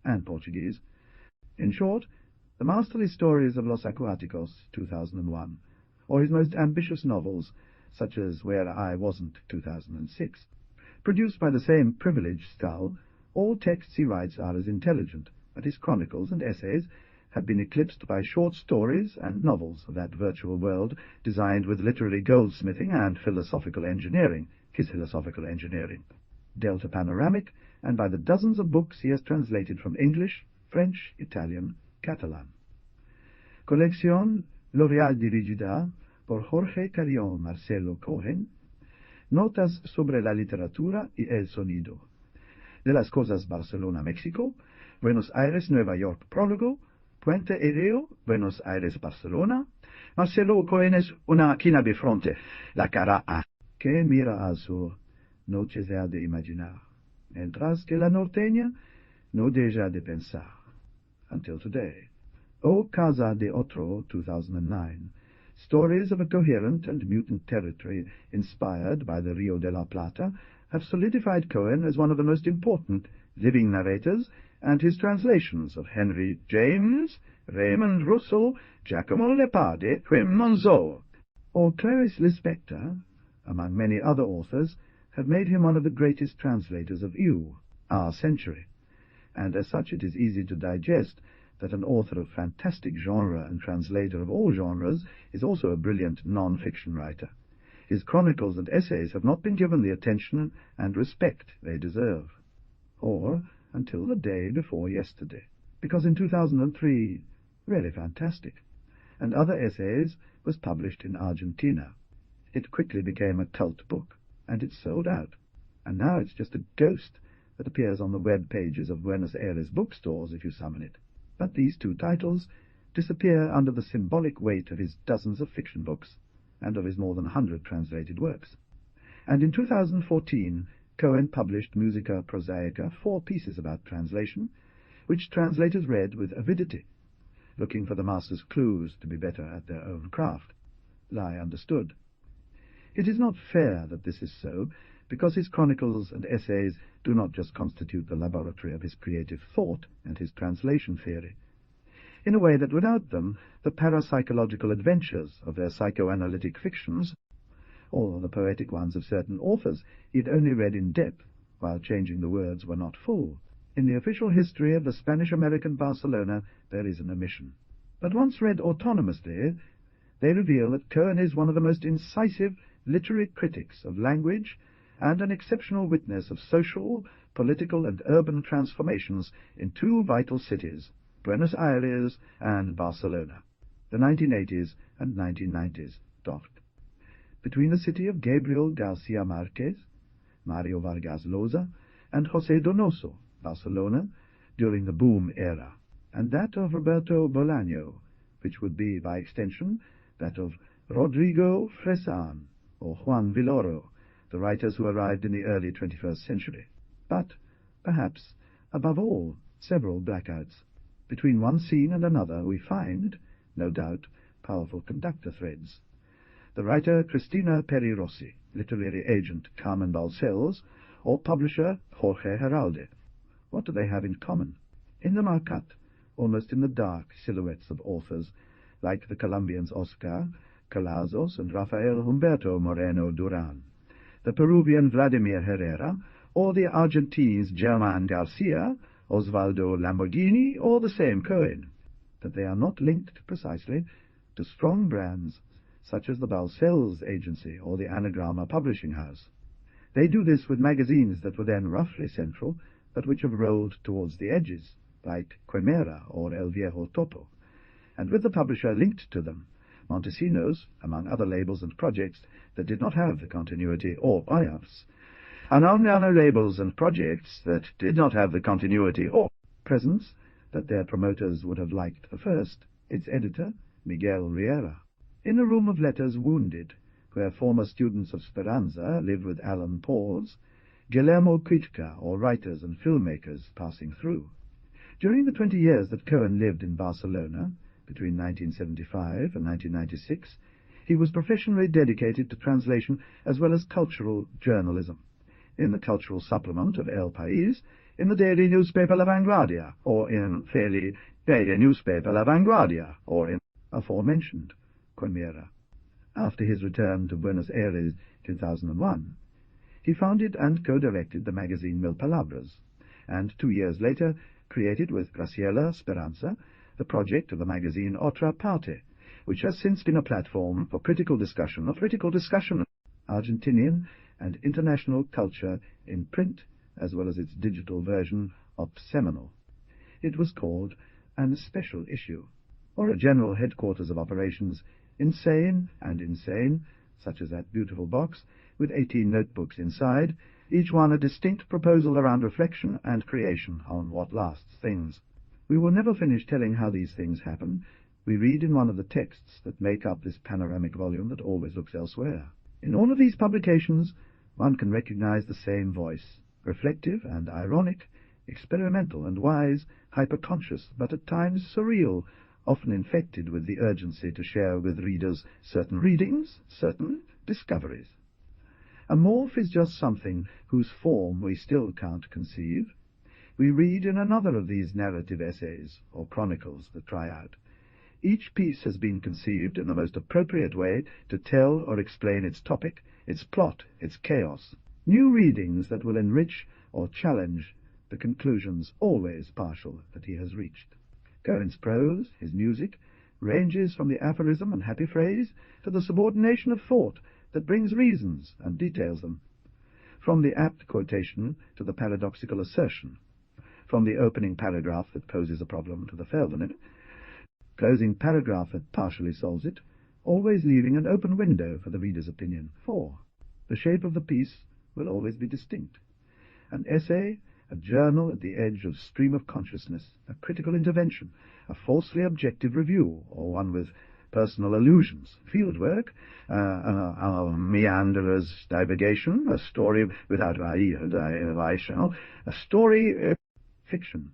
and Portuguese. In short, the masterly stories of Los Aquáticos, 2001, or his most ambitious novels, such as Where I Wasn't, 2006, produced by the same privileged skull, all texts he writes are as intelligent, but his chronicles and essays have been eclipsed by short stories and novels of that virtual world designed with literary goldsmithing and philosophical engineering, his philosophical engineering, Delta Panoramic, and by the dozens of books he has translated from English, French, Italian, Catalan. Colección L'Oréal dirigida por Jorge Carrión Marcel Cohen Notas sobre la literatura y el sonido. De las cosas Barcelona, México, Buenos Aires, Nueva York, prólogo, Puente Aéreo, Buenos Aires, Barcelona. Marcelo Cohen es una quina bifronte, la cara A, que mira al sur, no cesa de imaginar, mientras que la norteña no deja de pensar. Until today. O Casa de Otro, 2009. Stories of a coherent and mutant territory inspired by the Rio de la Plata have solidified Cohen as one of the most important living narrators, and his translations of Henry James, Raymond Russell, Giacomo Leopardi, Wim Monzo, or Clarice Lispector, among many other authors, have made him one of the greatest translators of our century, and as such it is easy to digest that an author of fantastic genre and translator of all genres is also a brilliant non-fiction writer. His chronicles and essays have not been given the attention and respect they deserve, or until the day before yesterday, because in 2003, really fantastic, and Other Essays was published in Argentina. It quickly became a cult book, and it sold out, and now it's just a ghost that appears on the web pages of Buenos Aires bookstores if you summon it. But these two titles disappear under the symbolic weight of his dozens of fiction books and of his more than 100 translated works. And in 2014, Cohen published Musica Prosaica, 4 pieces about translation, which translators read with avidity, looking for the master's clues to be better at their own craft. Lie understood. It is not fair that this is so, because his chronicles and essays do not just constitute the laboratory of his creative thought and his translation theory, in a way that without them the parapsychological adventures of their psychoanalytic fictions, or the poetic ones of certain authors he had only read in depth, while changing the words, were not full. In the official history of the Spanish-American Barcelona there is an omission. But once read autonomously, they reveal that Cohen is one of the most incisive literary critics of language and an exceptional witness of social, political, and urban transformations in 2 vital cities, Buenos Aires and Barcelona, the 1980s and 1990s. Between the city of Gabriel Garcia Marquez, Mario Vargas Llosa, and José Donoso, Barcelona, during the boom era, and that of Roberto Bolaño, which would be, by extension, that of Rodrigo Fresan or Juan Villoro, the writers who arrived in the early 21st century. But, perhaps, above all, several blackouts. Between one scene and another we find, no doubt, powerful conductor threads. The writer Cristina Peri Rossi, literary agent Carmen Balcells, or publisher Jorge Heralde. What do they have in common? In them are cut, almost in the dark, silhouettes of authors, like the Colombians Oscar Cavazos and Rafael Humberto Moreno Duran, the Peruvian Vladimir Herrera, or the Argentines Germán Garcia, Osvaldo Lamborghini, or the same Cohen, that they are not linked precisely to strong brands such as the Balcells Agency or the Anagrama Publishing House. They do this with magazines that were then roughly central, but which have rolled towards the edges, like Quimera or El Viejo Topo, and with the publisher linked to them, Montesinos, among other labels and projects that did not have the continuity or bias, and on other labels and projects that did not have the continuity or presence that their promoters would have liked the first, its editor, Miguel Riera. In a room of letters wounded, where former students of Speranza lived with Alan Pauls, Guillermo Cuitca, or writers and filmmakers passing through. During the 20 years that Cohen lived in Barcelona, between 1975 and 1996, he was professionally dedicated to translation as well as cultural journalism. In the cultural supplement of El País, in the daily newspaper La Vanguardia, or in the daily newspaper La Vanguardia, or in aforementioned Quimera. After his return to Buenos Aires 2001, he founded and co-directed the magazine Mil Palabras, and 2 years later created with Graciela Speranza the project of the magazine Otra Parte, which has since been a platform for critical discussion of Argentinian and international culture in print, as well as its digital version of Seminal. It was called an special issue, or a general headquarters of operations, insane, such as that beautiful box, with 18 notebooks inside, each one a distinct proposal around reflection and creation on what lasts things. We will never finish telling how these things happen. We read in one of the texts that make up this panoramic volume that always looks elsewhere. In all of these publications, one can recognize the same voice, reflective and ironic, experimental and wise, hyperconscious, but at times surreal, often infected with the urgency to share with readers certain readings, certain discoveries. A morph is just something whose form we still can't conceive. We read in another of these narrative essays, or chronicles, that cry out. Each piece has been conceived in the most appropriate way to tell or explain its topic, its plot, its chaos. New readings that will enrich or challenge the conclusions, always partial, that he has reached. Cohen's prose, his music, ranges from the aphorism and happy phrase to the subordination of thought that brings reasons and details them, from the apt quotation to the paradoxical assertion, from the opening paragraph that poses a problem to the felderman, closing paragraph that partially solves it, always leaving an open window for the reader's opinion. 4. The shape of the piece will always be distinct. An essay, a journal at the edge of stream of consciousness, a critical intervention, a falsely objective review, or one with personal allusions, fieldwork, a meanderer's divagation, a story without a story, fiction.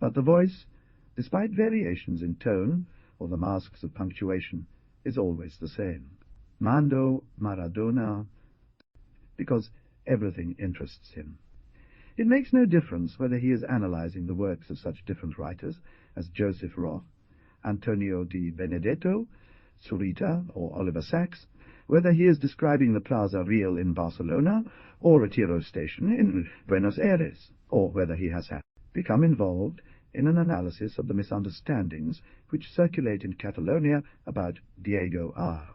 But the voice, despite variations in tone or the masks of punctuation, is always the same. Mando Maradona, because everything interests him. It makes no difference whether he is analyzing the works of such different writers as Joseph Roth, Antonio Di Benedetto, Zurita, or Oliver Sacks, whether he is describing the Plaza Real in Barcelona or Retiro Station in Buenos Aires, or whether he has become involved in an analysis of the misunderstandings which circulate in Catalonia about Diego R.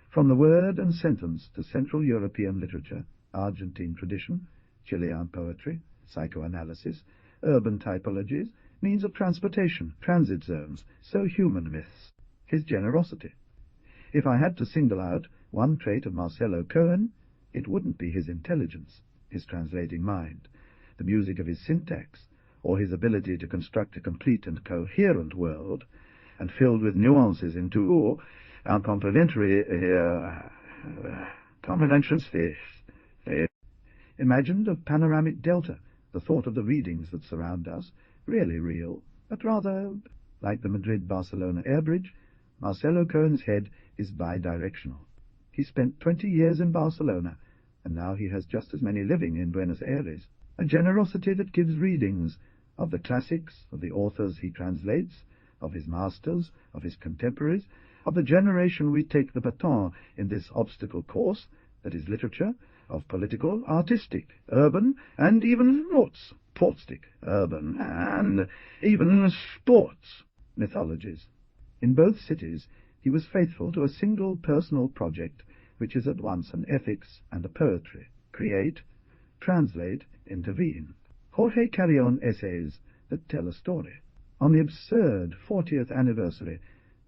From the word and sentence to Central European literature, Argentine tradition, Chilean poetry, psychoanalysis, urban typologies, means of transportation, transit zones, so human myths, his generosity. If I had to single out one trait of Marcel Cohen, it wouldn't be his intelligence, his translating mind, the music of his syntax, or his ability to construct a complete and coherent world, and filled with nuances into complementary imagined of panoramic delta, the thought of the readings that surround us, really real, but rather like the Madrid-Barcelona air bridge. Marcel Cohen's head is bidirectional. He spent 20 years in Barcelona, and now he has just as many living in Buenos Aires. A generosity that gives readings of the classics, of the authors he translates, of his masters, of his contemporaries, of the generation we take the baton in this obstacle course that is literature, of political, artistic, urban, and even sportstic, urban, and even sports mythologies. In both cities he was faithful to a single personal project which is at once an ethics and a poetry: create, translate, intervene. Jorge Carrion essays that tell a story. On the absurd 40th anniversary,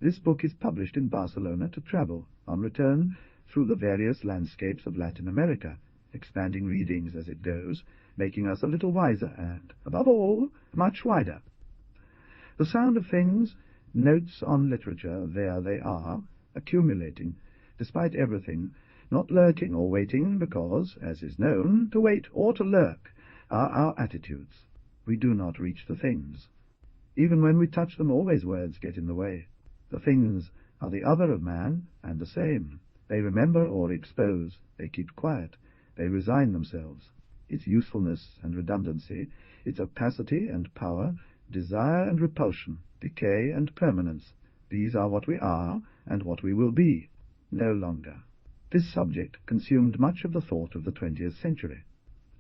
this book is published in Barcelona to travel, on return, through the various landscapes of Latin America, expanding readings as it goes, making us a little wiser and, above all, much wider. The sound of things, notes on literature, there they are, accumulating, despite everything, not lurking or waiting, because, as is known, to wait or to lurk are our attitudes. We do not reach the things. Even when we touch them, always words get in the way. The things are the other of man, and the same. They remember or expose, they keep quiet, they resign themselves. Its usefulness and redundancy its opacity and power, desire and repulsion, decay and permanence. These are what we are and what we will be, no longer. This subject consumed much of the thought of the 20th century.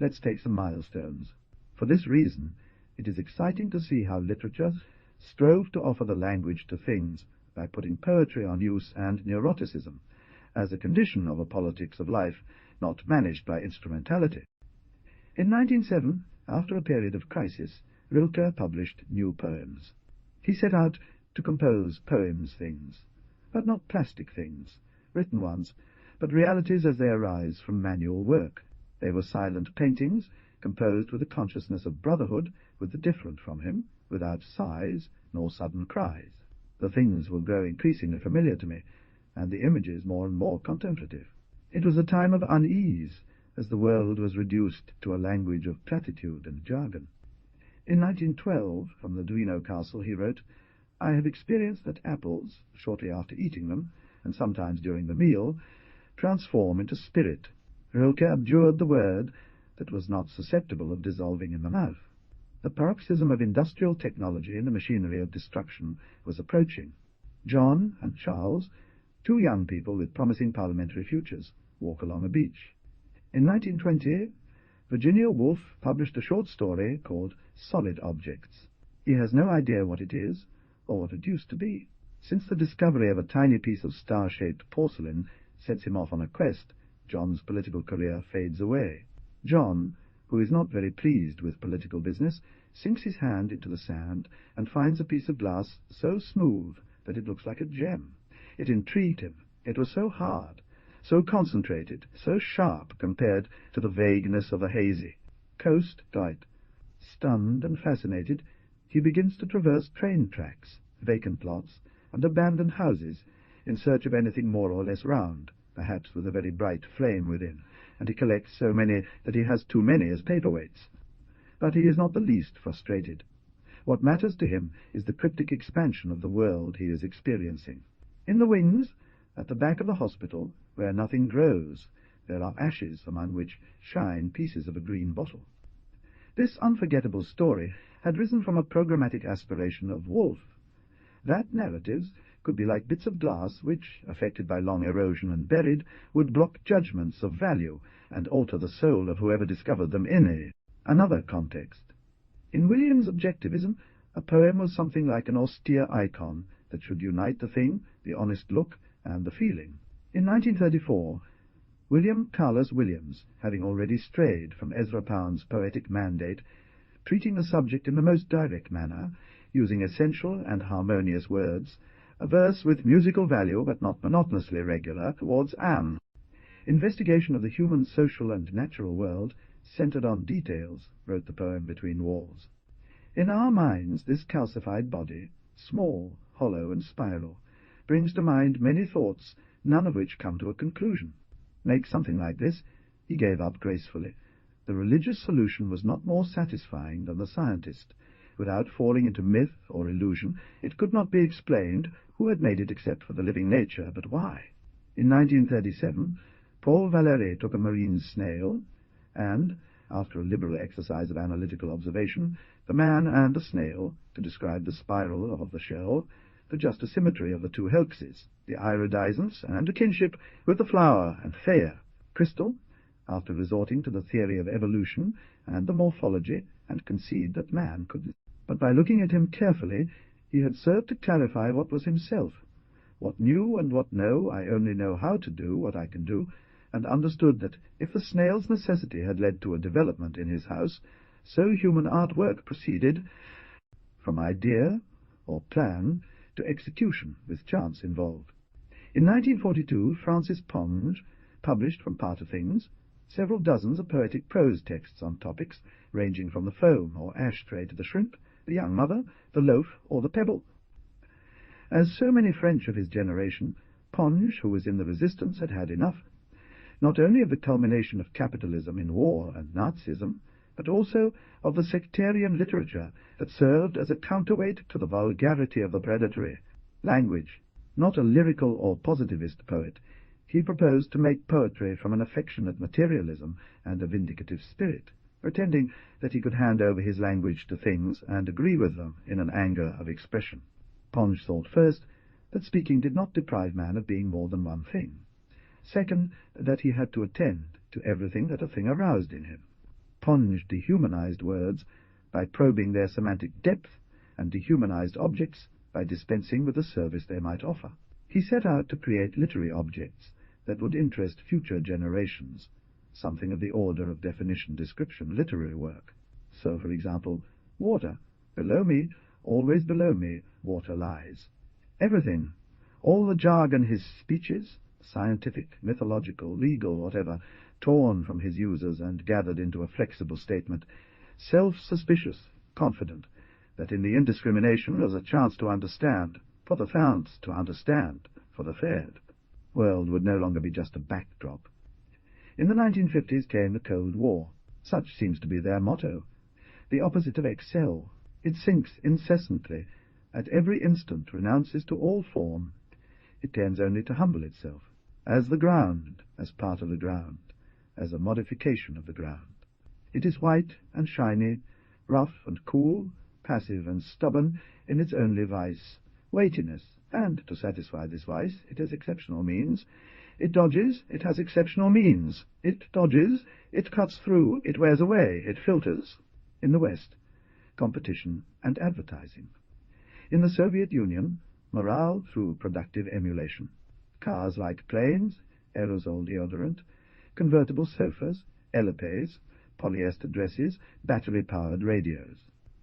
Let's take some milestones. For this reason, it is exciting to see how literature strove to offer the language to things by putting poetry on use and neuroticism, as a condition of a politics of life not managed by instrumentality. In 1907, after a period of crisis, Rilke published new poems. He set out to compose poems things, but not plastic things, written ones, but realities as they arise from manual work. They were silent paintings, composed with a consciousness of brotherhood with the different from him, without sighs nor sudden cries. The things will grow increasingly familiar to me, and the images more and more contemplative. It was a time of unease, as the world was reduced to a language of platitude and jargon. In 1912, from the Duino Castle, he wrote, "I have experienced that apples, shortly after eating them, and sometimes during the meal, transform into spirit." Rilke abjured the word that was not susceptible of dissolving in the mouth. The paroxysm of industrial technology in the machinery of destruction was approaching. John and Charles, two young people with promising parliamentary futures, walk along a beach. In 1920, Virginia Woolf published a short story called Solid Objects. He has no idea what it is, or what it used to be. Since the discovery of a tiny piece of star-shaped porcelain sets him off on a quest, John's political career fades away. John, who is not very pleased with political business, sinks his hand into the sand and finds a piece of glass so smooth that it looks like a gem. It intrigued him. It was so hard, so concentrated, so sharp compared to the vagueness of the hazy coast. Stunned and fascinated, he begins to traverse train tracks, vacant lots, and abandoned houses in search of anything more or less round, perhaps with a very bright flame within, and he collects so many that he has too many as paperweights. But he is not the least frustrated. What matters to him is the cryptic expansion of the world he is experiencing. In the wings, at the back of the hospital, where nothing grows, there are ashes among which shine pieces of a green bottle. This unforgettable story had risen from a programmatic aspiration of Woolf, that narratives could be like bits of glass which, affected by long erosion and buried, would block judgments of value and alter the soul of whoever discovered them in another context. In William's objectivism, a poem was something like an austere icon that should unite the thing, the honest look, and the feeling. In 1934, William Carlos Williams, having already strayed from Ezra Pound's poetic mandate, treating the subject in the most direct manner, using essential and harmonious words, a verse with musical value but not monotonously regular towards Anne. Investigation of the human social and natural world centered on details, wrote the poem Between Walls. In our minds this calcified body, small, hollow, and spiral, brings to mind many thoughts, none of which come to a conclusion. Make something like this, he gave up gracefully. The religious solution was not more satisfying than the scientist. Without falling into myth or illusion, it could not be explained who had made it except for the living nature, but why? In 1937, Paul Valéry took a marine snail, and, after a liberal exercise of analytical observation, the man and the snail, to describe the spiral of the shell, the just symmetry of the two helixes, the iridescence and a kinship with the flower and Thea, crystal, after resorting to the theory of evolution and the morphology, and concede that man could. But by looking at him carefully, he had served to clarify what was himself, what knew and what no, I only know how to do what I can do, and understood that if the snail's necessity had led to a development in his house, so human artwork proceeded from idea or plan to execution with chance involved. In 1942, Francis Ponge published from Part of Things several dozens of poetic prose texts on topics ranging from the foam or ashtray to the shrimp, the young mother, the loaf, or the pebble. As so many French of his generation, Ponge, who was in the resistance, had had enough, not only of the culmination of capitalism in war and Nazism, but also of the sectarian literature that served as a counterweight to the vulgarity of the predatory language. Not a lyrical or positivist poet, he proposed to make poetry from an affectionate materialism and a vindicative spirit. pretending that he could hand over his language to things and agree with them in an anger of expression. Ponge thought first that speaking did not deprive man of being more than one thing. Second, that he had to attend to everything that a thing aroused in him. Ponge dehumanized words by probing their semantic depth, and dehumanized objects by dispensing with the service they might offer. He set out to create literary objects that would interest future generations, something of the order of definition-description literary work. So, for example, water, below me, always below me, water lies. Everything, all the jargon his speeches, scientific, mythological, legal, whatever, torn from his users and gathered into a flexible statement, self-suspicious, confident, that in the indiscrimination was a chance to understand, for the chance to understand, for the third. World would no longer be just a backdrop. In the 1950s came the Cold War. Such seems to be their motto. The opposite of excel. It sinks incessantly, at every instant renounces to all form. It tends only to humble itself, as the ground, as part of the ground, as a modification of the ground. It is white and shiny, rough and cool, passive and stubborn in its only vice, weightiness, and to satisfy this vice it has exceptional means. It dodges, it has exceptional means. It dodges, it cuts through, it wears away, it filters. In the West, competition and advertising. In the Soviet Union, morale through productive emulation. Cars like planes, aerosol deodorant, convertible sofas, LPs, polyester dresses, battery-powered radios.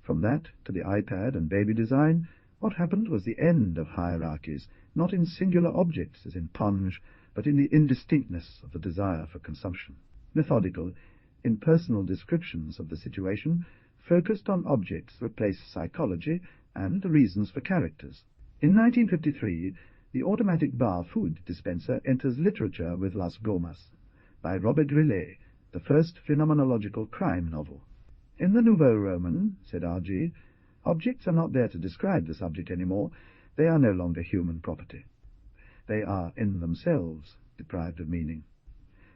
From that to the iPad and baby design, what happened was the end of hierarchies, not in singular objects as in Ponge, but in the indistinctness of the desire for consumption. Methodical, impersonal descriptions of the situation focused on objects replaced psychology and the reasons for characters. In 1953, the automatic bar food dispenser enters literature with Las Gomas, by Robert Grillet, the first phenomenological crime novel. In the Nouveau Roman, said R.G., objects are not there to describe the subject any more. They are no longer human property. They are in themselves deprived of meaning.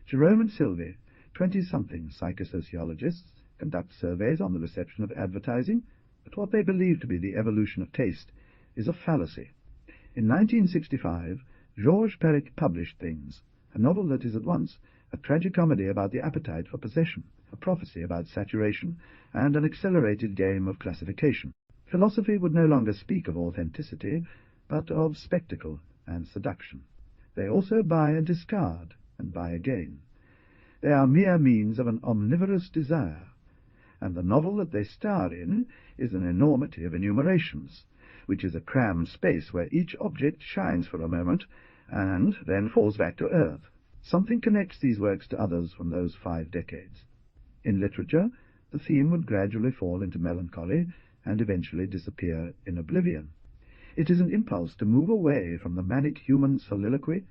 Jerome and Sylvie, 20-something psychosociologists, conduct surveys on the reception of advertising, but what they believe to be the evolution of taste is a fallacy. In 1965, Georges Perec published Things, a novel that is at once a tragicomedy about the appetite for possession, a prophecy about saturation, and an accelerated game of classification. Philosophy would no longer speak of authenticity, but of spectacle and seduction. They also buy and discard, and buy again. They are mere means of an omnivorous desire, and the novel that they star in is an enormity of enumerations, which is a crammed space where each object shines for a moment, and then falls back to earth. Something connects these works to others from those 5 decades. In literature, the theme would gradually fall into melancholy and eventually disappear in oblivion. It is an impulse to move away from the manic human soliloquy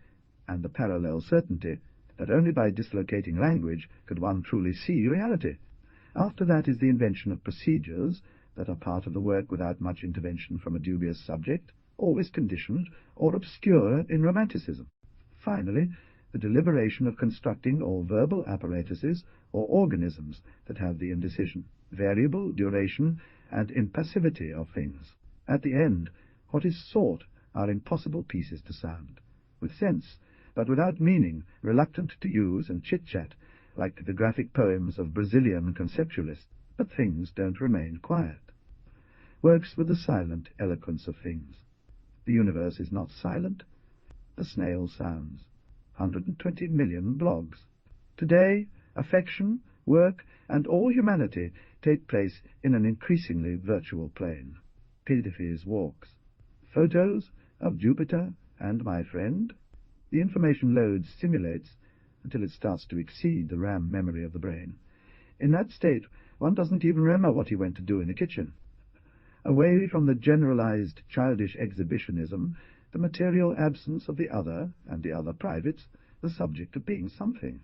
and the parallel certainty that only by dislocating language could one truly see reality. After that is the invention of procedures that are part of the work without much intervention from a dubious subject, always conditioned or obscure in romanticism. Finally, the deliberation of constructing all verbal apparatuses or organisms that have the indecision, variable duration, and impassivity of things. At the end, what is sought are impossible pieces to sound, with sense, but without meaning, reluctant to use and chit-chat, like the graphic poems of Brazilian conceptualists. But things don't remain quiet. Works with the silent eloquence of things. The universe is not silent. The snail sounds. 120 million blogs. Today, affection, work, and all humanity take place in an increasingly virtual plane. Pidiphi's walks. Photos of Jupiter and my friend. The information load simulates until it starts to exceed the RAM memory of the brain. In that state, one doesn't even remember what he went to do in the kitchen. Away from the generalized childish exhibitionism, the material absence of the other, and the other privates, the subject of being something.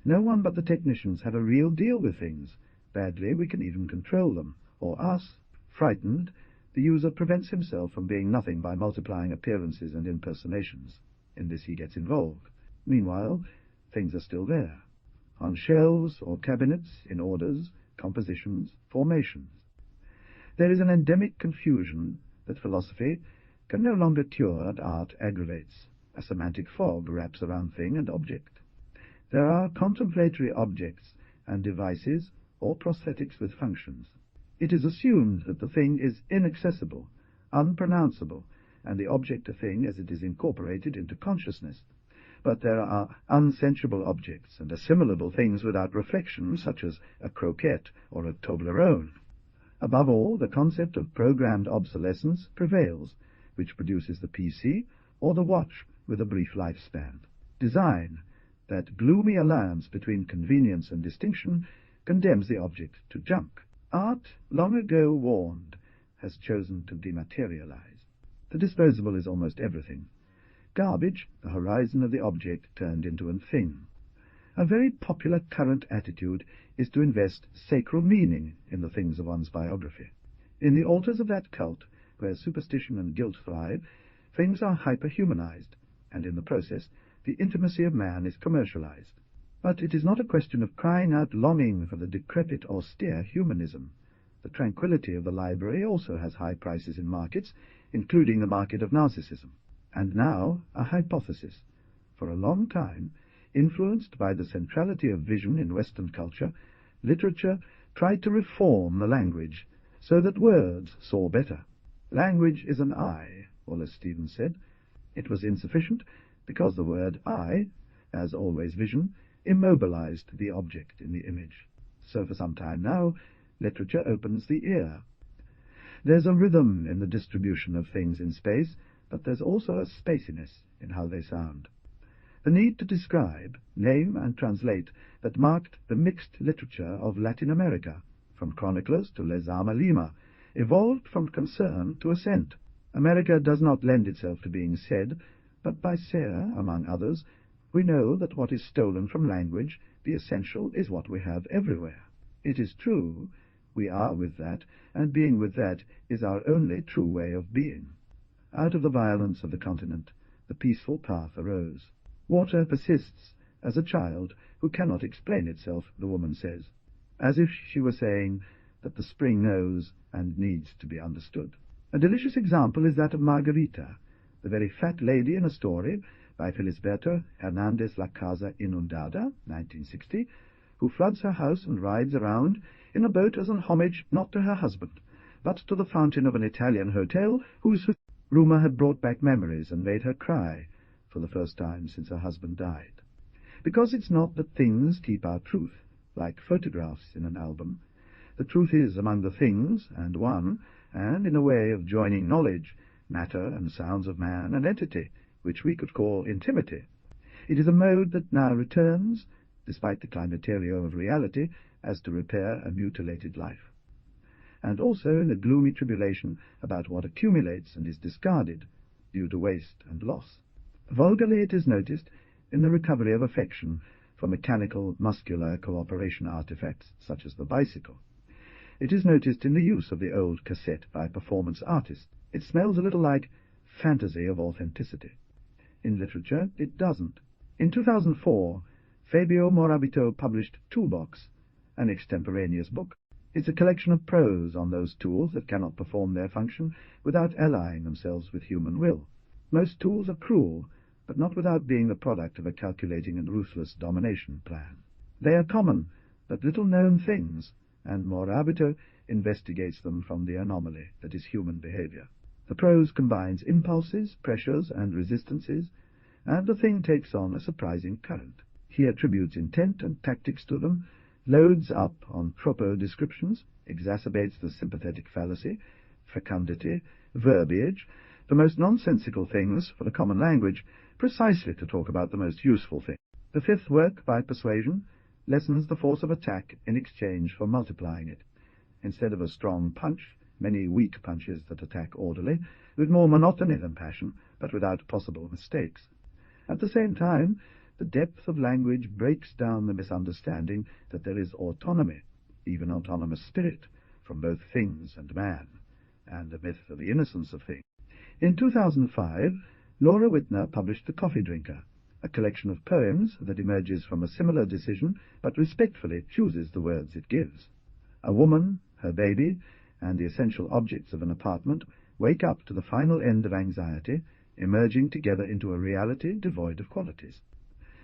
No one but the technicians have a real deal with things. Badly, we can even control them. Or us. Frightened, the user prevents himself from being nothing by multiplying appearances and impersonations. In this he gets involved. Meanwhile, things are still there. On shelves or cabinets, in orders, compositions, formations. There is an endemic confusion that philosophy can no longer cure and art aggravates. A semantic fog wraps around thing and object. There are contemplatory objects and devices or prosthetics with functions. It is assumed that the thing is inaccessible, unpronounceable, and the object a thing as it is incorporated into consciousness. But there are unsensible objects and assimilable things without reflection, such as a croquette or a Toblerone. Above all, the concept of programmed obsolescence prevails, which produces the PC or the watch with a brief lifespan. Design, that gloomy alliance between convenience and distinction, condemns the object to junk. Art, long ago warned, has chosen to dematerialize. The disposable is almost everything. Garbage, the horizon of the object turned into a thing. A very popular current attitude is to invest sacral meaning in the things of one's biography. In the altars of that cult, where superstition and guilt thrive, things are hyperhumanized, and in the process the intimacy of man is commercialized. But it is not a question of crying out longing for the decrepit austere humanism. The tranquility of the library also has high prices in markets, including the market of narcissism. And now a hypothesis. For a long time, influenced by the centrality of vision in Western culture, literature tried to reform the language so that words saw better. Language is an eye, Wallace Stevens said. It was insufficient because the word eye, as always vision, immobilized the object in the image. So for some time now, literature opens the ear. There's a rhythm in the distribution of things in space, but there's also a spaciness in how they sound. The need to describe, name, and translate that marked the mixed literature of Latin America, from chroniclers to Lezama Lima, evolved from concern to assent. America does not lend itself to being said, but by Sayre, among others, we know that what is stolen from language, the essential, is what we have everywhere. It is true, we are with that, and being with that is our only true way of being. Out of the violence of the continent, the peaceful path arose. Water persists as a child who cannot explain itself, the woman says, as if she were saying that the spring knows and needs to be understood. A delicious example is that of Margarita, the very fat lady in a story by Felisberto Hernandez La Casa Inundada, 1960, who floods her house and rides around in a boat as an homage not to her husband, but to the fountain of an Italian hotel whose rumour had brought back memories and made her cry for the first time since her husband died. Because it's not that things keep our truth, like photographs in an album. The truth is among the things and one, and in a way of joining knowledge, matter and sounds of man and entity, which we could call intimity. It is a mode that now returns, despite the climaterio of reality, as to repair a mutilated life. And also in the gloomy tribulation about what accumulates and is discarded due to waste and loss. Vulgarly it is noticed in the recovery of affection for mechanical, muscular cooperation artifacts such as the bicycle. It is noticed in the use of the old cassette by performance artists. It smells a little like fantasy of authenticity. In literature, it doesn't. In 2004, Fabio Morabito published Toolbox, an extemporaneous book. It's a collection of prose on those tools that cannot perform their function without allying themselves with human will. Most tools are cruel, but not without being the product of a calculating and ruthless domination plan. They are common, but little-known things, and Morabito investigates them from the anomaly that is human behavior. The prose combines impulses, pressures, and resistances, and the thing takes on a surprising current. He attributes intent and tactics to them, loads up on tropo descriptions, exacerbates the sympathetic fallacy, fecundity, verbiage, the most nonsensical things for the common language, precisely to talk about the most useful thing. The fifth work, by persuasion, lessens the force of attack in exchange for multiplying it. Instead of a strong punch, many weak punches that attack orderly, with more monotony than passion, but without possible mistakes. At the same time, the depth of language breaks down the misunderstanding that there is autonomy, even autonomous spirit, from both things and man, and the myth of the innocence of things. In 2005, Laura Whitner published The Coffee Drinker, a collection of poems that emerges from a similar decision, but respectfully chooses the words it gives. A woman, her baby, and the essential objects of an apartment wake up to the final end of anxiety, emerging together into a reality devoid of qualities.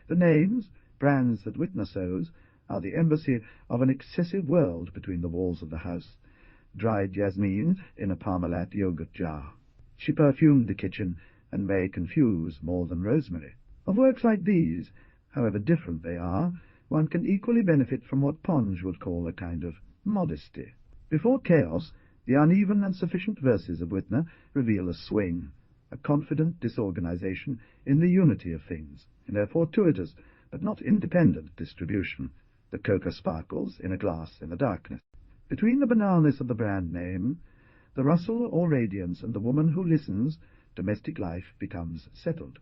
The names, brands that Whitner sows, are the embassy of an excessive world between the walls of the house. Dried jasmine in a Parmalat yogurt jar. She perfumed the kitchen, and may confuse more than rosemary. Of works like these, however different they are, one can equally benefit from what Ponge would call a kind of modesty. Before chaos, the uneven and sufficient verses of Whitner reveal a swing, a confident disorganization in the unity of things, in their fortuitous but not independent distribution. The coca sparkles in a glass in the darkness. Between the banalness of the brand name, the rustle or radiance, and the woman who listens, domestic life becomes settled.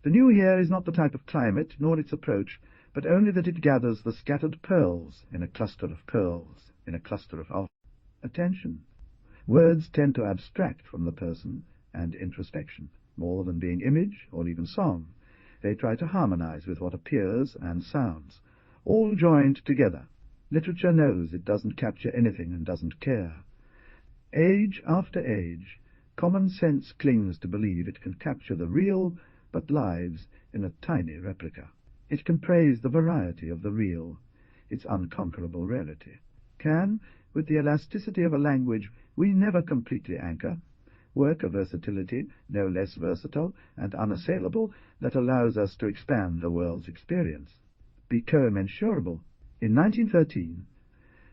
The new here is not the type of climate, nor its approach, but only that it gathers the scattered pearls in a cluster of pearls, in a cluster of attention. Words tend to abstract from the person and introspection, more than being image or even song. They try to harmonize with what appears and sounds, all joined together. Literature knows it doesn't capture anything and doesn't care. Age after age, common sense clings to believe it can capture the real, but lives in a tiny replica. It can praise the variety of the real, its unconquerable rarity. Can, with the elasticity of a language we never completely anchor, work a versatility no less versatile and unassailable that allows us to expand the world's experience. Be commensurable. In 1913,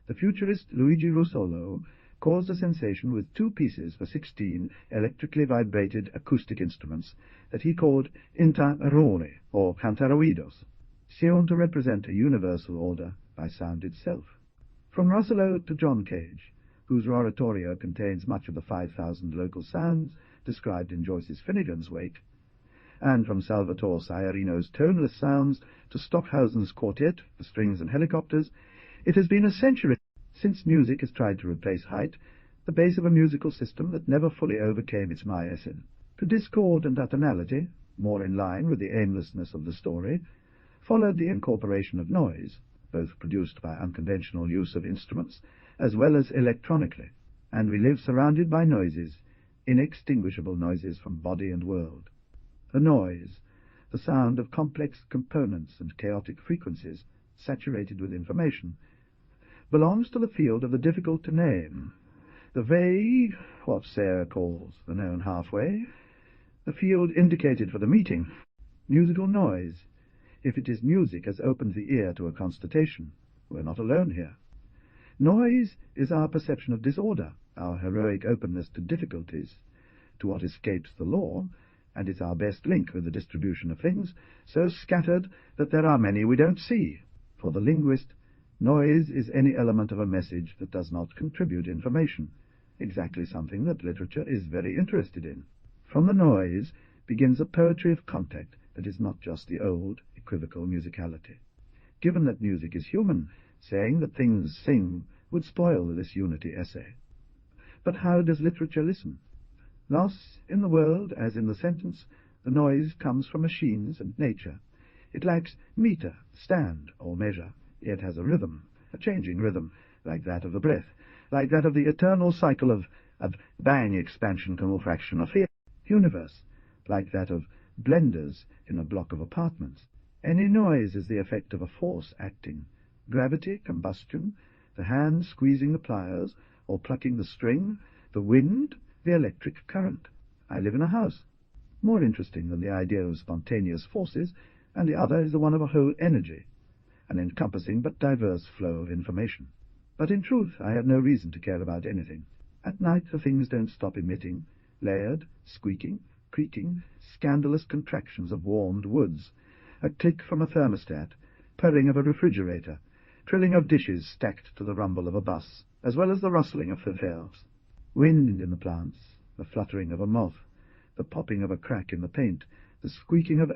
the futurist Luigi Russolo caused a sensation with 2 pieces for 16 electrically vibrated acoustic instruments that he called interroni, or cantaroidos, shown to represent a universal order by sound itself. From Russolo to John Cage, whose oratorio contains much of the 5,000 local sounds described in Joyce's Finnegan's Wake, and from Salvatore Saierino's toneless sounds to Stockhausen's quartet for strings and helicopters, it has been a century since music has tried to replace height, the base of a musical system that never fully overcame its maiasin. To discord and atonality, more in line with the aimlessness of the story, followed the incorporation of noise, both produced by unconventional use of instruments as well as electronically, and we live surrounded by noises, inextinguishable noises from body and world. A noise, the sound of complex components and chaotic frequencies saturated with information, belongs to the field of the difficult to name, the vague, what Sayre calls the known halfway, the field indicated for the meeting, musical noise. If it is music has opened the ear to a constatation, we're not alone here. Noise is our perception of disorder, our heroic openness to difficulties, to what escapes the law, and it's our best link with the distribution of things, so scattered that there are many we don't see. For the linguist, noise is any element of a message that does not contribute information, exactly something that literature is very interested in. From the noise begins a poetry of contact that is not just the old, equivocal musicality. Given that music is human, saying that things sing would spoil this unity essay. But how does literature listen? Thus, in the world, as in the sentence, the noise comes from machines and nature. It lacks meter, stand, or measure, yet has a rhythm, a changing rhythm, like that of the breath, like that of the eternal cycle of bang, expansion, contraction of the universe, like that of blenders in a block of apartments. Any noise is the effect of a force acting, gravity, combustion, the hand squeezing the pliers or plucking the string, the wind, the electric current. I live in a house. More interesting than the idea of spontaneous forces, and the other is the one of a whole energy, an encompassing but diverse flow of information. But in truth I have no reason to care about anything. At night the things don't stop emitting, layered, squeaking, creaking, scandalous contractions of warmed woods, a click from a thermostat, purring of a refrigerator, trilling of dishes stacked to the rumble of a bus, as well as the rustling of the valves. Wind in the plants, the fluttering of a moth, the popping of a crack in the paint, the squeaking of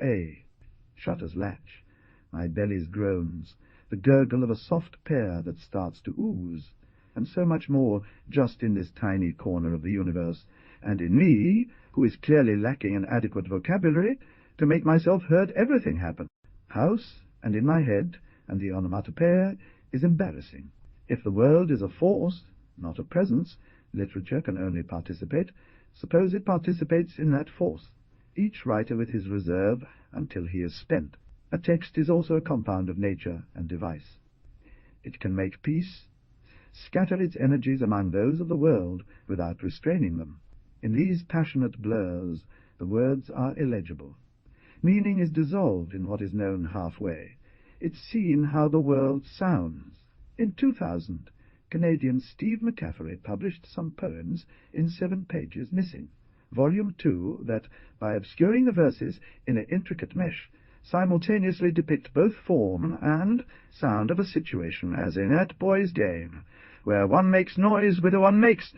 shutters latch, my belly's groans, the gurgle of a soft pear that starts to ooze, and so much more just in this tiny corner of the universe, and in me, who is clearly lacking an adequate vocabulary, to make myself heard everything happen. House, and in my head, and the onomatopoeia is embarrassing. If the world is a force, not a presence, literature can only participate. Suppose it participates in that force, each writer with his reserve until he is spent. A text is also a compound of nature and device. It can make peace, scatter its energies among those of the world without restraining them. In these passionate blurs, the words are illegible. Meaning is dissolved in what is known halfway. It's seen how the world sounds. In 2000, Canadian Steve McCaffrey published some poems in 7 pages missing, Volume 2, that, by obscuring the verses in an intricate mesh, simultaneously depict both form and sound of a situation, as in At Boy's Game, where one makes noise with one makes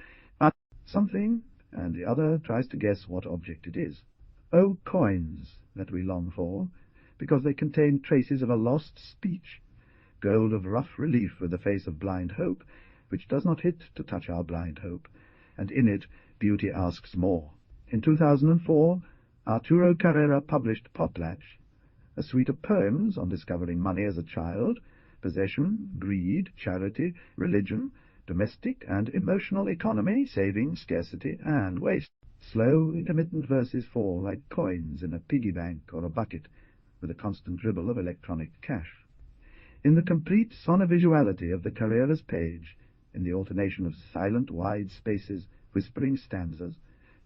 something, and the other tries to guess what object it is. Oh, coins that we long for, because they contain traces of a lost speech, gold of rough relief with the face of blind hope, which does not hit to touch our blind hope, and in it beauty asks more. In 2004, Arturo Carrera published Potlatch, a suite of poems on discovering money as a child, possession, greed, charity, religion, domestic and emotional economy, saving, scarcity, and waste. Slow, intermittent verses fall like coins in a piggy bank or a bucket, with a constant dribble of electronic cash. In the complete sonovisuality of the Carrera's page, in the alternation of silent wide spaces, whispering stanzas,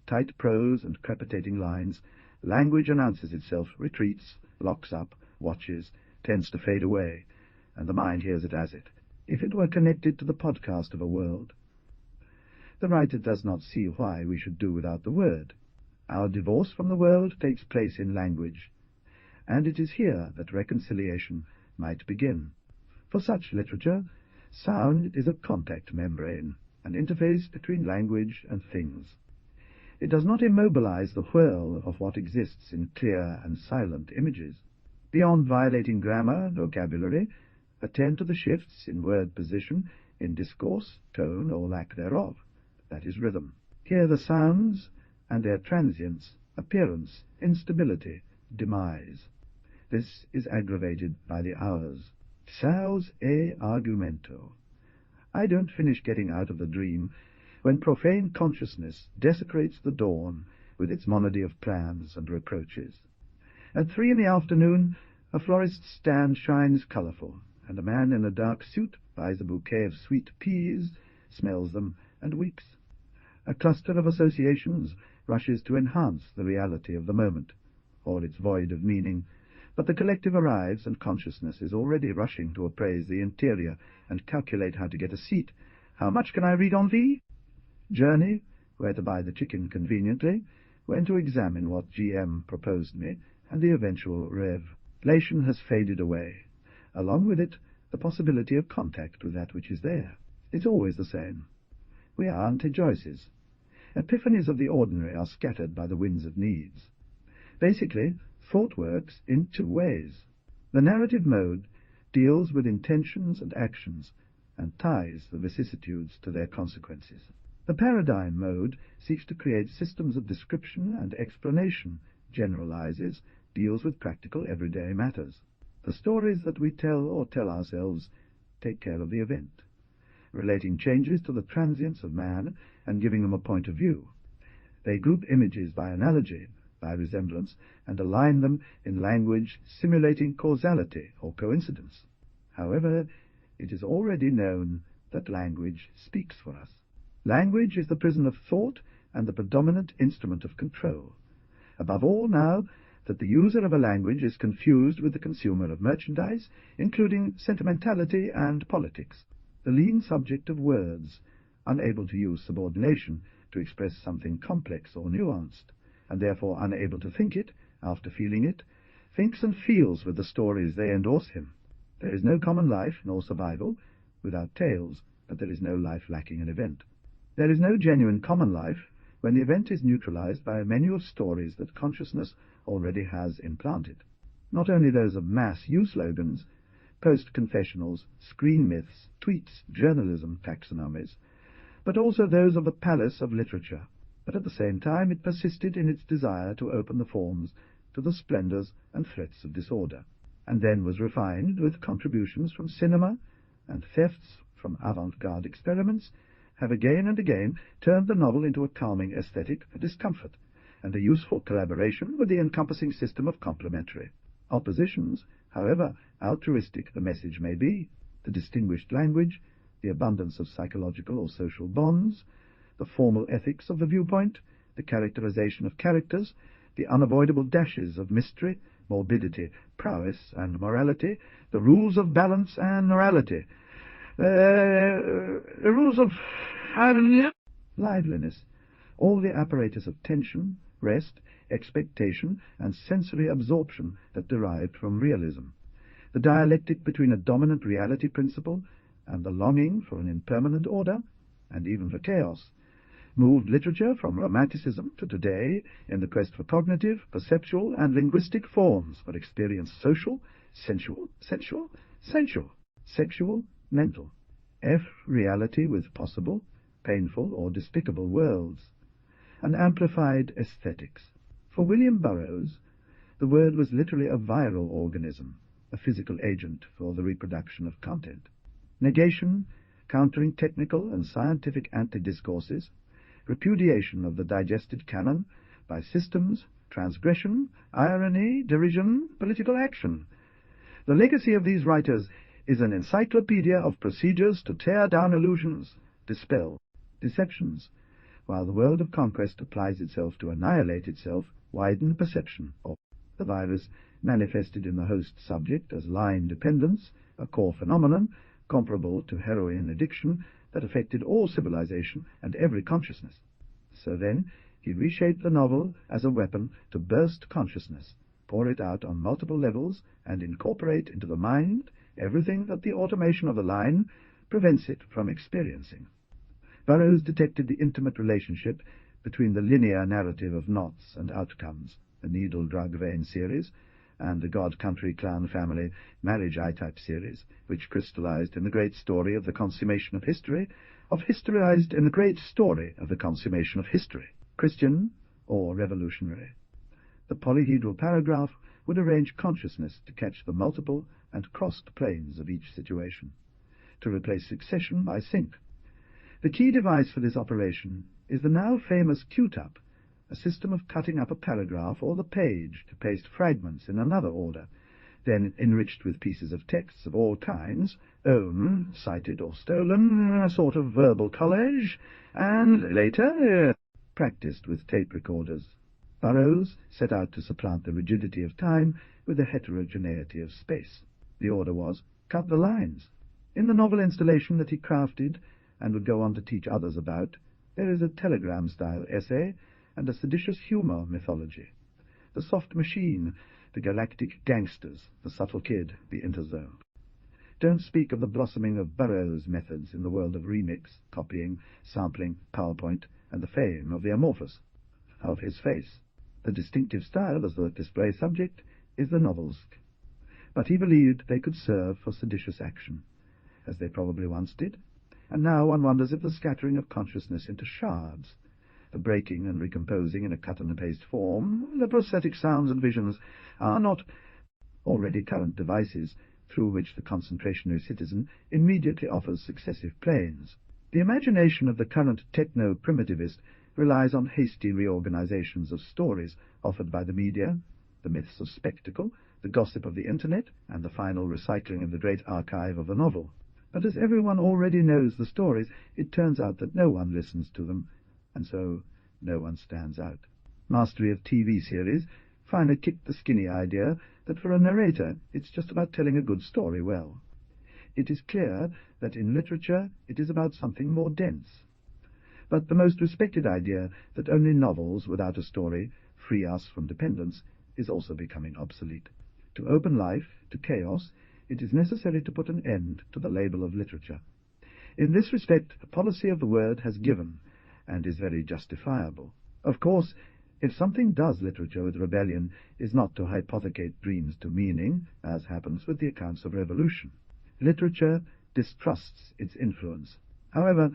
tight prose and crepitating lines, language announces itself, retreats, locks up, watches, tends to fade away, and the mind hears it as it, if it were connected to the podcast of a world. The writer does not see why we should do without the word. Our divorce from the world takes place in language, and it is here that reconciliation might begin. For such literature, sound is a contact membrane, an interface between language and things. It does not immobilize the whirl of what exists in clear and silent images. Beyond violating grammar and vocabulary, attend to the shifts in word position, in discourse, tone, or lack thereof. That is rhythm. Hear the sounds and their transience, appearance, instability, demise. This is aggravated by the hours. Saus e argumento. I don't finish getting out of the dream when profane consciousness desecrates the dawn with its monody of plans and reproaches. At 3 in the afternoon, a florist's stand shines colourful, and a man in a dark suit buys a bouquet of sweet peas, smells them, and weeps. A cluster of associations rushes to enhance the reality of the moment, all its void of meaning, but the collective arrives, and consciousness is already rushing to appraise the interior and calculate how to get a seat. How much can I read on thee? Journey, where to buy the chicken conveniently, when to examine what GM proposed me, and the eventual revelation has faded away. Along with it, the possibility of contact with that which is there. It's always the same. We are anti-Joyces. Epiphanies of the ordinary are scattered by the winds of needs. Basically, thought works in 2 ways. The narrative mode deals with intentions and actions, and ties the vicissitudes to their consequences. The paradigm mode seeks to create systems of description and explanation, generalizes, deals with practical everyday matters. The stories that we tell or tell ourselves take care of the event, relating changes to the transience of man and giving them a point of view. They group images by analogy, by resemblance, and align them in language simulating causality or coincidence. However, it is already known that language speaks for us. Language is the prison of thought and the predominant instrument of control. Above all now, that the user of a language is confused with the consumer of merchandise, including sentimentality and politics. The lean subject of words, unable to use subordination to express something complex or nuanced, and therefore unable to think it, after feeling it, thinks and feels with the stories they endorse him. There is no common life nor survival without tales, but there is no life lacking an event. There is no genuine common life when the event is neutralized by a menu of stories that consciousness already has implanted. Not only those of mass use slogans, post-confessionals, screen myths, tweets, journalism taxonomies, but also those of the palace of literature. But at the same time it persisted in its desire to open the forms to the splendors and threats of disorder, and then was refined with contributions from cinema and thefts from avant-garde experiments, have again and again turned the novel into a calming aesthetic for discomfort, and a useful collaboration with the encompassing system of complementary oppositions, however altruistic the message may be, the distinguished language, the abundance of psychological or social bonds, the formal ethics of the viewpoint, the characterization of characters, the unavoidable dashes of mystery, morbidity, prowess, and morality, the rules of balance and morality, the rules of liveliness, all the apparatus of tension, rest, expectation, and sensory absorption that derived from realism, the dialectic between a dominant reality principle and the longing for an impermanent order, and even for chaos, moved literature from Romanticism to today in the quest for cognitive, perceptual, and linguistic forms for experience social, sensual, sexual, mental, reality with possible, painful, or despicable worlds, and amplified aesthetics. For William Burroughs, the word was literally a viral organism, a physical agent for the reproduction of content. Negation, countering technical and scientific anti-discourses, repudiation of the digested canon by systems, transgression, irony, derision, political action. The legacy of these writers is an encyclopedia of procedures to tear down illusions, dispel deceptions, while the world of conquest applies itself to annihilate itself, widen perception of the virus manifested in the host subject as line dependence, a core phenomenon comparable to heroin addiction that affected all civilization and every consciousness. So then, he reshaped the novel as a weapon to burst consciousness, pour it out on multiple levels, and incorporate into the mind everything that the automation of the line prevents it from experiencing. Burroughs detected the intimate relationship between the linear narrative of knots and outcomes, the Needle Drug Vein series, and the God Country Clan Family Marriage I-Type series, which crystallized in the great story of the consummation of history, historized in the great story of the consummation of history, Christian or revolutionary. The polyhedral paragraph would arrange consciousness to catch the multiple and crossed planes of each situation, to replace succession by sync. The key device for this operation is the now famous Q-tap, a system of cutting up a paragraph or the page to paste fragments in another order, then enriched with pieces of texts of all kinds, own, cited or stolen, a sort of verbal collage, and later practiced with tape recorders. Burroughs set out to supplant the rigidity of time with the heterogeneity of space. The order was, cut the lines. In the novel installation that he crafted and would go on to teach others about, there is a telegram-style essay and a seditious humour mythology. The soft machine, the galactic gangsters, the subtle kid, the interzone. Don't speak of the blossoming of Burroughs' methods in the world of remix, copying, sampling, PowerPoint, and the fame of the amorphous, of his face. The distinctive style as the display subject is the novelesque. But he believed they could serve for seditious action, as they probably once did, and now one wonders if the scattering of consciousness into shards, the breaking and recomposing in a cut-and-paste form, the prosthetic sounds and visions are not already current devices through which the concentrationary citizen immediately offers successive planes. The imagination of the current techno-primitivist relies on hasty reorganizations of stories offered by the media, the myths of spectacle, the gossip of the Internet, and the final recycling of the great archive of the novel. But as everyone already knows the stories, it turns out that no one listens to them, and so no one stands out. Mastery of TV series finally kicked the skinny idea that for a narrator it's just about telling a good story well. It is clear that in literature it is about something more dense. But the most respected idea that only novels without a story free us from dependence is also becoming obsolete. To open life to chaos, it is necessary to put an end to the label of literature. In this respect, the policy of the word has given, and is very justifiable. Of course, if something does literature with rebellion, is not to hypothecate dreams to meaning, as happens with the accounts of revolution. Literature distrusts its influence. However,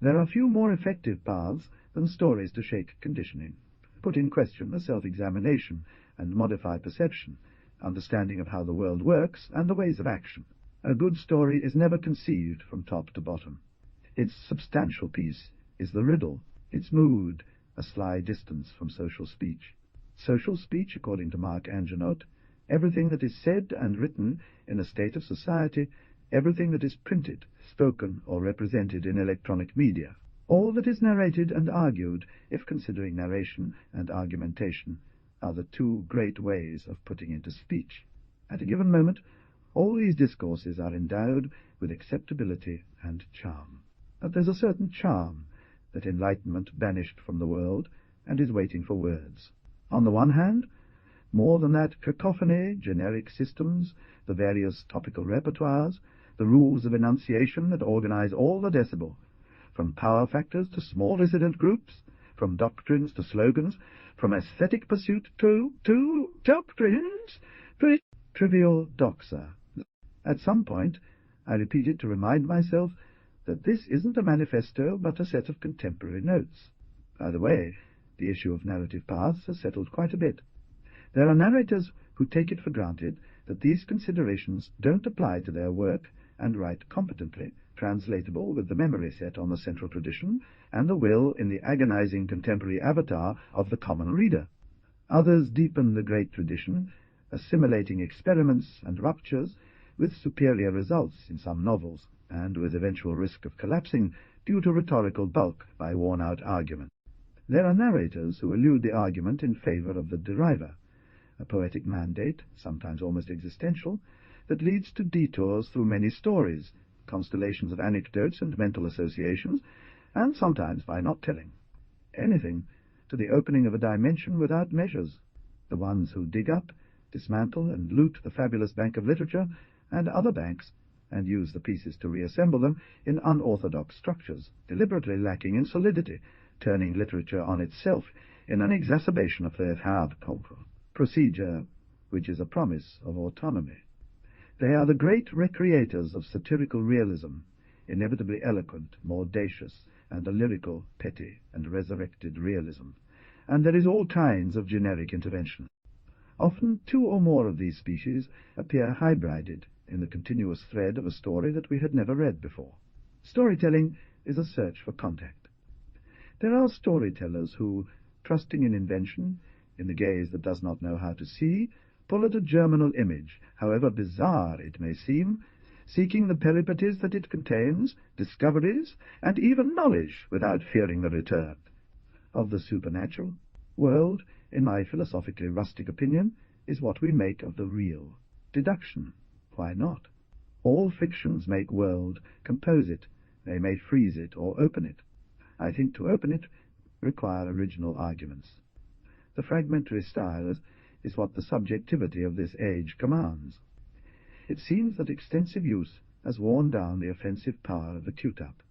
there are few more effective paths than stories to shake conditioning, put in question the self-examination and modify perception, understanding of how the world works and the ways of action. A good story is never conceived from top to bottom. Its substantial piece is the riddle, its mood, a sly distance from social speech. Social speech, according to Mark Angenot, everything that is said and written in a state of society, everything that is printed, spoken, or represented in electronic media, all that is narrated and argued, if considering narration and argumentation, are the two great ways of putting into speech. At a given moment, all these discourses are endowed with acceptability and charm. But there's a certain charm that enlightenment banished from the world and is waiting for words. On the one hand, more than that cacophony, generic systems, the various topical repertoires, the rules of enunciation that organize all the decibel, from power factors to small resident groups, from doctrines to slogans, from aesthetic pursuit to doctrines, trivial doxa. At some point, I repeated to remind myself that this isn't a manifesto but a set of contemporary notes. By the way, the issue of narrative paths has settled quite a bit. There are narrators who take it for granted that these considerations don't apply to their work and write competently, translatable with the memory set on the central tradition and the will in the agonizing contemporary avatar of the common reader. Others deepen the great tradition, assimilating experiments and ruptures with superior results in some novels, and with eventual risk of collapsing due to rhetorical bulk by worn-out argument. There are narrators who elude the argument in favor of the deriver, a poetic mandate, sometimes almost existential, that leads to detours through many stories, constellations of anecdotes and mental associations, and sometimes, by not telling anything, to the opening of a dimension without measures. The ones who dig up, dismantle, and loot the fabulous bank of literature, and other banks, and use the pieces to reassemble them in unorthodox structures, deliberately lacking in solidity, turning literature on itself in an exacerbation of their hard procedure, which is a promise of autonomy. They are the great recreators of satirical realism, inevitably eloquent, mordacious, and a lyrical, petty, and resurrected realism, and there is all kinds of generic intervention. Often two or more of these species appear hybrided in the continuous thread of a story that we had never read before. Storytelling is a search for contact. There are storytellers who, trusting in invention, in the gaze that does not know how to see, pull at a germinal image, however bizarre it may seem, seeking the peripeties that it contains, discoveries, and even knowledge without fearing the return. Of the supernatural, world, in my philosophically rustic opinion, is what we make of the real. Deduction. Why not? All fictions make world, compose it. They may freeze it or open it. I think to open it require original arguments. The fragmentary style is what the subjectivity of this age commands. It seems that extensive use has worn down the offensive power of the Q-tap.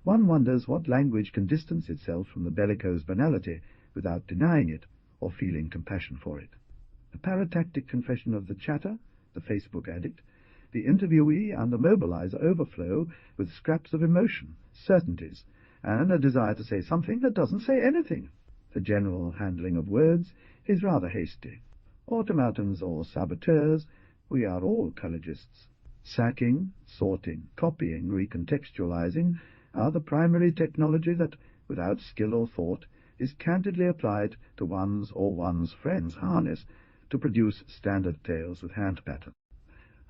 One wonders what language can distance itself from the bellicose banality without denying it or feeling compassion for it. The paratactic confession of the chatter, the Facebook addict, the interviewee and the mobilizer overflow with scraps of emotion, certainties, and a desire to say something that doesn't say anything. The general handling of words is rather hasty. Automatons or saboteurs, we are all collegists. Sacking, sorting, copying, recontextualizing are the primary technology that, without skill or thought, is candidly applied to one's or one's friend's harness to produce standard tales with hand pattern.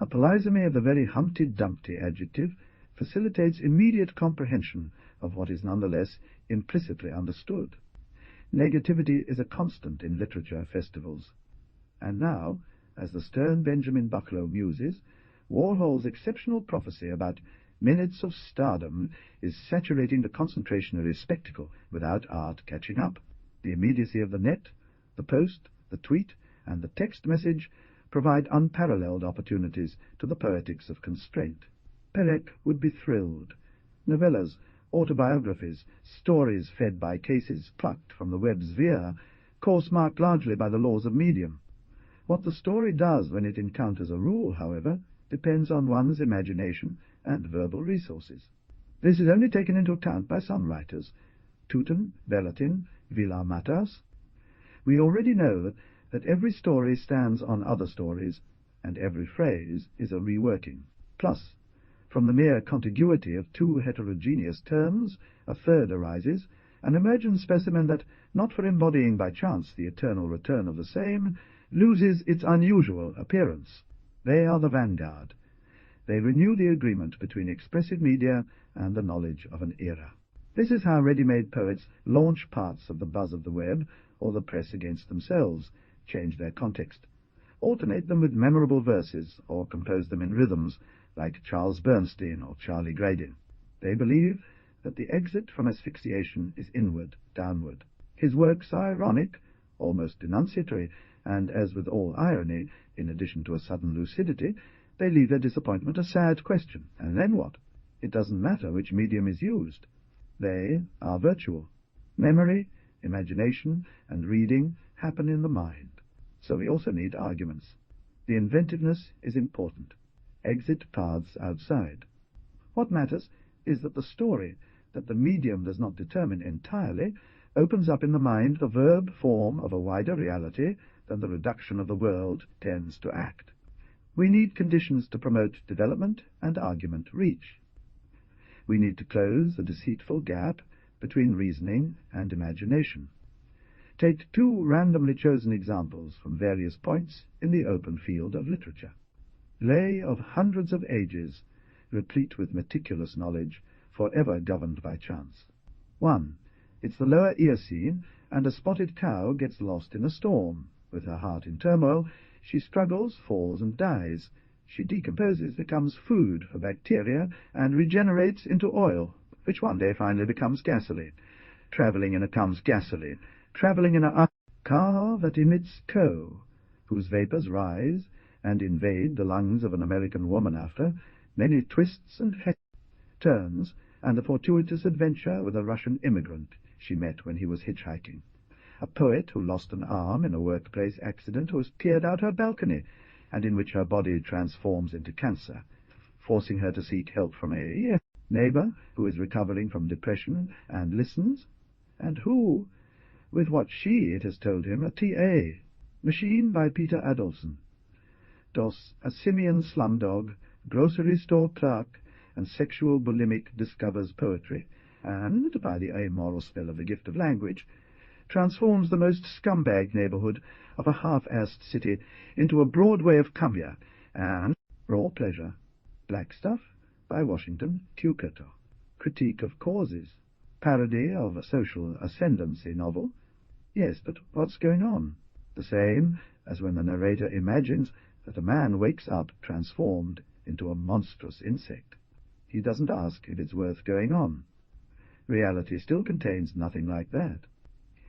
A polysemy of the very Humpty Dumpty adjective facilitates immediate comprehension of what is nonetheless implicitly understood. Negativity is a constant in literature festivals. And now, as the stern Benjamin Bucklow muses, Warhol's exceptional prophecy about minutes of stardom is saturating the concentrationary spectacle without art catching up. The immediacy of the net, the post, the tweet, and the text message provide unparalleled opportunities to the poetics of constraint. Perec would be thrilled. Novellas, autobiographies, stories fed by cases plucked from the web's sphere, course marked largely by the laws of medium. What the story does when it encounters a rule, however, depends on one's imagination and verbal resources. This is only taken into account by some writers, Teuton, Velatin, Villar-Matas. We already know that every story stands on other stories, and every phrase is a reworking. plus. From the mere contiguity of two heterogeneous terms, a third arises, an emergent specimen that, not for embodying by chance the eternal return of the same, loses its unusual appearance. They are the vanguard. They renew the agreement between expressive media and the knowledge of an era. This is how ready-made poets launch parts of the buzz of the web, or the press against themselves, change their context, alternate them with memorable verses, or compose them in rhythms, like Charles Bernstein or Charlie Gradin. They believe that the exit from asphyxiation is inward, downward. His works are ironic, almost denunciatory, and, as with all irony, in addition to a sudden lucidity, they leave their disappointment a sad question. And then what? It doesn't matter which medium is used. They are virtual. Memory, imagination, and reading happen in the mind. So we also need arguments. The inventiveness is important. Exit paths outside. What matters is that the story, that the medium does not determine entirely, opens up in the mind the verb form of a wider reality than the reduction of the world tends to act. We need conditions to promote development and argument reach. We need to close the deceitful gap between reasoning and imagination. Take two randomly chosen examples from various points in the open field of literature. Lay of hundreds of ages, replete with meticulous knowledge, forever governed by chance. 1. It's the Lower Eocene, and a spotted cow gets lost in a storm. With her heart in turmoil, she struggles, falls, and dies. She decomposes, becomes food for bacteria, and regenerates into oil, which one day finally becomes gasoline. Travelling in a car that emits coal, whose vapours rise and invade the lungs of an American woman after many twists and turns, and a fortuitous adventure with a Russian immigrant she met when he was hitchhiking. A poet who lost an arm in a workplace accident, who has peered out her balcony, and in which her body transforms into cancer, forcing her to seek help from a neighbour who is recovering from depression and listens, and who, with what it has told him, a T.A. Machine by Peter Adolphson. Dos, a simian slumdog, grocery store clerk, and sexual bulimic discovers poetry, and, by the amoral spell of the gift of language, transforms the most scumbag neighbourhood of a half-assed city into a Broadway of Cumbia, and raw pleasure. Black Stuff by Washington Cucato. Critique of causes. Parody of a social ascendancy novel. Yes, but what's going on? The same as when the narrator imagines that a man wakes up transformed into a monstrous insect. He doesn't ask if it's worth going on. Reality still contains nothing like that.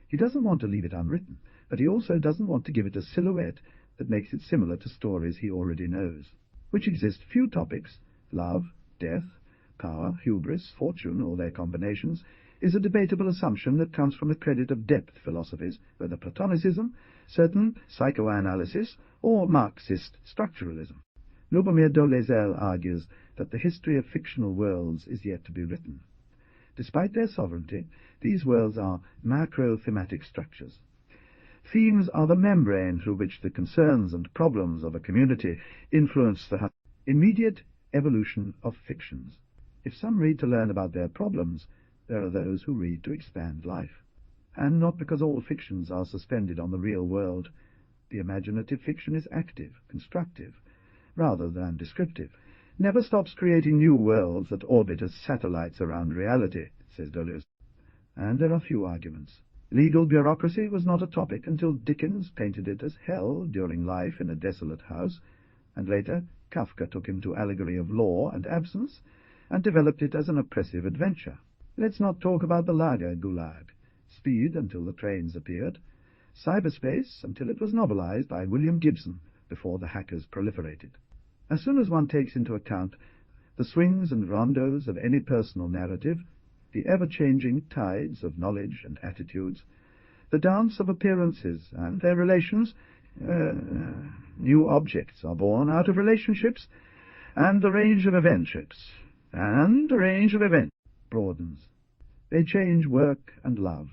He doesn't want to leave it unwritten, but he also doesn't want to give it a silhouette that makes it similar to stories he already knows, which exist few topics: love, death, power, hubris, fortune, or their combinations, is a debatable assumption that comes from the credit of depth philosophies, whether Platonicism, certain psychoanalysis, or Marxist structuralism. Lubomir Dolezal argues that the history of fictional worlds is yet to be written. Despite their sovereignty, these worlds are macro-thematic structures. Themes are the membrane through which the concerns and problems of a community influence the immediate evolution of fictions. If some read to learn about their problems, there are those who read to expand life. And not because all fictions are suspended on the real world. The imaginative fiction is active, constructive, rather than descriptive. Never stops creating new worlds that orbit as satellites around reality, says Deleuze. And there are few arguments. Legal bureaucracy was not a topic until Dickens painted it as hell during life in a desolate house, and later Kafka took him to allegory of law and absence, and developed it as an oppressive adventure. Let's not talk about the lager gulag, speed until the trains appeared, cyberspace until it was novelized by William Gibson before the hackers proliferated. As soon as one takes into account the swings and rondos of any personal narrative, the ever-changing tides of knowledge and attitudes, the dance of appearances and their relations, new objects are born out of relationships, and the range of eventships, and the range of events broadens. They change work and love,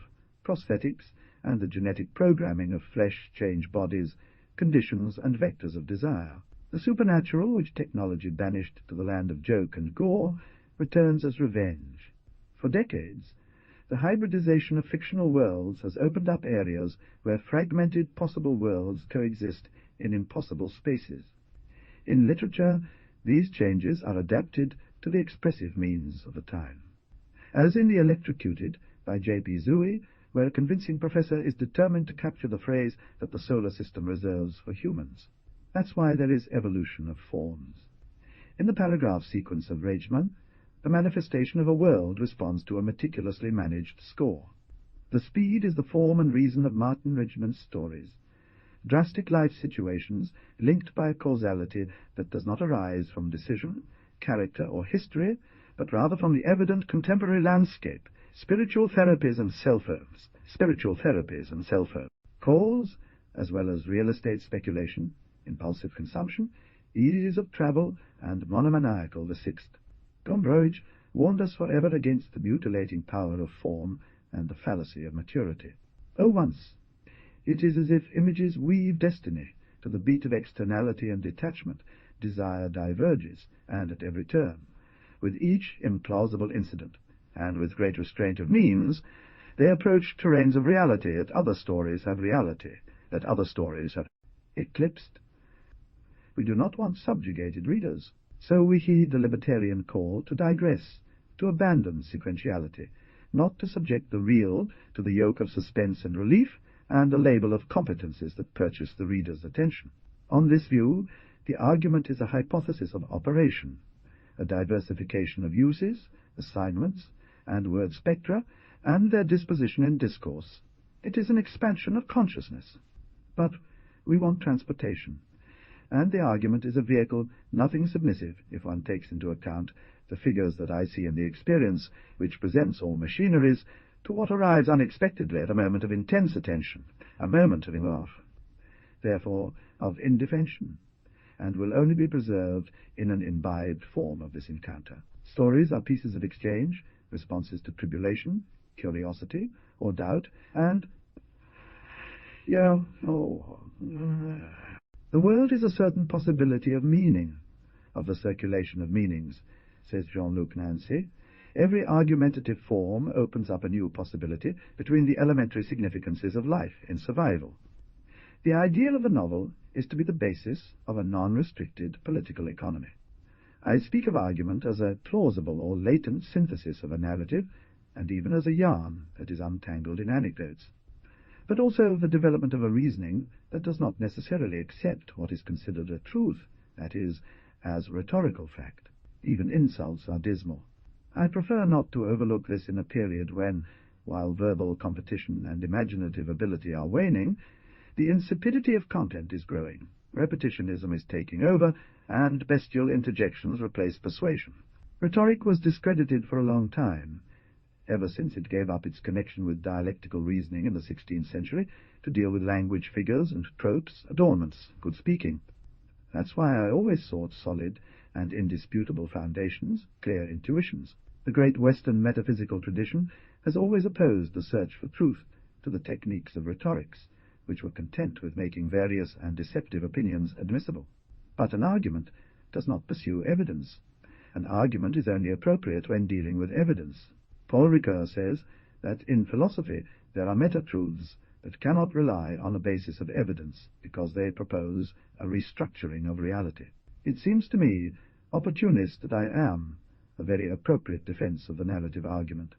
prosthetics, and the genetic programming of flesh change bodies, conditions, and vectors of desire. The supernatural, which technology banished to the land of joke and gore, returns as revenge. For decades, the hybridization of fictional worlds has opened up areas where fragmented possible worlds coexist in impossible spaces. In literature, these changes are adapted to the expressive means of the time. As in The Electrocuted by J.P. Zooey, where a convincing professor is determined to capture the phrase that the solar system reserves for humans. That's why there is evolution of forms. In the paragraph sequence of Rageman, the manifestation of a world responds to a meticulously managed score. The speed is the form and reason of Martin Regiment's stories. Drastic life situations linked by a causality that does not arise from decision, character, or history, but rather from the evident contemporary landscape, spiritual therapies and cell phones. Cause, as well as real estate speculation, impulsive consumption, ease of travel, and monomaniacal the sixth. Gombrowicz warned us forever against the mutilating power of form and the fallacy of maturity. Oh, once, it is as if images weave destiny. To the beat of externality and detachment, desire diverges, and at every turn. With each implausible incident, and with great restraint of means, they approach terrains of reality that other stories have eclipsed. We do not want subjugated readers, so we heed the libertarian call to digress, to abandon sequentiality, not to subject the real to the yoke of suspense and relief, and the label of competencies that purchase the reader's attention. On this view, the argument is a hypothesis of operation, a diversification of uses, assignments, and word spectra, and their disposition in discourse. It is an expansion of consciousness. But we want transportation, and the argument is a vehicle nothing submissive if one takes into account the figures that I see in the experience, which presents all machineries to what arrives unexpectedly at a moment of intense attention, a moment of love, therefore of indefension, and will only be preserved in an imbibed form of this encounter. Stories are pieces of exchange, responses to tribulation, curiosity, or doubt, and the world is a certain possibility of meaning, of the circulation of meanings, says Jean-Luc Nancy. Every argumentative form opens up a new possibility between the elementary significances of life in survival. The ideal of the novel is to be the basis of a non-restricted political economy. I speak of argument as a plausible or latent synthesis of a narrative, and even as a yarn that is untangled in anecdotes, but also of the development of a reasoning that does not necessarily accept what is considered a truth, that is, as rhetorical fact. Even insults are dismal. I prefer not to overlook this in a period when, while verbal competition and imaginative ability are waning, the insipidity of content is growing, repetitionism is taking over, and bestial interjections replace persuasion. Rhetoric was discredited for a long time, ever since it gave up its connection with dialectical reasoning in the 16th century to deal with language figures and tropes, adornments, good speaking. That's why I always sought solid and indisputable foundations, clear intuitions. The great Western metaphysical tradition has always opposed the search for truth to the techniques of rhetorics, which were content with making various and deceptive opinions admissible. But an argument does not pursue evidence. An argument is only appropriate when dealing with evidence. Paul Ricoeur says that in philosophy there are meta-truths that cannot rely on a basis of evidence because they propose a restructuring of reality. It seems to me, opportunist that I am, a very appropriate defense of the narrative argument.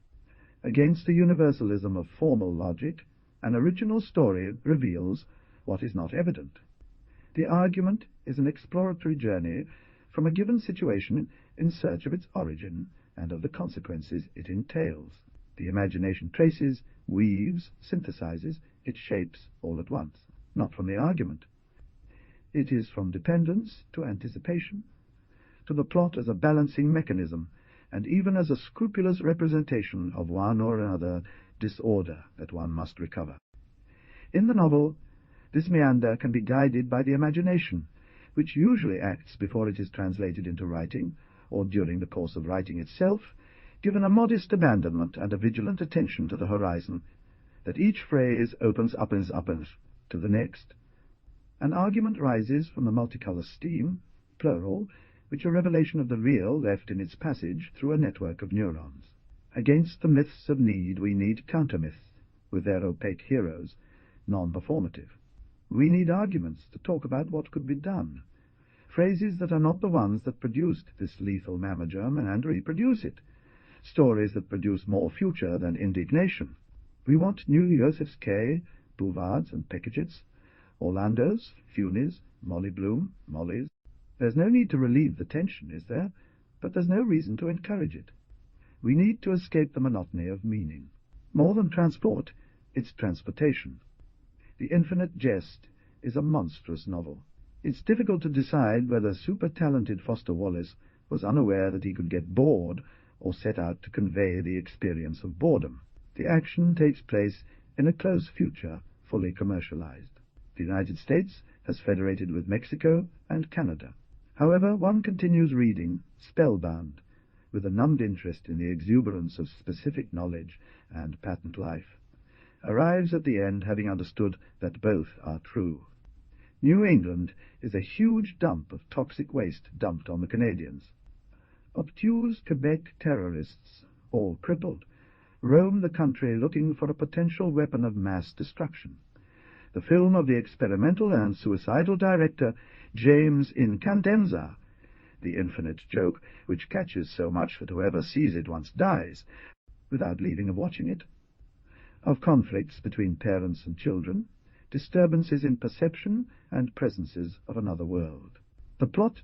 Against the universalism of formal logic, an original story reveals what is not evident. The argument is an exploratory journey from a given situation in search of its origin and of the consequences it entails. The imagination traces, weaves, synthesizes, it shapes all at once, not from the argument. It is from dependence to anticipation, to the plot as a balancing mechanism, and even as a scrupulous representation of one or another disorder that one must recover. In the novel, this meander can be guided by the imagination, which usually acts before it is translated into writing, or during the course of writing itself, given a modest abandonment and a vigilant attention to the horizon, that each phrase opens to the next, An argument rises from the multicolour steam, plural, which a revelation of the real left in its passage through a network of neurons. Against the myths of need we need counter-myths, with their opaque heroes, non-performative. We need arguments to talk about what could be done, phrases that are not the ones that produced this lethal mammagerm and reproduce it, stories that produce more future than indignation. We want new Josephs K., Bouvards and Pekicits, Orlandos, Funis, Molly Bloom, Mollys. There's no need to relieve the tension, is there? But there's no reason to encourage it. We need to escape the monotony of meaning. More than transport, it's transportation. The Infinite Jest is a monstrous novel. It's difficult to decide whether super-talented Foster Wallace was unaware that he could get bored or set out to convey the experience of boredom. The action takes place in a close future, fully commercialized. The United States has federated with Mexico and Canada. However, one continues reading, spellbound, with a numbed interest in the exuberance of specific knowledge and patent life, arrives at the end having understood that both are true. New England is a huge dump of toxic waste dumped on the Canadians. Obtuse Quebec terrorists, all crippled, roam the country looking for a potential weapon of mass destruction. The film of the experimental and suicidal director James Incandenza, the infinite joke which catches so much that whoever sees it once dies, without leaving of watching it, of conflicts between parents and children, disturbances in perception and presences of another world. The plot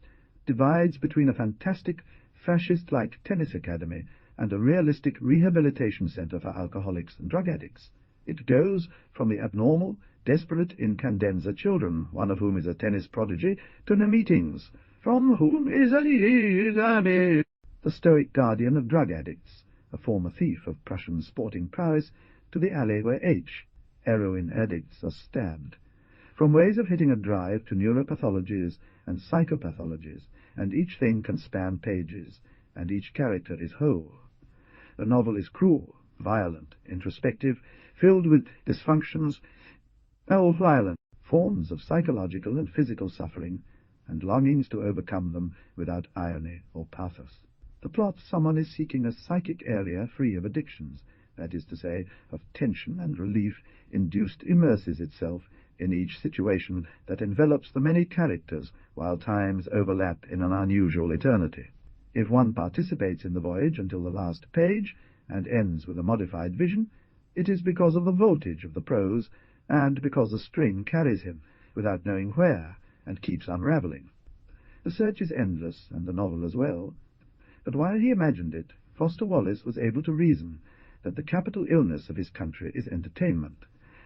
divides between a fantastic, fascist-like tennis academy and a realistic rehabilitation center for alcoholics and drug addicts. It goes from the abnormal, desperate Incandenza children, one of whom is a tennis prodigy, to the meetings, from whom is the stoic guardian of drug addicts, a former thief of Prussian sporting prowess, to the alley where heroin addicts are stabbed. From ways of hitting a drive to neuropathologies and psychopathologies, and each thing can span pages, and each character is whole. The novel is cruel, violent, introspective, filled with dysfunctions, violent forms of psychological and physical suffering, and longings to overcome them without irony or pathos. The plot, someone is seeking a psychic area free of addictions, that is to say, of tension and relief induced, immerses itself in each situation that envelops the many characters while times overlap in an unusual eternity. If one participates in the voyage until the last page and ends with a modified vision, it is because of the voltage of the prose and because the string carries him without knowing where and keeps unravelling. The search is endless, and the novel as well. But while he imagined it, Foster Wallace was able to reason that the capital illness of his country is entertainment,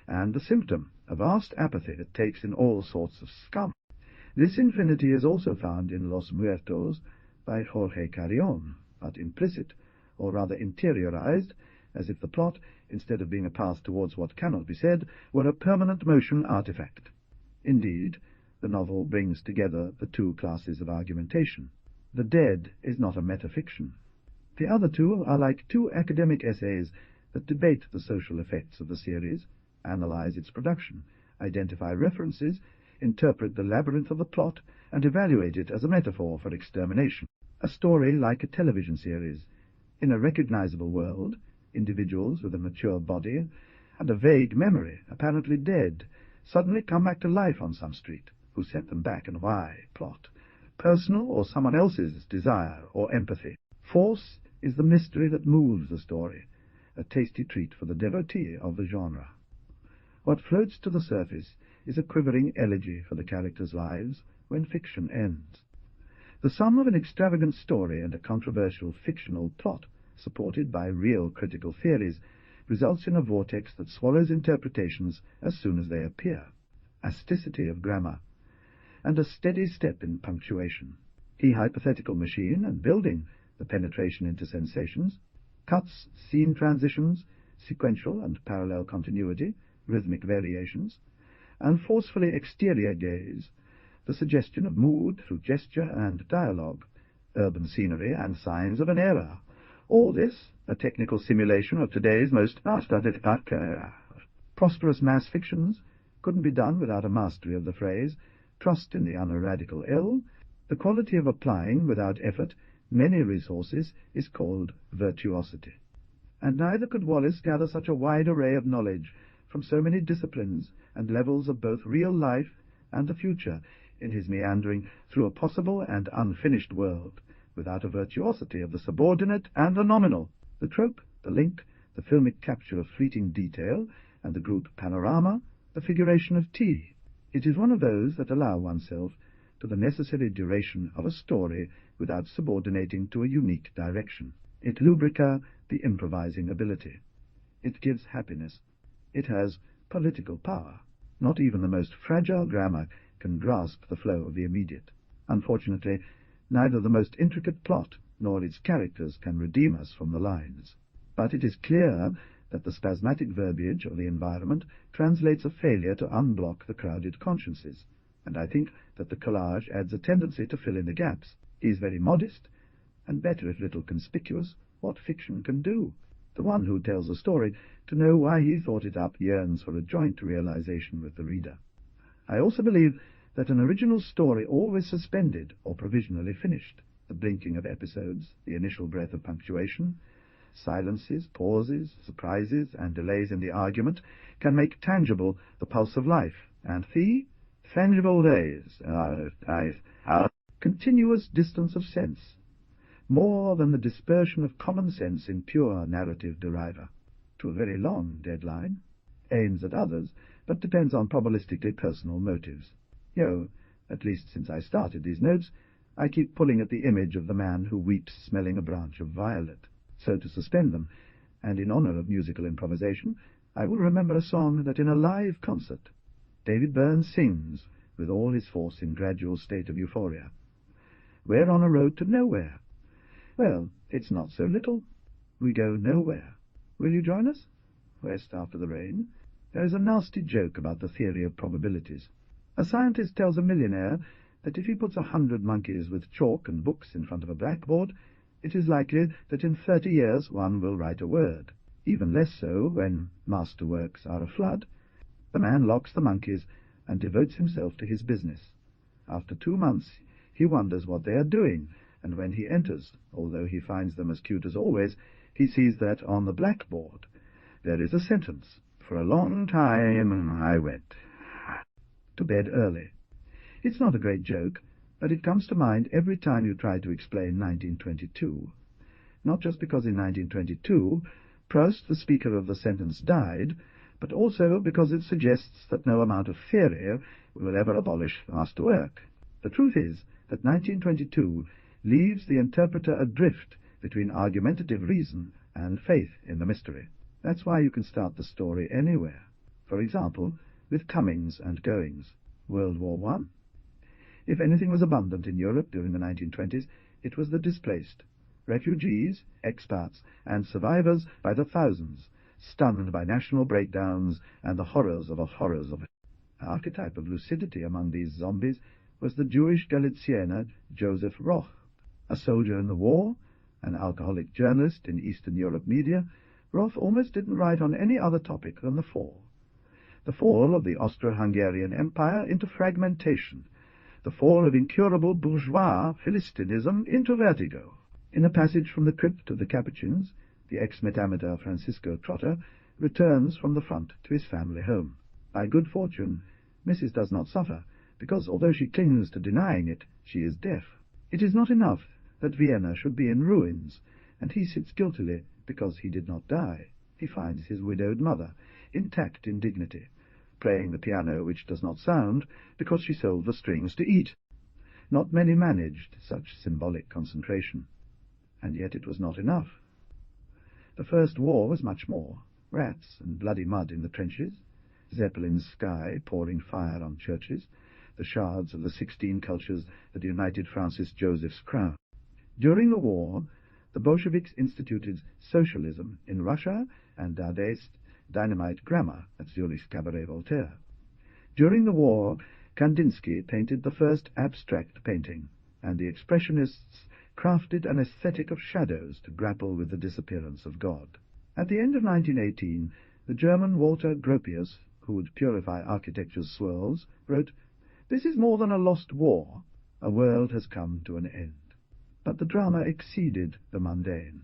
and the symptom, a vast apathy that takes in all sorts of scum. This infinity is also found in Los Muertos by Jorge Carrion, but implicit, or rather interiorized, as if the plot, instead of being a path towards what cannot be said, were a permanent motion artifact. Indeed, the novel brings together the two classes of argumentation. The Dead is not a metafiction. The other two are like two academic essays that debate the social effects of the series, analyze its production, identify references, interpret the labyrinth of the plot, and evaluate it as a metaphor for extermination. A story like a television series. In a recognizable world, individuals with a mature body and a vague memory, apparently dead, suddenly come back to life on some street. Who sent them back and why? Plot. Personal or someone else's desire or empathy. Force is the mystery that moves the story, a tasty treat for the devotee of the genre. What floats to the surface is a quivering elegy for the characters' lives when fiction ends. The sum of an extravagant story and a controversial fictional plot, supported by real critical theories, results in a vortex that swallows interpretations as soon as they appear. Asticity of grammar, and a steady step in punctuation. The hypothetical machine and building, the penetration into sensations, cuts, scene transitions, sequential and parallel continuity, rhythmic variations, and forcefully exterior gaze, the suggestion of mood through gesture and dialogue, urban scenery and signs of an era. All this, a technical simulation of today's most prosperous mass fictions, couldn't be done without a mastery of the phrase, trust in the uneradicable ill. The quality of applying, without effort, many resources is called virtuosity. And neither could Wallace gather such a wide array of knowledge from so many disciplines and levels of both real life and the future in his meandering through a possible and unfinished world, without a virtuosity of the subordinate and the nominal, the trope, the link, the filmic capture of fleeting detail, and the group panorama, the figuration of tea. It is one of those that allow oneself to the necessary duration of a story without subordinating to a unique direction. It lubricates the improvising ability. It gives happiness. It has political power. Not even the most fragile grammar can grasp the flow of the immediate. Unfortunately, neither the most intricate plot nor its characters can redeem us from the lines. But it is clear that the spasmodic verbiage of the environment translates a failure to unblock the crowded consciences, and I think that the collage adds a tendency to fill in the gaps. He is very modest, and better if little conspicuous, what fiction can do. The one who tells a story, to know why he thought it up, yearns for a joint realization with the reader. I also believe that an original story always suspended or provisionally finished, the blinking of episodes, the initial breath of punctuation, silences, pauses, surprises, and delays in the argument, can make tangible the pulse of life, and the tangible days, continuous distance of sense, more than the dispersion of common sense in pure narrative deriver, to a very long deadline, aims at others, but depends on probabilistically personal motives. At least since I started these notes, I keep pulling at the image of the man who weeps smelling a branch of violet. So to suspend them, and in honor of musical improvisation, I will remember a song that in a live concert David Byrne sings with all his force in gradual state of euphoria. We're on a road to nowhere. Well, it's not so little. We go nowhere. Will you join us? West after the rain. There is a nasty joke about the theory of probabilities. A scientist tells a millionaire that if he puts 100 monkeys with chalk and books in front of a blackboard, it is likely that in 30 years one will write a word. Even less so when masterworks are aflood. The man locks the monkeys and devotes himself to his business. After 2 months he wonders what they are doing, and when he enters, although he finds them as cute as always, he sees that on the blackboard there is a sentence, "For a long time I went to bed early." It's not a great joke, but it comes to mind every time you try to explain 1922. Not just because in 1922 Proust, the speaker of the sentence, died, but also because it suggests that no amount of theory will ever abolish masterwork. The truth is that 1922 leaves the interpreter adrift between argumentative reason and faith in the mystery. That's why you can start the story anywhere. For example, with comings and goings. World War I. If anything was abundant in Europe during the 1920s, it was the displaced, refugees, expats, and survivors by the thousands, stunned by national breakdowns and the horrors of it. An archetype of lucidity among these zombies was the Jewish Galiziener Joseph Roch. A soldier in the war, an alcoholic journalist in Eastern Europe media, Roth almost didn't write on any other topic than the fall. The fall of the Austro-Hungarian Empire into fragmentation, the fall of incurable bourgeois Philistinism into vertigo. In a passage from the crypt of the Capuchins, the ex-metameter Francisco Trotter returns from the front to his family home. By good fortune, Mrs. does not suffer, because although she clings to denying it, she is deaf. It is not enough that Vienna should be in ruins, and he sits guiltily because he did not die. He finds his widowed mother, intact in dignity, playing the piano which does not sound because she sold the strings to eat. Not many managed such symbolic concentration, and yet it was not enough. The First War was much more. Rats and bloody mud in the trenches, Zeppelin's sky pouring fire on churches, the shards of the 16 cultures that united Francis Joseph's crown. During the war, the Bolsheviks instituted socialism in Russia and Dadaist dynamite grammar at Zurich's Cabaret Voltaire. During the war, Kandinsky painted the first abstract painting, and the Expressionists crafted an aesthetic of shadows to grapple with the disappearance of God. At the end of 1918, the German Walter Gropius, who would purify architecture's swirls, wrote, "This is more than a lost war. A world has come to an end." But the drama exceeded the mundane.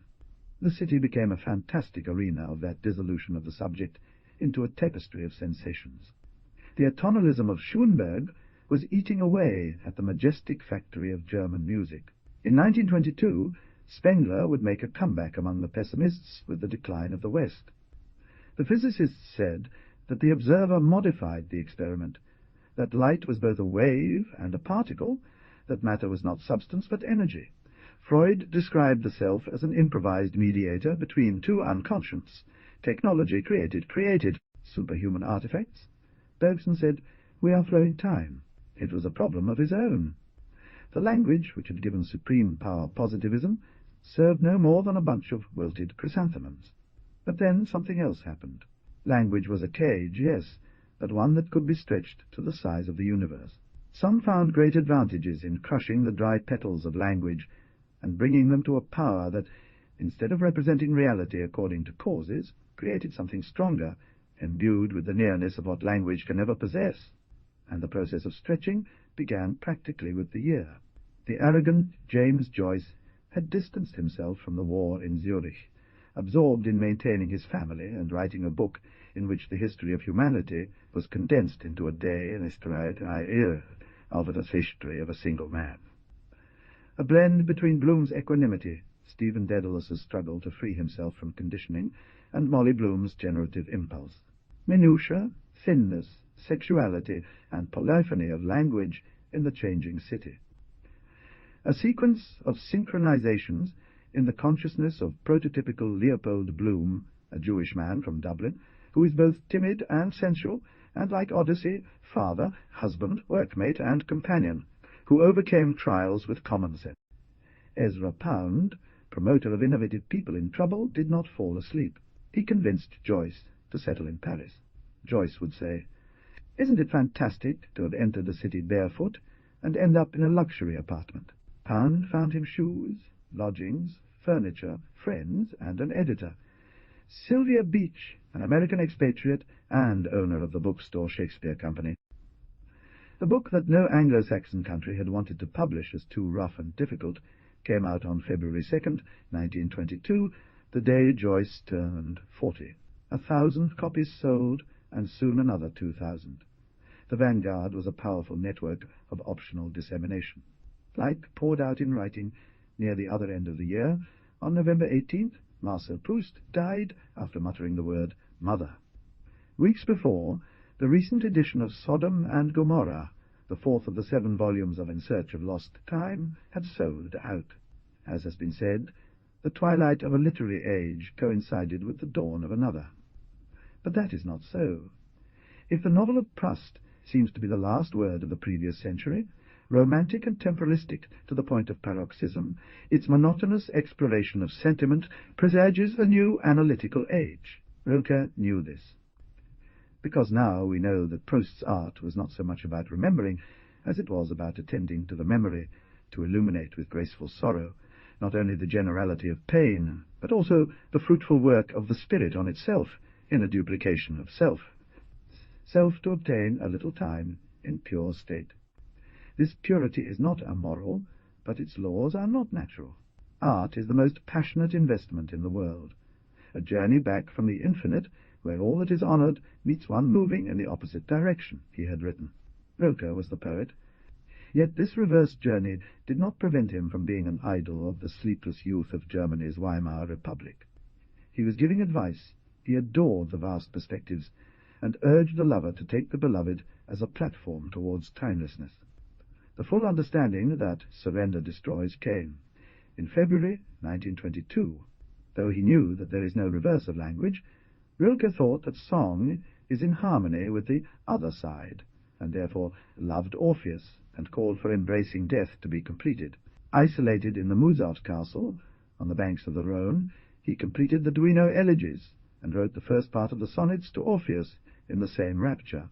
The city became a fantastic arena of that dissolution of the subject into a tapestry of sensations. The atonalism of Schoenberg was eating away at the majestic factory of German music. In 1922, Spengler would make a comeback among the pessimists with the decline of the West. The physicists said that the observer modified the experiment, that light was both a wave and a particle, that matter was not substance but energy. Freud described the self as an improvised mediator between two unconscients. Technology created superhuman artifacts. Bergson said, "We are flowing time." It was a problem of his own. The language, which had given supreme power positivism, served no more than a bunch of wilted chrysanthemums. But then something else happened. Language was a cage, yes, but one that could be stretched to the size of the universe. Some found great advantages in crushing the dry petals of language and bringing them to a power that, instead of representing reality according to causes, created something stronger, imbued with the nearness of what language can never possess. And the process of stretching began practically with the year. The arrogant James Joyce had distanced himself from the war in Zurich, absorbed in maintaining his family and writing a book in which the history of humanity was condensed into a day in of the history of a single man. A blend between Bloom's equanimity, Stephen Daedalus's struggle to free himself from conditioning, and Molly Bloom's generative impulse. Minutiae, thinness, sexuality, and polyphony of language in the changing city. A sequence of synchronizations in the consciousness of prototypical Leopold Bloom, a Jewish man from Dublin, who is both timid and sensual, and, like Odyssey, father, husband, workmate, and companion, who overcame trials with common sense. Ezra Pound, promoter of innovative people in trouble, did not fall asleep. He convinced Joyce to settle in Paris. Joyce would say, "Isn't it fantastic to have entered the city barefoot and end up in a luxury apartment?" Pound found him shoes, lodgings, furniture, friends, and an editor. Sylvia Beach, an American expatriate and owner of the bookstore Shakespeare Company. The book that no Anglo-Saxon country had wanted to publish as too rough and difficult came out on February 2nd, 1922, the day Joyce turned 40. 1,000 copies sold, and soon another 2,000. The Vanguard was a powerful network of optional dissemination. Light poured out in writing near the other end of the year. On November 18th, Marcel Proust died after muttering the word mother. Weeks before, the recent edition of Sodom and Gomorrah, the fourth of the 7 volumes of In Search of Lost Time, had sold out. As has been said, the twilight of a literary age coincided with the dawn of another. But that is not so. If the novel of Proust seems to be the last word of the previous century, romantic and temporalistic to the point of paroxysm, its monotonous exploration of sentiment presages a new analytical age. Rilke knew this. Because now we know that Proust's art was not so much about remembering as it was about attending to the memory, to illuminate with graceful sorrow not only the generality of pain, but also the fruitful work of the spirit on itself in a duplication of self. Self to obtain a little time in pure state. This purity is not amoral, but its laws are not natural. Art is the most passionate investment in the world, a journey back from the infinite, where all that is honoured meets one moving in the opposite direction, he had written. Rilke was the poet. Yet this reverse journey did not prevent him from being an idol of the sleepless youth of Germany's Weimar Republic. He was giving advice. He adored the vast perspectives, and urged the lover to take the beloved as a platform towards timelessness. The full understanding that surrender destroys came in February 1922. Though he knew that there is no reverse of language, Rilke thought that song is in harmony with the other side, and therefore loved Orpheus, and called for embracing death to be completed. Isolated in the Mozart castle, on the banks of the Rhone, he completed the Duino elegies, and wrote the first part of the sonnets to Orpheus in the same rapture.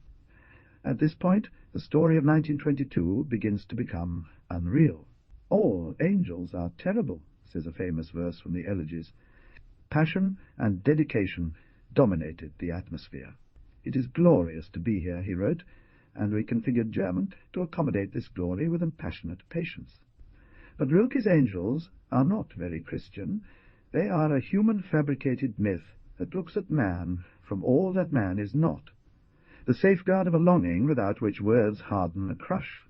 At this point, the story of 1922 begins to become unreal. All angels are terrible, says a famous verse from the elegies. Passion and dedication dominated the atmosphere. "It is glorious to be here," he wrote, and reconfigured German to accommodate this glory with impassionate patience. But Rilke's angels are not very Christian. They are a human-fabricated myth that looks at man from all that man is not, the safeguard of a longing without which words harden and crush.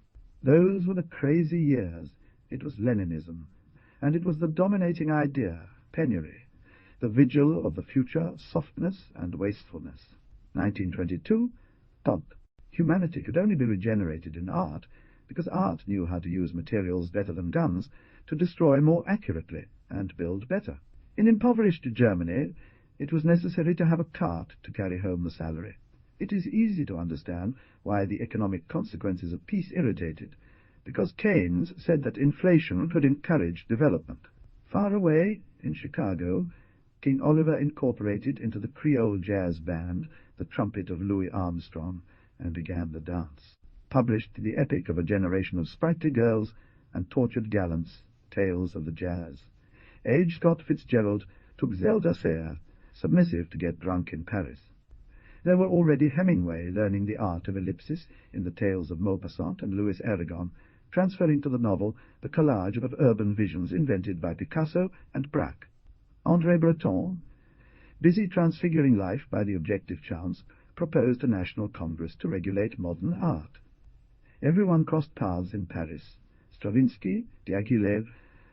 Those were the crazy years. It was Leninism, and it was the dominating idea, penury, the vigil of the future, softness and wastefulness. 1922, Todd. Humanity could only be regenerated in art because art knew how to use materials better than guns to destroy more accurately and build better. In impoverished Germany, it was necessary to have a cart to carry home the salary. It is easy to understand why the economic consequences of peace irritated, because Keynes said that inflation could encourage development. Far away, in Chicago, King Oliver incorporated into the Creole jazz band the trumpet of Louis Armstrong and began the dance. Published the epic of a generation of sprightly girls and tortured gallants, Tales of the Jazz. Age Scott Fitzgerald took Zelda Sayre, submissive to get drunk in Paris. There were already Hemingway learning the art of ellipsis in the Tales of Maupassant and Louis Aragon, transferring to the novel the collage of urban visions invented by Picasso and Braque. André Breton, busy transfiguring life by the objective chance, proposed a national congress to regulate modern art. Everyone crossed paths in Paris. Stravinsky, Diaghilev,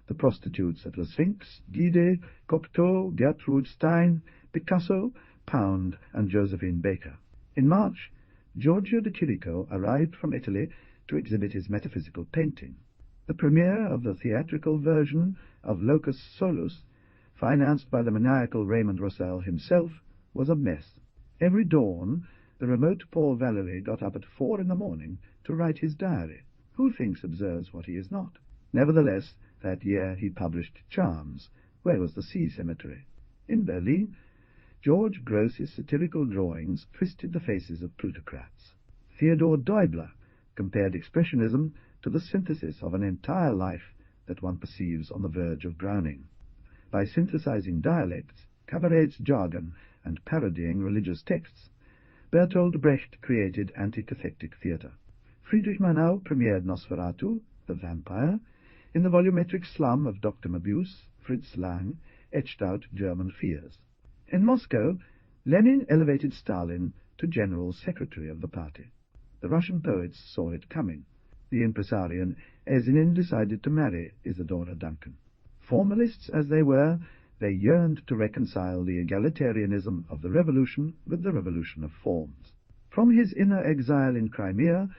the prostitutes at the Sphinx, Guide, Cocteau, Gertrude Stein, Picasso, Pound, and Josephine Baker. In March, Giorgio de Chirico arrived from Italy to exhibit his metaphysical painting. The premiere of the theatrical version of Locus Solus, financed by the maniacal Raymond Roussel himself, was a mess. Every dawn, the remote Paul Valéry got up at 4 a.m. to write his diary. Who thinks observes what he is not? Nevertheless, that year he published Charms, Where Was the Sea Cemetery? In Berlin, George Gross's satirical drawings twisted the faces of plutocrats. Theodore Deubler compared expressionism to the synthesis of an entire life that one perceives on the verge of drowning. By synthesizing dialects, cabarets, jargon, and parodying religious texts, Bertolt Brecht created anti-cathectic theatre. Friedrich Murnau premiered Nosferatu, the vampire, in the volumetric slum of Dr. Mabuse. Fritz Lang etched out German fears. In Moscow, Lenin elevated Stalin to general secretary of the party. The Russian poets saw it coming. The impresarian Ezinin decided to marry Isadora Duncan. Formalists as they were, they yearned to reconcile the egalitarianism of the revolution with the revolution of forms. From his inner exile in Crimea,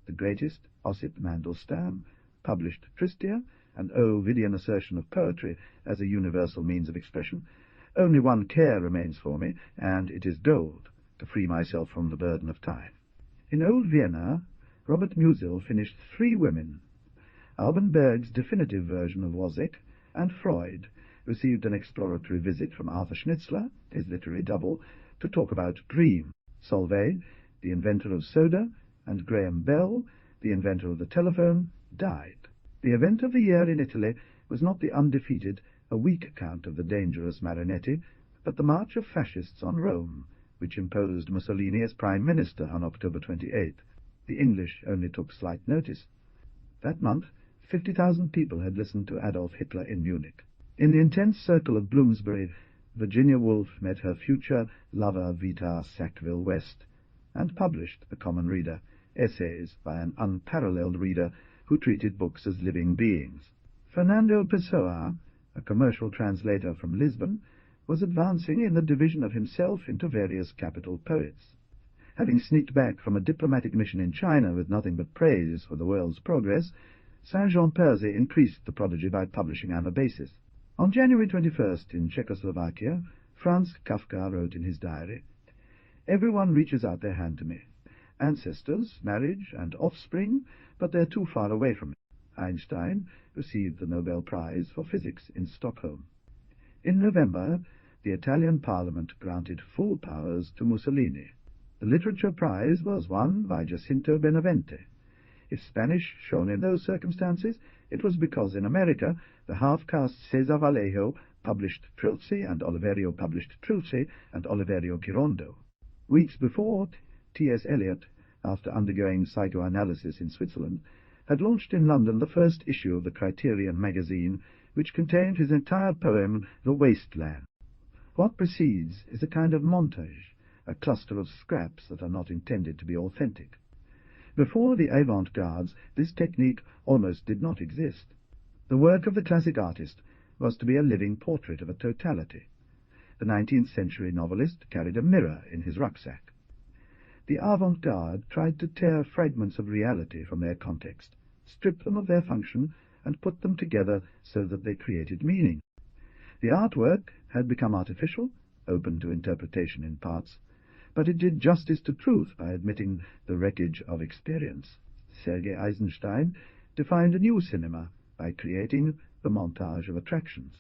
the greatest, Ossip Mandelstam, published Tristia, an Ovidian assertion of poetry as a universal means of expression. Only one care remains for me, and it is gold, to free myself from the burden of time. In Old Vienna, Robert Musil finished 3 Women. Alban Berg's definitive version of Wozzeck, and Freud received an exploratory visit from Arthur Schnitzler, his literary double, to talk about Dream. Solvay, the inventor of soda, and Graham Bell, the inventor of the telephone, died. The event of the year in Italy was not the undefeated, a weak account of the dangerous Marinetti, but the march of fascists on Rome, which imposed Mussolini as prime minister on October 28th. The English only took slight notice. That month, 50,000 people had listened to Adolf Hitler in Munich. In the intense circle of Bloomsbury, Virginia Woolf met her future lover Vita Sackville West, and published The Common Reader, essays by an unparalleled reader who treated books as living beings. Fernando Pessoa, a commercial translator from Lisbon, was advancing in the division of himself into various capital poets. Having sneaked back from a diplomatic mission in China with nothing but praise for the world's progress, Saint-Jean-Perse increased the prodigy by publishing Anabasis. On January 21st, in Czechoslovakia, Franz Kafka wrote in his diary, "Everyone reaches out their hand to me. Ancestors, marriage, and offspring, but they're too far away from me." Einstein received the Nobel Prize for Physics in Stockholm. In November, the Italian Parliament granted full powers to Mussolini. The Literature Prize was won by Jacinto Benavente. If Spanish shone in those circumstances, it was because in America the half-caste Cesar Vallejo published Trilce, and Oliverio published Trilce, and Oliverio Girondo. Weeks before, T.S. Eliot, after undergoing psychoanalysis in Switzerland, had launched in London the first issue of the Criterion magazine, which contained his entire poem, The Waste Land. What precedes is a kind of montage, a cluster of scraps that are not intended to be authentic. Before the avant-gardes, this technique almost did not exist. The work of the classic artist was to be a living portrait of a totality. The 19th-century novelist carried a mirror in his rucksack. The avant-garde tried to tear fragments of reality from their context, strip them of their function, and put them together so that they created meaning. The artwork had become artificial, open to interpretation in parts, but it did justice to truth by admitting the wreckage of experience. Sergei Eisenstein defined a new cinema by creating the montage of attractions.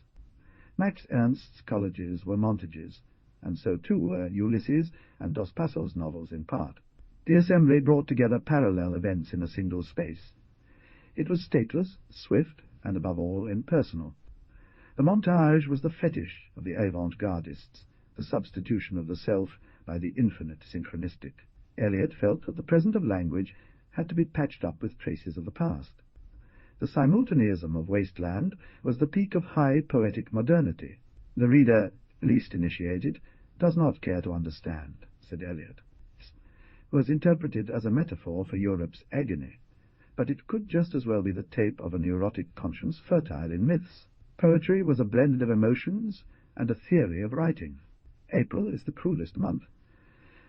Max Ernst's colleges were montages, and so too were Ulysses and Dos Passos novels in part. The assembly brought together parallel events in a single space. It was stateless, swift, and above all impersonal. The montage was the fetish of the avant-gardists, the substitution of the self by the infinite synchronistic. Eliot felt that the present of language had to be patched up with traces of the past. The simultaneism of Wasteland was the peak of high poetic modernity. The reader, least initiated, does not care to understand, said Eliot. Was interpreted as a metaphor for Europe's agony, but it could just as well be the tape of a neurotic conscience fertile in myths. Poetry was a blend of emotions and a theory of writing. April is the cruelest month.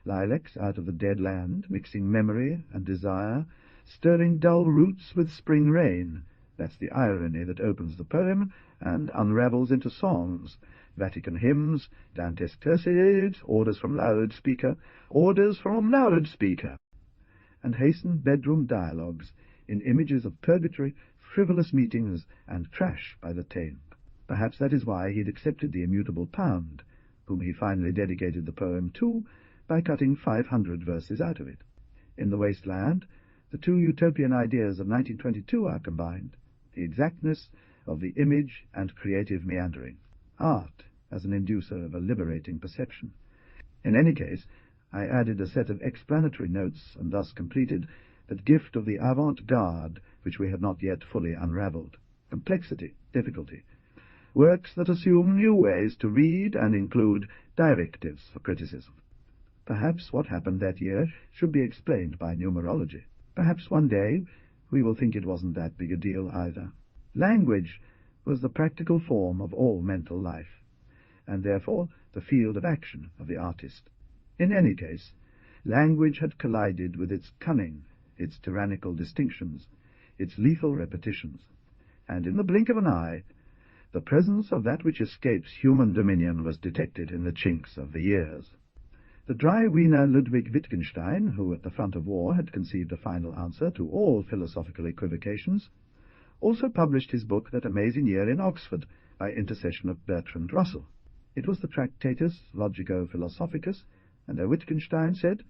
Lilacs out of the dead land, mixing memory and desire, stirring dull roots with spring rain. That's the irony that opens the poem and unravels into songs, Vatican hymns, Dantesque tercets, orders from loudspeaker, and hastened bedroom dialogues in images of purgatory, frivolous meetings, and trash by the tamed. Perhaps that is why he had accepted the immutable Pound, whom he finally dedicated the poem to by cutting 500 verses out of it. In The Waste Land, the two utopian ideas of 1922 are combined, the exactness of the image and creative meandering, art as an inducer of a liberating perception. In any case, I added a set of explanatory notes and thus completed that gift of the avant-garde which we had not yet fully unravelled, complexity, difficulty, works that assume new ways to read and include directives for criticism. Perhaps what happened that year should be explained by numerology. Perhaps one day we will think it wasn't that big a deal either. Language was the practical form of all mental life, and therefore the field of action of the artist. In any case, language had collided with its cunning, its tyrannical distinctions, its lethal repetitions, and in the blink of an eye, the presence of that which escapes human dominion was detected in the chinks of the ears. The dry Wiener Ludwig Wittgenstein, who at the front of war had conceived a final answer to all philosophical equivocations, also published his book That Amazing Year in Oxford by intercession of Bertrand Russell. It was the Tractatus Logico-Philosophicus, and Wittgenstein said,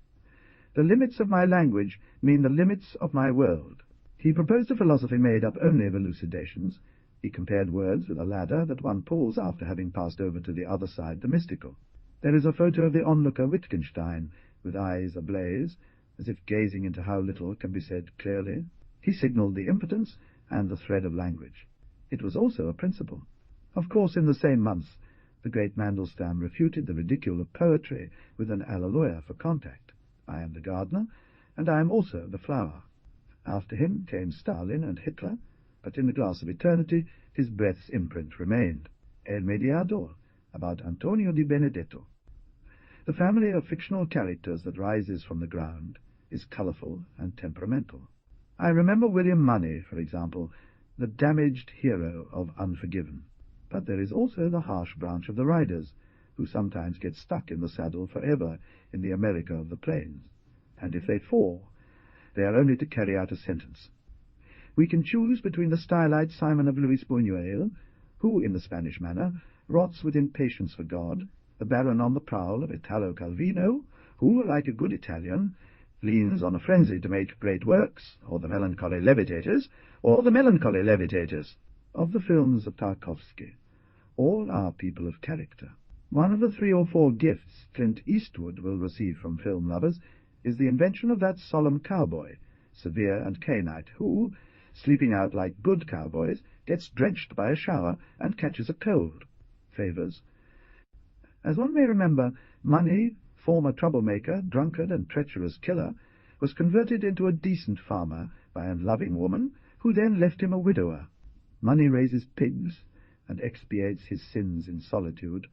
"The limits of my language mean the limits of my world." He proposed a philosophy made up only of elucidations. He compared words with a ladder that one pulls after having passed over to the other side, the mystical. There is a photo of the onlooker Wittgenstein, with eyes ablaze, as if gazing into how little can be said clearly. He signalled the impotence and the thread of language. It was also a principle. Of course, in the same months, the great Mandelstam refuted the ridicule of poetry with an alleluia for contact. I am the gardener, and I am also the flower. After him came Stalin and Hitler, but in the glass of eternity his breath's imprint remained. El Mediador, about Antonio di Benedetto. The family of fictional characters that rises from the ground is colourful and temperamental. I remember William Money, for example, the damaged hero of Unforgiven. But there is also the harsh branch of the riders, who sometimes get stuck in the saddle forever in the America of the plains, and if they fall, they are only to carry out a sentence. We can choose between the stylite Simon of Luis Buñuel, who, in the Spanish manner, rots with impatience for God, the Baron on the prowl of Italo Calvino, who, like a good Italian, leans on a frenzy to make great works, or the melancholy levitators, of the films of Tarkovsky. All are people of character. One of the 3 or 4 gifts Clint Eastwood will receive from film lovers is the invention of that solemn cowboy, severe and canite, who, sleeping out like good cowboys, gets drenched by a shower and catches a cold. Favours. As one may remember, Money, former troublemaker, drunkard, and treacherous killer, was converted into a decent farmer by a loving woman, who then left him a widower. Money raises pigs and expiates his sins in solitude,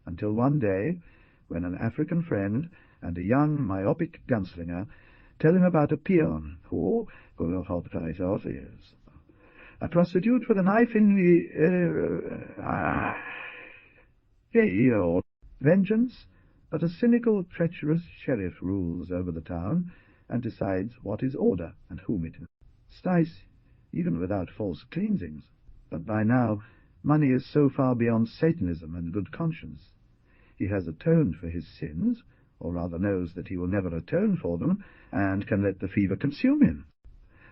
until one day, when an African friend and a young myopic gunslinger tell him about a peon who, a prostitute with a knife in the vengeance, but a cynical, treacherous sheriff rules over the town and decides what is order and whom it is. Stice, even without false cleansings, but by now Money is so far beyond Satanism and good conscience. He has atoned for his sins, or rather knows that he will never atone for them, and can let the fever consume him.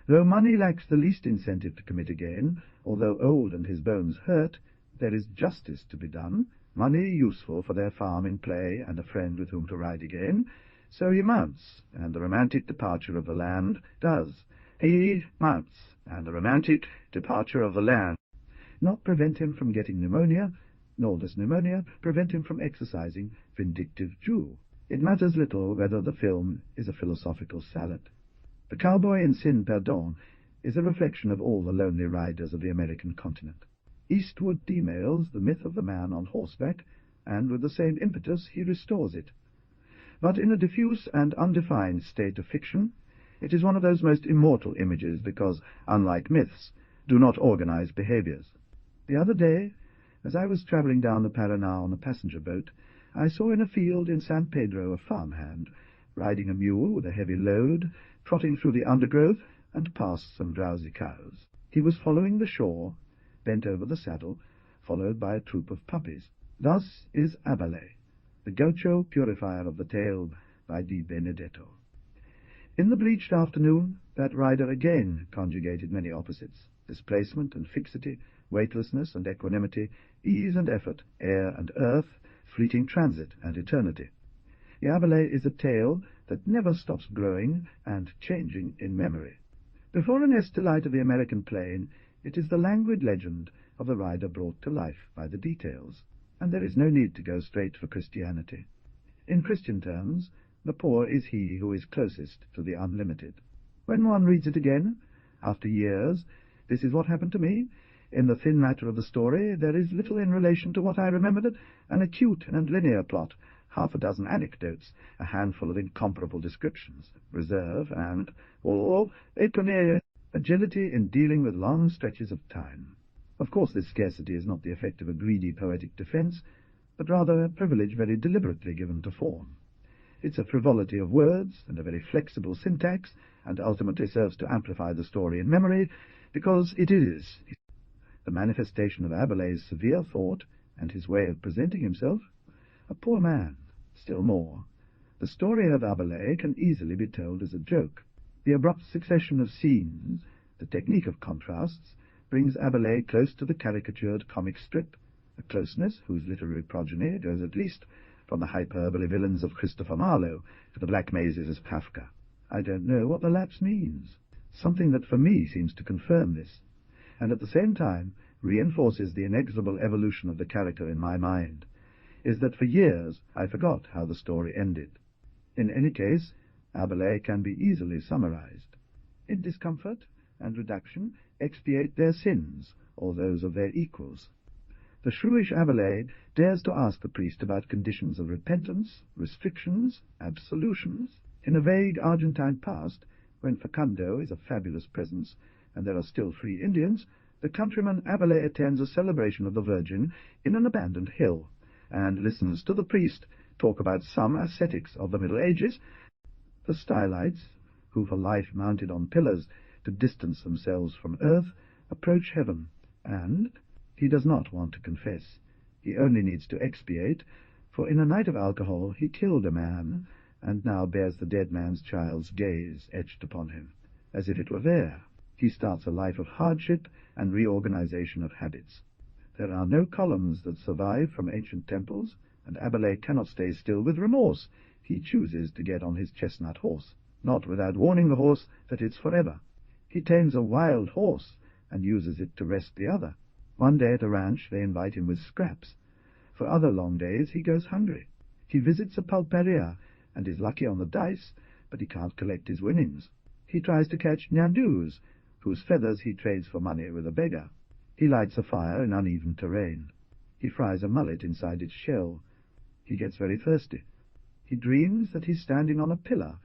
Though Money lacks the least incentive to commit again, although old and his bones hurt, there is justice to be done, Money useful for their farm in play, and a friend with whom to ride again, so he mounts, and the romantic departure of the land does. He mounts, and the romantic departure of the land not prevent him from getting pneumonia, nor does pneumonia prevent him from exercising vindictive Jew. It matters little whether the film is a philosophical salad. The cowboy in Sin Perdon is a reflection of all the lonely riders of the American continent. Eastwood demails the myth of the man on horseback, and with the same impetus he restores it. But in a diffuse and undefined state of fiction, it is one of those most immortal images because, unlike myths, do not organize behaviors. The other day, as I was travelling down the Paraná on a passenger boat, I saw in a field in San Pedro a farmhand, riding a mule with a heavy load, trotting through the undergrowth, and past some drowsy cows. He was following the shore, bent over the saddle, followed by a troop of puppies. Thus is Abele, the gaucho purifier of the tale by Di Benedetto. In the bleached afternoon, that rider again conjugated many opposites: displacement and fixity, weightlessness and equanimity, ease and effort, air and earth, fleeting transit and eternity. The Abele is a tale that never stops growing and changing in memory. Before an estelite of the American plain, it is the languid legend of the rider brought to life by the details, and there is no need to go straight for Christianity. In Christian terms, the poor is he who is closest to the unlimited. When one reads it again, after years, this is what happened to me. In the thin matter of the story, there is little in relation to what I remembered it, an acute and linear plot, half a dozen anecdotes, a handful of incomparable descriptions, reserve, and, agility in dealing with long stretches of time. Of course, this scarcity is not the effect of a greedy poetic defence, but rather a privilege very deliberately given to form. It's a frivolity of words and a very flexible syntax, and ultimately serves to amplify the story in memory, because it is the manifestation of Abele's severe thought and his way of presenting himself. A poor man, still more. The story of Abele can easily be told as a joke. The abrupt succession of scenes, the technique of contrasts, brings Abele close to the caricatured comic strip, a closeness whose literary progeny goes at least from the hyperbole villains of Christopher Marlowe to the black mazes of Kafka. I don't know what the lapse means. Something that for me seems to confirm this, and at the same time reinforces the inexorable evolution of the character in my mind, is that for years I forgot how the story ended. In any case, Abele can be easily summarized. In discomfort and reduction expiate their sins, or those of their equals. The shrewish Abele dares to ask the priest about conditions of repentance, restrictions, absolutions. In a vague Argentine past, when Facundo is a fabulous presence, and there are still free Indians, the countryman Abele attends a celebration of the Virgin in an abandoned hill, and listens to the priest talk about some ascetics of the Middle Ages, the stylites, who for life mounted on pillars to distance themselves from earth, approach heaven, and he does not want to confess. He only needs to expiate, for in a night of alcohol he killed a man, and now bears the dead man's child's gaze etched upon him, as if it were there. He starts a life of hardship and reorganization of habits. There are no columns that survive from ancient temples, and Abelais cannot stay still with remorse. He chooses to get on his chestnut horse, not without warning the horse that it's forever. He tames a wild horse and uses it to rest the other. One day at a ranch they invite him with scraps. For other long days he goes hungry. He visits a pulperia and is lucky on the dice, but he can't collect his winnings. He tries to catch nyandus, whose feathers he trades for money with a beggar. He lights a fire in uneven terrain. He fries a mullet inside its shell. He gets very thirsty. He dreams that he's standing on a pillar,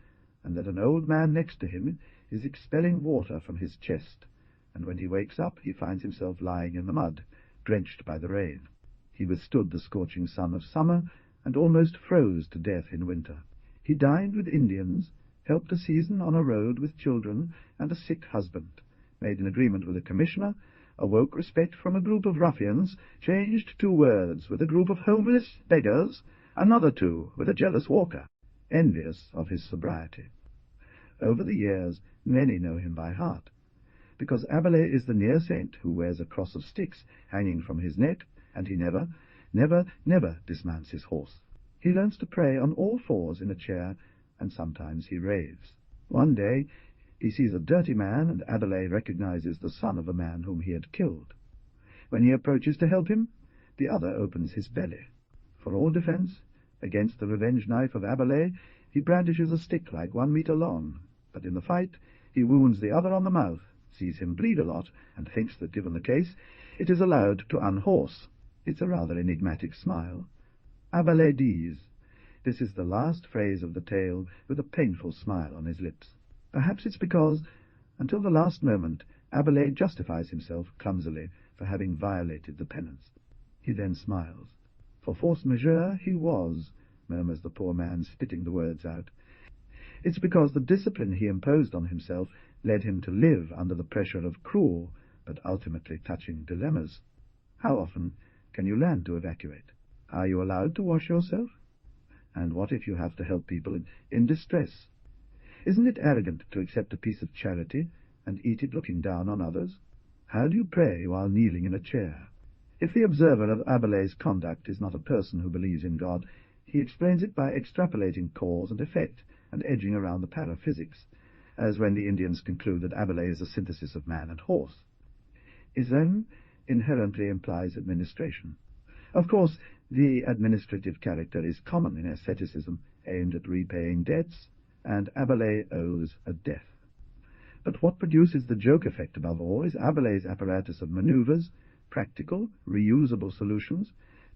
and that an old man next to him is expelling water from his chest, and when he wakes up he finds himself lying in the mud, drenched by the rain. He withstood the scorching sun of summer, and almost froze to death in winter. He dined with Indians, helped a season on a road with children and a sick husband, made an agreement with a commissioner, awoke respect from a group of ruffians, changed 2 words with a group of homeless beggars, another 2 with a jealous walker, envious of his sobriety. Over the years many know him by heart, because Abelais is the near saint who wears a cross of sticks hanging from his neck, and he never, never, never dismounts his horse. He learns to pray on all 4s in a chair, and sometimes he raves. One day he sees a dirty man, and Abelais recognizes the son of a man whom he had killed. When he approaches to help him, the other opens his belly. For all defense, against the revenge knife of Abelais, he brandishes a stick like 1 meter long, but in the fight he wounds the other on the mouth, sees him bleed a lot, and thinks that, given the case, it is allowed to unhorse. It's a rather enigmatic smile. Abelais dies. This is the last phrase of the tale, with a painful smile on his lips. Perhaps it's because, until the last moment, Abelais justifies himself clumsily for having violated the penance. He then smiles. For force majeure he was, murmurs the poor man, spitting the words out. It's because the discipline he imposed on himself led him to live under the pressure of cruel, but ultimately touching dilemmas. How often can you learn to evacuate? Are you allowed to wash yourself? And what if you have to help people in distress? Isn't it arrogant to accept a piece of charity and eat it looking down on others? How do you pray while kneeling in a chair? If the observer of Abelais' conduct is not a person who believes in God, he explains it by extrapolating cause and effect and edging around the paraphysics, as when the Indians conclude that Abelais is a synthesis of man and horse. Islam inherently implies administration. Of course, the administrative character is common in asceticism, aimed at repaying debts, and Abelais owes a death. But what produces the joke effect above all is Abelais' apparatus of manoeuvres, practical, reusable solutions,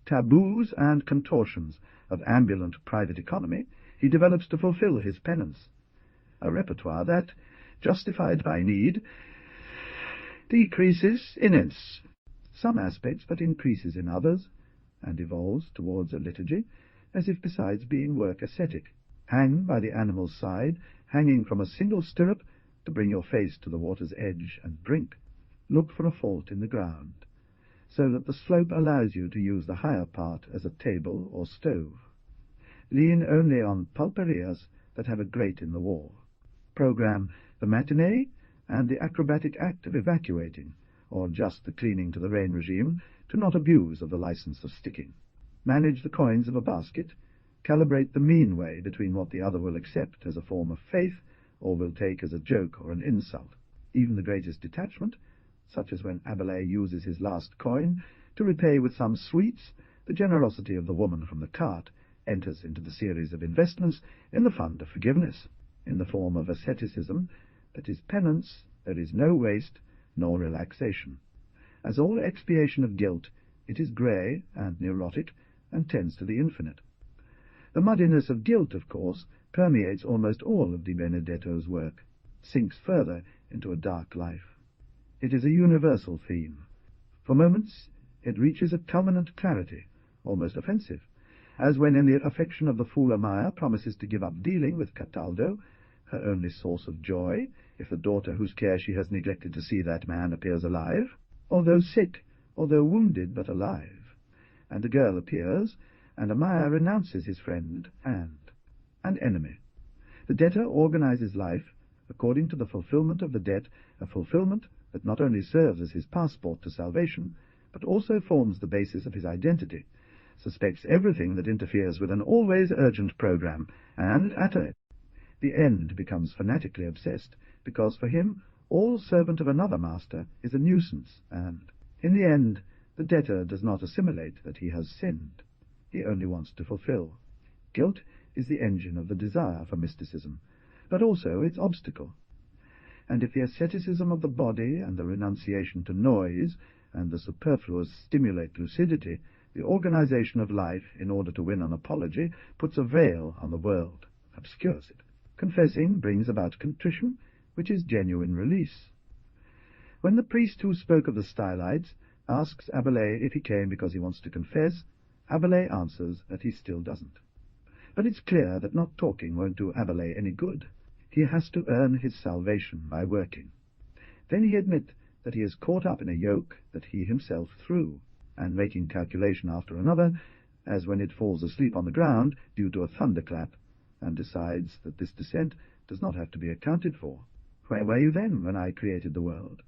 taboos and contortions of ambulant private economy he develops to fulfill his penance, a repertoire that, justified by need, decreases in some aspects but increases in others, and evolves towards a liturgy, as if besides being work ascetic. Hang by the animal's side, hanging from a single stirrup, to bring your face to the water's edge and drink. Look for a fault in the ground, so that the slope allows you to use the higher part as a table or stove. Lean only on pulperias that have a grate in the wall. Program the matinee and the acrobatic act of evacuating, or just the cleaning to the rain regime, to not abuse of the license of sticking. Manage the coins of a basket, calibrate the mean way between what the other will accept as a form of faith or will take as a joke or an insult. Even the greatest detachment, such as when Abelais uses his last coin to repay with some sweets the generosity of the woman from the cart, enters into the series of investments in the fund of forgiveness. In the form of asceticism, that is penance, there is no waste nor relaxation. As all expiation of guilt, it is grey and neurotic and tends to the infinite. The muddiness of guilt, of course, permeates almost all of Di Benedetto's work, sinks further into a dark life. It is a universal theme. For moments it reaches a culminant clarity, almost offensive, as when in the affection of the Fool Amaya promises to give up dealing with Cataldo, her only source of joy, if the daughter whose care she has neglected to see that man appears alive, although sick, although wounded, but alive. And the girl appears, and Amaya renounces his friend and enemy. The debtor organizes life according to the fulfillment of the debt, a fulfillment that not only serves as his passport to salvation, but also forms the basis of his identity, suspects everything that interferes with an always urgent program, and at it. The end becomes fanatically obsessed, because for him all servant of another master is a nuisance, and, in the end, the debtor does not assimilate that he has sinned. He only wants to fulfill. Guilt is the engine of the desire for mysticism, but also its obstacle. And if the asceticism of the body and the renunciation to noise and the superfluous stimulate lucidity, the organization of life, in order to win an apology, puts a veil on the world, obscures it. Confessing brings about contrition, which is genuine release. When the priest who spoke of the stylites asks Abelais if he came because he wants to confess, Abelais answers that he still doesn't. But it's clear that not talking won't do Abelais any good. He has to earn his salvation by working. Then he admits that he is caught up in a yoke that he himself threw, and making calculation after another, as when it falls asleep on the ground due to a thunderclap, and decides that this descent does not have to be accounted for. Where were you then when I created the world?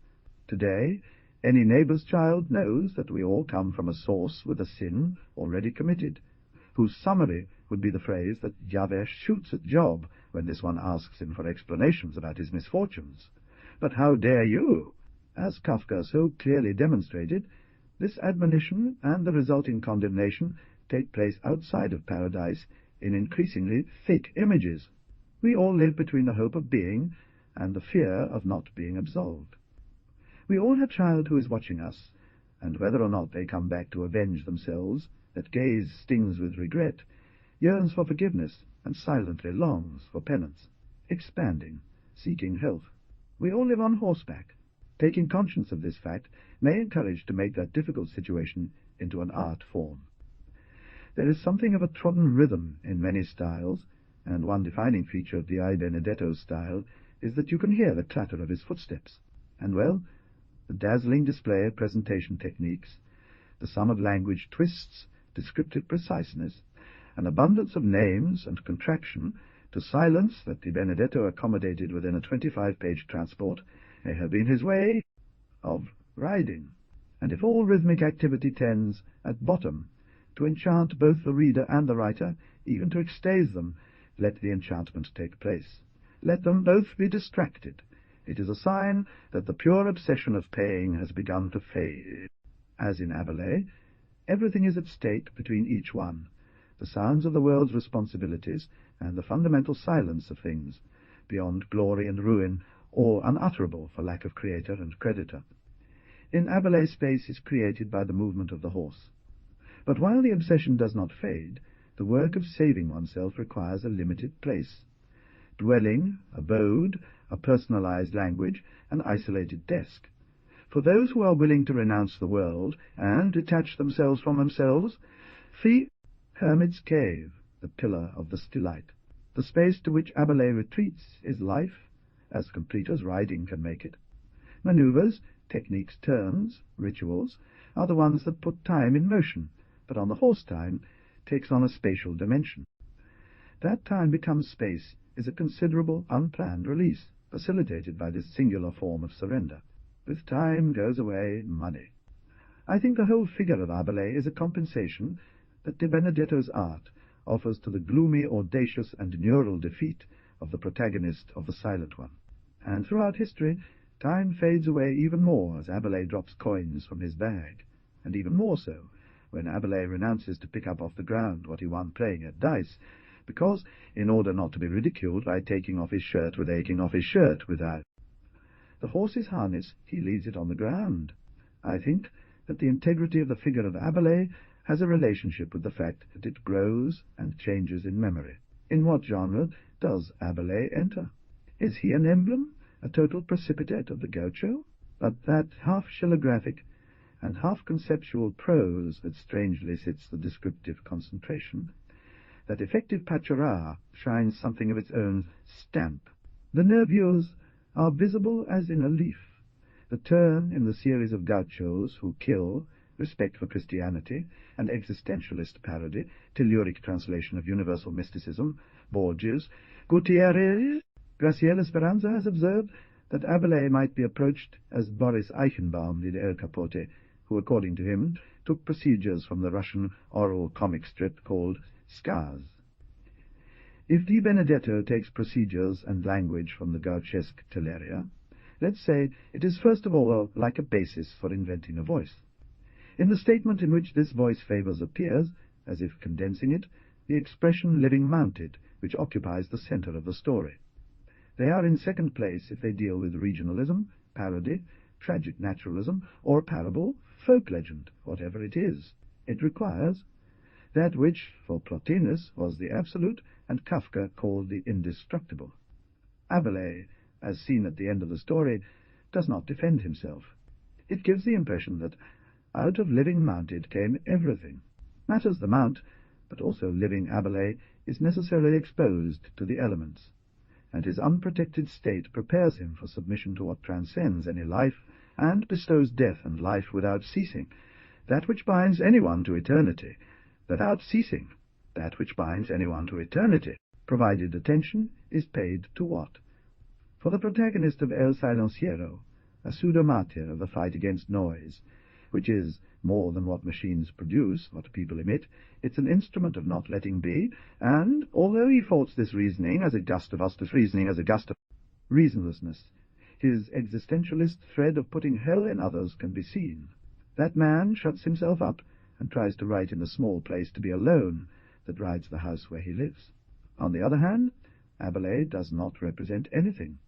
Today, any neighbour's child knows that we all come from a source with a sin already committed, whose summary would be the phrase that Yahweh shoots at Job when this one asks him for explanations about his misfortunes. But how dare you? As Kafka so clearly demonstrated, this admonition and the resulting condemnation take place outside of paradise in increasingly thick images. We all live between the hope of being and the fear of not being absolved. We all have a child who is watching us, and whether or not they come back to avenge themselves, that gaze stings with regret, yearns for forgiveness, and silently longs for penance, expanding, seeking health. We all live on horseback. Taking conscience of this fact may encourage to make that difficult situation into an art form. There is something of a trodden rhythm in many styles, and one defining feature of the I Benedetto style is that you can hear the clatter of his footsteps, and, well, the dazzling display of presentation techniques, the sum of language twists, descriptive preciseness, an abundance of names and contraction to silence that Di Benedetto accommodated within a 25-page transport may have been his way of riding. And if all rhythmic activity tends, at bottom, to enchant both the reader and the writer, even to extase them, let the enchantment take place. Let them both be distracted. It is a sign that the pure obsession of paying has begun to fade. As in Abelais, everything is at stake between each one, the sounds of the world's responsibilities and the fundamental silence of things, beyond glory and ruin, or unutterable for lack of creator and creditor. In Abelais, space is created by the movement of the horse. But while the obsession does not fade, the work of saving oneself requires a limited place. Dwelling, abode, a personalized language, an isolated desk. For those who are willing to renounce the world and detach themselves from themselves, the hermit's cave, the pillar of the stillite. The space to which Abelais retreats is life, as complete as riding can make it. Maneuvers, techniques, turns, rituals, are the ones that put time in motion, but on the horse time takes on a spatial dimension. That time becomes space is a considerable unplanned release, facilitated by this singular form of surrender. With time goes away money. I think the whole figure of Abelais is a compensation that Di Benedetto's art offers to the gloomy, audacious, and neural defeat of the protagonist of the Silent One. And throughout history, time fades away even more as Abelais drops coins from his bag, and even more so when Abelais renounces to pick up off the ground what he won playing at dice, because, in order not to be ridiculed by taking off his shirt without the horse's harness, he leaves it on the ground. I think that the integrity of the figure of Abelais has a relationship with the fact that it grows and changes in memory. In what genre does Abelais enter? Is he an emblem, a total precipitate of the gaucho? But that half-shilographic and half-conceptual prose that strangely sits the descriptive concentration, that effective pachorra shines something of its own stamp. The nervures are visible as in a leaf. The turn in the series of gauchos who kill, respect for Christianity, and existentialist parody, telluric translation of universal mysticism, Borges, Gutierrez. Graciela Esperanza has observed that Abelais might be approached as Boris Eichenbaum did El Capote, who, according to him, took procedures from the Russian oral comic strip called Skaz. If Di Benedetto takes procedures and language from the Gauchesque Teleria, let's say it is first of all like a basis for inventing a voice. In the statement in which this voice favours appears, as if condensing it, the expression living mounted, which occupies the centre of the story. They are in second place if they deal with regionalism, parody, tragic naturalism, or parable, folk legend, whatever it is. It requires that which, for Plotinus, was the absolute, and Kafka called the indestructible. Rabelais, as seen at the end of the story, does not defend himself. It gives the impression that out of living mounted came everything. Matters the mount, but also living Rabelais is necessarily exposed to the elements, and his unprotected state prepares him for submission to what transcends any life, and bestows death and life without ceasing, that which binds anyone to eternity, without ceasing, that which binds anyone to eternity, provided attention is paid to what? For the protagonist of El Silenciero, a pseudo-martyr of the fight against noise, which is more than what machines produce, what people emit, it's an instrument of not letting be, and, although he faults this reasoning as a gust of reasonlessness, his existentialist thread of putting hell in others can be seen. That man shuts himself up and tries to write in a small place to be alone that rides the house where he lives. On the other hand, Rabelais does not represent anything.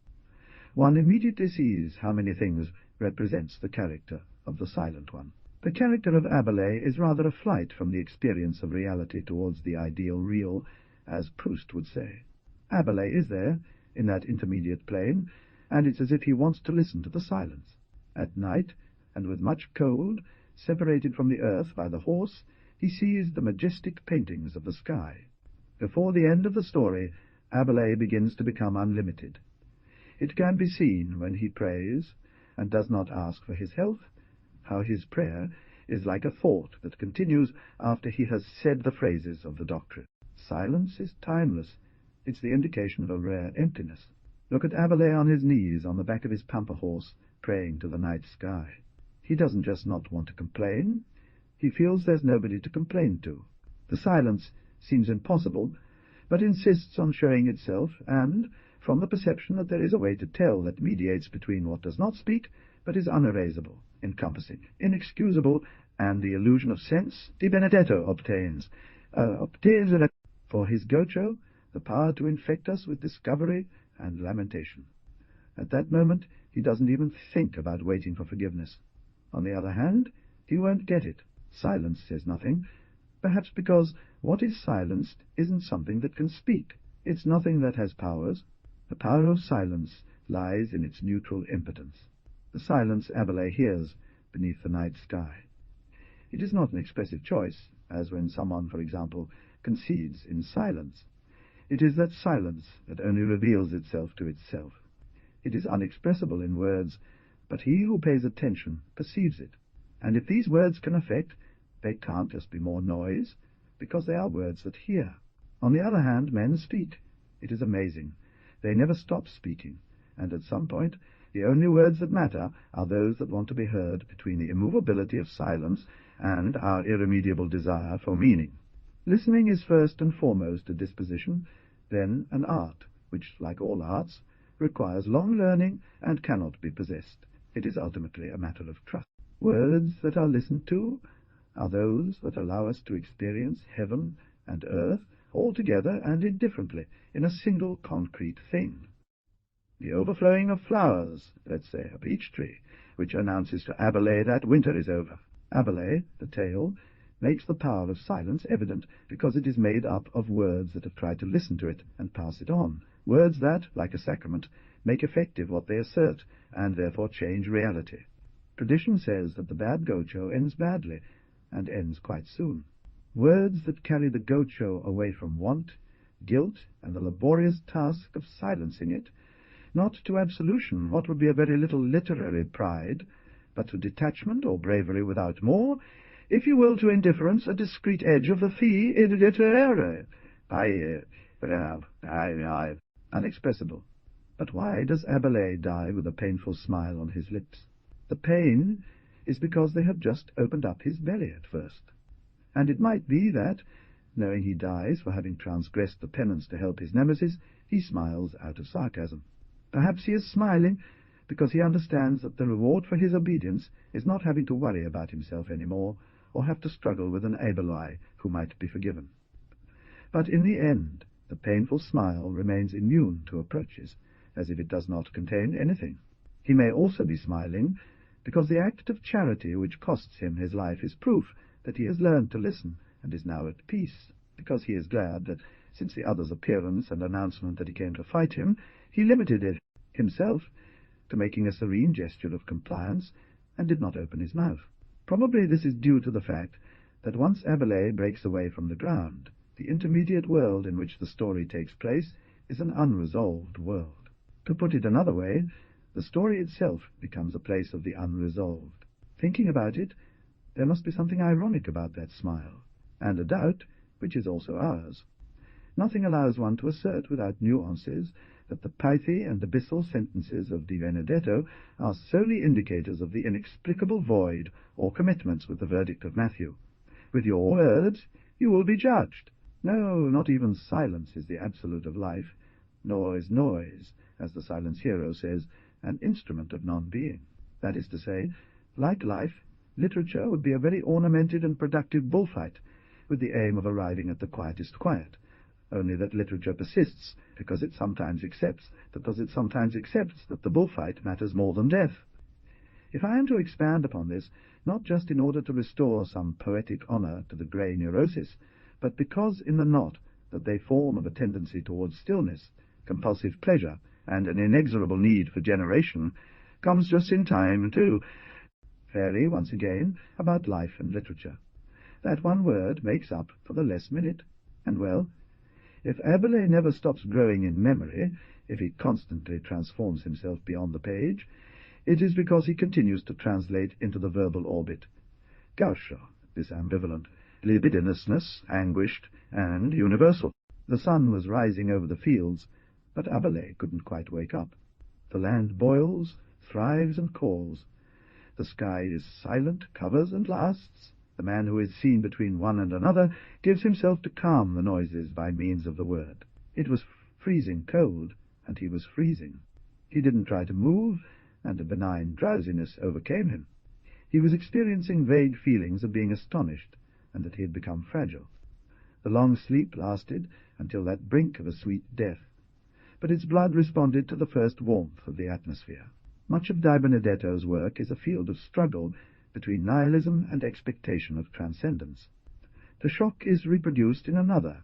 One immediately sees how many things represents the character of the silent one. The character of Rabelais is rather a flight from the experience of reality towards the ideal real, as Proust would say. Rabelais is there, in that intermediate plane, and it's as if he wants to listen to the silence. At night, and with much cold, separated from the earth by the horse, he sees the majestic paintings of the sky. Before the end of the story, Rabelais begins to become unlimited. It can be seen when he prays, and does not ask for his health, how his prayer is like a thought that continues after he has said the phrases of the doctrine. Silence is timeless. It's the indication of a rare emptiness. Look at Rabelais on his knees on the back of his pampa horse, praying to the night sky. He doesn't just not want to complain. He feels there's nobody to complain to. The silence seems impossible, but insists on showing itself, and, from the perception that there is a way to tell that mediates between what does not speak, but is unerasable, encompassing, inexcusable, and the illusion of sense, Di Benedetto obtains for his Gaucho the power to infect us with discovery and lamentation. At that moment he doesn't even think about waiting for forgiveness. On the other hand, he won't get it. Silence says nothing, perhaps because what is silenced isn't something that can speak. It's nothing that has powers. The power of silence lies in its neutral impotence. The silence Rabelais hears beneath the night sky. It is not an expressive choice, as when someone, for example, concedes in silence. It is that silence that only reveals itself to itself. It is unexpressible in words, but he who pays attention perceives it. And if these words can affect, they can't just be more noise, because they are words that hear. On the other hand, men speak. It is amazing. They never stop speaking, and at some point the only words that matter are those that want to be heard between the immovability of silence and our irremediable desire for meaning. Listening is first and foremost a disposition, then an art, which, like all arts, requires long learning and cannot be possessed. It is ultimately a matter of trust. Words that are listened to are those that allow us to experience heaven and earth all together and indifferently in a single concrete thing. The overflowing of flowers, let's say a peach tree, which announces to Rabelais that winter is over. Rabelais, the tale, makes the power of silence evident because it is made up of words that have tried to listen to it and pass it on, words that, like a sacrament, make effective what they assert, and therefore change reality. Tradition says that the bad Gaucho ends badly, and ends quite soon. Words that carry the Gaucho away from want, guilt, and the laborious task of silencing it, not to absolution, what would be a very little literary pride, but to detachment or bravery without more, if you will, to indifference, a discreet edge of the fee in littérature. Unexpressible. But why does Rabelais die with a painful smile on his lips? The pain is because they have just opened up his belly at first. And it might be that, knowing he dies for having transgressed the penance to help his nemesis, he smiles out of sarcasm. Perhaps he is smiling because he understands that the reward for his obedience is not having to worry about himself any more, or have to struggle with an Abelai who might be forgiven. But in the end, the painful smile remains immune to approaches, as if it does not contain anything. He may also be smiling because the act of charity which costs him his life is proof that he has learned to listen and is now at peace, because he is glad that, since the other's appearance and announcement that he came to fight him, he limited it himself to making a serene gesture of compliance, and did not open his mouth. Probably this is due to the fact that once Abelais breaks away from the ground, the intermediate world in which the story takes place is an unresolved world. To put it another way, the story itself becomes a place of the unresolved. Thinking about it, there must be something ironic about that smile, and a doubt which is also ours. Nothing allows one to assert without nuances that the pithy and abyssal sentences of Di Benedetto are solely indicators of the inexplicable void or commitments with the verdict of Matthew. With your words you will be judged. No, not even silence is the absolute of life, nor is noise, as the silenciero says, an instrument of non-being. That is to say, like life, literature would be a very ornamented and productive bullfight, with the aim of arriving at the quietest quiet, only that literature persists because it sometimes accepts that the bullfight matters more than death. If I am to expand upon this, not just in order to restore some poetic honor to the grey neurosis, but because in the knot that they form of a tendency towards stillness, compulsive pleasure, and an inexorable need for generation, comes just in time to fairly once again about life and literature. That one word makes up for the less minute, and well, if Abelais never stops growing in memory, if he constantly transforms himself beyond the page, it is because he continues to translate into the verbal orbit. Gaucho, this ambivalent, libidinousness, anguished, and universal. The sun was rising over the fields, but Abelais couldn't quite wake up. The land boils, thrives, and calls. The sky is silent, covers, and lasts. The man who is seen between one and another gives himself to calm the noises by means of the word. It was freezing cold, and he was freezing. He didn't try to move, and a benign drowsiness overcame him. He was experiencing vague feelings of being astonished, and that he had become fragile. The long sleep lasted until that brink of a sweet death, but its blood responded to the first warmth of the atmosphere. Much of Di Benedetto's work is a field of struggle between nihilism and expectation of transcendence. The shock is reproduced in another,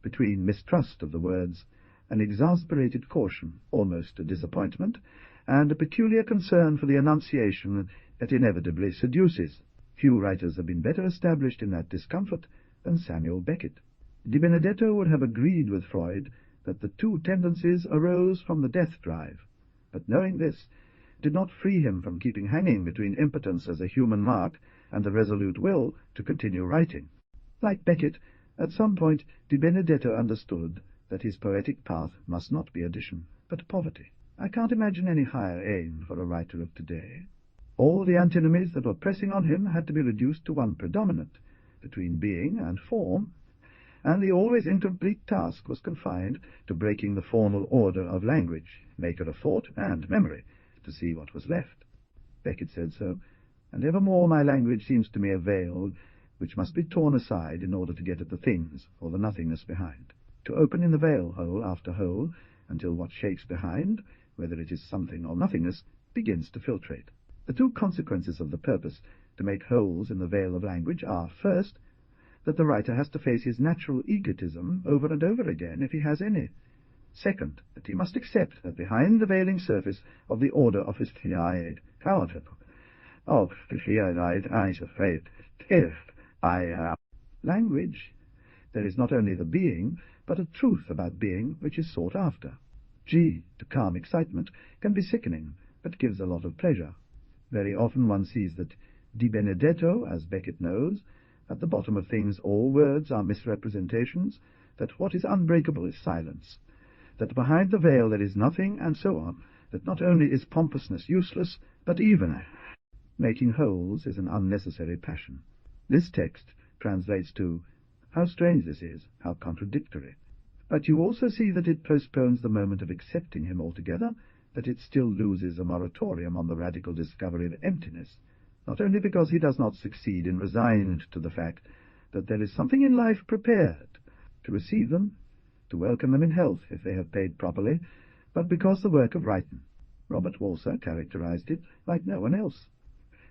between mistrust of the words, an exasperated caution, almost a disappointment, and a peculiar concern for the enunciation that inevitably seduces. Few writers have been better established in that discomfort than Samuel Beckett. Di Benedetto would have agreed with Freud that the two tendencies arose from the death drive, but knowing this, did not free him from keeping hanging between impotence as a human mark and the resolute will to continue writing. Like Beckett, at some point Di Benedetto understood that his poetic path must not be addition, but poverty. I can't imagine any higher aim for a writer of today. All the antinomies that were pressing on him had to be reduced to one predominant, between being and form, and the always incomplete task was confined to breaking the formal order of language, maker of thought and memory, to see what was left. Beckett said so, and evermore my language seems to me a veil which must be torn aside in order to get at the things or the nothingness behind, to open in the veil hole after hole until what shakes behind, whether it is something or nothingness, begins to filtrate. The two consequences of the purpose to make holes in the veil of language are, first, that the writer has to face his natural egotism over and over again if he has any. Second, that he must accept that behind the veiling surface of the order of his language, there is not only the being, but a truth about being which is sought after. To calm excitement, can be sickening, but gives a lot of pleasure. Very often one sees that Di Benedetto, as Beckett knows, at the bottom of things all words are misrepresentations, that what is unbreakable is silence, that behind the veil there is nothing, and so on, that not only is pompousness useless, but even Making holes is an unnecessary passion. This text translates to, how strange this is, how contradictory. But you also see that it postpones the moment of accepting him altogether, that it still loses a moratorium on the radical discovery of emptiness, not only because he does not succeed in resigning to the fact that there is something in life prepared to receive them, to welcome them in health if they have paid properly, but because the work of writing. Robert Walser characterized it like no one else.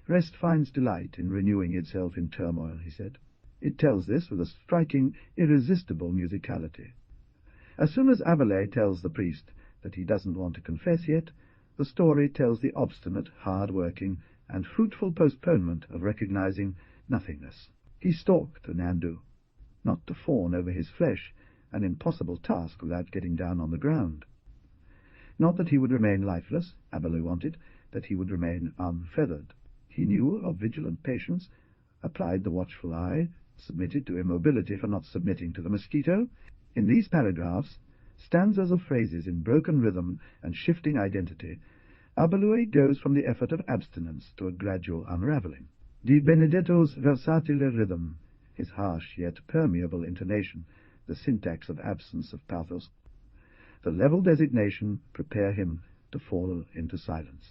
Rest finds delight in renewing itself in turmoil, he said. It tells this with a striking, irresistible musicality. As soon as Abelais tells the priest that he doesn't want to confess yet, the story tells the obstinate, hard-working, and fruitful postponement of recognizing nothingness. He stalked the Nandu, not to fawn over his flesh, an impossible task without getting down on the ground. Not that he would remain lifeless, Abelais wanted, that he would remain unfeathered. He knew of vigilant patience, applied the watchful eye, submitted to immobility for not submitting to the mosquito. In these paragraphs, stanzas of phrases in broken rhythm and shifting identity, Abelais goes from the effort of abstinence to a gradual unravelling. Di Benedetto's versatile rhythm, his harsh yet permeable intonation, the syntax of absence of pathos, the level designation prepare him to fall into silence.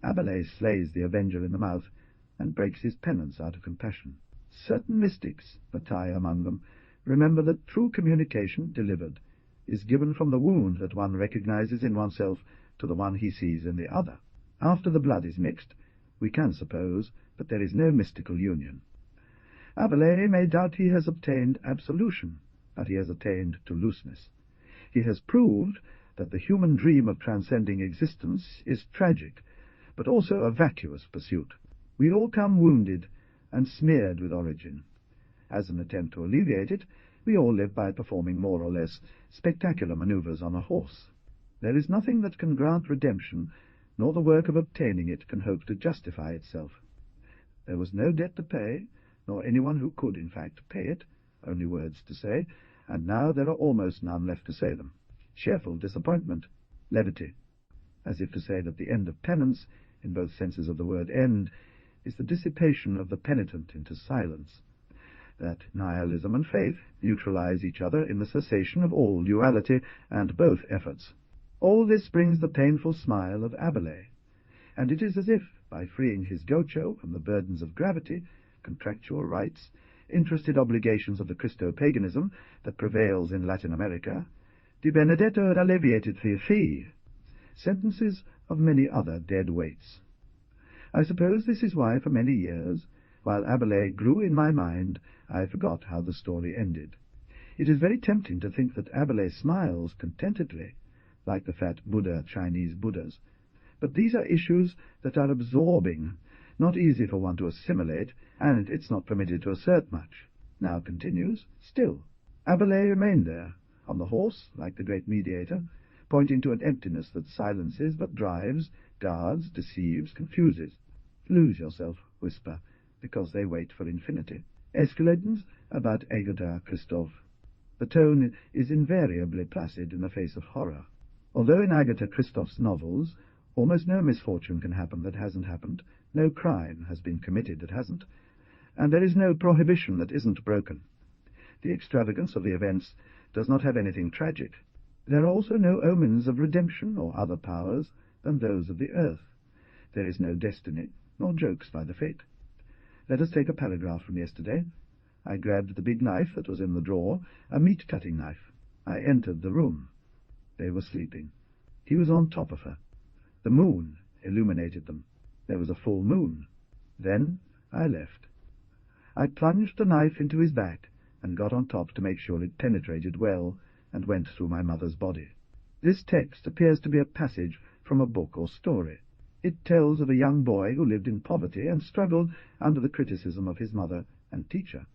Abelais slays the avenger in the mouth and breaks his penance out of compassion. Certain mystics, Bataille among them, remember that true communication delivered is given from the wound that one recognizes in oneself to the one he sees in the other. After the blood is mixed, we can suppose that there is no mystical union. Abelais may doubt he has obtained absolution, but he has attained to looseness. He has proved that the human dream of transcending existence is tragic, but also a vacuous pursuit. We all come wounded and smeared with origin. As an attempt to alleviate it, we all live by performing more or less spectacular manoeuvres on a horse. There is nothing that can grant redemption, nor the work of obtaining it can hope to justify itself. There was no debt to pay, nor anyone who could, in fact, pay it, only words to say, and now there are almost none left to say them. Cheerful disappointment, levity, as if to say that the end of penance, in both senses of the word end, is the dissipation of the penitent into silence, that nihilism and faith neutralize each other in the cessation of all duality and both efforts. All this brings the painful smile of Abelais, and it is as if, by freeing his gaucho from the burdens of gravity, contractual rights, interested obligations of the Christo-paganism that prevails in Latin America, Di Benedetto had alleviated the fee, sentences of many other dead weights. I suppose this is why, for many years, while Abelais grew in my mind, I forgot how the story ended. It is very tempting to think that Abelais smiles contentedly, like the fat Buddha, Chinese Buddhas. But these are issues that are absorbing, not easy for one to assimilate, and it's not permitted to assert much. Now continues, still. Abelais remained there, on the horse, like the great mediator, pointing to an emptiness that silences but drives, guards, deceives, confuses. Lose yourself, whisper, because they wait for infinity. Escalations about Agatha Christophe. The tone is invariably placid in the face of horror. Although in Agatha Christophe's novels almost no misfortune can happen that hasn't happened, no crime has been committed that hasn't, and there is no prohibition that isn't broken. The extravagance of the events does not have anything tragic. There are also no omens of redemption or other powers than those of the earth. There is no destiny, nor jokes by the fate. Let us take a paragraph from yesterday. I grabbed the big knife that was in the drawer, a meat-cutting knife. I entered the room. They were sleeping. He was on top of her. The moon illuminated them. There was a full moon. Then I left. I plunged the knife into his back and got on top to make sure it penetrated well and went through my mother's body. This text appears to be a passage from a book or story. It tells of a young boy who lived in poverty and struggled under the criticism of his mother and teacher.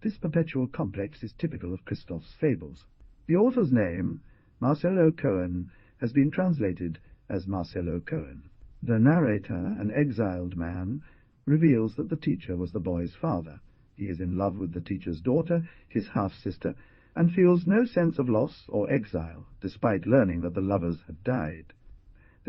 This perpetual complex is typical of Christophe's fables. The author's name, Marcel Cohen, has been translated as Marcel Cohen. The narrator, an exiled man, reveals that the teacher was the boy's father. He is in love with the teacher's daughter, his half-sister, and feels no sense of loss or exile, despite learning that the lovers have died.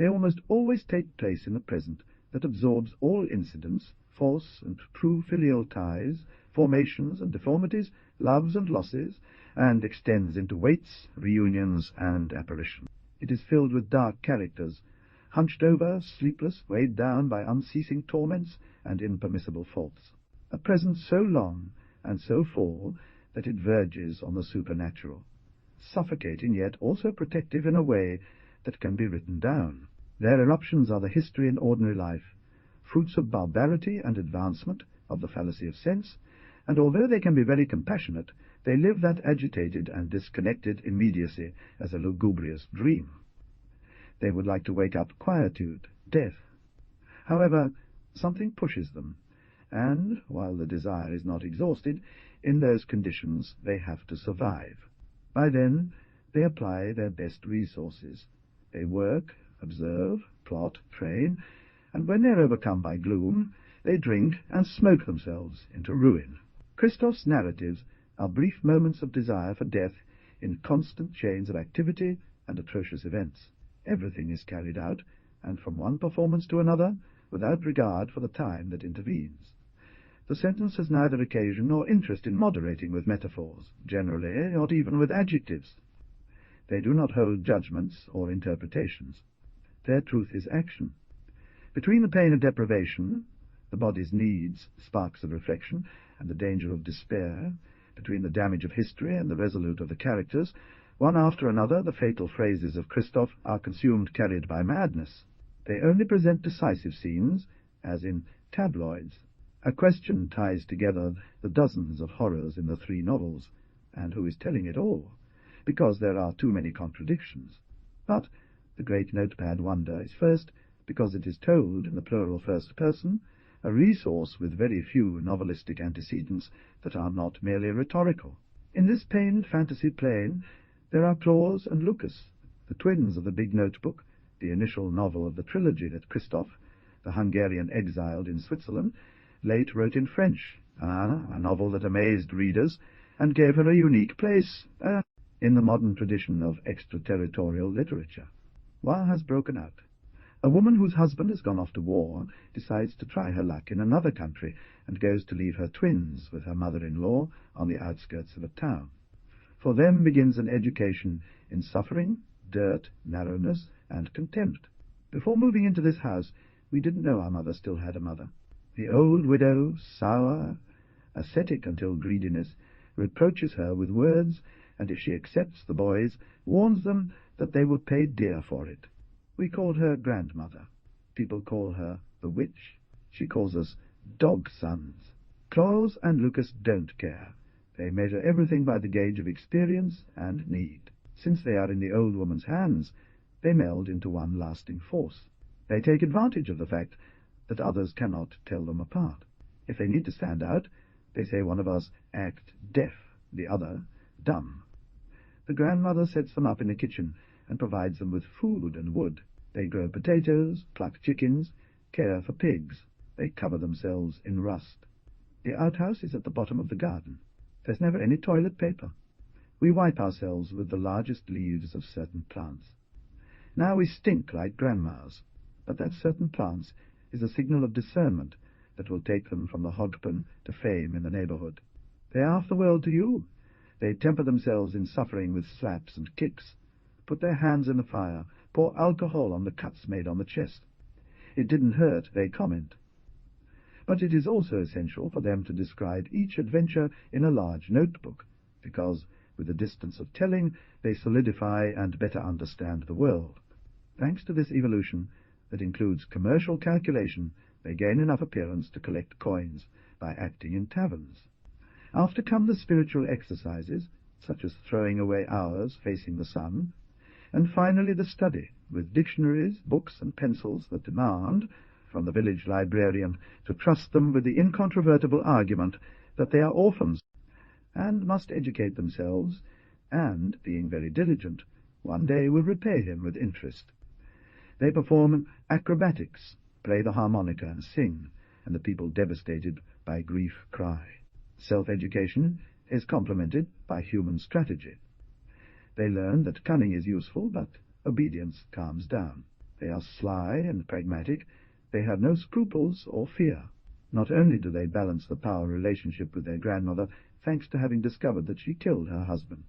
They almost always take place in the present that absorbs all incidents, false and true filial ties, formations and deformities, loves and losses, and extends into waits, reunions, and apparitions. It is filled with dark characters, hunched over, sleepless, weighed down by unceasing torments and impermissible faults. A present so long and so full that it verges on the supernatural, suffocating yet also protective in a way that can be written down. Their eruptions are the history in ordinary life, fruits of barbarity and advancement, of the fallacy of sense, and although they can be very compassionate, they live that agitated and disconnected immediacy as a lugubrious dream. They would like to wake up quietude, death. However, something pushes them, and, while the desire is not exhausted, in those conditions they have to survive. By then they apply their best resources. They work, observe, plot, train, and when they are overcome by gloom, they drink and smoke themselves into ruin. Christoph's narratives are brief moments of desire for death in constant chains of activity and atrocious events. Everything is carried out, and from one performance to another, without regard for the time that intervenes. The sentence has neither occasion nor interest in moderating with metaphors, generally, not even with adjectives. They do not hold judgments or interpretations. Their truth is action. Between the pain of deprivation, the body's needs, sparks of reflection, and the danger of despair, between the damage of history and the resolute of the characters, one after another the fatal phrases of Christoph are consumed, carried by madness. They only present decisive scenes, as in tabloids. A question ties together the dozens of horrors in the three novels, and who is telling it all, because there are too many contradictions. But the great notepad wonder is first, because it is told in the plural first person, a resource with very few novelistic antecedents that are not merely rhetorical. In this pained fantasy plane there are Claus and Lucas, the twins of the big notebook, the initial novel of the trilogy that Christoph, the Hungarian exiled in Switzerland, late wrote in French, a novel that amazed readers and gave her a unique place in the modern tradition of extraterritorial literature. War has broken out. A woman whose husband has gone off to war decides to try her luck in another country and goes to leave her twins with her mother-in-law on the outskirts of a town. For them begins an education in suffering, dirt, narrowness, and contempt. Before moving into this house, we didn't know our mother still had a mother. The old widow, sour, ascetic until greediness, reproaches her with words, and if she accepts the boys, warns them that they will pay dear for it. We called her grandmother. People call her the witch. She calls us dog sons. Claus and Lucas don't care. They measure everything by the gauge of experience and need. Since they are in the old woman's hands, they meld into one lasting force. They take advantage of the fact that others cannot tell them apart. If they need to stand out, they say one of us act deaf, the other dumb. The grandmother sets them up in the kitchen and provides them with food and wood. They grow potatoes, pluck chickens, care for pigs. They cover themselves in rust. The outhouse is at the bottom of the garden. There's never any toilet paper. We wipe ourselves with the largest leaves of certain plants. Now we stink like grandmas, but that certain plants is a signal of discernment that will take them from the hogpen to fame in the neighborhood. They are half the world to you. They temper themselves in suffering with slaps and kicks, put their hands in the fire, pour alcohol on the cuts made on the chest. It didn't hurt, they comment. But it is also essential for them to describe each adventure in a large notebook, because, with the distance of telling, they solidify and better understand the world. Thanks to this evolution, that includes commercial calculation, they gain enough appearance to collect coins by acting in taverns. After come the spiritual exercises, such as throwing away hours facing the sun, and finally the study, with dictionaries, books, and pencils that demand, from the village librarian, to trust them with the incontrovertible argument that they are orphans, and must educate themselves, and, being very diligent, one day will repay him with interest. They perform acrobatics, play the harmonica and sing, and the people devastated by grief cry. Self-education is complemented by human strategy. They learn that cunning is useful, but obedience calms down. They are sly and pragmatic. They have no scruples or fear. Not only do they balance the power relationship with their grandmother, thanks to having discovered that she killed her husband.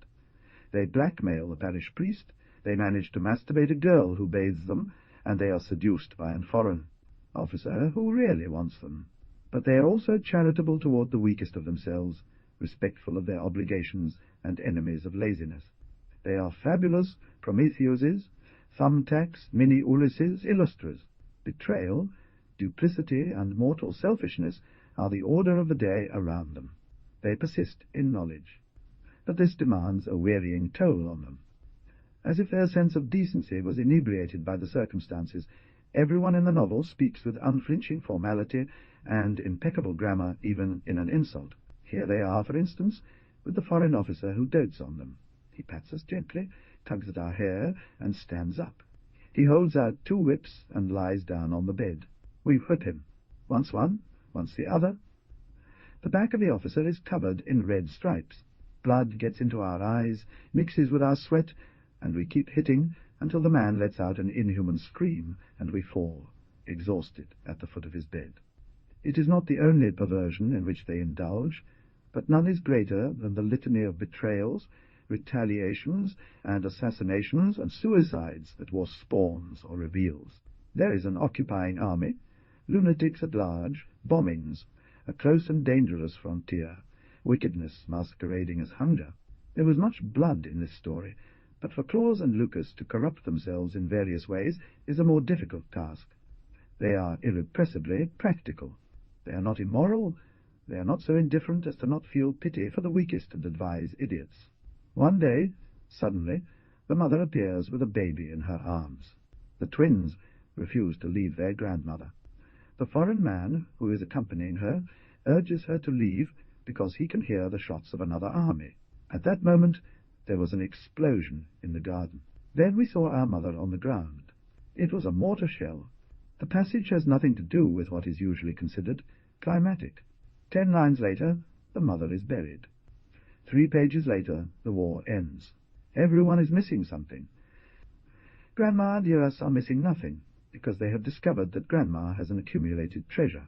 They blackmail the parish priest, they manage to masturbate a girl who bathes them, and they are seduced by a foreign officer who really wants them. But they are also charitable toward the weakest of themselves, respectful of their obligations, and enemies of laziness. They are fabulous Prometheuses, thumbtacks, mini-Ulysses, illustras. Betrayal, duplicity, and mortal selfishness are the order of the day around them. They persist in knowledge, but this demands a wearying toll on them. As if their sense of decency was inebriated by the circumstances, everyone in the novel speaks with unflinching formality and impeccable grammar, even in an insult. Here they are, for instance, with the foreign officer who dotes on them. He pats us gently, tugs at our hair, and stands up. He holds out 2 whips and lies down on the bed. We whip him, once one, once the other. The back of the officer is covered in red stripes. Blood gets into our eyes, mixes with our sweat, and we keep hitting until the man lets out an inhuman scream, and we fall, exhausted, at the foot of his bed. It is not the only perversion in which they indulge, but none is greater than the litany of betrayals, retaliations, and assassinations, and suicides that war spawns or reveals. There is an occupying army, lunatics at large, bombings, a close and dangerous frontier, wickedness masquerading as hunger. There was much blood in this story, but for Claus and Lucas to corrupt themselves in various ways is a more difficult task. They are irrepressibly practical. They are not immoral. They are not so indifferent as to not feel pity for the weakest and advise idiots. One day, suddenly, the mother appears with a baby in her arms. The twins refuse to leave their grandmother. The foreign man, who is accompanying her, urges her to leave because he can hear the shots of another army. At that moment, there was an explosion in the garden. Then we saw our mother on the ground. It was a mortar shell. The passage has nothing to do with what is usually considered climatic. 10 lines later, the mother is buried. 3 pages later, the war ends. Everyone is missing something. Grandma and Eos are missing nothing, because they have discovered that Grandma has an accumulated treasure.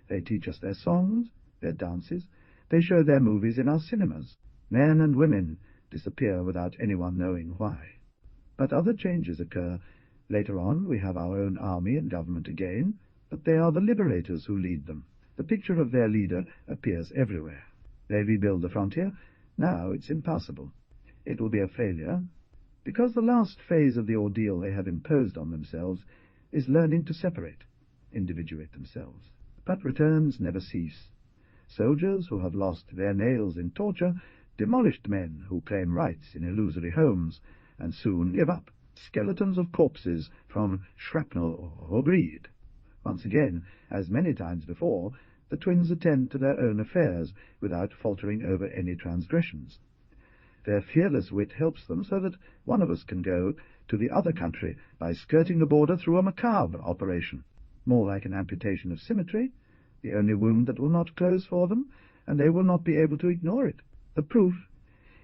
They teach us their songs, their dances. They show their movies in our cinemas. Men and women disappear without anyone knowing why. But other changes occur. Later on, we have our own army and government again, but they are the liberators who lead them. The picture of their leader appears everywhere. They rebuild the frontier. Now it's impossible. It will be a failure, because the last phase of the ordeal they have imposed on themselves is learning to separate, individuate themselves. But returns never cease. Soldiers who have lost their nails in torture, demolished men who claim rights in illusory homes, and soon give up, skeletons of corpses from shrapnel or greed. Once again, as many times before, the twins attend to their own affairs without faltering over any transgressions. Their fearless wit helps them so that one of us can go to the other country by skirting the border through a macabre operation, more like an amputation of symmetry, the only wound that will not close for them, and they will not be able to ignore it. The proof,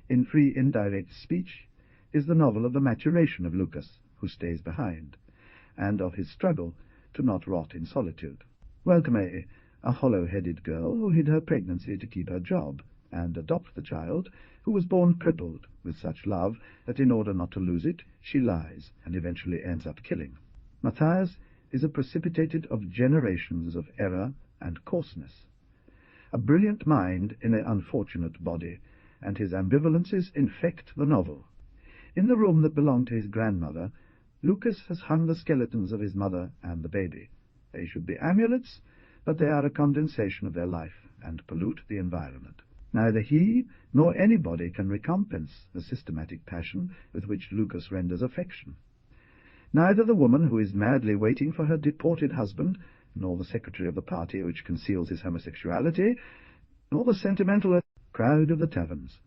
in free indirect speech, is the novel of the maturation of Lucas, who stays behind, and of his struggle to not rot in solitude. Welcome a hollow-headed girl who hid her pregnancy to keep her job, and adopt the child, who was born crippled with such love that in order not to lose it, she lies, and eventually ends up killing. Matthias is a precipitated of generations of error and coarseness, a brilliant mind in an unfortunate body, and his ambivalences infect the novel. In the room that belonged to his grandmother, Lucas has hung the skeletons of his mother and the baby. They should be amulets, but they are a condensation of their life, and pollute the environment. Neither he nor anybody can recompense the systematic passion with which Lucas renders affection. Neither the woman who is madly waiting for her deported husband, nor the secretary of the party which conceals his homosexuality, nor the sentimental crowd of the taverns.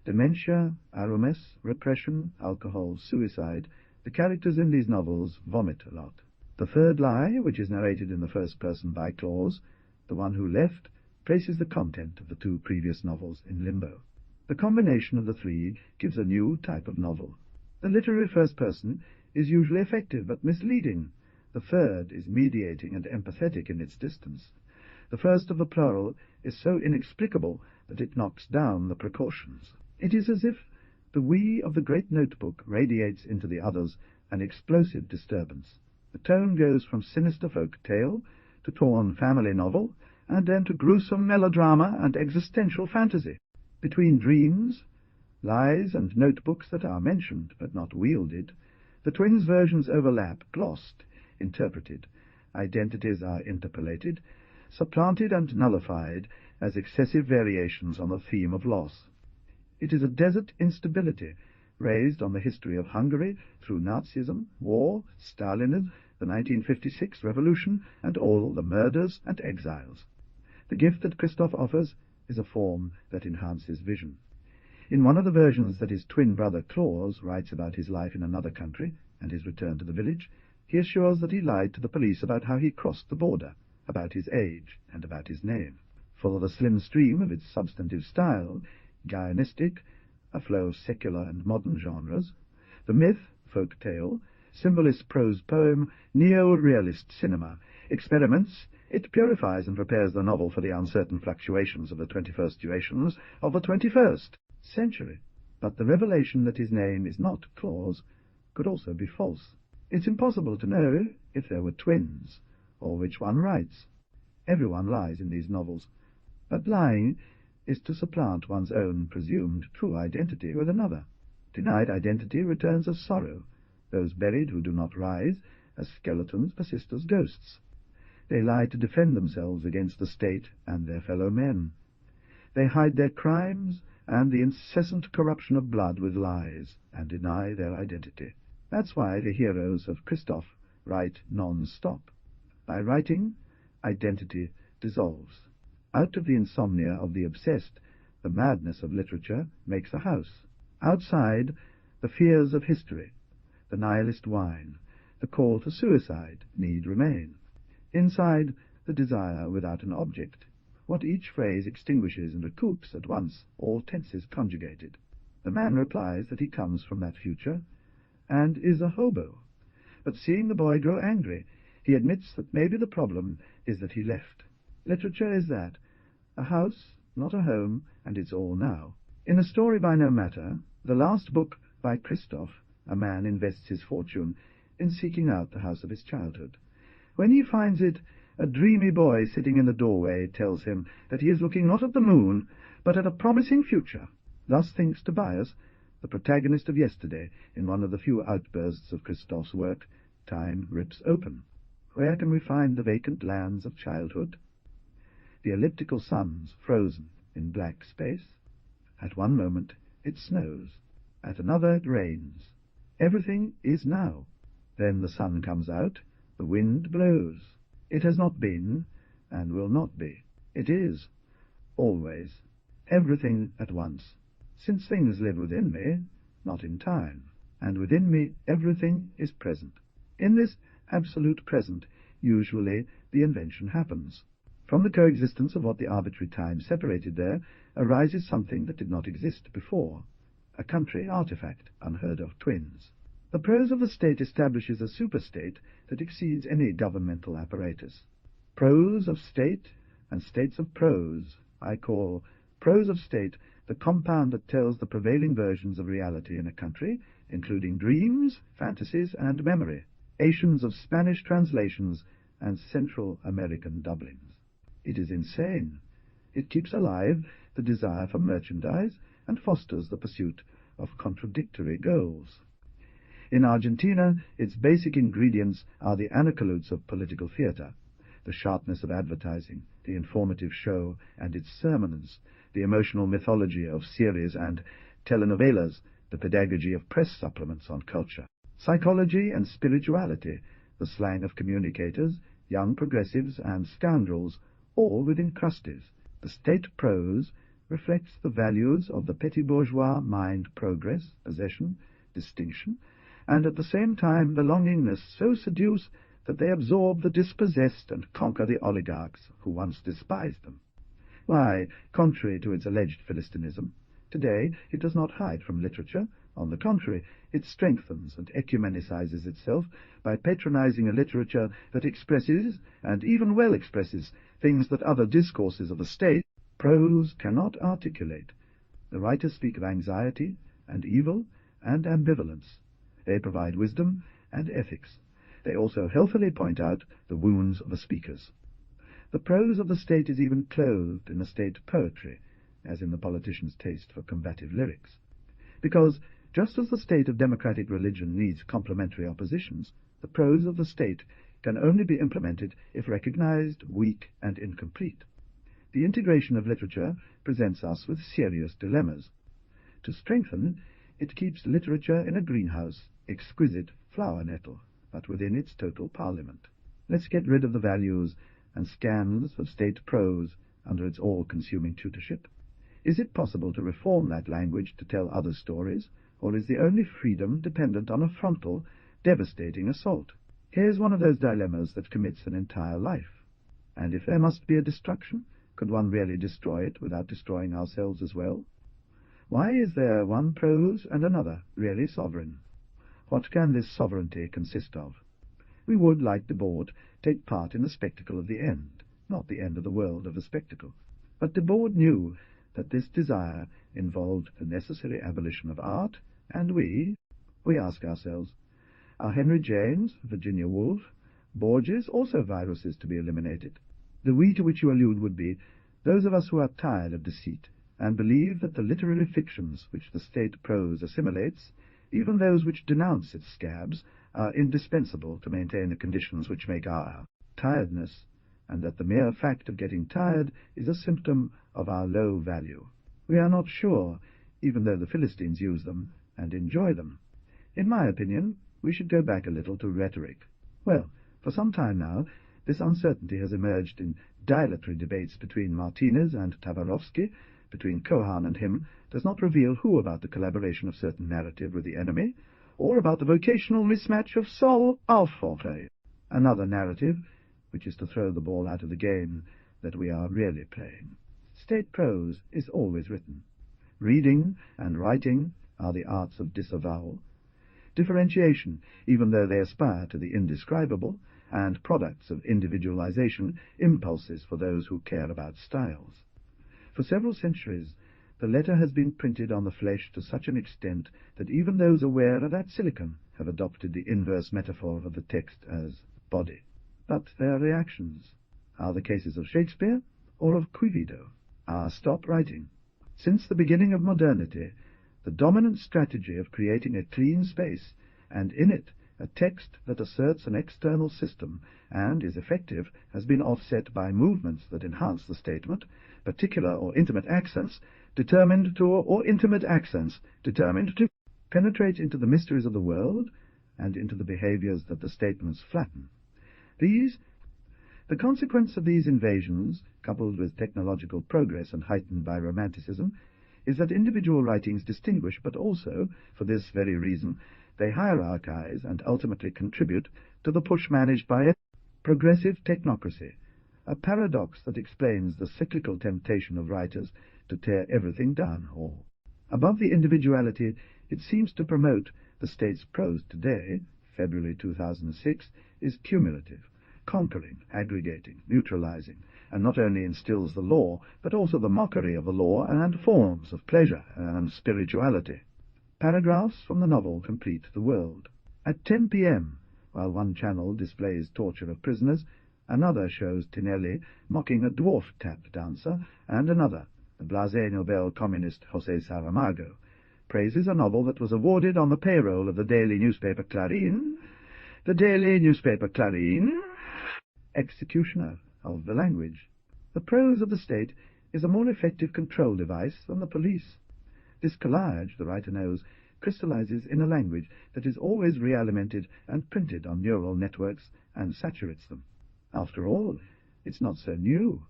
Dementia, aromas, repression, alcohol, suicide, the characters in these novels vomit a lot. The third lie, which is narrated in the first person by Claus, the one who left, places the content of the 2 previous novels in limbo. The combination of the 3 gives a new type of novel. The literary first person is usually effective but misleading. The third is mediating and empathetic in its distance. The first of the plural is so inexplicable that it knocks down the precautions. It is as if the we of the great notebook radiates into the others an explosive disturbance. The tone goes from sinister folk tale to torn family novel, and then to gruesome melodrama and existential fantasy. Between dreams, lies, and notebooks that are mentioned but not wielded, the twins' versions overlap, glossed, interpreted. Identities are interpolated, supplanted and nullified as excessive variations on the theme of loss. It is a desert instability, raised on the history of Hungary through Nazism, war, Stalinism, the 1956 revolution, and all the murders and exiles. The gift that Christoph offers is a form that enhances vision. In one of the versions that his twin brother Klaus writes about his life in another country and his return to the village, he assures that he lied to the police about how he crossed the border, about his age, and about his name. Full of the slim stream of its substantive style, Gaianistic, a flow of secular and modern genres, the myth, folk tale, symbolist prose poem, neo-realist cinema, experiments, it purifies and prepares the novel for the uncertain fluctuations of the 21st durations of the 21st century. But the revelation that his name is not Klaus could also be false. It's impossible to know if there were twins, or which one writes. Everyone lies in these novels, but lying is to supplant one's own presumed true identity with another. Denied identity returns as sorrow. Those buried who do not rise, as skeletons, persist as ghosts. They lie to defend themselves against the state and their fellow men. They hide their crimes and the incessant corruption of blood with lies, and deny their identity. That's why the heroes of Christoph write non-stop. By writing, identity dissolves. Out of the insomnia of the obsessed, the madness of literature makes a house. Outside, the fears of history, the nihilist whine, the call to suicide need remain. Inside, the desire without an object, what each phrase extinguishes and recoups at once, all tenses conjugated. The man replies that he comes from that future, and is a hobo. But seeing the boy grow angry, he admits that maybe the problem is that he left. Literature is that, a house, not a home, and it's all now. In A Story by No Matter, the last book by Christoph, a man invests his fortune in seeking out the house of his childhood. When he finds it, a dreamy boy sitting in the doorway tells him that he is looking not at the moon, but at a promising future. Thus thinks Tobias, the protagonist of yesterday, in one of the few outbursts of Christoph's work, Time Rips Open. Where can we find the vacant lands of childhood? The elliptical suns frozen in black space. At one moment it snows, at another it rains. Everything is now. Then the sun comes out, the wind blows. It has not been, and will not be. It is, always, everything at once. Since things live within me, not in time, and within me everything is present. In this absolute present, usually the invention happens. From the coexistence of what the arbitrary time separated there arises something that did not exist before, a country artifact, unheard of twins. The prose of the state establishes a superstate that exceeds any governmental apparatus. Prose of state and states of prose, I call prose of state the compound that tells the prevailing versions of reality in a country, including dreams, fantasies, and memory, Asians of Spanish translations, and Central American doublings. It is insane. It keeps alive the desire for merchandise and fosters the pursuit of contradictory goals. In Argentina, its basic ingredients are the anacoluts of political theatre, the sharpness of advertising, the informative show and its sermons, the emotional mythology of series and telenovelas, the pedagogy of press supplements on culture, psychology and spirituality, the slang of communicators, young progressives and scoundrels, all within crusties. The state prose reflects the values of the petty bourgeois mind: progress, possession, distinction, and at the same time the longingness so seduce that they absorb the dispossessed and conquer the oligarchs who once despised them. Why, contrary to its alleged Philistinism, today it does not hide from literature On the contrary, it strengthens and ecumenicizes itself by patronizing a literature that expresses, and even well expresses, things that other discourses of the state, prose, cannot articulate. The writers speak of anxiety and evil and ambivalence. They provide wisdom and ethics. They also healthily point out the wounds of the speakers. The prose of the state is even clothed in a state poetry, as in the politician's taste for combative lyrics. Because, just as the state of democratic religion needs complementary oppositions, the prose of the state can only be implemented if recognized, weak, and incomplete. The integration of literature presents us with serious dilemmas. To strengthen, it keeps literature in a greenhouse, exquisite flower nettle, but within its total parliament. Let's get rid of the values and scans of state prose under its all-consuming tutorship. Is it possible to reform that language to tell other stories, or is the only freedom dependent on a frontal, devastating assault? Here's one of those dilemmas that commits an entire life. And if there must be a destruction, could one really destroy it without destroying ourselves as well? Why is there one prose and another really sovereign? What can this sovereignty consist of? We would, like Debord, take part in the spectacle of the end, not the end of the world of the spectacle. But Debord knew that this desire involved the necessary abolition of art, and we ask ourselves, are Henry James, Virginia Woolf, Borges also viruses to be eliminated? The we to which you allude would be those of us who are tired of deceit, and believe that the literary fictions which the state prose assimilates, even those which denounce its scabs, are indispensable to maintain the conditions which make our tiredness, and that the mere fact of getting tired is a symptom of our low value. We are not sure, even though the Philistines use them and enjoy them. In my opinion, we should go back a little to rhetoric. Well, for some time now, this uncertainty has emerged in dilatory debates between Martinez and Tavarovsky, between Cohan and him, does not reveal who about the collaboration of certain narrative with the enemy, or about the vocational mismatch of Sol Alforte, another narrative, which is to throw the ball out of the game that we are really playing. State prose is always written. Reading and writing are the arts of disavowal. Differentiation, even though they aspire to the indescribable, and products of individualization, impulses for those who care about styles. For several centuries, the letter has been printed on the flesh to such an extent that even those aware of that silicon have adopted the inverse metaphor of the text as body. But their reactions are the cases of Shakespeare or of Quivido. Stop writing. Since the beginning of modernity, the dominant strategy of creating a clean space, and in it a text that asserts an external system and is effective, has been offset by movements that enhance the statement, particular or intimate accents, determined to penetrate into the mysteries of the world and into the behaviors that the statements flatten. The consequence of these invasions, coupled with technological progress and heightened by romanticism, is that individual writings distinguish, but also, for this very reason, they hierarchize and ultimately contribute to the push managed by a progressive technocracy, a paradox that explains the cyclical temptation of writers to tear everything down, or, above the individuality it seems to promote, the state's prose today, February 2006, is cumulative, conquering, aggregating, neutralizing, and not only instills the law, but also the mockery of the law and forms of pleasure and spirituality. Paragraphs from the novel complete the world. At 10 p.m., while one channel displays torture of prisoners, another shows Tinelli mocking a dwarf tap dancer, and another, the blasé Nobel communist José Saramago, praises a novel that was awarded on the payroll of the daily newspaper Clarín, executioner of the language. The prose of the state is a more effective control device than the police. This collage, the writer knows, crystallizes in a language that is always realimentated and printed on neural networks and saturates them. After all, it's not so new.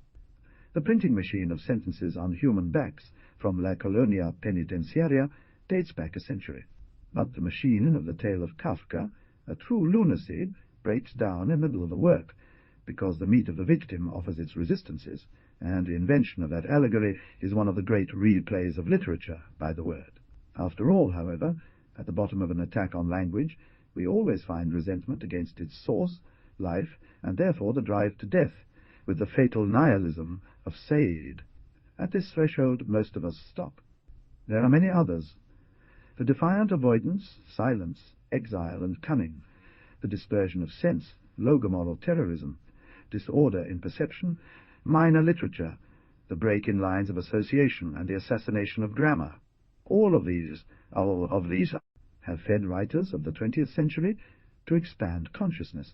The printing machine of sentences on human backs from La Colonia Penitenciaria dates back a century. But the machine of the tale of Kafka, a true lunacy, breaks down in the middle of the work, because the meat of the victim offers its resistances, and the invention of that allegory is one of the great replays of literature, by the word. After all, however, At the bottom of an attack on language, we always find resentment against its source, life, and therefore the drive to death, with the fatal nihilism of Said. At this threshold most of us stop. There are many others. The defiant avoidance, silence, exile, and cunning, the dispersion of sense, logomoral terrorism, disorder in perception, minor literature, the break in lines of association, and the assassination of grammar. All of these have fed writers of the 20th century to expand consciousness.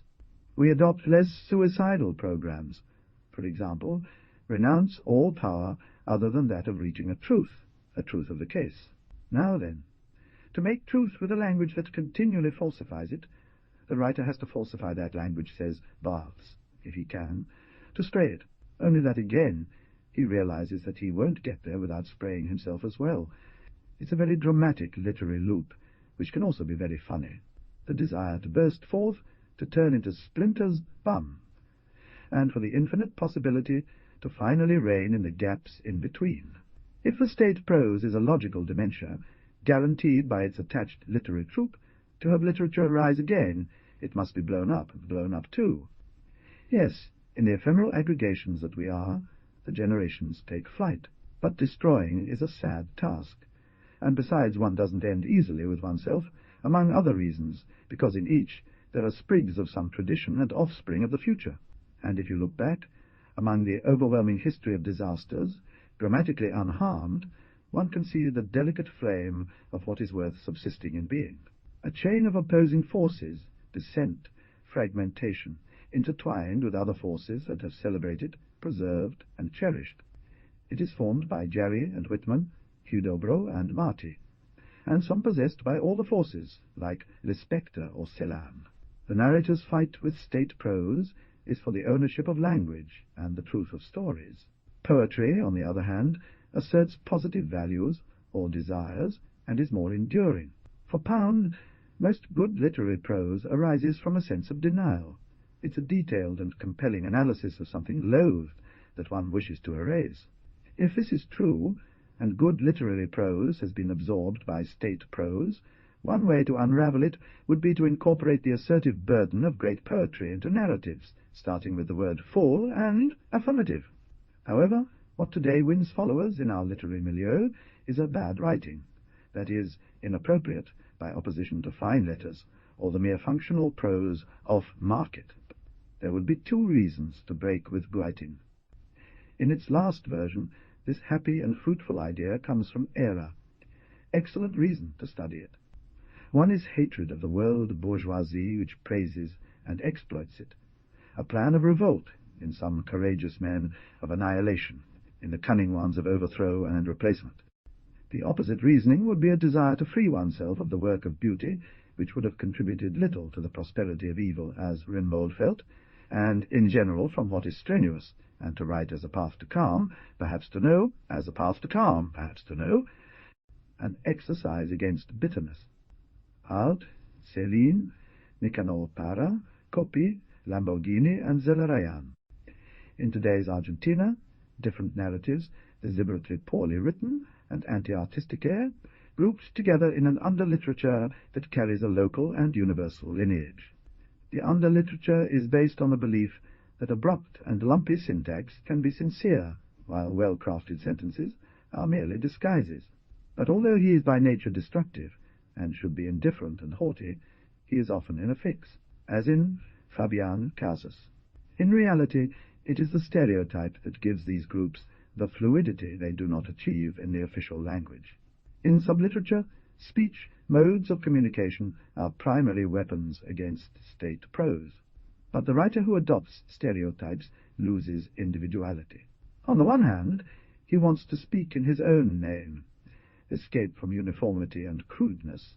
We adopt less suicidal programs. For example, renounce all power other than that of reaching a truth of the case. Now then, to make truth with a language that continually falsifies it, the writer has to falsify that language, says Baths, if he can, to spray it, only that again he realizes that he won't get there without spraying himself as well. It's a very dramatic literary loop, which can also be very funny. The desire to burst forth, to turn into splinters, bum, and for the infinite possibility to finally reign in the gaps in between. If the state prose is a logical dementia, guaranteed by its attached literary troupe, to have literature rise again, it must be blown up, and blown up too. Yes, in the ephemeral aggregations that we are, the generations take flight. But destroying is a sad task, and besides one doesn't end easily with oneself, among other reasons, because in each there are sprigs of some tradition and offspring of the future. And if you look back, among the overwhelming history of disasters, grammatically unharmed, one can see the delicate flame of what is worth subsisting in being. A chain of opposing forces, dissent, fragmentation, intertwined with other forces that have celebrated, preserved, and cherished. It is formed by Jarry and Whitman, Hudobro and Marty, and some possessed by all the forces, like Lispector or Celan. The narrator's fight with state prose is for the ownership of language and the truth of stories. Poetry, on the other hand, asserts positive values or desires and is more enduring. For Pound, most good literary prose arises from a sense of denial. It's a detailed and compelling analysis of something loathed that one wishes to erase. If this is true, and good literary prose has been absorbed by state prose, one way to unravel it would be to incorporate the assertive burden of great poetry into narratives, starting with the word full and affirmative. However, what today wins followers in our literary milieu is a bad writing, that is, inappropriate by opposition to fine letters, or the mere functional prose of market. There would be two reasons to break with writing. In its last version, this happy and fruitful idea comes from Era. Excellent reason to study it. One is hatred of the world bourgeoisie which praises and exploits it, a plan of revolt in some courageous men, of annihilation in the cunning ones of overthrow and replacement. The opposite reasoning would be a desire to free oneself of the work of beauty, which would have contributed little to the prosperity of evil, as Rimbaud felt, and in general from what is strenuous, and to write as a path to calm, perhaps to know, as a path to calm, perhaps to know, an exercise against bitterness. Art, Céline, Nicanor Parra, Coppi, Lamborghini, and Zelarayan. In today's Argentina, different narratives, deliberately poorly written and anti-artistic air, grouped together in an under-literature that carries a local and universal lineage. The under-literature is based on the belief that abrupt and lumpy syntax can be sincere, while well-crafted sentences are merely disguises. But although he is by nature destructive, and should be indifferent and haughty, he is often in a fix, as in Fabian Casas. In reality, it is the stereotype that gives these groups the fluidity they do not achieve in the official language. In subliterature, speech, modes of communication are primary weapons against state prose. But the writer who adopts stereotypes loses individuality. On the one hand, he wants to speak in his own name, escape from uniformity and crudeness.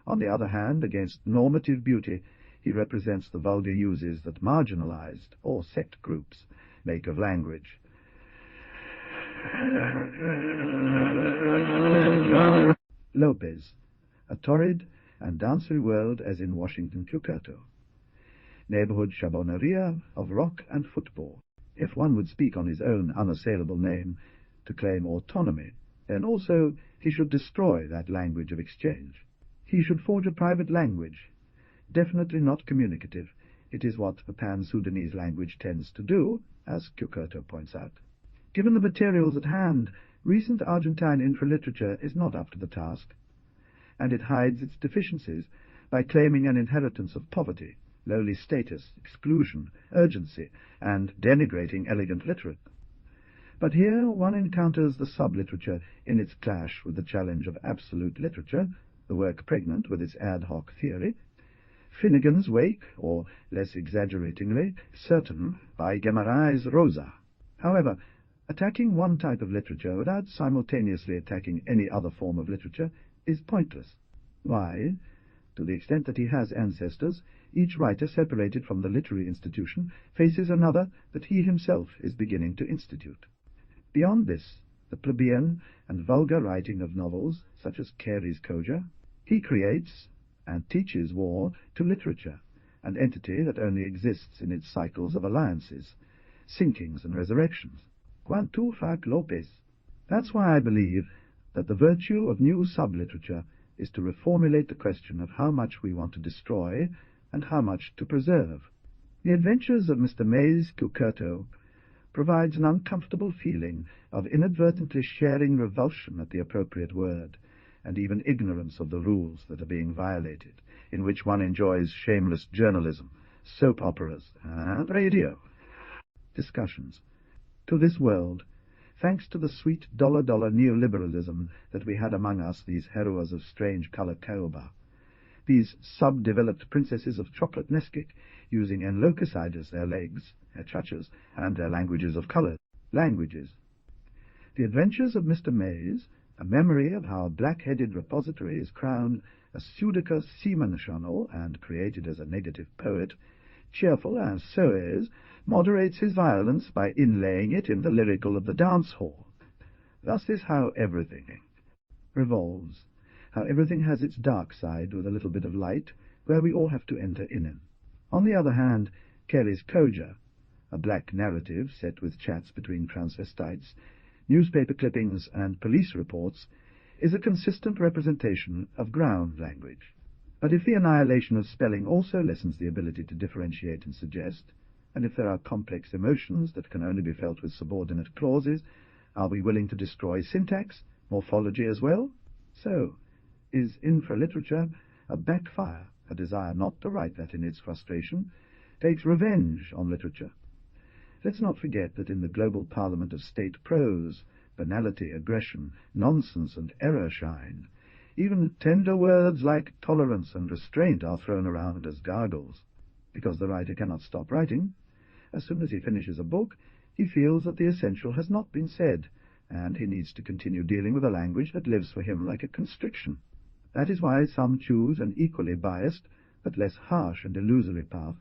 On the other hand, against normative beauty, he represents the vulgar uses that marginalized or sect groups make of language. Lopez, a torrid and dancery world as in Washington Cucurto. Neighborhood chaboneria of rock and football. If one would speak on his own unassailable name to claim autonomy, then also he should destroy that language of exchange. He should forge a private language, definitely not communicative. It is what the Pan-Sudanese language tends to do, as Cucurto points out. Given the materials at hand, recent Argentine infraliterature is not up to the task, and it hides its deficiencies by claiming an inheritance of poverty, lowly status, exclusion, urgency, and denigrating elegant literature. But here one encounters the sub-literature in its clash with the challenge of absolute literature, the work pregnant with its ad hoc theory, Finnegan's Wake, or, less exaggeratingly, Certain by Guimarães Rosa. However, attacking one type of literature without simultaneously attacking any other form of literature is pointless. Why? To the extent that he has ancestors, each writer separated from the literary institution faces another that he himself is beginning to institute. Beyond this, the plebeian and vulgar writing of novels, such as Carey's Koja, he creates and teaches war to literature, an entity that only exists in its cycles of alliances, sinkings and resurrections. Quanto fac Lopez. That's why I believe that the virtue of new sub-literature is to reformulate the question of how much we want to destroy and how much to preserve. The Adventures of Mr. May's Cucurto provides an uncomfortable feeling of inadvertently sharing revulsion at the appropriate word, and even ignorance of the rules that are being violated, in which one enjoys shameless journalism, soap operas, and radio discussions. To this world, thanks to the sweet dollar neoliberalism that we had among us, these heroes of strange colour caoba, these sub-developed princesses of chocolate Nesquik, using enlocucide as their legs, their chachas, and their languages of colour. Languages. The Adventures of Mr. Mays, a memory of how a black-headed repository is crowned a Sudica Seamanchannel and created as a negative poet, cheerful as so is, moderates his violence by inlaying it in the lyrical of the dance hall. Thus is how everything revolves, how everything has its dark side with a little bit of light, where we all have to enter in it. On the other hand, Carey's Koja, a black narrative set with chats between transvestites, newspaper clippings, and police reports, is a consistent representation of ground language. But if the annihilation of spelling also lessens the ability to differentiate and suggest, and if there are complex emotions that can only be felt with subordinate clauses, are we willing to destroy syntax, morphology as well? So, is infraliterature a backfire, a desire not to write that in its frustration, takes revenge on literature? Let's not forget that in the global parliament of state prose, banality, aggression, nonsense, and error shine. Even tender words like tolerance and restraint are thrown around as gargles, because the writer cannot stop writing. As soon as he finishes a book, he feels that the essential has not been said, and he needs to continue dealing with a language that lives for him like a constriction. That is why some choose an equally biased, but less harsh and illusory path,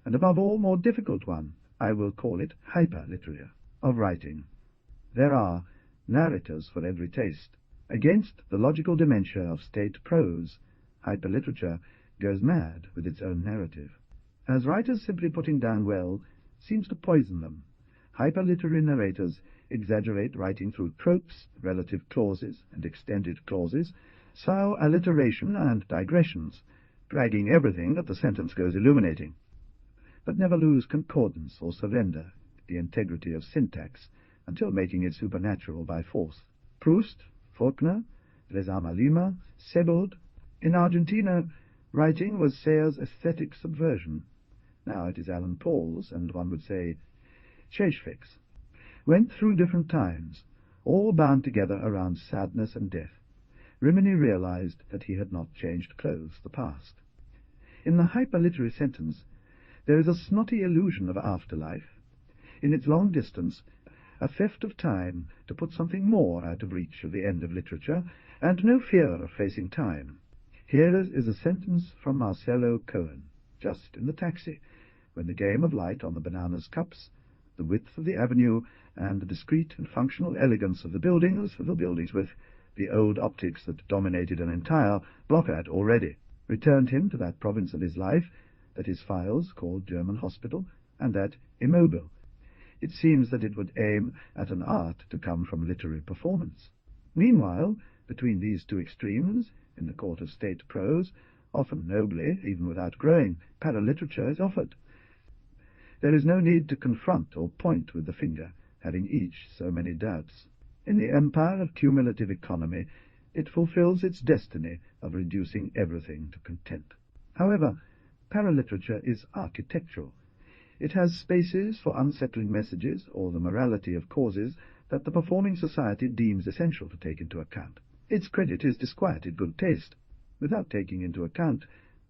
and above all more difficult one, I will call it hyper-literature, of writing. There are narrators for every taste. Against the logical dementia of state prose, hyper-literature goes mad with its own narrative. As writers simply putting down well seems to poison them, hyper-literary narrators exaggerate writing through tropes, relative clauses, and extended clauses, sow alliteration and digressions, dragging everything that the sentence goes illuminating, but never lose concordance or surrender the integrity of syntax until making it supernatural by force. Proust, Faulkner, Les Amalima, Sebald. In Argentina, writing was Sayre's aesthetic subversion. Now it is Alan Paul's, and one would say Sheshvik's. Went through different times, all bound together around sadness and death. Rimini realized that he had not changed clothes the past. In the hyperliterary sentence, there is a snotty illusion of afterlife. In its long distance, a theft of time to put something more out of reach of the end of literature, and no fear of facing time. Here is a sentence from Marcel Cohen, just in the taxi, when the game of light on the bananas cups, the width of the avenue, and the discreet and functional elegance of the buildings with the old optics that dominated an entire blockade already, returned him to that province of his life that his files called German hospital, and that immobile. It seems that it would aim at an art to come from literary performance. Meanwhile, between these two extremes, In the court of state prose, often nobly, even without growing, paraliterature is offered. There is no need to confront or point with the finger, having each so many doubts. In the empire of cumulative economy, it fulfills its destiny of reducing everything to content. However, paraliterature is architectural. It has spaces for unsettling messages or the morality of causes that the performing society deems essential to take into account. Its credit is disquieted good taste, without taking into account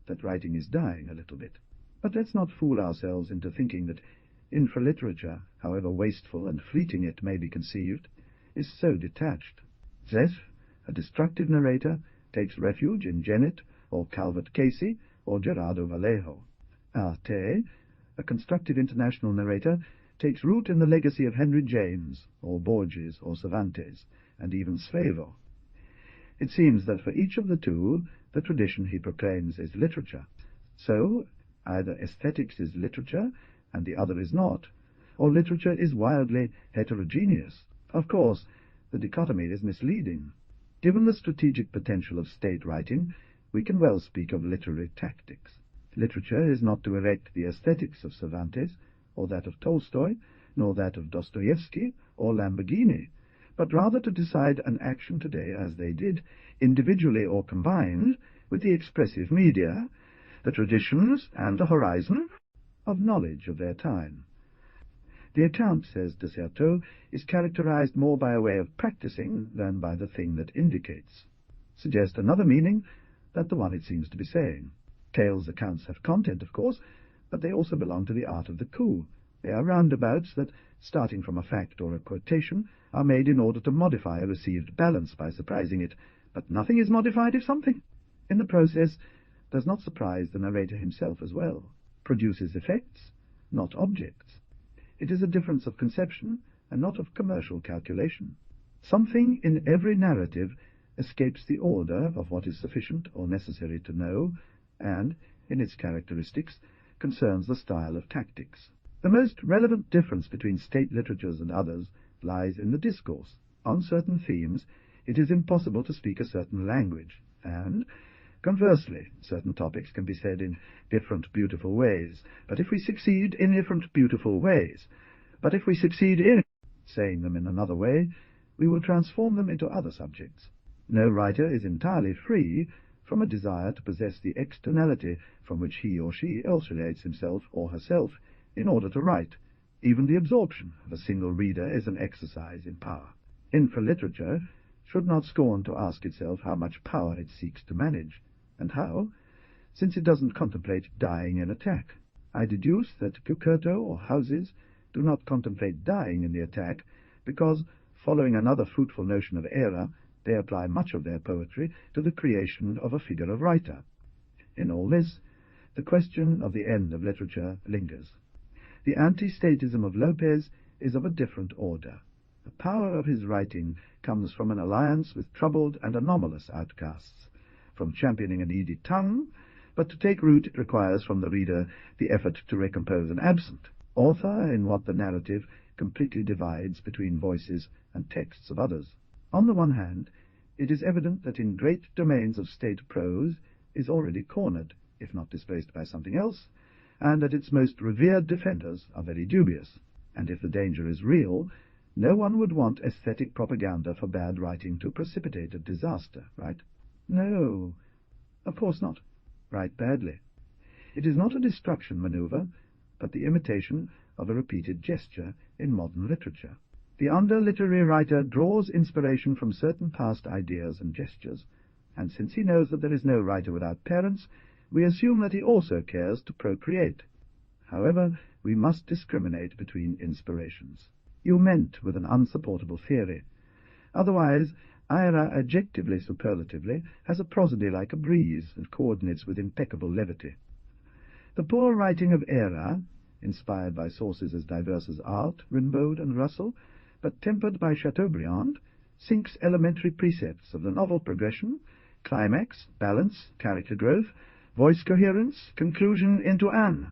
that writing is dying a little bit. But let's not fool ourselves into thinking that infraliterature, however wasteful and fleeting it may be conceived, is so detached. Zeph, a destructive narrator, takes refuge in Jennett or Calvert Casey or Gerardo Vallejo. Arte, a constructive international narrator, takes root in the legacy of Henry James, or Borges, or Cervantes, and even Svevo. It seems that for each of the two, the tradition he proclaims is literature. So, either aesthetics is literature, and the other is not, or literature is wildly heterogeneous. Of course, the dichotomy is misleading. Given the strategic potential of state writing, we can well speak of literary tactics. Literature is not to erect the aesthetics of Cervantes, or that of Tolstoy, nor that of Dostoevsky, or Lamborghini, but rather to decide an action today as they did, individually or combined, with the expressive media, the traditions and the horizon of knowledge of their time. The account, says de Certeau, is characterized more by a way of practicing than by the thing that indicates. Suggest another meaning than the one it seems to be saying. Tales' accounts have content, of course, but they also belong to the art of the coup. They are roundabouts that, starting from a fact or a quotation, are made in order to modify a received balance by surprising it, but nothing is modified if something, in the process, does not surprise the narrator himself as well, produces effects, not objects. It is a difference of conception, and not of commercial calculation. Something in every narrative escapes the order of what is sufficient or necessary to know, and, in its characteristics, concerns the style of tactics. The most relevant difference between state literatures and others lies in the discourse. On certain themes, it is impossible to speak a certain language, and, conversely, certain topics can be said in different beautiful ways. But if we succeed in saying them in another way, we will transform them into other subjects. No writer is entirely free from a desire to possess the externality from which he or she isolates himself or herself in order to write. Even the absorption of a single reader is an exercise in power. Infraliterature should not scorn to ask itself how much power it seeks to manage, and how, since it doesn't contemplate dying in attack. I deduce that Cucurto or Houses do not contemplate dying in the attack because, following another fruitful notion of era, they apply much of their poetry to the creation of a figure of writer. In all this, the question of the end of literature lingers. The anti-statism of Lopez is of a different order. The power of his writing comes from an alliance with troubled and anomalous outcasts, from championing an needy tongue, but to take root it requires from the reader the effort to recompose an absent author in what the narrative completely divides between voices and texts of others. On the one hand, it is evident that in great domains of state prose is already cornered, if not displaced by something else, and that its most revered defenders are very dubious, and if the danger is real, no one would want aesthetic propaganda for bad writing to precipitate a disaster, right? No, of course not. Write badly. It is not a destruction maneuver, but the imitation of a repeated gesture in modern literature. The under-literary writer draws inspiration from certain past ideas and gestures, and since he knows that there is no writer without parents, we assume that he also cares to procreate. However, we must discriminate between inspirations. You meant with an unsupportable theory. Otherwise, Ira adjectively superlatively has a prosody like a breeze and coordinates with impeccable levity. The poor writing of era, inspired by sources as diverse as Art, Rimbaud, and Russell, but tempered by Chateaubriand, sinks elementary precepts of the novel progression, climax, balance, character growth, voice coherence, conclusion into an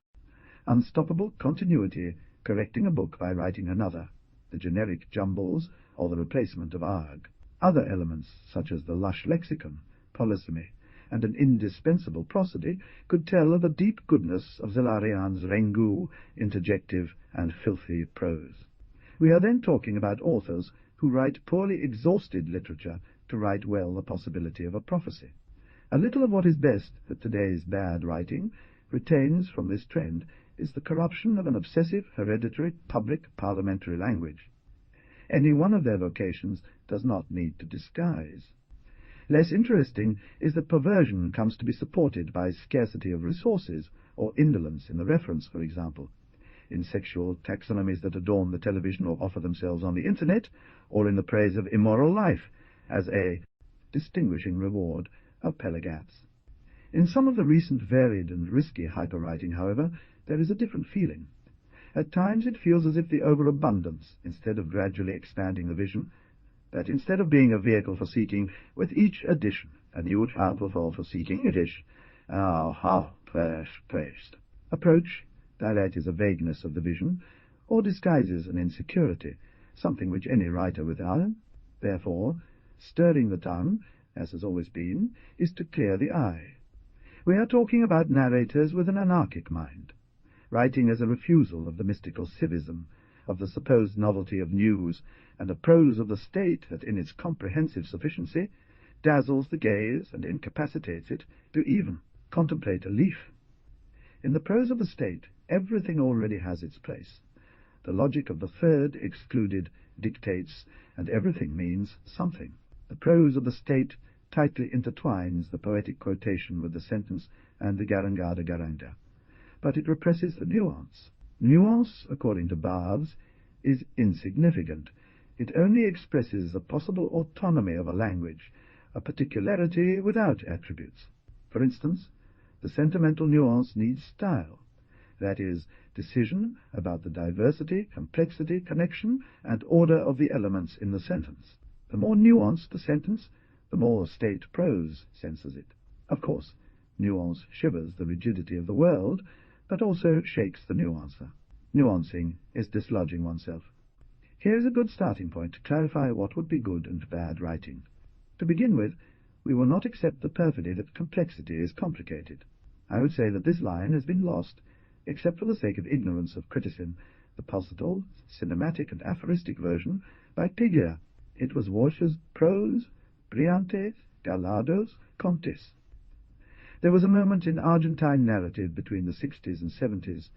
unstoppable continuity, correcting a book by writing another, the generic jumbles or the replacement of arg. Other elements, such as the lush lexicon, polysemy, and an indispensable prosody, could tell of the deep goodness of Zelarian's rengu, interjective, and filthy prose. We are then talking about authors who write poorly exhausted literature to write well the possibility of a prophecy. A little of what is best that today's bad writing retains from this trend is the corruption of an obsessive, hereditary, public, parliamentary language. Any one of their vocations does not need to disguise. Less interesting is that perversion comes to be supported by scarcity of resources, or indolence in the reference, for example, in sexual taxonomies that adorn the television or offer themselves on the internet, or in the praise of immoral life as a distinguishing reward of pelagaths. In some of the recent varied and risky hyperwriting, however, there is a different feeling. At times it feels as if the overabundance, instead of gradually expanding the vision, that instead of being a vehicle for seeking, with each edition, a new outfall for seeking edition, approach dilates a vagueness of the vision, or disguises an insecurity, something which any writer without, therefore, stirring the tongue, as has always been, is to clear the eye. We are talking about narrators with an anarchic mind, writing as a refusal of the mystical civism, of the supposed novelty of news, and a prose of the state that, in its comprehensive sufficiency, dazzles the gaze and incapacitates it to even contemplate a leaf. In the prose of the state, everything already has its place. The logic of the third excluded dictates, and everything means something. The prose of the state tightly intertwines the poetic quotation with the sentence and the garangada garanga, but it represses the nuance. Nuance, according to Barthes, is insignificant. It only expresses the possible autonomy of a language, a particularity without attributes. For instance, the sentimental nuance needs style, that is, decision about the diversity, complexity, connection, and order of the elements in the sentence. The more nuanced the sentence, the more state prose censors it. Of course, nuance shivers the rigidity of the world, but also shakes the nuancer. Nuancing is dislodging oneself. Here is a good starting point to clarify what would be good and bad writing. To begin with, we will not accept the perfidy that complexity is complicated. I would say that this line has been lost, except for the sake of ignorance of criticism, the posital, cinematic, and aphoristic version by Pigia. It was Walsh's prose, brillantes, galados, contes. There was a moment in Argentine narrative between the 60s and 70s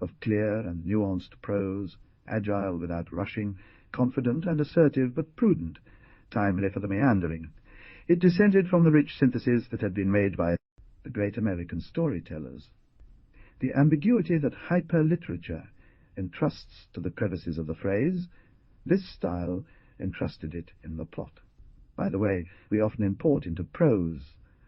of clear and nuanced prose, agile without rushing, confident and assertive but prudent, timely for the meandering. It descended from the rich synthesis that had been made by the great American storytellers. The ambiguity that hyper-literature entrusts to the crevices of the phrase, this style entrusted it in the plot. By the way, we often import into prose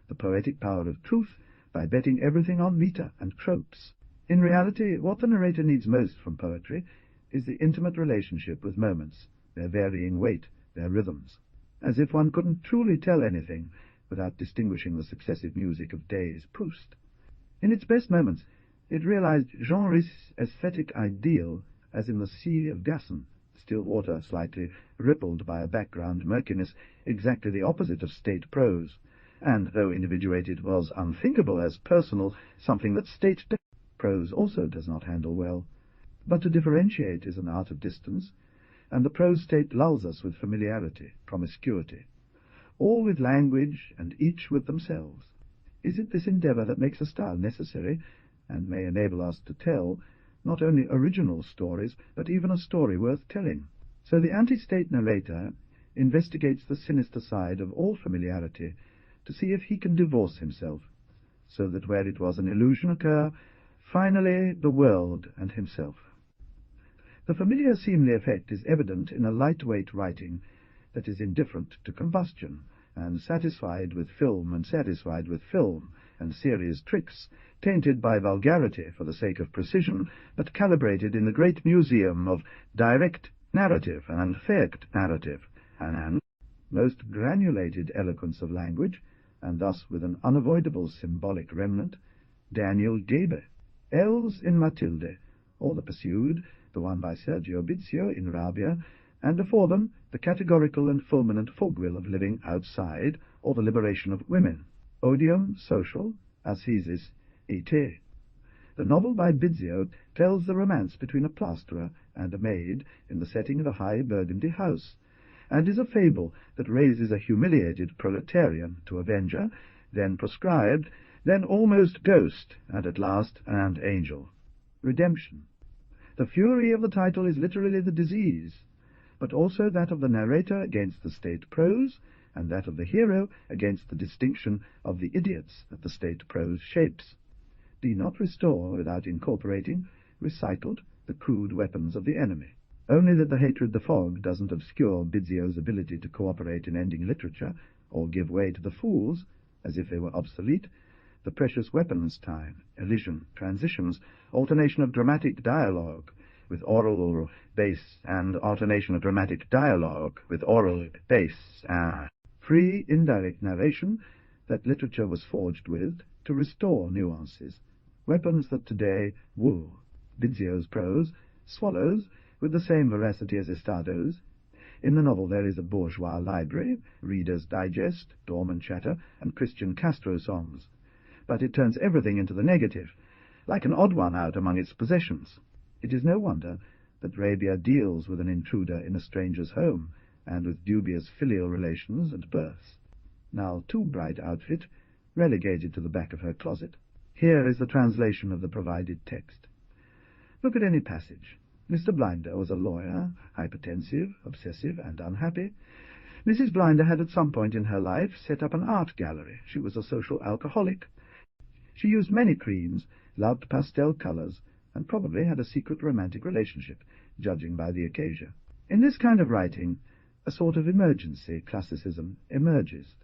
the poetic power of truth by betting everything on metre and tropes. In reality, what the narrator needs most from poetry is the intimate relationship with moments, their varying weight, their rhythms, as if one couldn't truly tell anything without distinguishing the successive music of Day's Proust. In its best moments, it realized Jean Rhys's aesthetic ideal as in the Sea of Gasson, still water slightly rippled by a background murkiness exactly the opposite of state prose, and, though individuated, was unthinkable as personal, something that state prose also does not handle well. But to differentiate is an art of distance, and the prose state lulls us with familiarity, promiscuity, all with language and each with themselves. Is it this endeavour that makes a style necessary, and may enable us to tell not only original stories, but even a story worth telling? So the anti-state narrator investigates the sinister side of all familiarity to see if he can divorce himself, so that where it was an illusion occur, finally the world and himself. The familiar seemly effect is evident in a lightweight writing that is indifferent to combustion, and satisfied with film and serious tricks, tainted by vulgarity for the sake of precision, but calibrated in the great museum of direct narrative and fake narrative, and most granulated eloquence of language, and thus with an unavoidable symbolic remnant, Daniel Gebe, Els in Matilde, or The Pursued, the one by Sergio Bizio in Rabia, and before them the categorical and fulminant Fogwill of living outside, or the liberation of women, odium social ascesis et. The novel by Bizzio tells the romance between a plasterer and a maid in the setting of a high Burgundy house, and is a fable that raises a humiliated proletarian to avenger, then proscribed, then almost ghost, and at last an angel. Redemption. The fury of the title is literally the disease, but also that of the narrator against the state prose, and that of the hero against the distinction of the idiots that the state prose shapes. Do not restore without incorporating, recycled, the crude weapons of the enemy. Only that the hatred the fog doesn't obscure Bizzio's ability to cooperate in ending literature, or give way to the fools, as if they were obsolete, the precious weapons time, elision, transitions, alternation of dramatic dialogue with oral bass, and alternation of dramatic dialogue with oral bass, free indirect narration that literature was forged with to restore nuances, weapons that today woo. Bizzio's prose swallows with the same veracity as Estado's. In the novel there is a bourgeois library, Reader's Digest, Dorman chatter, and Christian Castro songs, but it turns everything into the negative, like an odd one out among its possessions. It is no wonder that Rabia deals with an intruder in a stranger's home, and with dubious filial relations and births. Now too bright outfit, relegated to the back of her closet. Here is the translation of the provided text. Look at any passage. Mr. Blinder was a lawyer, hypertensive, obsessive, and unhappy. Mrs. Blinder had at some point in her life set up an art gallery. She was a social alcoholic. She used many creams, loved pastel colors, and probably had a secret romantic relationship, judging by the occasion. In this kind of writing, a sort of emergency classicism emerges.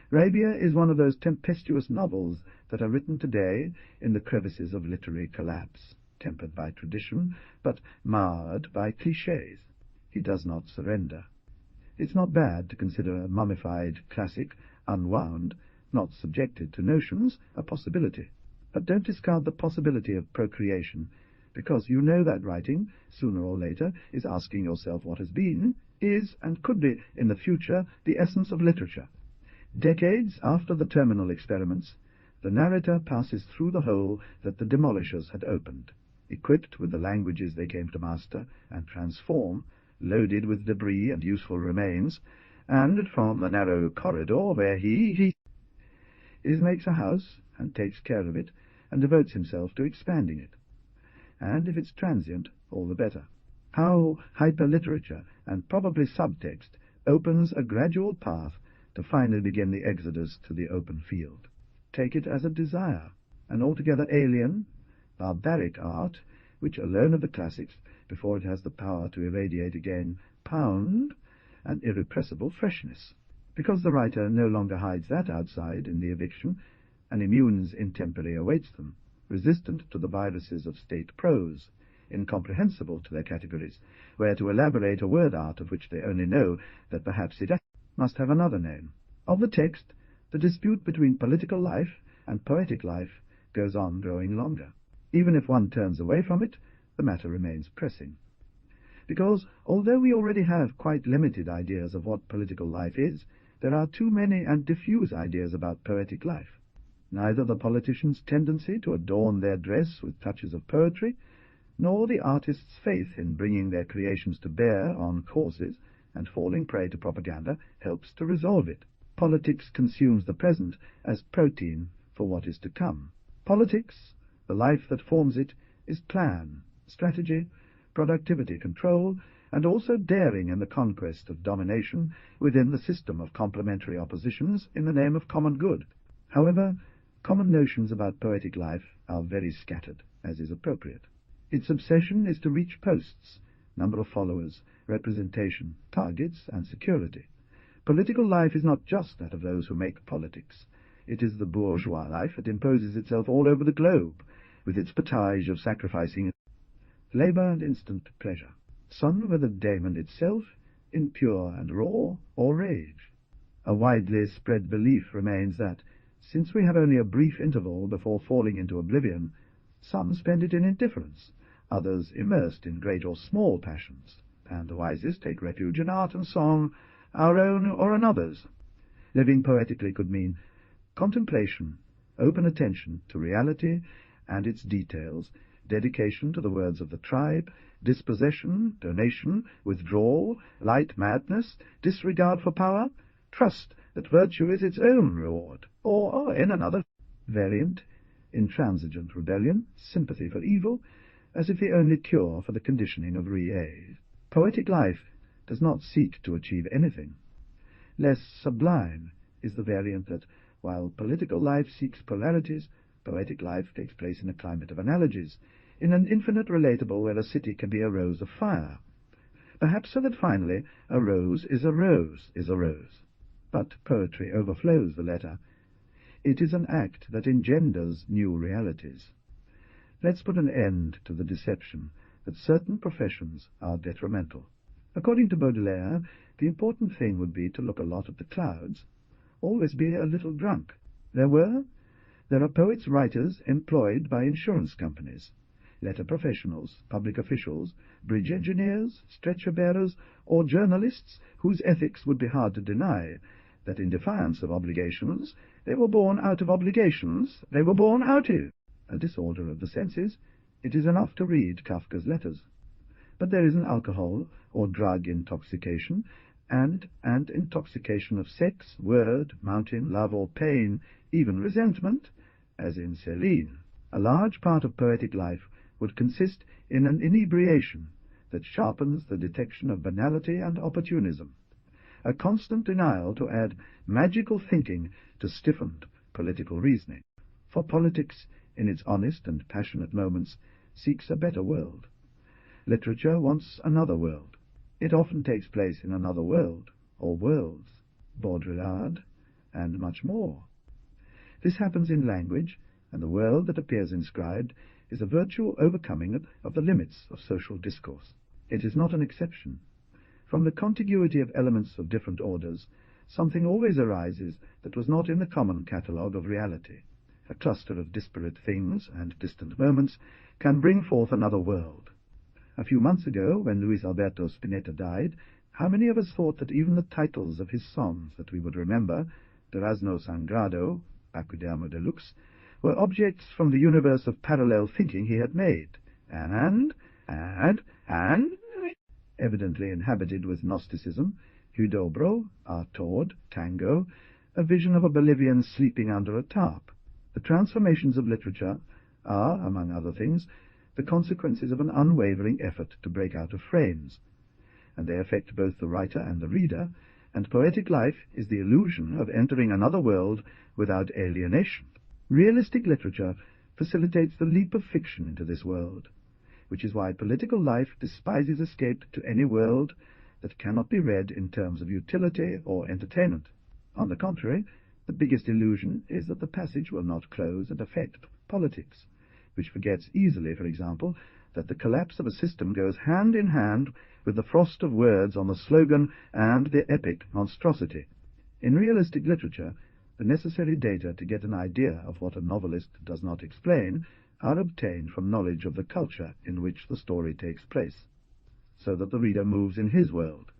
Rabia is one of those tempestuous novels that are written today in the crevices of literary collapse, tempered by tradition, but marred by clichés. He does not surrender. It's not bad to consider a mummified classic, unwound, not subjected to notions, a possibility. But don't discard the possibility of procreation, because you know that writing, sooner or later, is asking yourself what has been, is, and could be in the future, the essence of literature. Decades after the terminal experiments, the narrator passes through the hole that the demolishers had opened, equipped with the languages they came to master and transform, loaded with debris and useful remains, and from the narrow corridor where he makes a house and takes care of it and devotes himself to expanding it. And if it's transient, all the better. How hyperliterature, and probably subtext, opens a gradual path to finally begin the exodus to the open field. Take it as a desire, an altogether alien, barbaric art, which alone of the classics, before it has the power to irradiate again, pound an irrepressible freshness, because the writer no longer hides that outside in the eviction, and immunes intempore awaits them, resistant to the viruses of state prose, incomprehensible to their categories, where to elaborate a word art of which they only know that perhaps it must have another name. Of the text, the dispute between political life and poetic life goes on growing longer. Even if one turns away from it, the matter remains pressing. Because, although we already have quite limited ideas of what political life is, there are too many and diffuse ideas about poetic life. Neither the politician's tendency to adorn their dress with touches of poetry, nor the artist's faith in bringing their creations to bear on causes and falling prey to propaganda helps to resolve it. Politics consumes the present as protein for what is to come. Politics, the life that forms it, is plan, strategy, productivity control, and also daring in the conquest of domination within the system of complementary oppositions in the name of common good. However, common notions about poetic life are very scattered, as is appropriate. Its obsession is to reach posts, number of followers, representation, targets, and security. Political life is not just that of those who make politics. It is the bourgeois life that imposes itself all over the globe, with its pottage of sacrificing labour and instant pleasure. Sun whether daemon itself, in pure and raw, or rage. A widely spread belief remains that, since we have only a brief interval before falling into oblivion, some spend it in indifference, others immersed in great or small passions, and the wisest take refuge in art and song, our own or another's. Living poetically could mean contemplation, open attention to reality and its details, dedication to the words of the tribe, dispossession, donation, withdrawal, light madness, disregard for power, trust that virtue is its own reward, or in another variant, intransigent rebellion, sympathy for evil, as if the only cure for the conditioning of re-age. Poetic life does not seek to achieve anything. Less sublime is the variant that, while political life seeks polarities, poetic life takes place in a climate of analogies, in an infinite relatable where a city can be a rose of fire. Perhaps so that finally a rose is a rose is a rose. But poetry overflows the letter. It is an act that engenders new realities. Let's put an end to the deception that certain professions are detrimental. According to Baudelaire, the important thing would be to look a lot at the clouds, always be a little drunk. There are poets, writers employed by insurance companies, letter professionals, public officials, bridge engineers, stretcher-bearers, or journalists whose ethics would be hard to deny, that in defiance of obligations, they were born out of obligations, they were born out of a disorder of the senses. It is enough to read Kafka's letters. But there is an alcohol or drug intoxication, and intoxication of sex, word, mountain, love, or pain, even resentment, as in Céline. A large part of poetic life would consist in an inebriation that sharpens the detection of banality and opportunism, a constant denial to add magical thinking to stiffened political reasoning. For politics, in its honest and passionate moments, seeks a better world. Literature wants another world. It often takes place in another world, or worlds, Baudrillard, and much more. This happens in language, and the world that appears inscribed is a virtual overcoming of the limits of social discourse. It is not an exception. From the contiguity of elements of different orders, something always arises that was not in the common catalogue of reality. A cluster of disparate things and distant moments can bring forth another world. A few months ago, when Luis Alberto Spinetta died, how many of us thought that even the titles of his songs that we would remember, Durazno Sangrado, Paquidermo Deluxe, were objects from the universe of parallel thinking he had made, and evidently inhabited with Gnosticism, Hudobro, Artaud, Tango, a vision of a Bolivian sleeping under a tarp. The transformations of literature are, among other things, the consequences of an unwavering effort to break out of frames, and they affect both the writer and the reader, and poetic life is the illusion of entering another world without alienation. Realistic literature facilitates the leap of fiction into this world, which is why political life despises escape to any world that cannot be read in terms of utility or entertainment. On the contrary, the biggest illusion is that the passage will not close and affect politics, which forgets easily, for example, that the collapse of a system goes hand in hand with the frost of words on the slogan and the epic monstrosity. In realistic literature, the necessary data to get an idea of what a novelist does not explain are obtained from knowledge of the culture in which the story takes place, so that the reader moves in his world.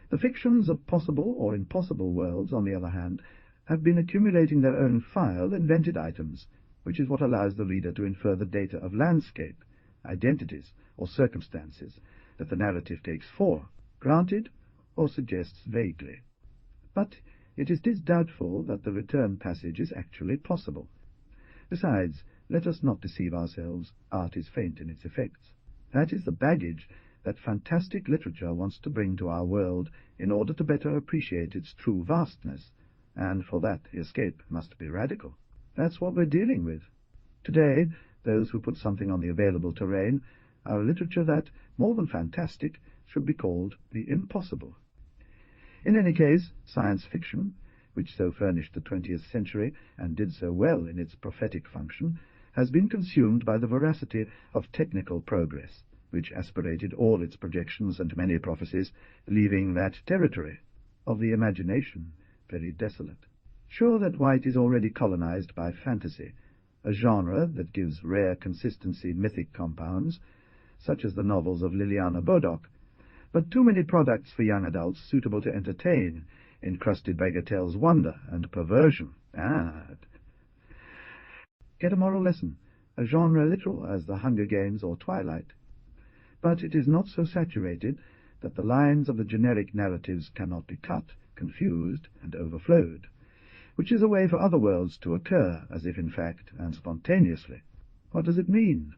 The fictions of possible or impossible worlds, on the other hand, have been accumulating their own file invented items, which is what allows the reader to infer the data of landscape, identities, or circumstances that the narrative takes for granted or suggests vaguely. But it is doubtful that the return passage is actually possible. Besides, let us not deceive ourselves, art is faint in its effects. That is the baggage that fantastic literature wants to bring to our world in order to better appreciate its true vastness, and for that the escape must be radical. That's what we're dealing with. Today, those who put something on the available terrain are a literature that, more than fantastic, should be called the impossible. In any case, science fiction, which so furnished the 20th century and did so well in its prophetic function, has been consumed by the voracity of technical progress, which aspirated all its projections and many prophecies, leaving that territory of the imagination very desolate. Sure that white is already colonized by fantasy, a genre that gives rare consistency mythic compounds, such as the novels of Liliana Bodoc, but too many products for young adults suitable to entertain encrusted bagatelles wonder and perversion. Get a moral lesson, a genre literal as The Hunger Games or Twilight. But it is not so saturated that the lines of the generic narratives cannot be cut, confused, and overflowed, which is a way for other worlds to occur, as if in fact and spontaneously. What does it mean?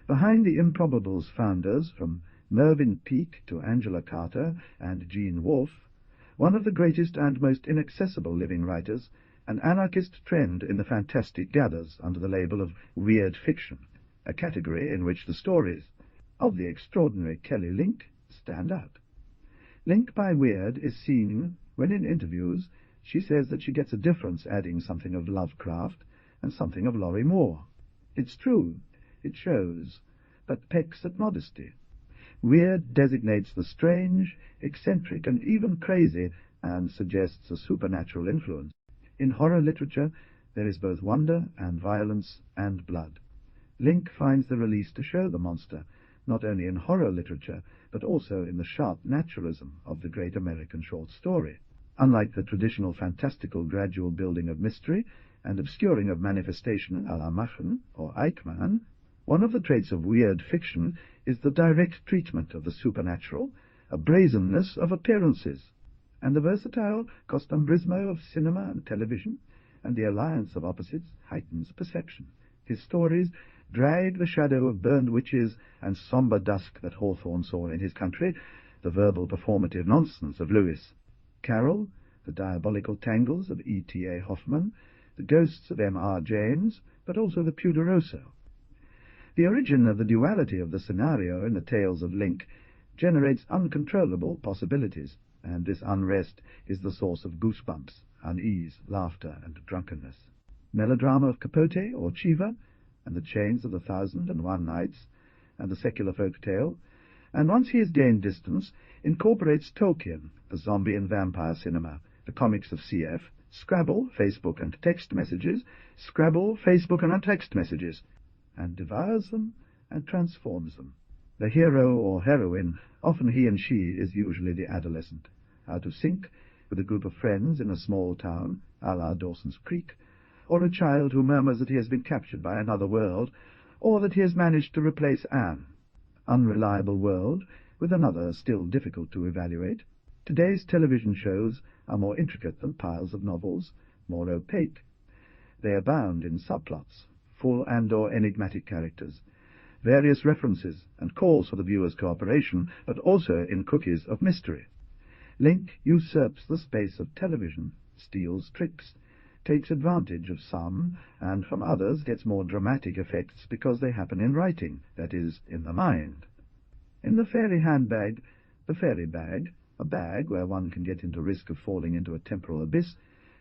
Behind the Improbable's founders, from Mervyn Peake to Angela Carter and Jean Wolfe, one of the greatest and most inaccessible living writers, an anarchist trend in the fantastic gathers under the label of weird fiction, a category in which the stories of the extraordinary Kelly Link stand out. Link by weird is seen when in interviews she says that she gets a difference adding something of Lovecraft and something of Laurie Moore. It's true, it shows, but pecks at modesty. Weird designates the strange, eccentric, and even crazy, and suggests a supernatural influence. In horror literature there is both wonder and violence and blood. Link finds the release to show the monster, not only in horror literature, but also in the sharp naturalism of the great American short story. Unlike the traditional fantastical gradual building of mystery and obscuring of manifestation à la Machen or Eichmann, one of the traits of weird fiction is the direct treatment of the supernatural, a brazenness of appearances, and the versatile costumbrismo of cinema and television, and the alliance of opposites heightens perception. His stories drag the shadow of burned witches and sombre dusk that Hawthorne saw in his country, the verbal performative nonsense of Lewis. Carroll, the diabolical tangles of E.T.A. Hoffmann, the ghosts of M.R. James, but also the Puderoso. The origin of the duality of the scenario in the tales of Link generates uncontrollable possibilities, and this unrest is the source of goosebumps, unease, laughter, and drunkenness. Melodrama of Capote or Cheever, and the chains of the 1001 Nights, and the secular folk tale, and once he has gained distance, incorporates Tolkien, the zombie and vampire cinema, the comics of CF, Scrabble, Facebook and text messages, Scrabble, Facebook and text messages, and devours them and transforms them. The hero or heroine, often he and she, is usually the adolescent, out of sync with a group of friends in a small town, a la Dawson's Creek, or a child who murmurs that he has been captured by another world, or that he has managed to replace Anne. Unreliable world with another still difficult to evaluate. Today's television shows are more intricate than piles of novels, more opaque. They abound in subplots, full and/or enigmatic characters, various references and calls for the viewer's cooperation, but also in cookies of mystery. Link usurps the space of television, steals tricks, takes advantage of some, and from others gets more dramatic effects because they happen in writing, that is, in the mind. In the fairy handbag, the fairy bag, a bag where one can get into risk of falling into a temporal abyss,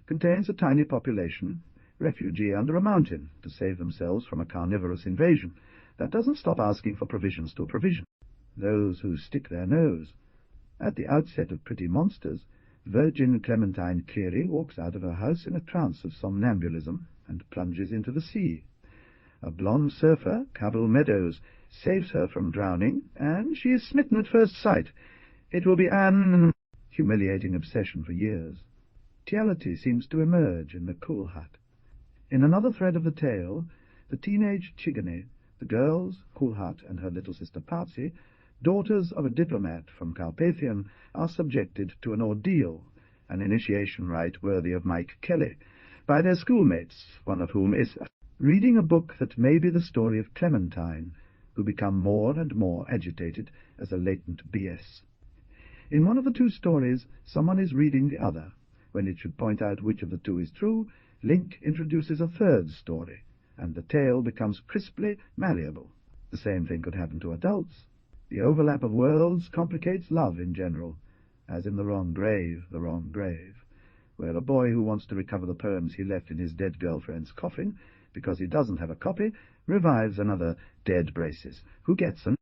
contains a tiny population, refugee under a mountain, to save themselves from a carnivorous invasion. That doesn't stop asking for provisions to provision. Those who stick their nose. At the outset of Pretty Monsters, Virgin Clementine Cleary walks out of her house in a trance of somnambulism and plunges into the sea. A blonde surfer, Cabell Meadows, saves her from drowning, and she is smitten at first sight. It will be an humiliating obsession for years. Reality seems to emerge in the Cool Hut. In another thread of the tale, the teenage Chigone, the girls, Cool Hut and her little sister Patsy, daughters of a diplomat from Carpathian, are subjected to an ordeal, an initiation rite worthy of Mike Kelly, by their schoolmates, one of whom is reading a book that may be the story of Clementine, who become more and more agitated as a latent BS. In one of the two stories, someone is reading the other. When it should point out which of the two is true, Link introduces a third story, and the tale becomes crisply malleable. The same thing could happen to adults. The overlap of worlds complicates love in general, as in The Wrong Grave, where a boy who wants to recover the poems he left in his dead girlfriend's coffin, because he doesn't have a copy, revives another dead Braces, who gets them,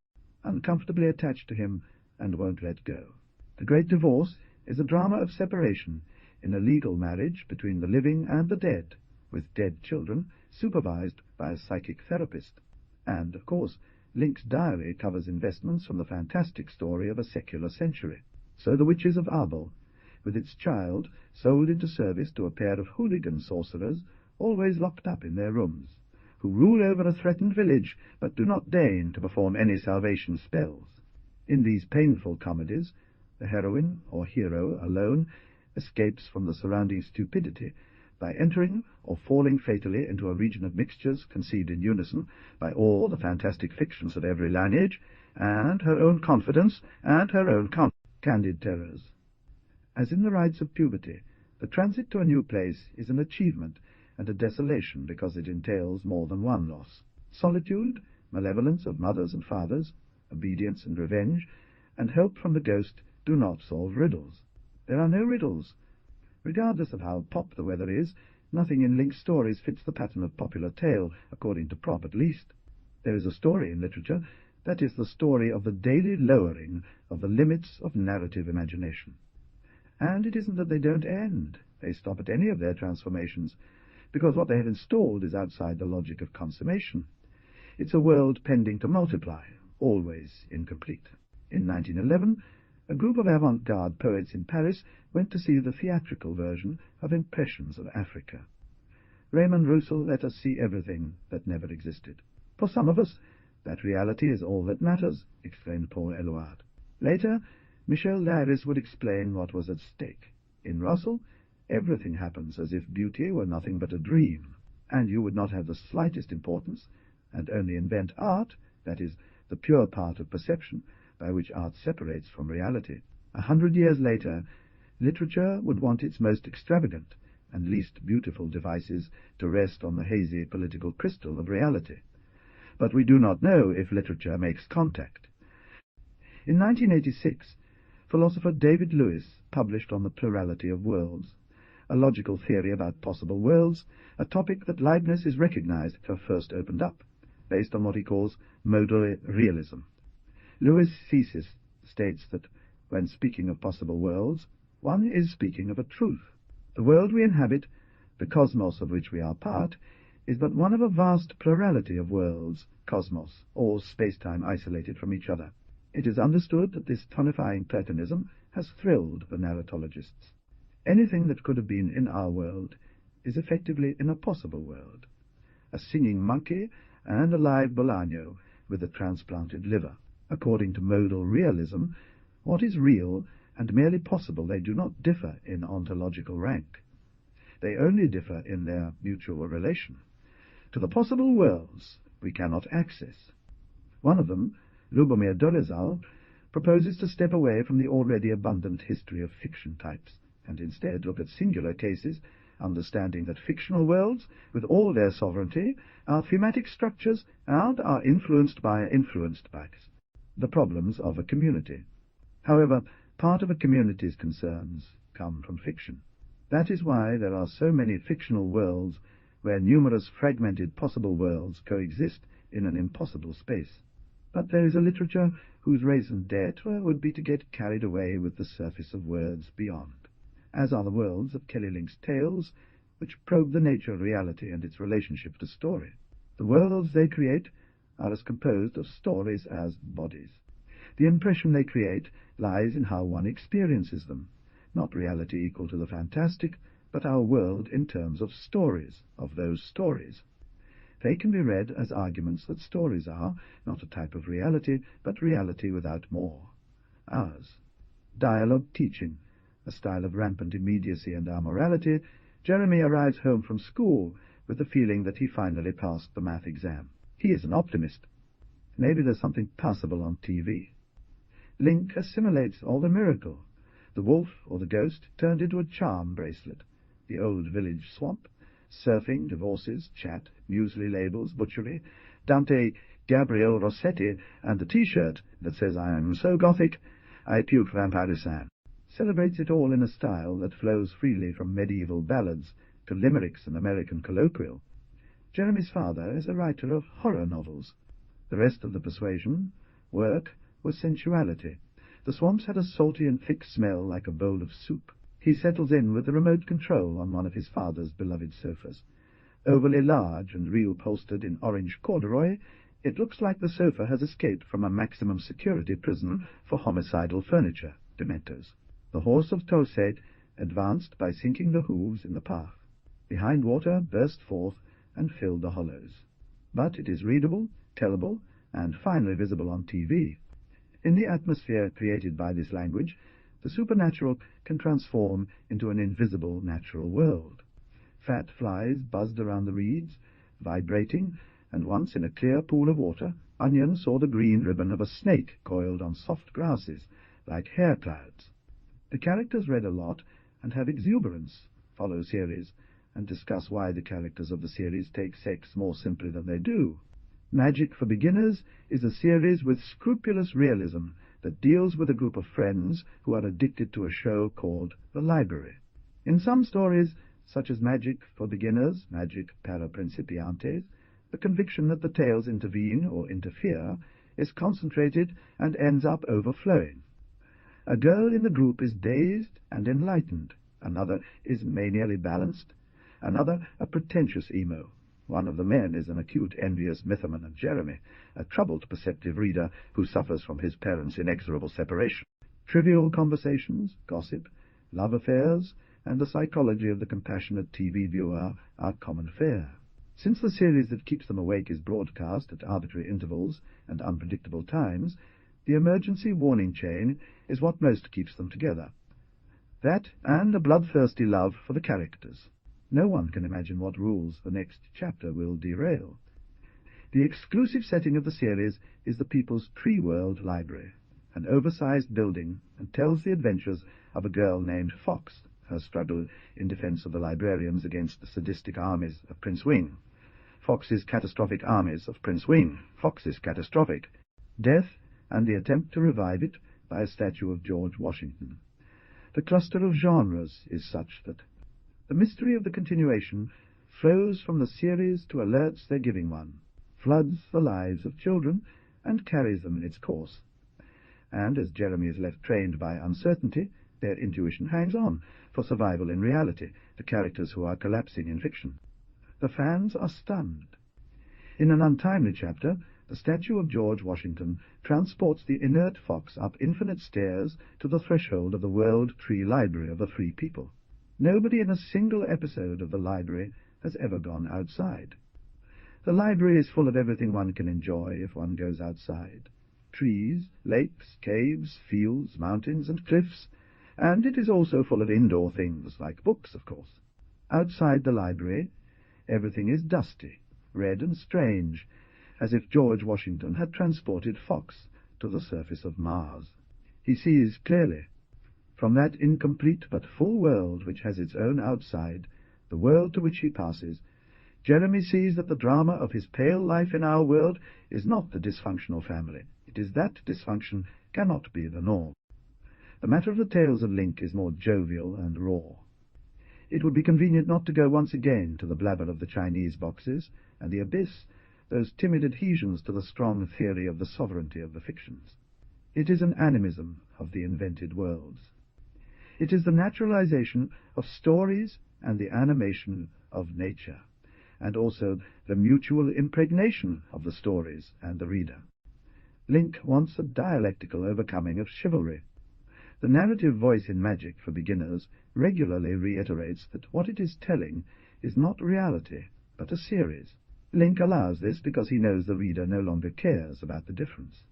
uncomfortably attached to him, and won't let go. The Great Divorce is a drama of separation in a legal marriage between the living and the dead, with dead children supervised by a psychic therapist. And, of course, Link's diary covers investments from the fantastic story of a secular century. So The Witches of Arbel, with its child sold into service to a pair of hooligan sorcerers, always locked up in their rooms, who rule over a threatened village, but do not deign to perform any salvation spells. In these painful comedies, the heroine or hero alone escapes from the surrounding stupidity by entering or falling fatally into a region of mixtures conceived in unison by all the fantastic fictions of every lineage, and her own confidence and her own candid terrors. As in the rites of puberty, the transit to a new place is an achievement and a desolation because it entails more than one loss. Solitude, malevolence of mothers and fathers, obedience and revenge, and help from the ghost do not solve riddles. There are no riddles. Regardless of how pop the weather is, nothing in Link's stories fits the pattern of popular tale, according to Prop at least. There is a story in literature that is the story of the daily lowering of the limits of narrative imagination. And it isn't that they don't end. They stop at any of their transformations, because what they have installed is outside the logic of consummation. It's a world pending to multiply, always incomplete. In 1911, a group of avant-garde poets in Paris went to see the theatrical version of Impressions of Africa. Raymond Roussel let us see everything that never existed. For some of us, that reality is all that matters, exclaimed Paul Eluard. Later, Michel Leiris would explain what was at stake. In Russell, everything happens as if beauty were nothing but a dream, and you would not have the slightest importance, and only invent art, that is, the pure part of perception, by which art separates from reality. 100 years later, literature would want its most extravagant and least beautiful devices to rest on the hazy political crystal of reality. But we do not know if literature makes contact. In 1986, philosopher David Lewis published on the plurality of worlds, a logical theory about possible worlds, a topic that Leibniz is recognized to have first opened up, based on what he calls modal realism. Lewis' thesis states that, when speaking of possible worlds, one is speaking of a truth. The world we inhabit, the cosmos of which we are part, is but one of a vast plurality of worlds, cosmos, all space-time isolated from each other. It is understood that this tonifying Platonism has thrilled the narratologists. Anything that could have been in our world is effectively in a possible world. A singing monkey and a live Bolaño with a transplanted liver. According to modal realism, what is real and merely possible, they do not differ in ontological rank. They only differ in their mutual relation to the possible worlds we cannot access. One of them, Lubomir Dolezal, proposes to step away from the already abundant history of fiction types, and instead look at singular cases, understanding that fictional worlds, with all their sovereignty, are thematic structures and are influenced by the problems of a community. However, part of a community's concerns come from fiction. That is why there are so many fictional worlds where numerous fragmented possible worlds coexist in an impossible space. But there is a literature whose raison d'etre would be to get carried away with the surface of words beyond, as are the worlds of Kelly Link's tales, which probe the nature of reality and its relationship to story. The worlds they create are as composed of stories as bodies. The impression they create lies in how one experiences them, not reality equal to the fantastic, but our world in terms of stories, of those stories. They can be read as arguments that stories are not a type of reality, but reality without more. Ours. Dialogue teaching, a style of rampant immediacy and amorality, Jeremy arrives home from school with the feeling that he finally passed the math exam. He is an optimist. Maybe there's something passable on TV. Link assimilates all the miracle. The wolf or the ghost turned into a charm bracelet. The old village swamp, surfing, divorces, chat, muesli labels, butchery, Dante, Gabriel Rossetti, and the T-shirt that says I am so gothic, I puke vampirisan. Celebrates it all in a style that flows freely from medieval ballads to limericks and American colloquial. Jeremy's father is a writer of horror novels. The rest of the persuasion, work, was sensuality. The swamps had a salty and thick smell like a bowl of soup. He settles in with the remote control on one of his father's beloved sofas. Overly large and reupholstered in orange corduroy, it looks like the sofa has escaped from a maximum security prison for homicidal furniture, Dementos. The horse of Tolstate advanced by sinking the hooves in the path. Behind water burst forth and filled the hollows. But it is readable, tellable, and finally visible on TV. In the atmosphere created by this language, the supernatural can transform into an invisible natural world. Fat flies buzzed around the reeds, vibrating, and once in a clear pool of water, Onion saw the green ribbon of a snake coiled on soft grasses, like hair clouds. The characters read a lot and have exuberance, follow series, and discuss why the characters of the series take sex more simply than they do. Magic for Beginners is a series with scrupulous realism that deals with a group of friends who are addicted to a show called The Library. In some stories, such as Magic for Beginners, Magic para Principiantes, the conviction that the tales intervene or interfere is concentrated and ends up overflowing. A girl in the group is dazed and enlightened, another is maniacally balanced, another a pretentious emo. One of the men is an acute, envious mythoman of Jeremy, a troubled, perceptive reader who suffers from his parents' inexorable separation. Trivial conversations, gossip, love affairs, and the psychology of the compassionate TV viewer are common fare. Since the series that keeps them awake is broadcast at arbitrary intervals and unpredictable times, the emergency warning chain is what most keeps them together. That and a bloodthirsty love for the characters. No one can imagine what rules the next chapter will derail. The exclusive setting of the series is the People's Tree-World Library, an oversized building, and tells the adventures of a girl named Fox, her struggle in defense of the librarians against the sadistic armies of Prince Wing. Fox's catastrophic armies of Prince Wing. Fox's catastrophic death, and the attempt to revive it by a statue of George Washington. The cluster of genres is such that the mystery of the continuation flows from the series to alerts their giving one, floods the lives of children, and carries them in its course. And as Jeremy is left trained by uncertainty, their intuition hangs on for survival in reality, the characters who are collapsing in fiction. The fans are stunned. In an untimely chapter, the statue of George Washington transports the inert Fox up infinite stairs to the threshold of the World Tree Library of the Free People. Nobody in a single episode of the library has ever gone outside. The library is full of everything one can enjoy if one goes outside. Trees, lakes, caves, fields, mountains, and cliffs, and it is also full of indoor things, like books, of course. Outside the library, everything is dusty, red and strange, as if George Washington had transported Fox to the surface of Mars. He sees clearly. From that incomplete but full world which has its own outside, the world to which he passes, Jeremy sees that the drama of his pale life in our world is not the dysfunctional family. It is that dysfunction cannot be the norm. The matter of the tales of Link is more jovial and raw. It would be convenient not to go once again to the blabber of the Chinese boxes and the abyss, those timid adhesions to the strong theory of the sovereignty of the fictions. It is an animism of the invented worlds. It is the naturalization of stories and the animation of nature, and also the mutual impregnation of the stories and the reader. Link wants a dialectical overcoming of chivalry. The narrative voice in Magic for Beginners regularly reiterates that what it is telling is not reality, but a series. Link allows this because he knows the reader no longer cares about the difference.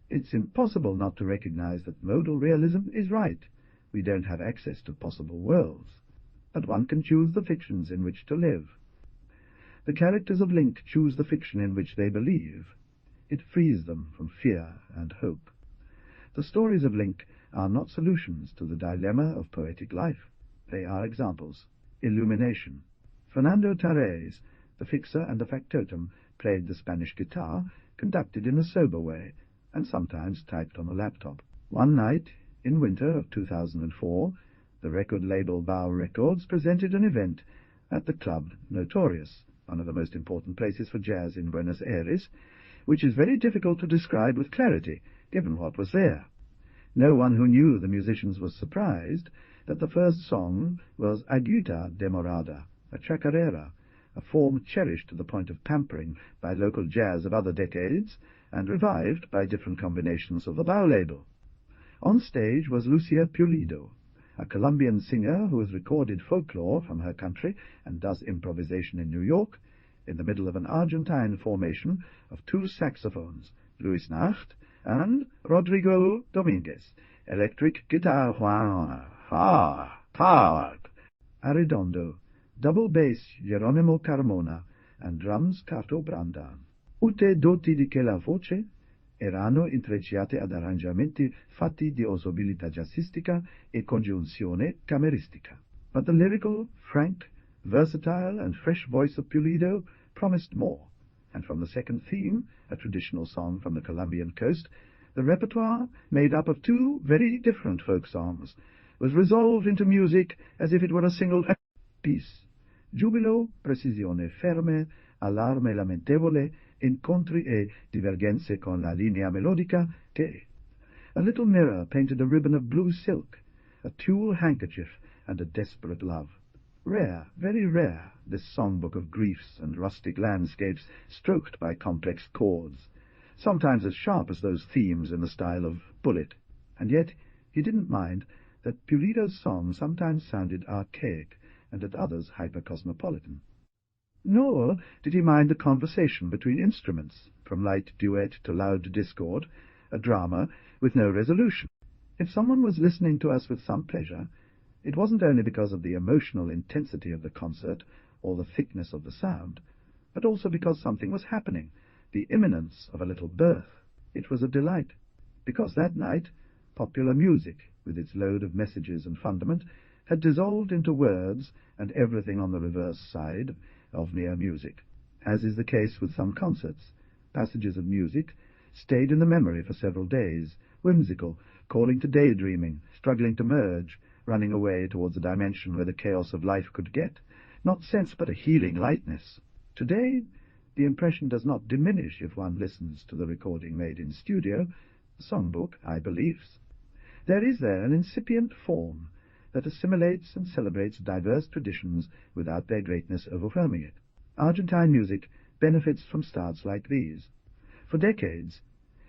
It's impossible not to recognize that modal realism is right. We don't have access to possible worlds, but one can choose the fictions in which to live. The characters of Link choose the fiction in which they believe. It frees them from fear and hope. The stories of Link are not solutions to the dilemma of poetic life. They are examples. Illumination. Fernando Tarrés, the fixer and the factotum, played the Spanish guitar, conducted in a sober way, and sometimes typed on a laptop. One night, in winter of 2004, the record label Bow Records presented an event at the Club Notorious, one of the most important places for jazz in Buenos Aires, which is very difficult to describe with clarity, given what was there. No one who knew the musicians was surprised that the first song was Agüita de Morada, a chacarera, a form cherished to the point of pampering by local jazz of other decades and revived by different combinations of the Bow label. On stage was Lucia Pulido, a Colombian singer who has recorded folklore from her country and does improvisation in New York, in the middle of an Argentine formation of two saxophones, Luis Nacht and Rodrigo Dominguez, electric guitar, Arredondo, double bass Geronimo Carmona, and drums Cato Branda. Tutte doti di che la voce erano intrecciate ad arrangiamenti fatti di osabilità jazzistica e congiunzione cameristica. But the lyrical, frank, versatile, and fresh voice of Pulido promised more, and from the second theme, a traditional song from the Colombian coast, the repertoire, made up of two very different folk songs, was resolved into music as if it were a single piece. Giubilo, precisione ferme, allarme lamentevole, incontri e divergenze con la linea melodica che. A little mirror painted a ribbon of blue silk, a tulle handkerchief, and a desperate love. Rare, very rare, this songbook of griefs and rustic landscapes stroked by complex chords, sometimes as sharp as those themes in the style of Bullet. And yet he didn't mind that Pulido's song sometimes sounded archaic, and at others hyper-cosmopolitan. Nor did he mind the conversation between instruments, from light duet to loud discord, a drama with no resolution. If someone was listening to us with some pleasure, it wasn't only because of the emotional intensity of the concert or the thickness of the sound, but also because something was happening, the imminence of a little birth. It was a delight, because that night popular music, with its load of messages and fundament, had dissolved into words and everything on the reverse side of mere music. As is the case with some concerts, passages of music stayed in the memory for several days, whimsical, calling to daydreaming, struggling to merge, running away towards a dimension where the chaos of life could get, not sense but a healing lightness. Today, the impression does not diminish if one listens to the recording made in studio, the songbook, I believes. There is there an incipient form that assimilates and celebrates diverse traditions without their greatness overwhelming it. Argentine music benefits from starts like these. For decades,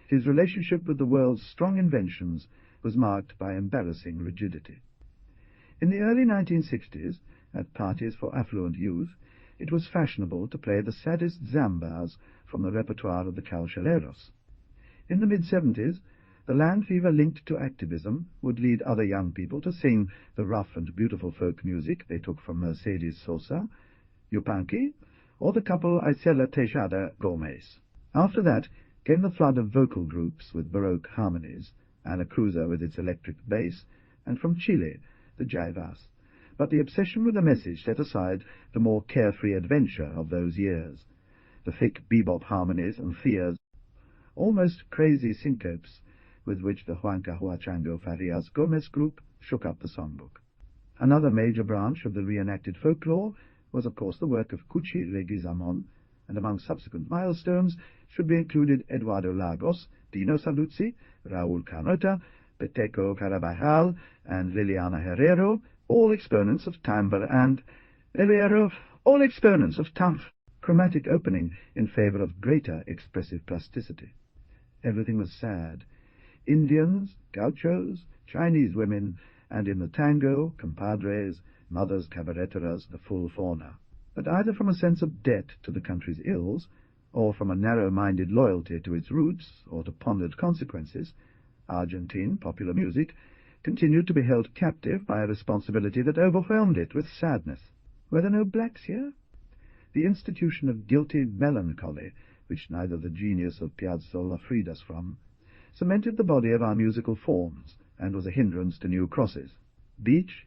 his relationship with the world's strong inventions was marked by embarrassing rigidity. In the early 1960s, at parties for affluent youth, it was fashionable to play the saddest zambas from the repertoire of the calceleros. In the mid-70s, the land fever linked to activism would lead other young people to sing the rough and beautiful folk music they took from Mercedes Sosa, Yupanqui, or the couple Isela Teixeira Gomez. After that came the flood of vocal groups with Baroque harmonies, Ana Cruza with its electric bass, and from Chile, the jaivas. But the obsession with the message set aside the more carefree adventure of those years, the thick bebop harmonies and theas, almost crazy syncopes, with which the Huancahuachango Farias Gomez group shook up the songbook. Another major branch of the reenacted folklore was, of course, the work of Cuchi Leguizamon, and among subsequent milestones should be included Eduardo Lagos, Dino Saluzzi, Raúl Carnota, Peteco Carabajal, and Liliana Herrero, all exponents of timbre and chromatic opening in favor of greater expressive plasticity. Everything was sad. Indians, gauchos, Chinese women, and in the tango, compadres, mothers cabareteras, the full fauna. But either from a sense of debt to the country's ills, or from a narrow-minded loyalty to its roots, or to pondered consequences, Argentine popular music continued to be held captive by a responsibility that overwhelmed it with sadness. Were there no blacks here? The institution of guilty melancholy, which neither the genius of Piazzolla freed us from, cemented the body of our musical forms, and was a hindrance to new crosses. Beach,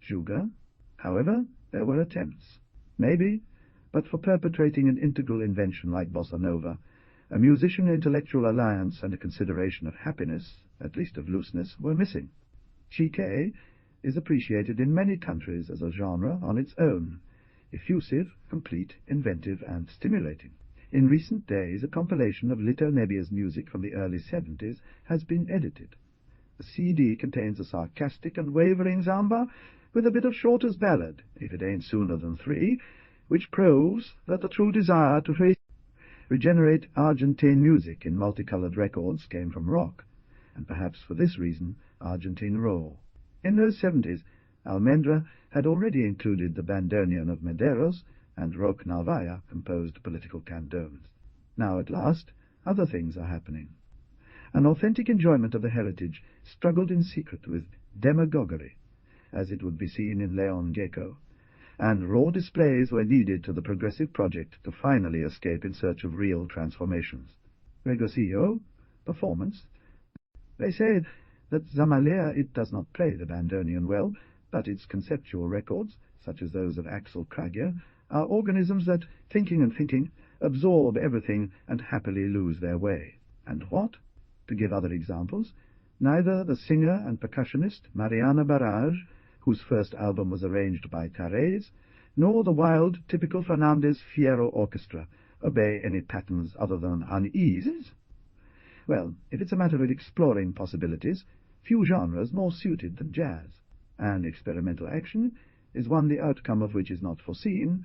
Juga, however, there were attempts. Maybe, but for perpetrating an integral invention like bossa nova, a musician-intellectual alliance and a consideration of happiness, at least of looseness, were missing. Chique is appreciated in many countries as a genre on its own, effusive, complete, inventive, and stimulating. In recent days, a compilation of Lito Nebbia's music from the early 70s has been edited. The CD contains a sarcastic and wavering zamba with a bit of Shorter's ballad, if it ain't sooner than 3, which proves that the true desire to regenerate Argentine music in multicolored records came from rock, and perhaps for this reason Argentine roll. In those 70s, Almendra had already included the bandoneon of Medeiros, and Roque Narvaez composed political candones. Now, at last, other things are happening. An authentic enjoyment of the heritage struggled in secret with demagoguery, as it would be seen in Leon Gecko, and raw displays were needed to the progressive project to finally escape in search of real transformations. Regosillo, performance. They say that Zamalea it does not play the bandoneon well, but its conceptual records, such as those of Axel Kragier, are organisms that, thinking and thinking, absorb everything and happily lose their way. And what? To give other examples, neither the singer and percussionist Mariana Barrage, whose first album was arranged by Tarrés, nor the wild, typical Fernandez Fierro orchestra obey any patterns other than unease. Well, if it's a matter of exploring possibilities, few genres more suited than jazz, and experimental action is one the outcome of which is not foreseen,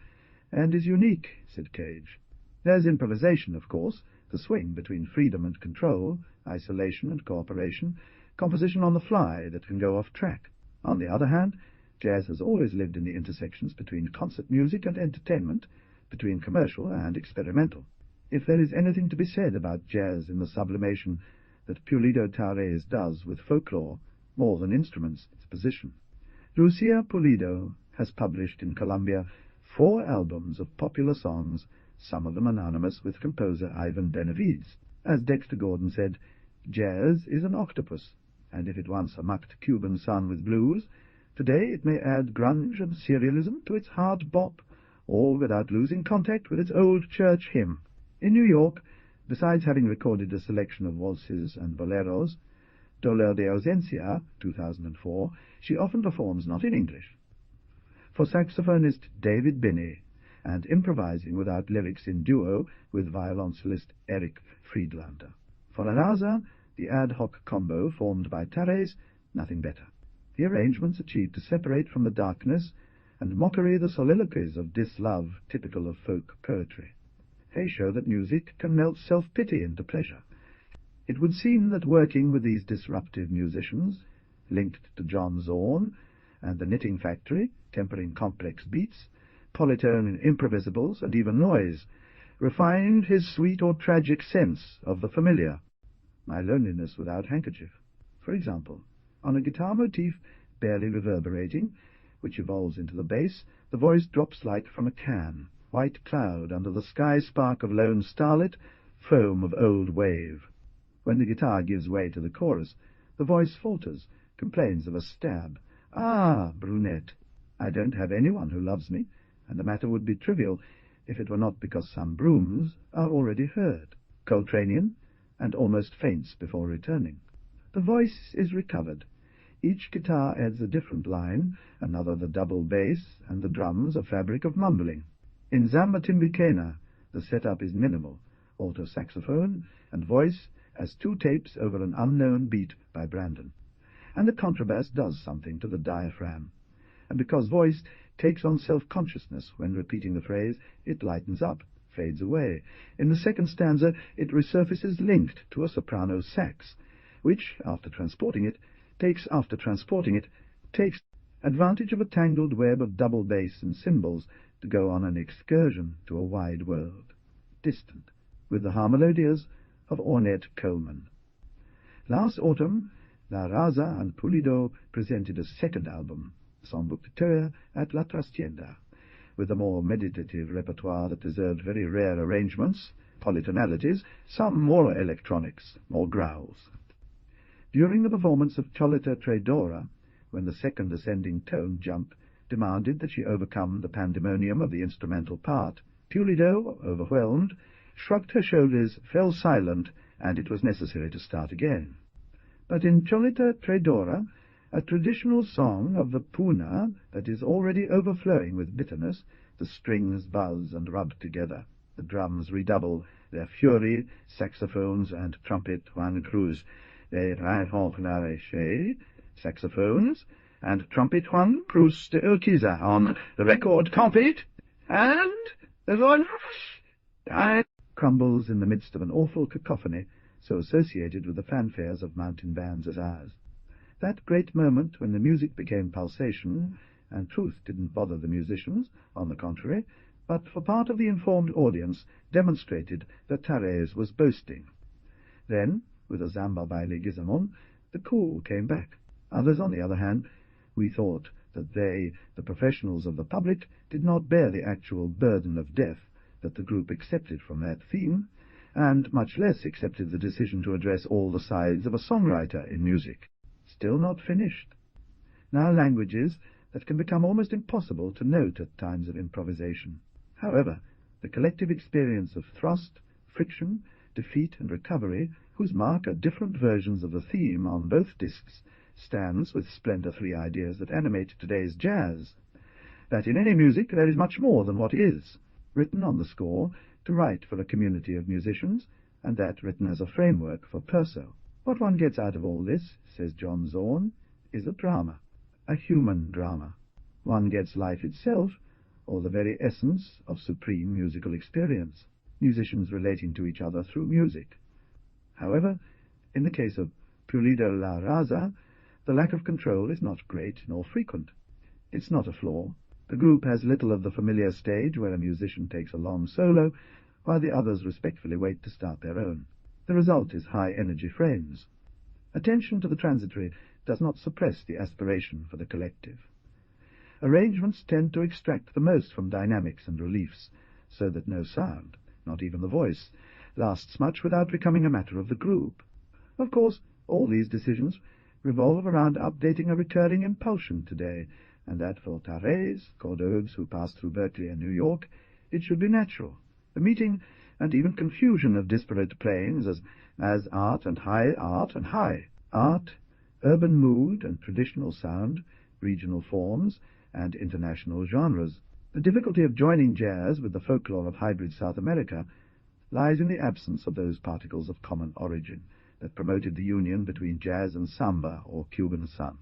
and is unique, said Cage. There's improvisation, of course, the swing between freedom and control, isolation and cooperation, composition on the fly that can go off track. On the other hand, jazz has always lived in the intersections between concert music and entertainment, between commercial and experimental. If there is anything to be said about jazz in the sublimation that Pulido Tarrés does with folklore, more than instruments, its position. Lucia Pulido has published in Colombia 4 albums of popular songs, some of them anonymous with composer Ivan Benavides. As Dexter Gordon said, jazz is an octopus, and if it once mucked Cuban sun with blues, today it may add grunge and serialism to its hard bop, all without losing contact with its old church hymn. In New York, besides having recorded a selection of waltzes and boleros, Dolor de Ausencia, 2004, she often performs not in English. For saxophonist David Binney, and improvising without lyrics in duo with violoncellist Eric Friedlander. For Araza, the ad hoc combo formed by Tarrés, nothing better. The arrangements achieved to separate from the darkness and mockery the soliloquies of dislove typical of folk poetry. They show that music can melt self-pity into pleasure. It would seem that working with these disruptive musicians, linked to John Zorn and the Knitting Factory, tempering complex beats, polytone improvisables, and even noise, refined his sweet or tragic sense of the familiar. My Loneliness Without Handkerchief, for example. On a guitar motif barely reverberating, which evolves into the bass, the voice drops like from a can, white cloud under the sky spark of lone starlet, foam of old wave. When the guitar gives way to the chorus, the voice falters, complains of a stab. Ah, brunette, I don't have anyone who loves me, and the matter would be trivial if it were not because some brooms are already heard, Coltranean, and almost faints before returning. The voice is recovered. Each guitar adds a different line, another the double bass, and the drums a fabric of mumbling. In Zamba Timbukena, the setup is minimal, alto saxophone and voice as 2 tapes over an unknown beat by Brandon. And the contrabass does something to the diaphragm. And because voice takes on self-consciousness when repeating the phrase, it lightens up, fades away. In the second stanza, it resurfaces linked to a soprano sax, which, after transporting it, takes advantage of a tangled web of double bass and cymbals to go on an excursion to a wide world, distant, with the harmonias of Ornette Coleman. Last autumn, La Raza and Pulido presented a second album, Songbook de Terre, at La Trastienda, with a more meditative repertoire that deserved very rare arrangements, polytonalities, some more electronics, more growls. During the performance of Cholita Traidora, when the second ascending tone jump demanded that she overcome the pandemonium of the instrumental part, Pulido, overwhelmed, shrugged her shoulders, fell silent, and it was necessary to start again. But in Cholita Traidora, a traditional song of the Puna that is already overflowing with bitterness, the strings buzz and rub together, the drums redouble their fury, saxophones and trumpet Juan Cruz, they saxophones, and trumpet Juan Cruz de Urquiza on the record compete, and the voice crumbles in the midst of an awful cacophony so associated with the fanfares of mountain bands as ours. That great moment when the music became pulsation, and truth didn't bother the musicians, on the contrary, but for part of the informed audience demonstrated that Therese was boasting. Then, with a Zamba by Leguizamon, the cool came back. Others, on the other hand, we thought that they, the professionals of the public, did not bear the actual burden of death that the group accepted from that theme, and much less accepted the decision to address all the sides of a songwriter in music. Still not finished. Now languages that can become almost impossible to note at times of improvisation. However, the collective experience of thrust, friction, defeat, and recovery, whose mark are different versions of the theme on both discs, stands with splendor 3 ideas that animate today's jazz. That in any music there is much more than what is, written on the score to write for a community of musicians, and that written as a framework for Purcell. What one gets out of all this, says John Zorn, is a drama, a human drama. One gets life itself, or the very essence of supreme musical experience, musicians relating to each other through music. However, in the case of Pulido La Raza, the lack of control is not great nor frequent. It's not a flaw. The group has little of the familiar stage where a musician takes a long solo, while the others respectfully wait to start their own. The result is high-energy frames. Attention to the transitory does not suppress the aspiration for the collective. Arrangements tend to extract the most from dynamics and reliefs, so that no sound, not even the voice, lasts much without becoming a matter of the group. Of course, all these decisions revolve around updating a recurring impulsion today, and that for Therese, Cordeuses who pass through Berkeley and New York, it should be natural. The meeting and even confusion of disparate planes as art and high, art, urban mood and traditional sound, regional forms, and international genres. The difficulty of joining jazz with the folklore of hybrid South America lies in the absence of those particles of common origin that promoted the union between jazz and samba or Cuban sun.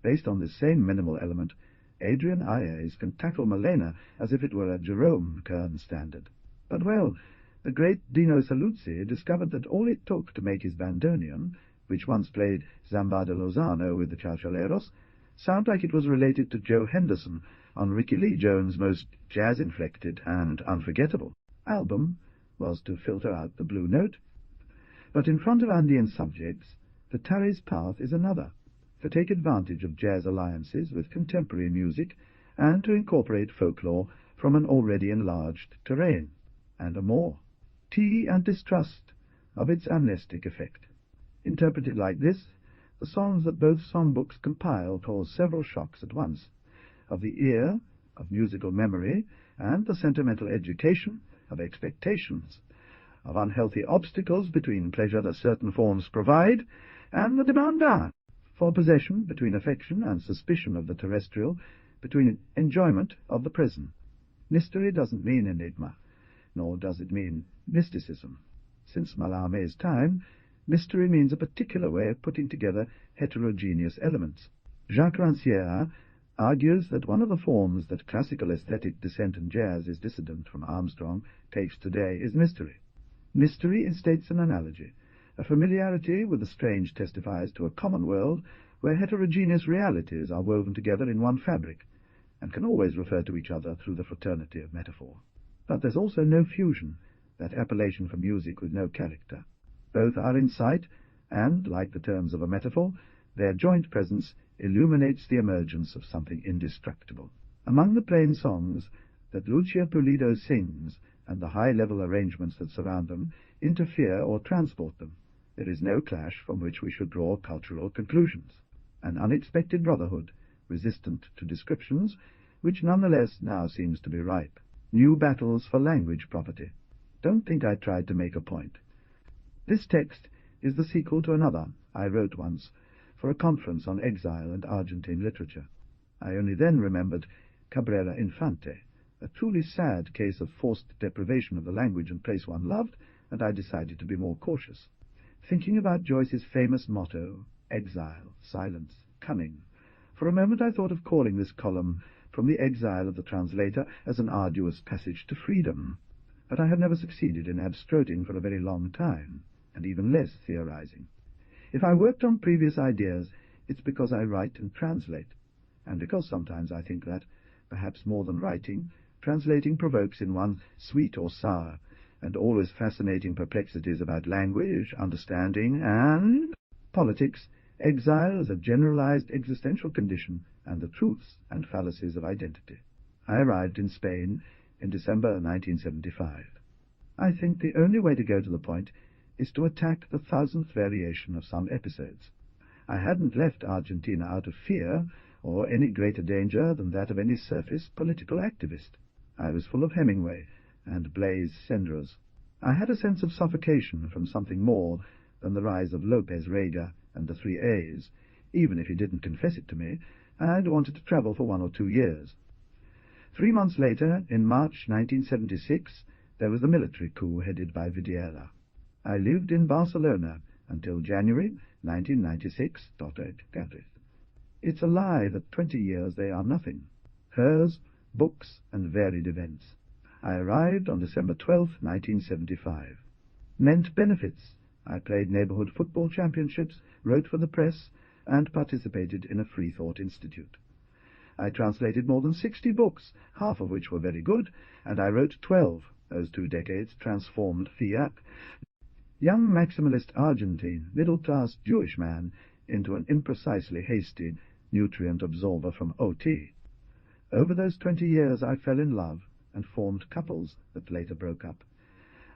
Based on this same minimal element, Adrian Ayes can tackle Malena as if it were a Jerome Kern standard. But, well, the great Dino Saluzzi discovered that all it took to make his bandoneon, which once played Zamba de Lozano with the Chalchaleros, sound like it was related to Joe Henderson on Ricky Lee Jones' most jazz-inflected and unforgettable album, was to filter out the blue note. But in front of Andean subjects, the Therese path is another, to take advantage of jazz alliances with contemporary music and to incorporate folklore from an already enlarged terrain, and a more tea and distrust of its amnestic effect. Interpreted like this, the songs that both songbooks compile cause several shocks at once, of the ear, of musical memory, and the sentimental education of expectations, of unhealthy obstacles between pleasure that certain forms provide, and the demand for possession between affection and suspicion of the terrestrial, between enjoyment of the present. Mystery doesn't mean enigma, nor does it mean mysticism. Since Mallarmé's time, mystery means a particular way of putting together heterogeneous elements. Jacques Rancière argues that one of the forms that classical aesthetic dissent and jazz is dissident from Armstrong takes today is mystery. Mystery instates an analogy. A familiarity with the strange testifies to a common world where heterogeneous realities are woven together in one fabric, and can always refer to each other through the fraternity of metaphor. But there's also no fusion, that appellation for music with no character. Both are in sight, and, like the terms of a metaphor, their joint presence illuminates the emergence of something indestructible. Among the plain songs that Lucia Pulido sings, and the high-level arrangements that surround them, interfere or transport them, there is no clash from which we should draw cultural conclusions. An unexpected brotherhood, resistant to descriptions, which nonetheless now seems to be ripe. New battles for language property. Don't think I tried to make a point. This text is the sequel to another I wrote once for a conference on exile and Argentine literature. I only then remembered Cabrera Infante, a truly sad case of forced deprivation of the language and place one loved, and I decided to be more cautious. Thinking about Joyce's famous motto, exile, silence, cunning, for a moment I thought of calling this column From the Exile of the Translator as an arduous passage to freedom, but I have never succeeded in abstracting for a very long time, and even less theorizing. If I worked on previous ideas, it's because I write and translate, and because sometimes I think that, perhaps more than writing, translating provokes in one sweet or sour, and always fascinating perplexities about language, understanding, and politics, exile as a generalized existential condition, and the truths and fallacies of identity. I arrived in Spain in December 1975. I think the only way to go to the point is to attack the thousandth variation of some episodes. I hadn't left Argentina out of fear, or any greater danger than that of any surface political activist. I was full of Hemingway and Blaise Cendrars. I had a sense of suffocation from something more than the rise of Lopez Rega and the Three A's. Even if he didn't confess it to me, I'd wanted to travel for 1 or 2 years. 3 months later, in March 1976, there was the military coup headed by Videla. I lived in Barcelona until January 1996. It's a lie that 20 years they are nothing. Hers, books, and varied events. I arrived on December 12, 1975. Meant benefits. I played neighborhood football championships, wrote for the press, and participated in a free thought institute. I translated more than 60 books, half of which were very good, and I wrote 12. Those 2 decades transformed fiat. Young maximalist Argentine, middle-class Jewish man, into an imprecisely hasty nutrient absorber from OT. Over those 20 years I fell in love and formed couples that later broke up.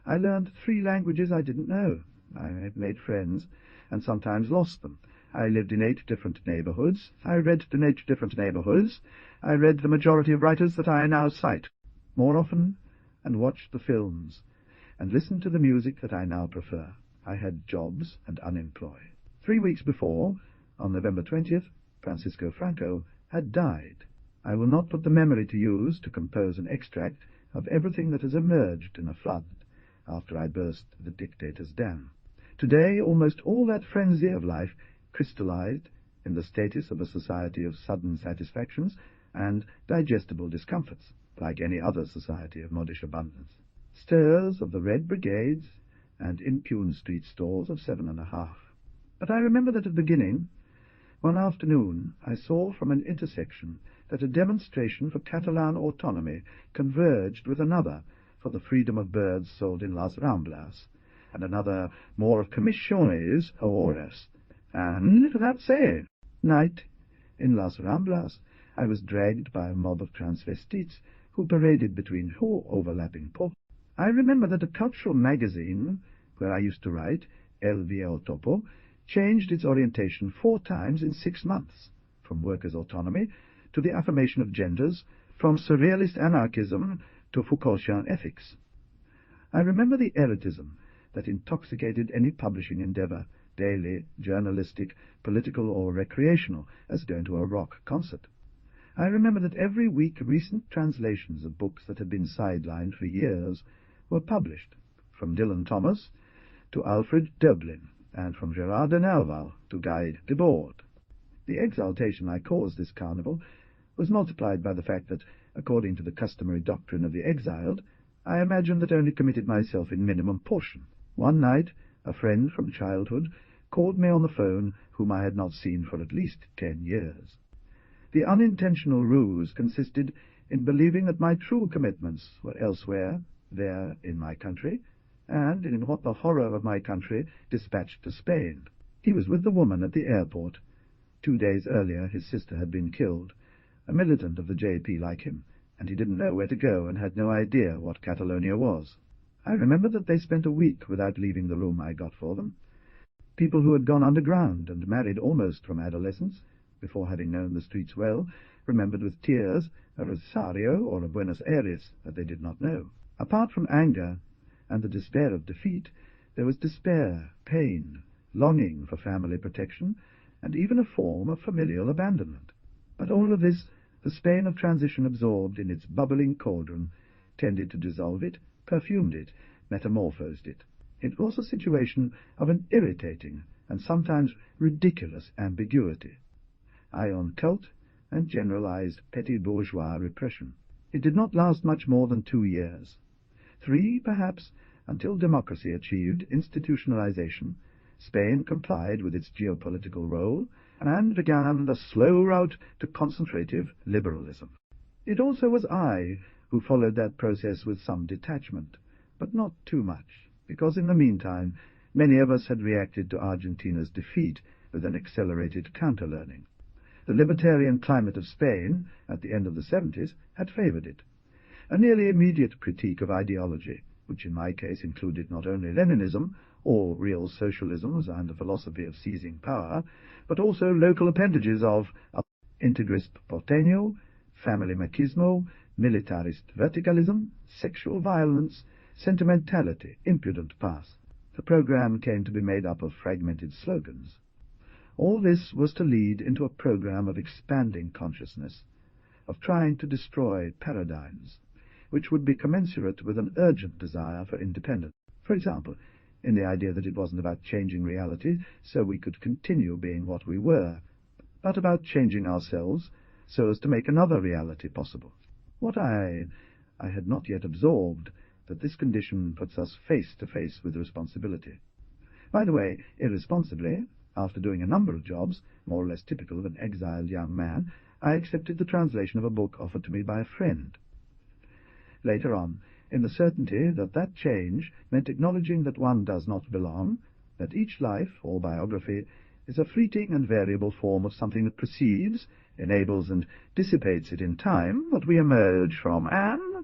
I learned 3 languages I didn't know. I made friends, and sometimes lost them. I lived in 8 different neighborhoods. I read in 8 different neighborhoods. I read the majority of writers that I now cite more often, and watched the films, and listened to the music that I now prefer. I had jobs and unemployed. 3 weeks before, on November 20th, Francisco Franco had died. I will not put the memory to use to compose an extract of everything that has emerged in a flood after I burst the dictator's dam. Today, almost all that frenzy of life crystallized in the status of a society of sudden satisfactions and digestible discomforts, like any other society of modish abundance. Stirs of the Red Brigades and impugned street stalls of 7.5. But I remember that at the beginning, one afternoon, I saw from an intersection that a demonstration for Catalan autonomy converged with another for the freedom of birds sold in Las Ramblas, and another more of comisiones horas. And that same night, in Las Ramblas, I was dragged by a mob of transvestites who paraded between 2 overlapping posts. I remember that a cultural magazine, where I used to write, El Viejo Topo, changed its orientation 4 times in 6 months, from workers' autonomy to the affirmation of genders, from surrealist anarchism to Foucaultian ethics. I remember the erotism that intoxicated any publishing endeavor, daily, journalistic, political, or recreational, as going to a rock concert. I remember that every week recent translations of books that had been sidelined for years were published, from Dylan Thomas to Alfred Döblin, and from Gerard de Nerval to Guy Debord. The exaltation I caused this carnival was multiplied by the fact that, according to the customary doctrine of the exiled, I imagined that only committed myself in minimum portion. One night, a friend from childhood called me on the phone whom I had not seen for at least 10 years. The unintentional ruse consisted in believing that my true commitments were elsewhere, there in my country, and in what the horror of my country dispatched to Spain. He was with the woman at the airport. 2 days earlier his sister had been killed, a militant of the JP like him, and he didn't know where to go and had no idea what Catalonia was. I remember that they spent a week without leaving the room I got for them. People who had gone underground and married almost from adolescence, before having known the streets well, remembered with tears a Rosario or a Buenos Aires that they did not know. Apart from anger and the despair of defeat, there was despair, pain, longing for family protection, and even a form of familial abandonment. But all of this, the Spain of transition absorbed in its bubbling cauldron, tended to dissolve it, perfumed it, metamorphosed it. It was a situation of an irritating and sometimes ridiculous ambiguity, ion cult and generalized petty bourgeois repression. It did not last much more than 2 years. 3, perhaps, until democracy achieved institutionalization, Spain complied with its geopolitical role, and began the slow route to concentrative liberalism. It also was I who followed that process with some detachment, but not too much, because in the meantime many of us had reacted to Argentina's defeat with an accelerated counter-learning. The libertarian climate of Spain, at the end of the 70s, had favoured it. A nearly immediate critique of ideology, which in my case included not only Leninism, or real socialisms and the philosophy of seizing power, but also local appendages of integrist porteño, family machismo, militarist verticalism, sexual violence, sentimentality, impudent pass. The programme came to be made up of fragmented slogans. All this was to lead into a programme of expanding consciousness, of trying to destroy paradigms, which would be commensurate with an urgent desire for independence. For example, in the idea that it wasn't about changing reality so we could continue being what we were, but about changing ourselves so as to make another reality possible. What I had not yet absorbed, that this condition puts us face to face with responsibility. By the way, irresponsibly, after doing a number of jobs, more or less typical of an exiled young man, I accepted the translation of a book offered to me by a friend. Later on, in the certainty that that change meant acknowledging that one does not belong, that each life, or biography, is a fleeting and variable form of something that precedes, enables and dissipates it in time, that we emerge from an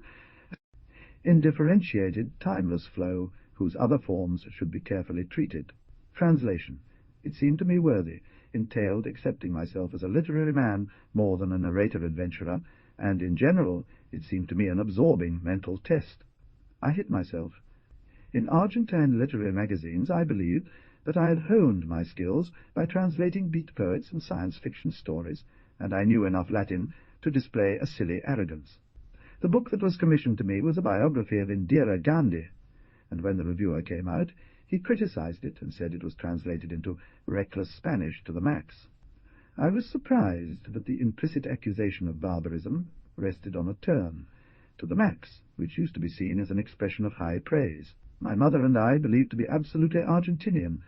indifferentiated, timeless flow whose other forms should be carefully treated. Translation, it seemed to me worthy, entailed accepting myself as a literary man more than a narrator-adventurer, and in general it seemed to me an absorbing mental test. I hit myself. In Argentine literary magazines I believed that I had honed my skills by translating beat poets and science fiction stories, and I knew enough Latin to display a silly arrogance. The book that was commissioned to me was a biography of Indira Gandhi, and when the reviewer came out, he criticized it and said it was translated into reckless Spanish to the max. I was surprised that the implicit accusation of barbarism rested on a term, to the max, which used to be seen as an expression of high praise. My mother and I believed to be absolutely Argentinian,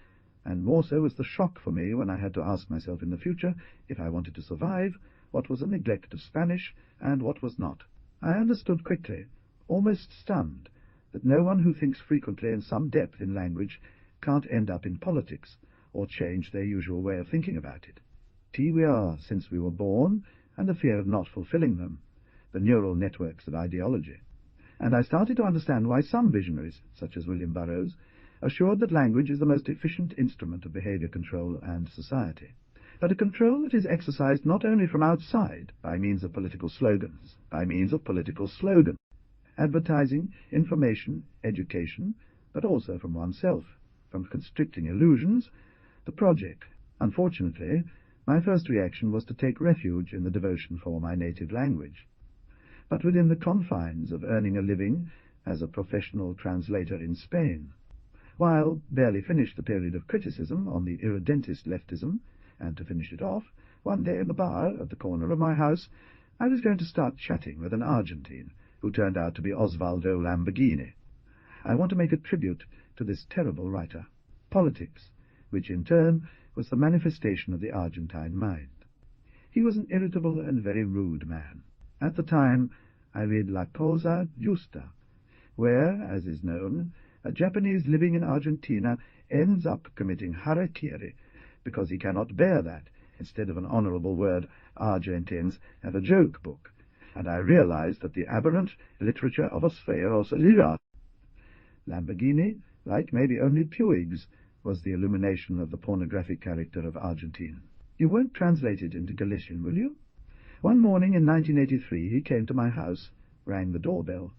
and more so was the shock for me when I had to ask myself in the future, if I wanted to survive, what was a neglect of Spanish and what was not. I understood quickly, almost stunned, that no one who thinks frequently in some depth in language can't end up in politics, or change their usual way of thinking about it. We are since we were born, and the fear of not fulfilling them, the neural networks of ideology. And I started to understand why some visionaries, such as William Burroughs, assured that language is the most efficient instrument of behavior control and society, but a control that is exercised not only from outside, by means of political slogans, advertising, information, education, but also from oneself, from constricting illusions, the project. Unfortunately, my first reaction was to take refuge in the devotion for my native language. But within the confines of earning a living as a professional translator in Spain, while barely finished the period of criticism on the irredentist leftism, and to finish it off, one day in the bar at the corner of my house, I was going to start chatting with an Argentine, who turned out to be Osvaldo Lamborghini. I want to make a tribute to this terrible writer, Politics, which in turn was the manifestation of the Argentine mind. He was an irritable and very rude man. At the time, I read La Cosa Justa, where, as is known, a Japanese living in Argentina ends up committing harakiri because he cannot bear that, instead of an honourable word, Argentines have a joke book, and I realized that the aberrant literature of Australia, Lamborghini, like maybe only Puig's, was the illumination of the pornographic character of Argentine. You won't translate it into Galician, will you? One morning in 1983 he came to my house, rang the doorbell,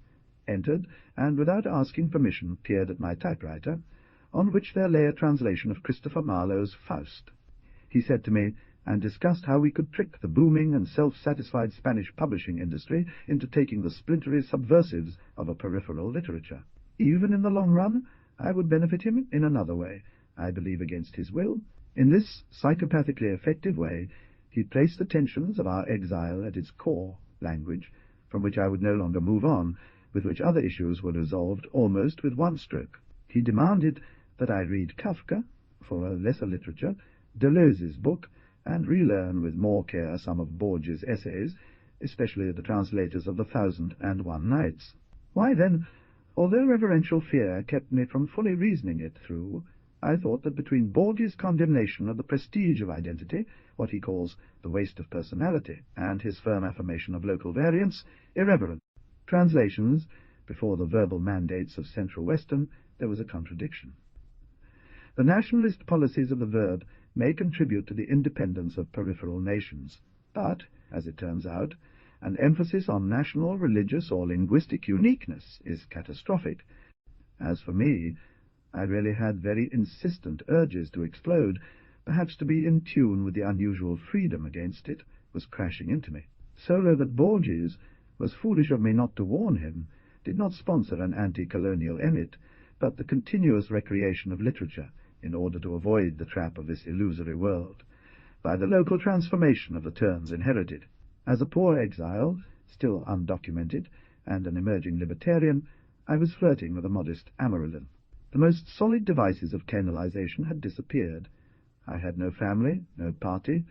entered, and without asking permission peered at my typewriter, on which there lay a translation of Christopher Marlowe's Faust. He said to me, and discussed how we could trick the booming and self-satisfied Spanish publishing industry into taking the splintery subversives of a peripheral literature. Even in the long run, I would benefit him in another way, I believe against his will. In this psychopathically effective way, he placed the tensions of our exile at its core, language, from which I would no longer move on, with which other issues were resolved almost with one stroke. He demanded that I read Kafka, for a lesser literature, Deleuze's book, and relearn with more care some of Borges' essays, especially the translators of the 1001 Nights. Why, then, although reverential fear kept me from fully reasoning it through, I thought that between Borges' condemnation of the prestige of identity, what he calls the waste of personality, and his firm affirmation of local variance, irreverent translations, before the verbal mandates of Central Western, there was a contradiction. The nationalist policies of the verb may contribute to the independence of peripheral nations, but, as it turns out, an emphasis on national, religious, or linguistic uniqueness is catastrophic. As for me, I really had very insistent urges to explode. Perhaps to be in tune with the unusual freedom against it was crashing into me. So low that Borges was foolish of me not to warn him, did not sponsor an anti-colonial emit, but the continuous recreation of literature in order to avoid the trap of this illusory world, by the local transformation of the terms inherited. As a poor exile, still undocumented, and an emerging libertarian, I was flirting with a modest Amarilyn. The most solid devices of canalization had disappeared. I had no family, no party,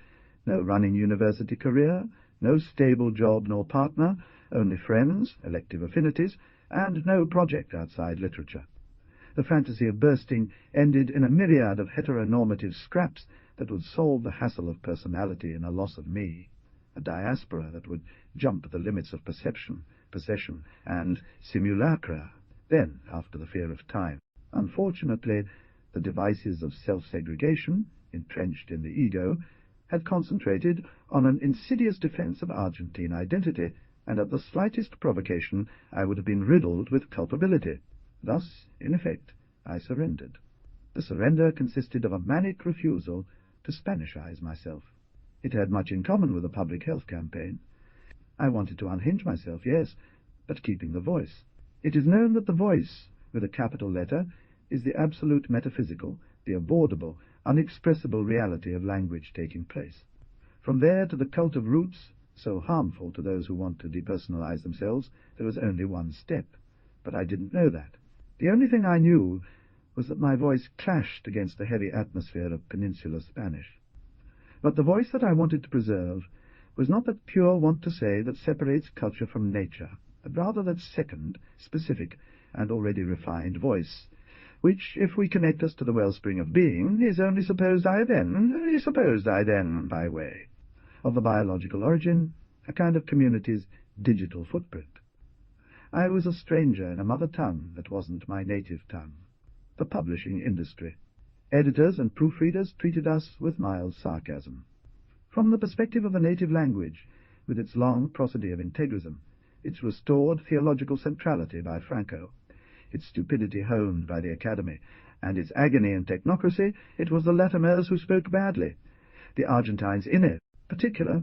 no running university career, no stable job nor partner, only friends, elective affinities, and no project outside literature. The fantasy of bursting ended in a myriad of heteronormative scraps that would solve the hassle of personality in a loss of me, a diaspora that would jump the limits of perception, possession, and simulacra, then after the fear of time. Unfortunately, the devices of self-segregation, entrenched in the ego, had concentrated on an insidious defense of Argentine identity, and at the slightest provocation I would have been riddled with culpability. Thus, in effect, I surrendered. The surrender consisted of a manic refusal to Spanishize myself. It had much in common with a public health campaign. I wanted to unhinge myself, yes, but keeping the voice. It is known that the voice, with a capital letter, is the absolute metaphysical, the avoidable, unexpressible reality of language taking place. From there to the cult of roots, so harmful to those who want to depersonalize themselves, there was only one step. But I didn't know that. The only thing I knew was that my voice clashed against the heavy atmosphere of peninsular Spanish. But the voice that I wanted to preserve was not that pure want to say that separates culture from nature, but rather that second, specific, and already refined voice, which, if we connect us to the wellspring of being, is only supposed I then, by way of the biological origin, a kind of community's digital footprint. I was a stranger in a mother tongue that wasn't my native tongue, the publishing industry. Editors and proofreaders treated us with mild sarcasm. From the perspective of the native language, with its long prosody of integrism, its restored theological centrality by Franco, its stupidity honed by the Academy, and its agony and technocracy, it was the Latimers who spoke badly. The Argentines in it, particular,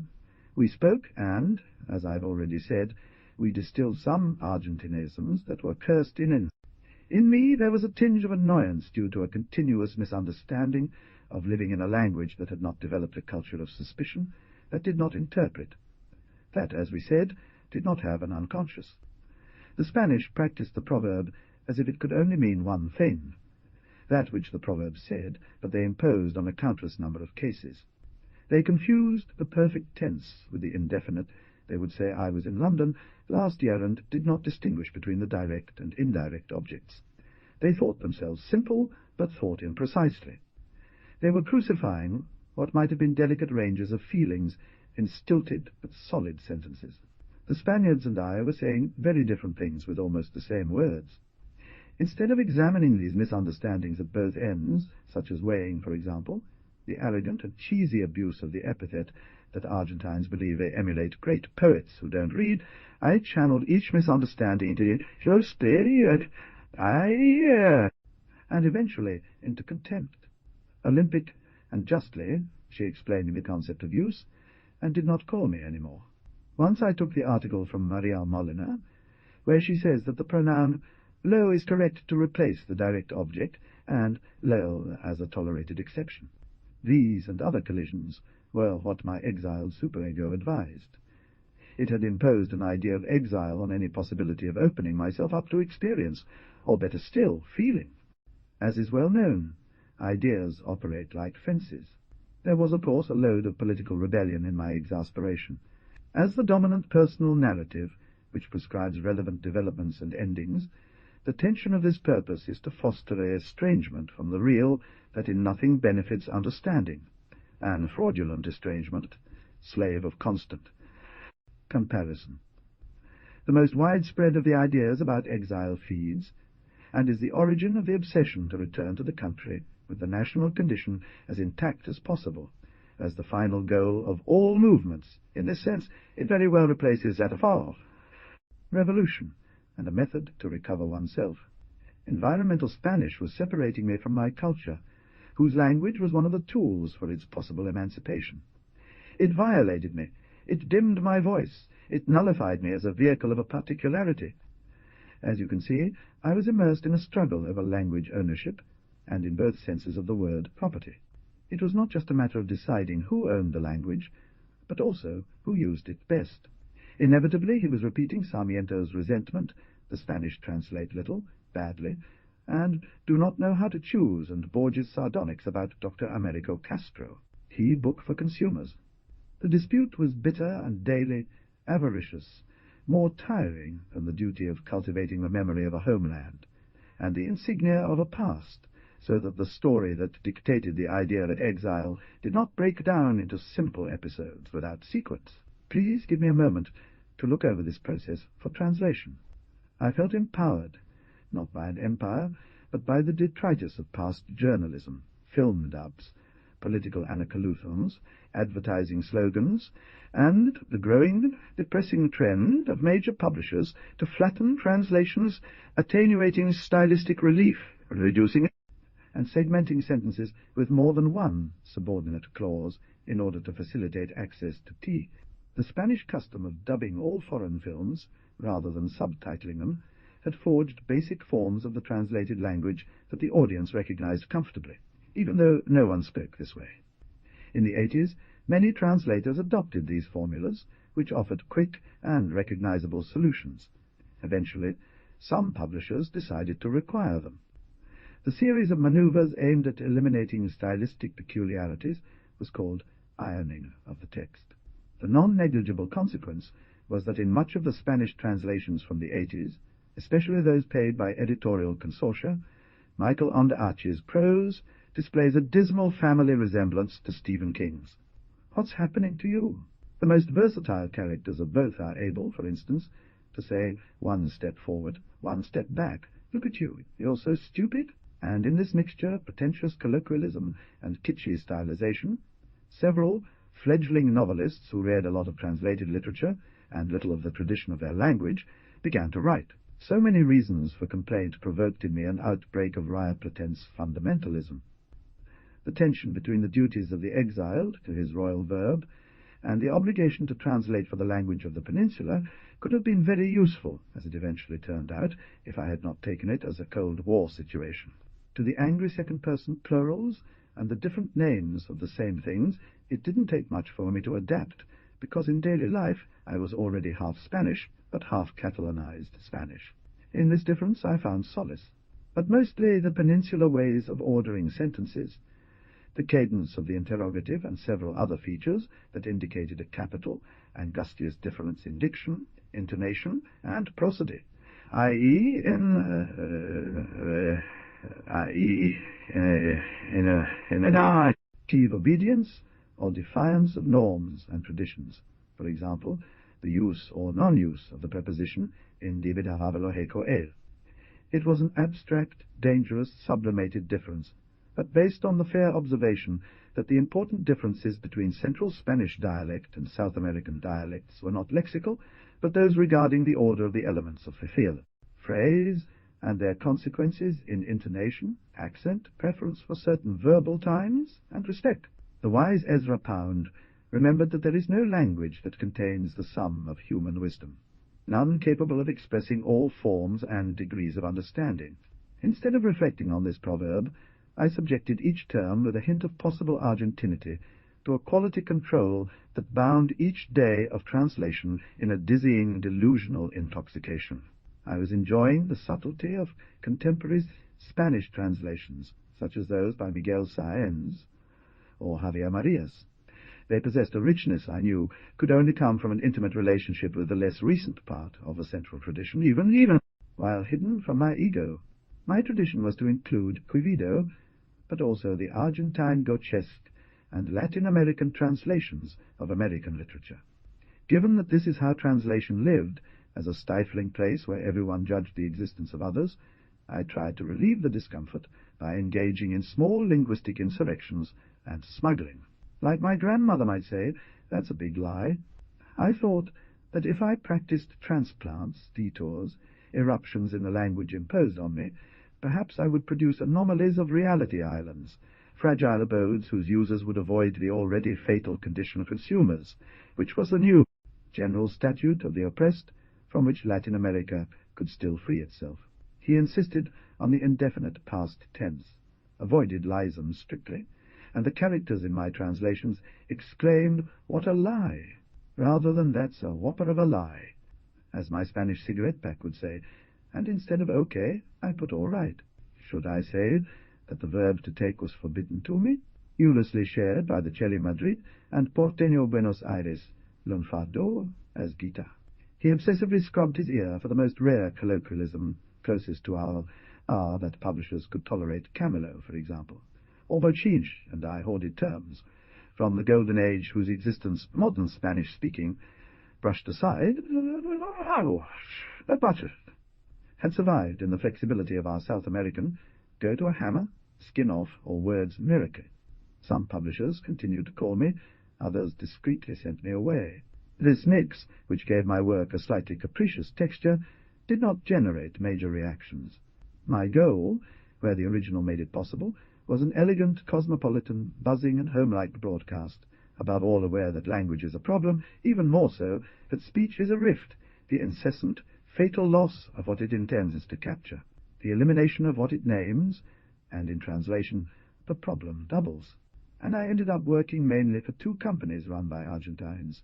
we spoke, and, as I've already said, we distilled some Argentinisms that were cursed in. In me there was a tinge of annoyance due to a continuous misunderstanding of living in a language that had not developed a culture of suspicion, that did not interpret, that, as we said, did not have an unconscious. The Spanish practiced the proverb as if it could only mean one thing, that which the proverb said, but they imposed on a countless number of cases. They confused the perfect tense with the indefinite. They would say, I was in London last year, and did not distinguish between the direct and indirect objects. They thought themselves simple, but thought imprecisely. They were crucifying what might have been delicate ranges of feelings in stilted but solid sentences. The Spaniards and I were saying very different things with almost the same words. Instead of examining these misunderstandings at both ends, such as weighing, for example, the arrogant and cheesy abuse of the epithet that Argentines believe they emulate great poets who don't read, I channeled each misunderstanding into and eventually into contempt. Olympic and justly, she explained the concept of use, and did not call me any more. Once I took the article from Maria Molina, where she says that the pronoun lo is correct to replace the direct object, and lo as a tolerated exception. These and other collisions were what my exiled superego advised. It had imposed an idea of exile on any possibility of opening myself up to experience, or better still, feeling. As is well known, ideas operate like fences. There was, of course, a load of political rebellion in my exasperation. As the dominant personal narrative, which prescribes relevant developments and endings, the tension of this purpose is to foster a estrangement from the real that in nothing benefits understanding, an fraudulent estrangement, slave of constant comparison. The most widespread of the ideas about exile feeds, and is the origin of the obsession to return to the country with the national condition as intact as possible, as the final goal of all movements. In this sense, it very well replaces that of all revolution, and a method to recover oneself. Environmental Spanish was separating me from my culture, whose language was one of the tools for its possible emancipation. It violated me, it dimmed my voice, it nullified me as a vehicle of a particularity. As you can see, I was immersed in a struggle over language ownership, and in both senses of the word property. It was not just a matter of deciding who owned the language, but also who used it best. Inevitably, he was repeating Sarmiento's resentment, the Spanish translate little, badly, and do not know how to choose, and Borges' sardonics about Dr. Americo Castro. He book for consumers. The dispute was bitter and daily, avaricious, more tiring than the duty of cultivating the memory of a homeland, and the insignia of a past, so that the story that dictated the idea of exile did not break down into simple episodes without sequence. Please give me a moment to look over this process for translation. I felt empowered, not by an empire, but by the detritus of past journalism, film dubs, political anacoluthons, advertising slogans, and the growing, depressing trend of major publishers to flatten translations, attenuating stylistic relief, reducing and segmenting sentences with more than one subordinate clause in order to facilitate access to tea. The Spanish custom of dubbing all foreign films, rather than subtitling them, had forged basic forms of the translated language that the audience recognized comfortably, even though no one spoke this way. In the 80s, many translators adopted these formulas, which offered quick and recognizable solutions. Eventually, some publishers decided to require them. The series of maneuvers aimed at eliminating stylistic peculiarities was called ironing of the text. The non-negligible consequence was that in much of the Spanish translations from the 80s, especially those paid by editorial consortia, Michael Ondaatje's prose displays a dismal family resemblance to Stephen King's. What's happening to you? The most versatile characters of both are able, for instance, to say one step forward, one step back. Look at you, you're so stupid. And in this mixture of pretentious colloquialism and kitschy stylization, several fledgling novelists who read a lot of translated literature and little of the tradition of their language began to write. So many reasons for complaint provoked in me an outbreak of Rioplatense fundamentalism. The tension between the duties of the exiled to his royal verb and the obligation to translate for the language of the peninsula could have been very useful, as it eventually turned out, if I had not taken it as a Cold War situation. To the angry second-person plurals and the different names of the same things, it didn't take much for me to adapt, because in daily life I was already half Spanish, but half Catalanized Spanish. In this difference I found solace, but mostly the peninsular ways of ordering sentences, the cadence of the interrogative, and several other features that indicated a capital, angustious difference in diction, intonation, and prosody, i.e. in active obedience or defiance of norms and traditions. For example, the use or non-use of the preposition in dividerabilo heco el. It was an abstract, dangerous, sublimated difference, but based on the fair observation that the important differences between Central Spanish dialect and South American dialects were not lexical, but those regarding the order of the elements of the theatre, phrase, and their consequences in intonation, accent, preference for certain verbal times, and respect. The wise Ezra Pound remembered that there is no language that contains the sum of human wisdom, none capable of expressing all forms and degrees of understanding. Instead of reflecting on this proverb, I subjected each term with a hint of possible Argentinity to a quality control that bound each day of translation in a dizzying, delusional intoxication. I was enjoying the subtlety of contemporary Spanish translations, such as those by Miguel Sáenz, or Javier Marias. They possessed a richness I knew could only come from an intimate relationship with the less recent part of the central tradition, even while hidden from my ego. My tradition was to include Quivido, but also the Argentine Gauchesque and Latin American translations of American literature. Given that this is how translation lived, as a stifling place where everyone judged the existence of others, I tried to relieve the discomfort by engaging in small linguistic insurrections and smuggling. Like my grandmother might say, that's a big lie. I thought that if I practiced transplants, detours, eruptions in the language imposed on me, perhaps I would produce anomalies of reality islands, fragile abodes whose users would avoid the already fatal condition of consumers, which was the new general statute of the oppressed from which Latin America could still free itself. He insisted on the indefinite past tense, avoided lisms strictly, and the characters in my translations exclaimed, "What a lie!" rather than "That's a whopper of a lie," as my Spanish cigarette pack would say, and instead of "okay," I put "all right." Should I say that the verb to take was forbidden to me, eulously shared by the Cheli Madrid and Porteño Buenos Aires, lunfardo as guitar? He obsessively scrubbed his ear for the most rare colloquialism closest to our that publishers could tolerate, Camelo, for example, or Bochinch and I hoarded terms, from the golden age whose existence modern Spanish-speaking brushed aside, had survived in the flexibility of our South American go to a hammer, skin off, or words miracle. Some publishers continued to call me, others discreetly sent me away. This mix, which gave my work a slightly capricious texture, did not generate major reactions. My goal, where the original made it possible, was an elegant, cosmopolitan, buzzing and homelike broadcast, above all aware that language is a problem, even more so that speech is a rift, the incessant, fatal loss of what it intends to capture, the elimination of what it names, and in translation, the problem doubles. And I ended up working mainly for two companies run by Argentines,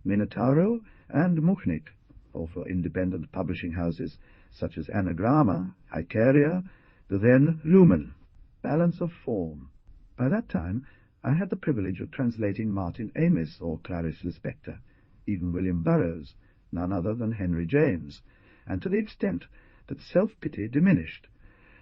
Minotauro and Muchnik, or for independent publishing houses such as Anagrama, Icaria, the then Lumen. Balance of form. By that time, I had the privilege of translating Martin Amis or Clarice Lispector, even William Burroughs, none other than Henry James, and to the extent that self-pity diminished,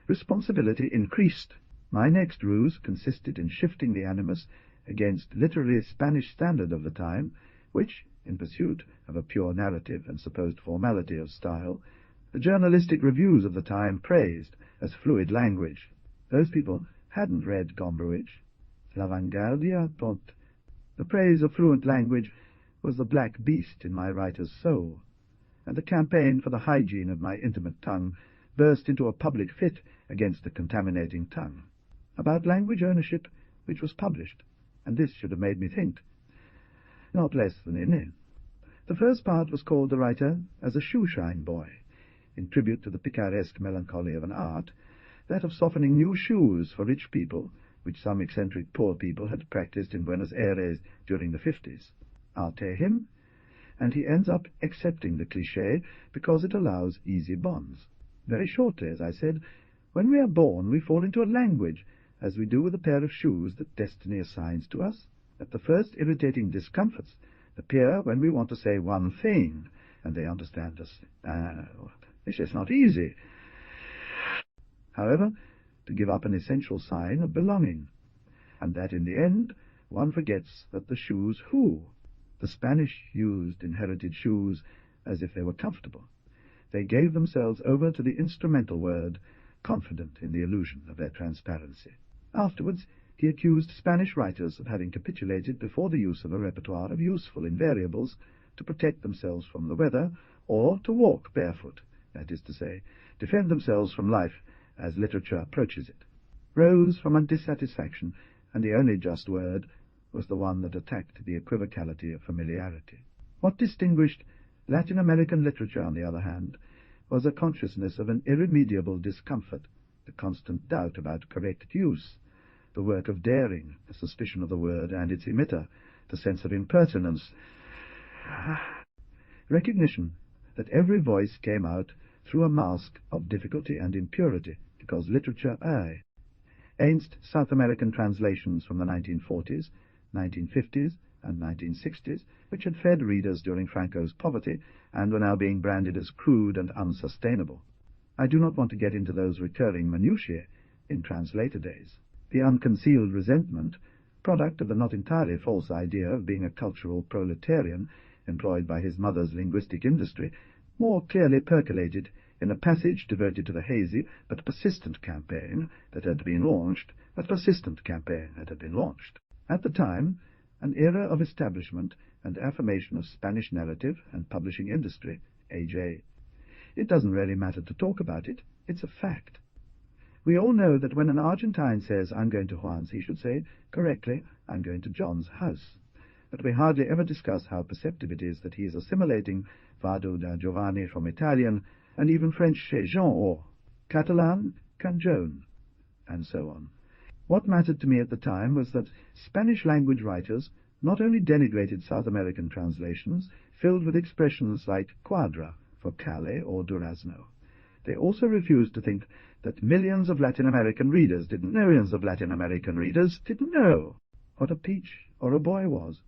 responsibility increased. My next ruse consisted in shifting the animus against literally Spanish standard of the time, which, in pursuit of a pure narrative and supposed formality of style, the journalistic reviews of the time praised as fluid language. Those people hadn't read Gombrowicz. La Vanguardia Pont. The praise of fluent language was the black beast in my writer's soul, and the campaign for the hygiene of my intimate tongue burst into a public fit against the contaminating tongue. About language ownership, which was published, and this should have made me think, not less than in it. The first part was called The Writer as a shoeshine boy, in tribute to the picaresque melancholy of an art, that of softening new shoes for rich people, which some eccentric poor people had practiced in Buenos Aires during the 50s. Arte him, and he ends up accepting the cliché because it allows easy bonds. Very shortly, as I said, when we are born we fall into a language, as we do with a pair of shoes that destiny assigns to us, that the first irritating discomforts appear when we want to say one thing, and they understand us. This is not easy. However, to give up an essential sign of belonging, and that in the end one forgets that the shoes who? The Spanish used inherited shoes as if they were comfortable. They gave themselves over to the instrumental word, confident in the illusion of their transparency. Afterwards, he accused Spanish writers of having capitulated before the use of a repertoire of useful invariables to protect themselves from the weather, or to walk barefoot, that is to say, defend themselves from life as literature approaches it, rose from a dissatisfaction, and the only just word was the one that attacked the equivocality of familiarity. What distinguished Latin American literature, on the other hand, was a consciousness of an irremediable discomfort, the constant doubt about correct use, the work of daring, the suspicion of the word and its emitter, the sense of impertinence, recognition that every voice came out through a mask of difficulty and impurity, because literature, against South American translations from the 1940s, 1950s, and 1960s, which had fed readers during Franco's poverty and were now being branded as crude and unsustainable. I do not want to get into those recurring minutiae in translator days. The unconcealed resentment, product of the not entirely false idea of being a cultural proletarian employed by his mother's linguistic industry, more clearly percolated in a passage devoted to the hazy but persistent campaign that had been launched. At the time, an era of establishment and affirmation of Spanish narrative and publishing industry, A.J. It doesn't really matter to talk about it. It's a fact. We all know that when an Argentine says, "I'm going to Juan's," he should say, correctly, "I'm going to John's house." But we hardly ever discuss how perceptive it is that he is assimilating Vado da Giovanni from Italian, and even French chez Jean, or Catalan Canjon, and so on. What mattered to me at the time was that Spanish-language writers not only denigrated South American translations filled with expressions like cuadra for Cali or Durazno. They also refused to think that millions of Latin American readers didn't know what a peach or a boy was.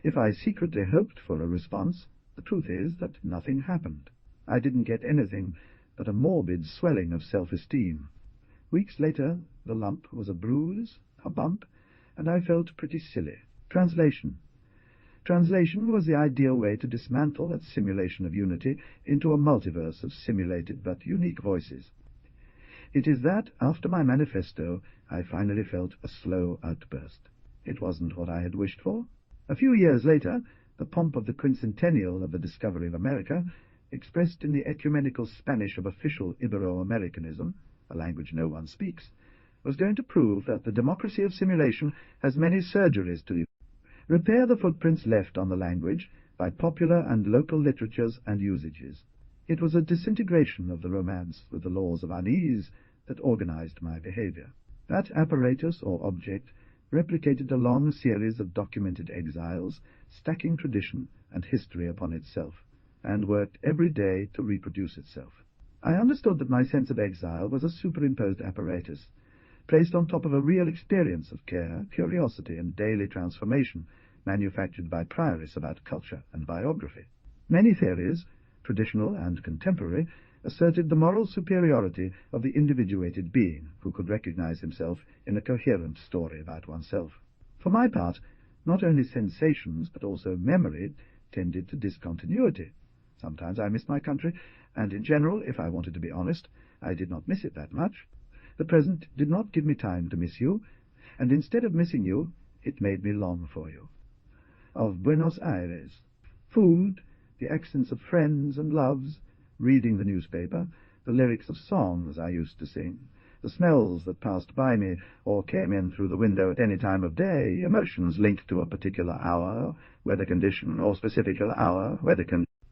If I secretly hoped for a response, the truth is that nothing happened. I didn't get anything but a morbid swelling of self-esteem. Weeks later, the lump was a bruise, a bump, and I felt pretty silly. Translation. Translation was the ideal way to dismantle that simulation of unity into a multiverse of simulated but unique voices. It is that, after my manifesto, I finally felt a slow outburst. It wasn't what I had wished for. A few years later, the pomp of the quincentennial of the discovery of America, expressed in the ecumenical Spanish of official Ibero-Americanism, a language no one speaks, was going to prove that the democracy of simulation has many surgeries to repair the footprints left on the language by popular and local literatures and usages. It was a disintegration of the romance with the laws of unease that organized my behavior. That apparatus or object replicated a long series of documented exiles, stacking tradition and history upon itself, and worked every day to reproduce itself. I understood that my sense of exile was a superimposed apparatus, placed on top of a real experience of care, curiosity, and daily transformation, manufactured by priorists about culture and biography. Many theories, traditional and contemporary, asserted the moral superiority of the individuated being who could recognize himself in a coherent story about oneself. For my part, not only sensations but also memory tended to discontinuity. Sometimes I missed my country, and in general, if I wanted to be honest, I did not miss it that much. The present did not give me time to miss you, and instead of missing you, it made me long for you. Of Buenos Aires, food, the accents of friends and loves, reading the newspaper, the lyrics of songs I used to sing, the smells that passed by me or came in through the window at any time of day, emotions linked to a particular hour, weather condition, or specific hour,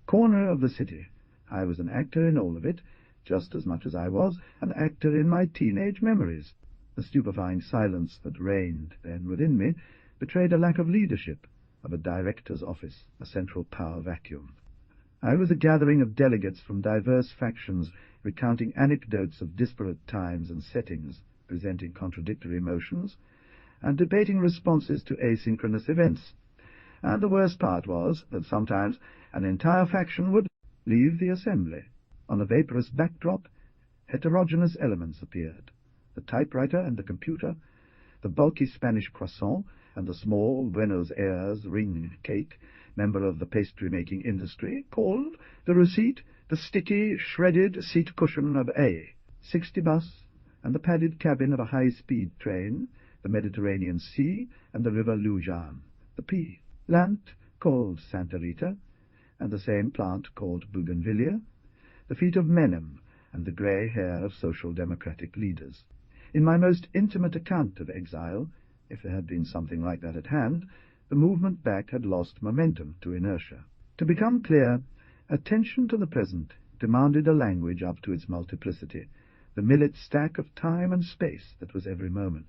corner of the city. I was an actor in all of it, just as much as I was an actor in my teenage memories. The stupefying silence that reigned then within me betrayed a lack of leadership, of a director's office, a central power vacuum. I was a gathering of delegates from diverse factions, recounting anecdotes of disparate times and settings, presenting contradictory emotions, and debating responses to asynchronous events. And the worst part was that sometimes an entire faction would leave the assembly. On a vaporous backdrop, heterogeneous elements appeared. The typewriter and the computer, the bulky Spanish croissant and the small Buenos Aires ring cake, member of the pastry-making industry, called the receipt the sticky, shredded seat cushion of A, 60 bus, and the padded cabin of a high-speed train, the Mediterranean Sea, and the river Lujan, the P, lant called Santa Rita, and the same plant called Bougainvillea, the feet of Menem, and the grey hair of social democratic leaders. In my most intimate account of exile, if there had been something like that at hand, the movement back had lost momentum to inertia. To become clear, attention to the present demanded a language up to its multiplicity, the millet stack of time and space that was every moment.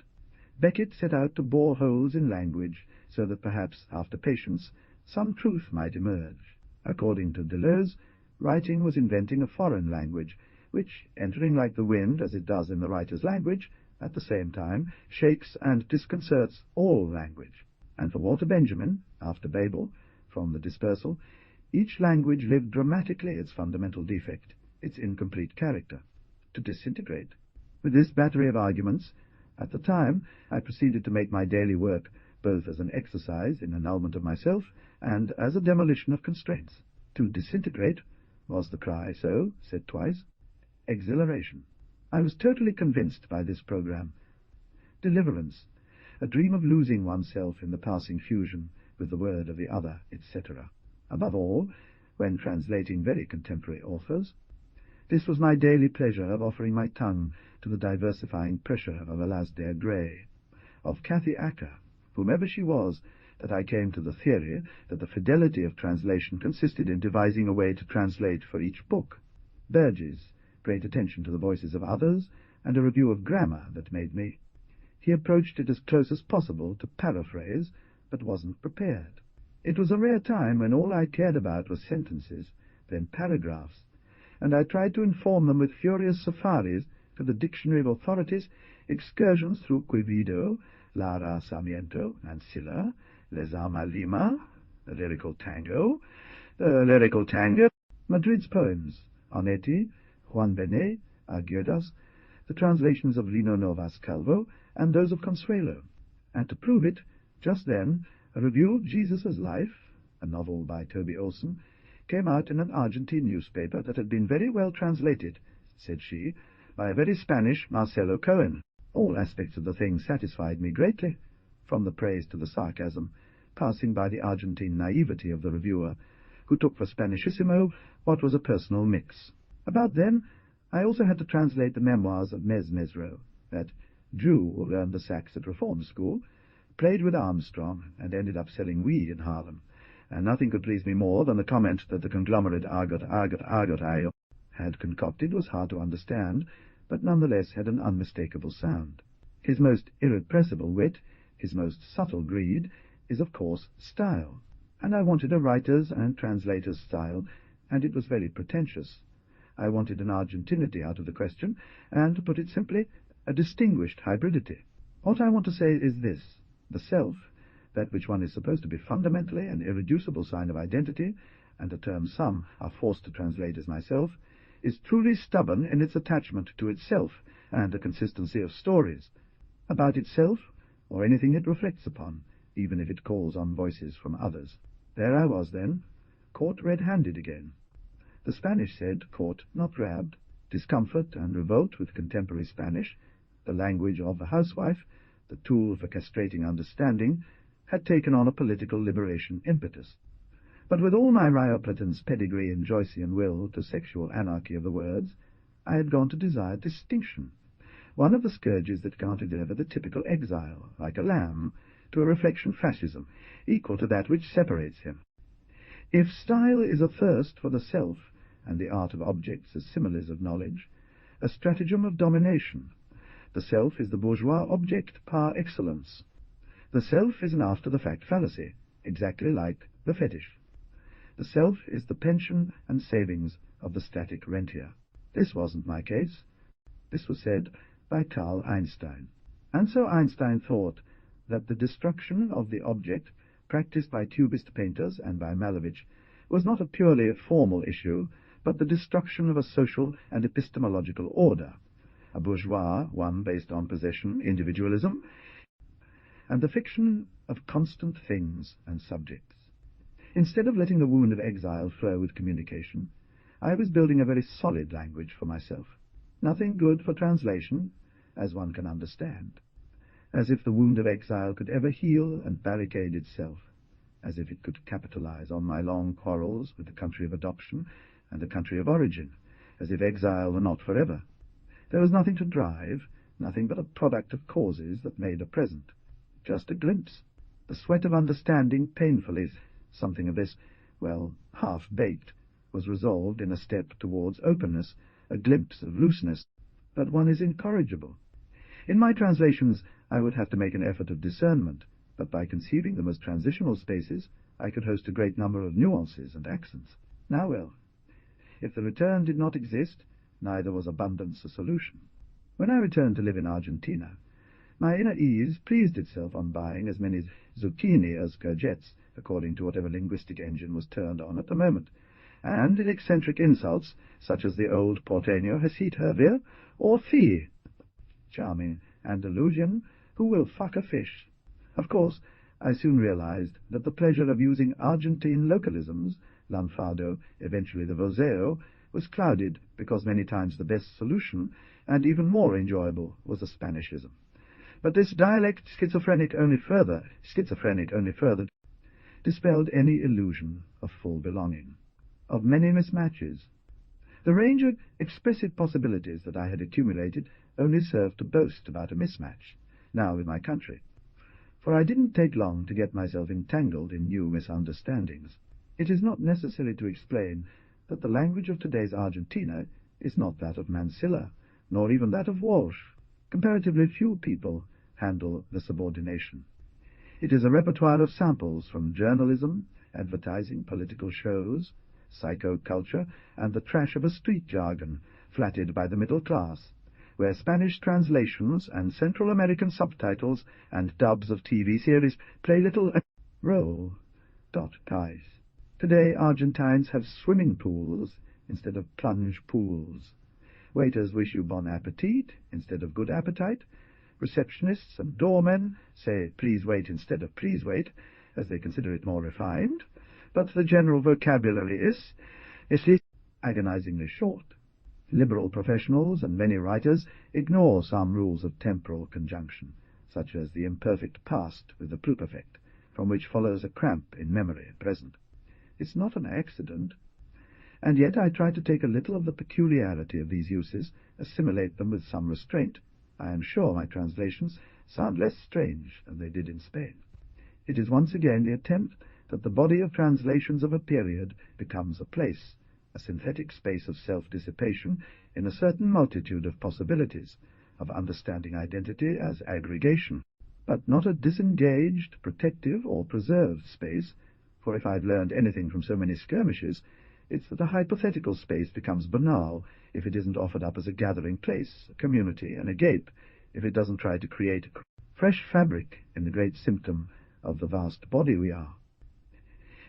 Beckett set out to bore holes in language so that perhaps, after patience, some truth might emerge. According to Deleuze, writing was inventing a foreign language, which, entering like the wind as it does in the writer's language, at the same time, shakes and disconcerts all language. And for Walter Benjamin, after Babel, from the dispersal, each language lived dramatically its fundamental defect, its incomplete character, to disintegrate. With this battery of arguments, at the time, I proceeded to make my daily work both as an exercise in annulment of myself and as a demolition of constraints. To disintegrate was the cry, so, said twice, exhilaration. I was totally convinced by this program. Deliverance, a dream of losing oneself in the passing fusion with the word of the other, etc. Above all, when translating very contemporary authors, this was my daily pleasure of offering my tongue to the diversifying pressure of Alasdair Gray, of Cathy Acker, whomever she was, that I came to the theory that the fidelity of translation consisted in devising a way to translate for each book. Burgess, great attention to the voices of others, and a review of grammar that made me. He approached it as close as possible to paraphrase, but wasn't prepared. It was a rare time when all I cared about was sentences, then paragraphs, and I tried to inform them with furious safaris to the dictionary of authorities, excursions through Quevedo, Lara Sarmiento, and Silla, Les Alma Lima, the lyrical tango, Madrid's poems, Onetti, Juan Benet, Arguedas, the translations of Lino Novas Calvo, and those of Consuelo. And to prove it, just then, a review of Jesus' Life, a novel by Toby Olson, came out in an Argentine newspaper that had been very well translated, said she, by a very Spanish Marcel Cohen. All aspects of the thing satisfied me greatly, from the praise to the sarcasm, passing by the Argentine naivety of the reviewer, who took for Spanishissimo what was a personal mix. About then, I also had to translate the memoirs of Mesro, that Jew who learned the sax at Reform School, played with Armstrong, and ended up selling weed in Harlem, and nothing could please me more than the comment that the conglomerate Argot I had concocted was hard to understand, but nonetheless had an unmistakable sound. His most irrepressible wit, his most subtle greed, is of course style, and I wanted a writer's and translator's style, and it was very pretentious. I wanted an Argentinity out of the question, and, to put it simply, a distinguished hybridity. What I want to say is this: the self, that which one is supposed to be fundamentally an irreducible sign of identity, and a term some are forced to translate as myself, is truly stubborn in its attachment to itself and the consistency of stories, about itself or anything it reflects upon, even if it calls on voices from others. There I was then, caught red-handed again. The Spanish said, caught, not grabbed. Discomfort and revolt with contemporary Spanish, the language of the housewife, the tool for castrating understanding, had taken on a political liberation impetus. But with all my Rioplatan's pedigree and Joycean will to sexual anarchy of the words, I had gone to desire distinction, one of the scourges that can't deliver the typical exile, like a lamb, to a reflection fascism, equal to that which separates him. If style is a thirst for the self, and the art of objects as similes of knowledge, a stratagem of domination, the self is the bourgeois object par excellence. The self is an after-the-fact fallacy, exactly like the fetish. The self is the pension and savings of the static rentier. This wasn't my case. This was said by Carl Einstein. And so Einstein thought that the destruction of the object, practiced by Cubist painters and by Malevich, was not a purely formal issue, but the destruction of a social and epistemological order, a bourgeois one based on possession, individualism, and the fiction of constant things and subjects. Instead of letting the wound of exile flow with communication, I was building a very solid language for myself, nothing good for translation, as one can understand, as if the wound of exile could ever heal and barricade itself, as if it could capitalize on my long quarrels with the country of adoption and the country of origin, as if exile were not forever. There was nothing to drive, nothing but a product of causes that made a present, just a glimpse, the sweat of understanding painfully. Something of this, well, half-baked, was resolved in a step towards openness, a glimpse of looseness. But one is incorrigible. In my translations I would have to make an effort of discernment, but by conceiving them as transitional spaces I could host a great number of nuances and accents. Now well, if the return did not exist, neither was abundance a solution. When I returned to live in Argentina, my inner ease pleased itself on buying as many zucchini as courgettes, according to whatever linguistic engine was turned on at the moment, and in eccentric insults, such as the old Porteño has heat hervir, or fee, charming Andalusian, who will fuck a fish. Of course, I soon realized that the pleasure of using Argentine localisms, lanfado, eventually the voseo, was clouded because many times the best solution, and even more enjoyable, was a Spanishism. But this dialect schizophrenic only further dispelled any illusion of full belonging, of many mismatches. The range of expressive possibilities that I had accumulated only served to boast about a mismatch, now with my country, for I didn't take long to get myself entangled in new misunderstandings. It is not necessary to explain that the language of today's Argentina is not that of Mansilla, nor even that of Walsh. Comparatively few people handle the subordination. It is a repertoire of samples from journalism, advertising, political shows, psychoculture, and the trash of a street jargon flattered by the middle class, where Spanish translations and Central American subtitles and dubs of TV series play little role. Guys. Today Argentines have swimming pools instead of plunge pools. Waiters wish you bon appetit instead of good appetite. Receptionists and doormen say please wait instead of please wait, as they consider it more refined, but the general vocabulary is agonizingly short. Liberal professionals and many writers ignore some rules of temporal conjunction, such as the imperfect past with the pluperfect, from which follows a cramp in memory present. It's not an accident, and yet I try to take a little of the peculiarity of these uses, assimilate them with some restraint. I am sure my translations sound less strange than they did in Spain. It is once again the attempt that the body of translations of a period becomes a place, a synthetic space of self-dissipation in a certain multitude of possibilities, of understanding identity as aggregation, but not a disengaged, protective, or preserved space, for if I've learned anything from so many skirmishes, it's that a hypothetical space becomes banal if it isn't offered up as a gathering place, a community, and a gape, if it doesn't try to create a fresh fabric in the great symptom of the vast body we are.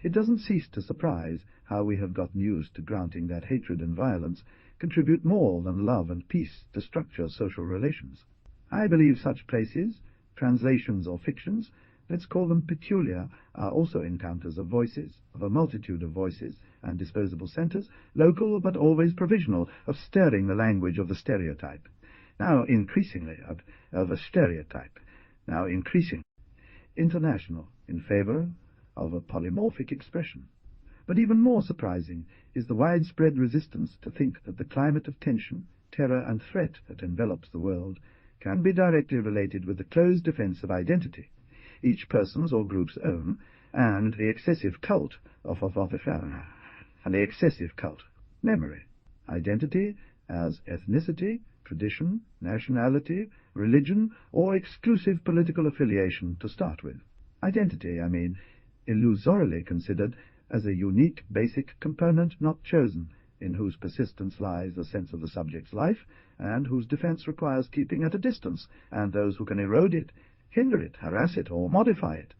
It doesn't cease to surprise how we have gotten used to granting that hatred and violence contribute more than love and peace to structure social relations. I believe such places, translations or fictions, let's call them peculiar, are also encounters of voices, of a multitude of voices and disposable centres, local but always provisional, of stirring the language of the stereotype, now increasingly of a stereotype, now increasingly international, in favour of a polymorphic expression. But even more surprising is the widespread resistance to think that the climate of tension, terror and threat that envelops the world can be directly related with the closed defence of identity, each person's or group's own, and the excessive cult of memory, identity as ethnicity, tradition, nationality, religion, or exclusive political affiliation to start with. Identity, I mean, illusorily considered as a unique basic component not chosen, in whose persistence lies the sense of the subject's life, and whose defence requires keeping at a distance, and those who can erode it, hinder it, harass it, or modify it,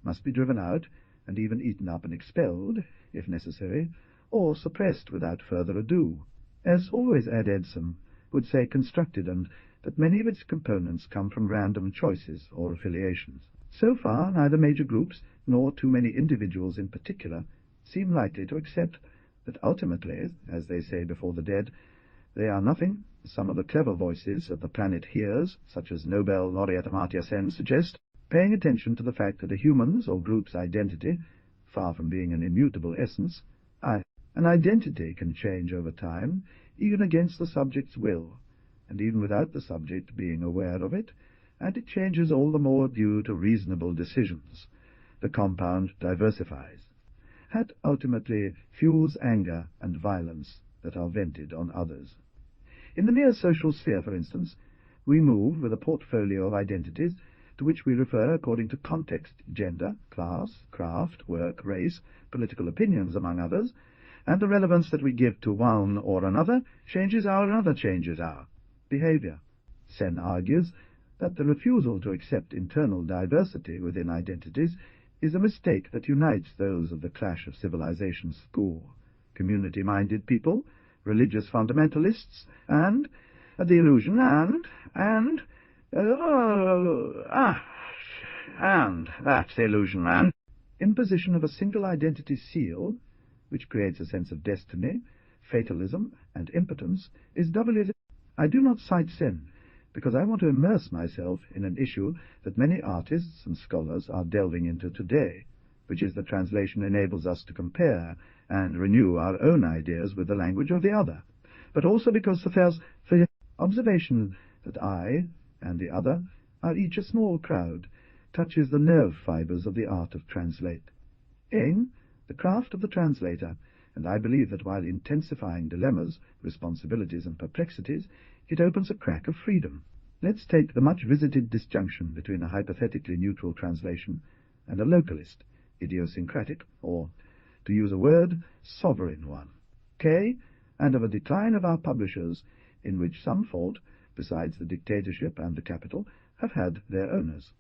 must be driven out, and even eaten up and expelled, if necessary, or suppressed without further ado. As always Ad Edsum would say constructed, and that many of its components come from random choices or affiliations. So far, neither major groups, nor too many individuals in particular, seem likely to accept that ultimately, as they say before the dead, they are nothing. Some of the clever voices that the planet hears, such as Nobel laureate Amartya Sen, suggest paying attention to the fact that a human's or group's identity, far from being an immutable essence, an identity can change over time, even against the subject's will, and even without the subject being aware of it, and it changes all the more due to reasonable decisions. The compound diversifies. That ultimately fuels anger and violence that are vented on others. In the mere social sphere, for instance, we move with a portfolio of identities to which we refer according to context, gender, class, craft, work, race, political opinions, among others, and the relevance that we give to one or another changes our behavior. Sen argues that the refusal to accept internal diversity within identities is a mistake that unites those of the Clash of Civilizations school, community-minded people, religious fundamentalists, and the illusion, and that's the illusion, and imposition of a single identity seal, which creates a sense of destiny, fatalism, and impotence, is doubly. I do not cite Sen, because I want to immerse myself in an issue that many artists and scholars are delving into today, which is that translation enables us to compare and renew our own ideas with the language of the other, but also because the observation that I and the other are each a small crowd touches the nerve fibres of the art of translate. The craft of the translator, and I believe that while intensifying dilemmas, responsibilities, and perplexities, it opens a crack of freedom. Let's take the much-visited disjunction between a hypothetically neutral translation and a localist, idiosyncratic, or, to use a word, sovereign one. And of a decline of our publishers, in which some fault, besides the dictatorship and the capital, have had their owners.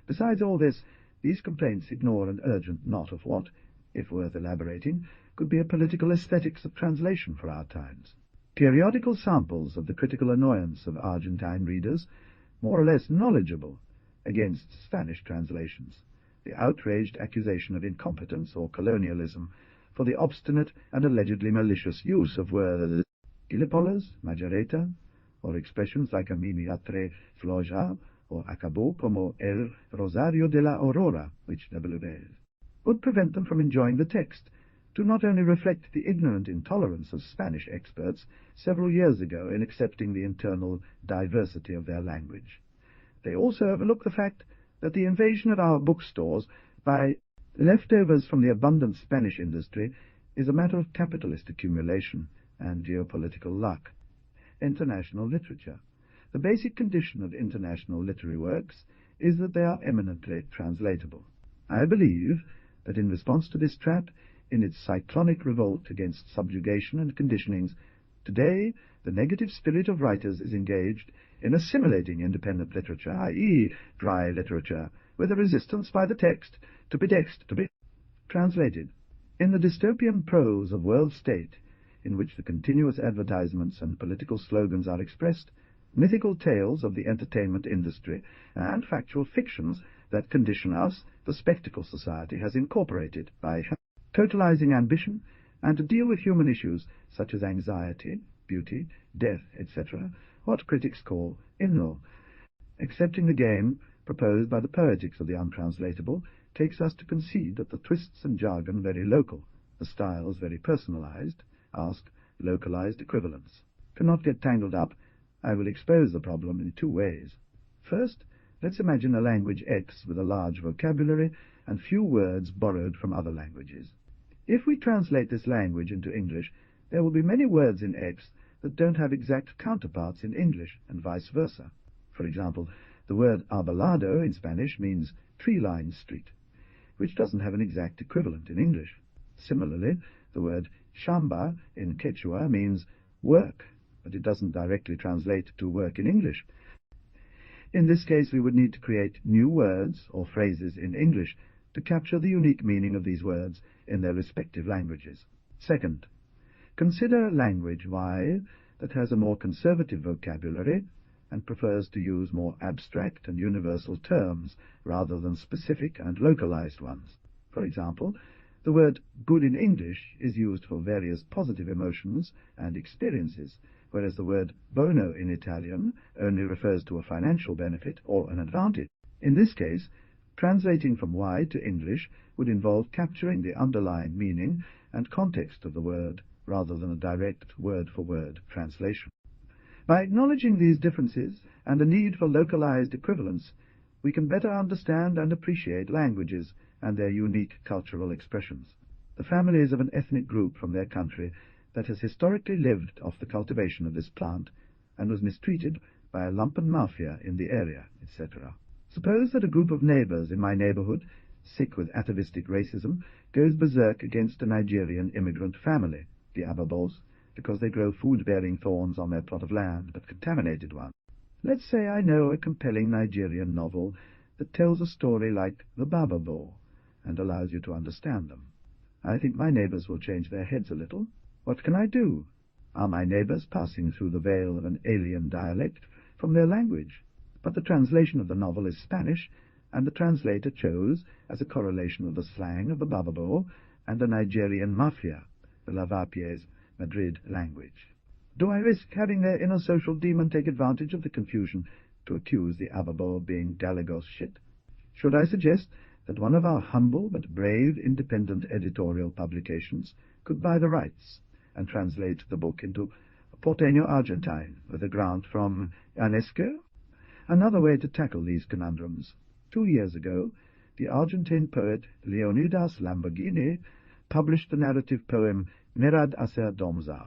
Besides all this, these complaints ignore an urgent knot of what, if worth elaborating, could be a political aesthetics of translation for our times. Periodical samples of the critical annoyance of Argentine readers, more or less knowledgeable, against Spanish translations, the outraged accusation of incompetence or colonialism for the obstinate and allegedly malicious use of words gilipollas, majareta, or expressions like a mimiatre floja, or acabó como el rosario de la aurora, which would prevent them from enjoying the text, to not only reflect the ignorant intolerance of Spanish experts several years ago in accepting the internal diversity of their language. They also overlook the fact that the invasion of our bookstores by leftovers from the abundant Spanish industry is a matter of capitalist accumulation and geopolitical luck. International literature. The basic condition of international literary works is that they are eminently translatable. I believe that in response to this trap, in its cyclonic revolt against subjugation and conditionings, today the negative spirit of writers is engaged in assimilating independent literature, i.e. dry literature, with a resistance by the text to be translated. In the dystopian prose of world state, in which the continuous advertisements and political slogans are expressed, mythical tales of the entertainment industry, and factual fictions that condition us, the spectacle society has incorporated by totalizing ambition, and to deal with human issues such as anxiety, beauty, death, etc., what critics call hymnal. Accepting the game proposed by the poetics of the untranslatable takes us to concede that the twists and jargon very local, the styles very personalized, ask localized equivalents. To not get tangled up, I will expose the problem in two ways. First, let's imagine a language X with a large vocabulary and few words borrowed from other languages. If we translate this language into English, there will be many words in X that don't have exact counterparts in English, and vice versa. For example, the word arbolado in Spanish means tree-lined street, which doesn't have an exact equivalent in English. Similarly, the word chamba in Quechua means work, but it doesn't directly translate to work in English. In this case, we would need to create new words or phrases in English to capture the unique meaning of these words in their respective languages. Second, consider language Y that has a more conservative vocabulary and prefers to use more abstract and universal terms rather than specific and localized ones. For example, the word good in English is used for various positive emotions and experiences, whereas the word buono in Italian only refers to a financial benefit or an advantage. In this case, translating from Y to English would involve capturing the underlying meaning and context of the word rather than a direct word-for-word translation. By acknowledging these differences and the need for localized equivalents, we can better understand and appreciate languages and their unique cultural expressions. The families of an ethnic group from their country that has historically lived off the cultivation of this plant and was mistreated by a lumpen mafia in the area, etc. Suppose that a group of neighbors in my neighborhood sick with atavistic racism, goes berserk against a Nigerian immigrant family, the Ababos, because they grow food-bearing thorns on their plot of land, but contaminated ones. Let's say I know a compelling Nigerian novel that tells a story like The Bababo and allows you to understand them. I think my neighbours will change their heads a little. What can I do? Are my neighbours passing through the veil of an alien dialect from their language? But the translation of the novel is Spanish, and the translator chose, as a correlation of the slang of the Bababo and the Nigerian mafia, the Lavapier's Madrid language. Do I risk having their inner social demon take advantage of the confusion to accuse the Ababo of being Galagos shit? Should I suggest that one of our humble but brave independent editorial publications could buy the rights and translate the book into Porteño Argentine with a grant from UNESCO? Another way to tackle these conundrums. 2 years ago, the Argentine poet Leonidas Lamborghini published the narrative poem Merad Aser Domzar.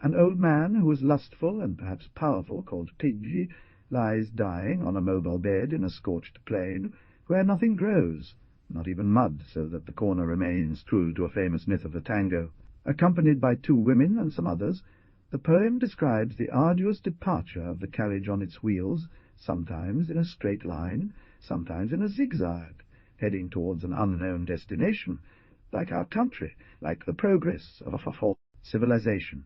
An old man who was lustful and perhaps powerful, called Pidgey, lies dying on a mobile bed in a scorched plain where nothing grows, not even mud, so that the corner remains true to a famous myth of the tango. Accompanied by 2 women and some others, the poem describes the arduous departure of the carriage on its wheels, sometimes in a straight line, sometimes in a zigzag, heading towards an unknown destination, like our country, like the progress of a false civilization.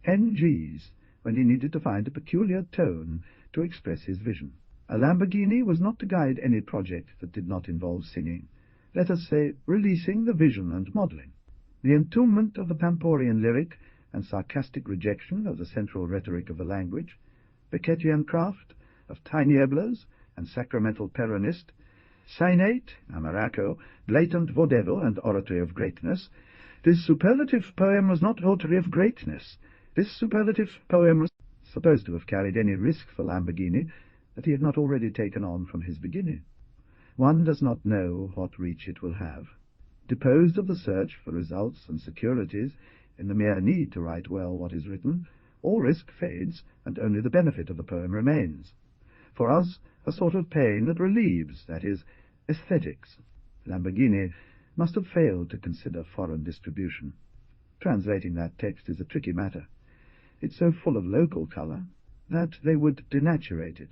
NG's, when he needed to find a peculiar tone to express his vision. A Lamborghini was not to guide any project that did not involve singing, let us say releasing the vision and modelling. The entombment of the Pamporian lyric and sarcastic rejection of the central rhetoric of the language, Beckettian craft of Tiny-Eblers and sacramental Peronist, Sinate, Amaraco, blatant vaudeville and oratory of greatness. This superlative poem was not oratory of greatness. This superlative poem was supposed to have carried any risk for Lamborghini that he had not already taken on from his beginning. One does not know what reach it will have. Deposed of the search for results and securities in the mere need to write well what is written, all risk fades, and only the benefit of the poem remains. For us, a sort of pain that relieves, that is, aesthetics. Lamborghini must have failed to consider foreign distribution. Translating that text is a tricky matter. It's so full of local colour that they would denaturate it.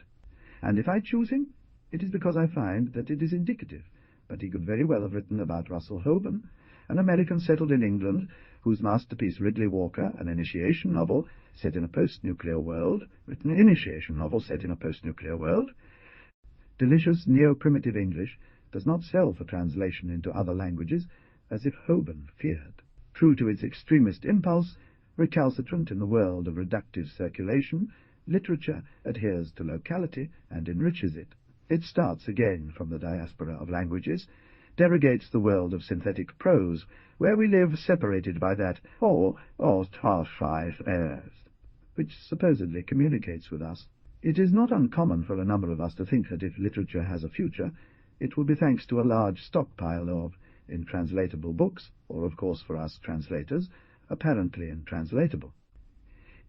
And if I choose him, it is because I find that it is indicative. But he could very well have written about Russell Hoban, an American settled in England, whose masterpiece Ridley Walker, an initiation novel set in a post-nuclear world, written an initiation novel set in a post-nuclear world. Delicious neo-primitive English does not sell for translation into other languages, as if Hoban feared. True to its extremist impulse, recalcitrant in the world of reductive circulation, literature adheres to locality and enriches it. It starts again from the diaspora of languages, derogates the world of synthetic prose, where we live separated by that which supposedly communicates with us. It is not uncommon for a number of us to think that if literature has a future, it will be thanks to a large stockpile of intranslatable books, or of course for us translators, apparently intranslatable.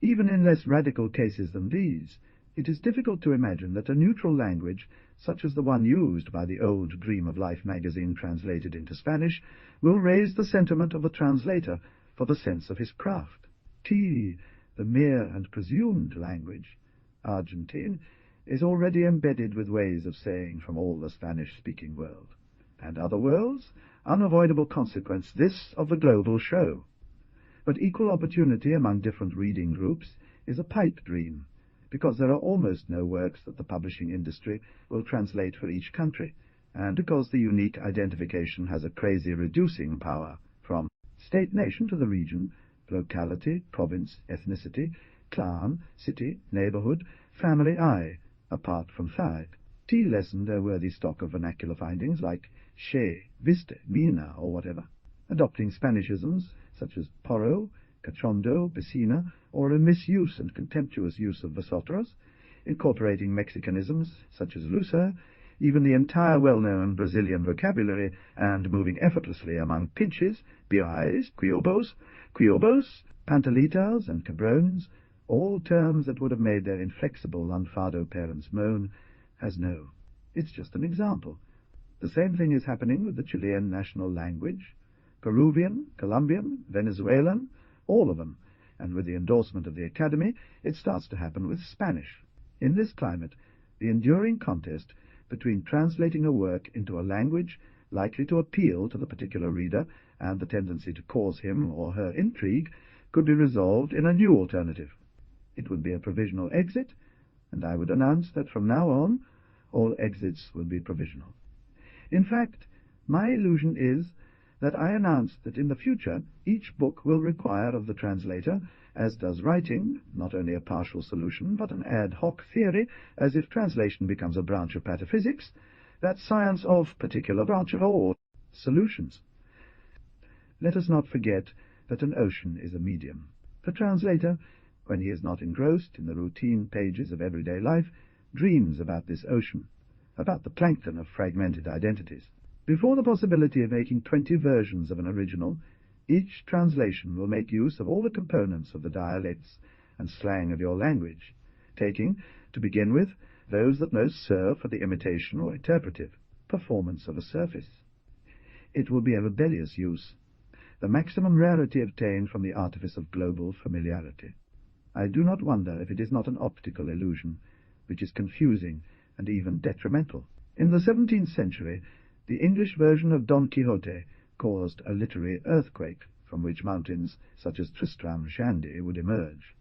Even in less radical cases than these, it is difficult to imagine that a neutral language, such as the one used by the Old Dream of Life magazine translated into Spanish, will raise the sentiment of the translator for the sense of his craft. The mere and presumed language, Argentine, is already embedded with ways of saying from all the Spanish-speaking world. And other worlds, unavoidable consequence, this of the global show. But equal opportunity among different reading groups is a pipe dream, because there are almost no works that the publishing industry will translate for each country, and because the unique identification has a crazy reducing power from state-nation to the region, locality, province, ethnicity, clan, city, neighbourhood, family, apart from side. Lessened a worthy stock of vernacular findings like che, viste, mina, or whatever, adopting Spanishisms such as porro, cachondo, piscina, or a misuse and contemptuous use of vosotros, incorporating Mexicanisms such as lusa, even the entire well-known Brazilian vocabulary, and moving effortlessly among pinches, biais, quiobos, pantalitas, and cabrones, all terms that would have made their inflexible lunfado parents moan, has no. It's just an example. The same thing is happening with the Chilean national language, Peruvian, Colombian, Venezuelan, all of them, and with the endorsement of the Academy, it starts to happen with Spanish. In this climate, the enduring contest between translating a work into a language likely to appeal to the particular reader and the tendency to cause him or her intrigue could be resolved in a new alternative. It would be a provisional exit, and I would announce that from now on all exits will be provisional. In fact, my illusion is that I announce that in the future each book will require of the translator, as does writing, not only a partial solution, but an ad hoc theory, as if translation becomes a branch of pataphysics, that science of particular branch of all solutions. Let us not forget that an ocean is a medium. The translator, when he is not engrossed in the routine pages of everyday life, dreams about this ocean, about the plankton of fragmented identities. Before the possibility of making 20 versions of an original, each translation will make use of all the components of the dialects and slang of your language, taking, to begin with, those that most serve for the imitation or interpretive performance of a surface. It will be a rebellious use, the maximum rarity obtained from the artifice of global familiarity. I do not wonder if it is not an optical illusion, which is confusing and even detrimental. In the 17th century, the English version of Don Quixote caused a literary earthquake, from which mountains such as Tristram Shandy would emerge.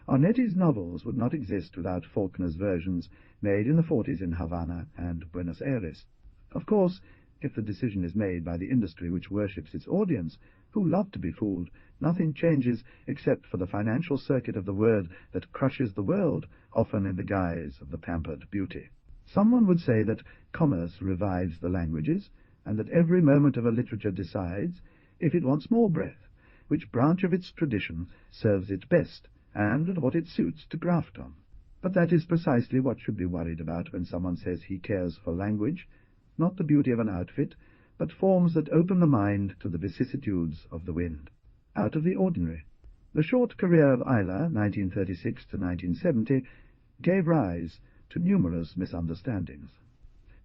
Arnetti's novels would not exist without Faulkner's versions made in the 40s in Havana and Buenos Aires. Of course, if the decision is made by the industry which worships its audience, who love to be fooled, nothing changes except for the financial circuit of the word that crushes the world, often in the guise of the pampered beauty. Someone would say that commerce revives the languages, and that every moment of a literature decides, if it wants more breath, which branch of its tradition serves it best, and what it suits to graft on. But that is precisely what should be worried about when someone says he cares for language, not the beauty of an outfit, but forms that open the mind to the vicissitudes of the wind. Out of the ordinary. The short career of Ayla, 1936 to 1970, gave rise to numerous misunderstandings.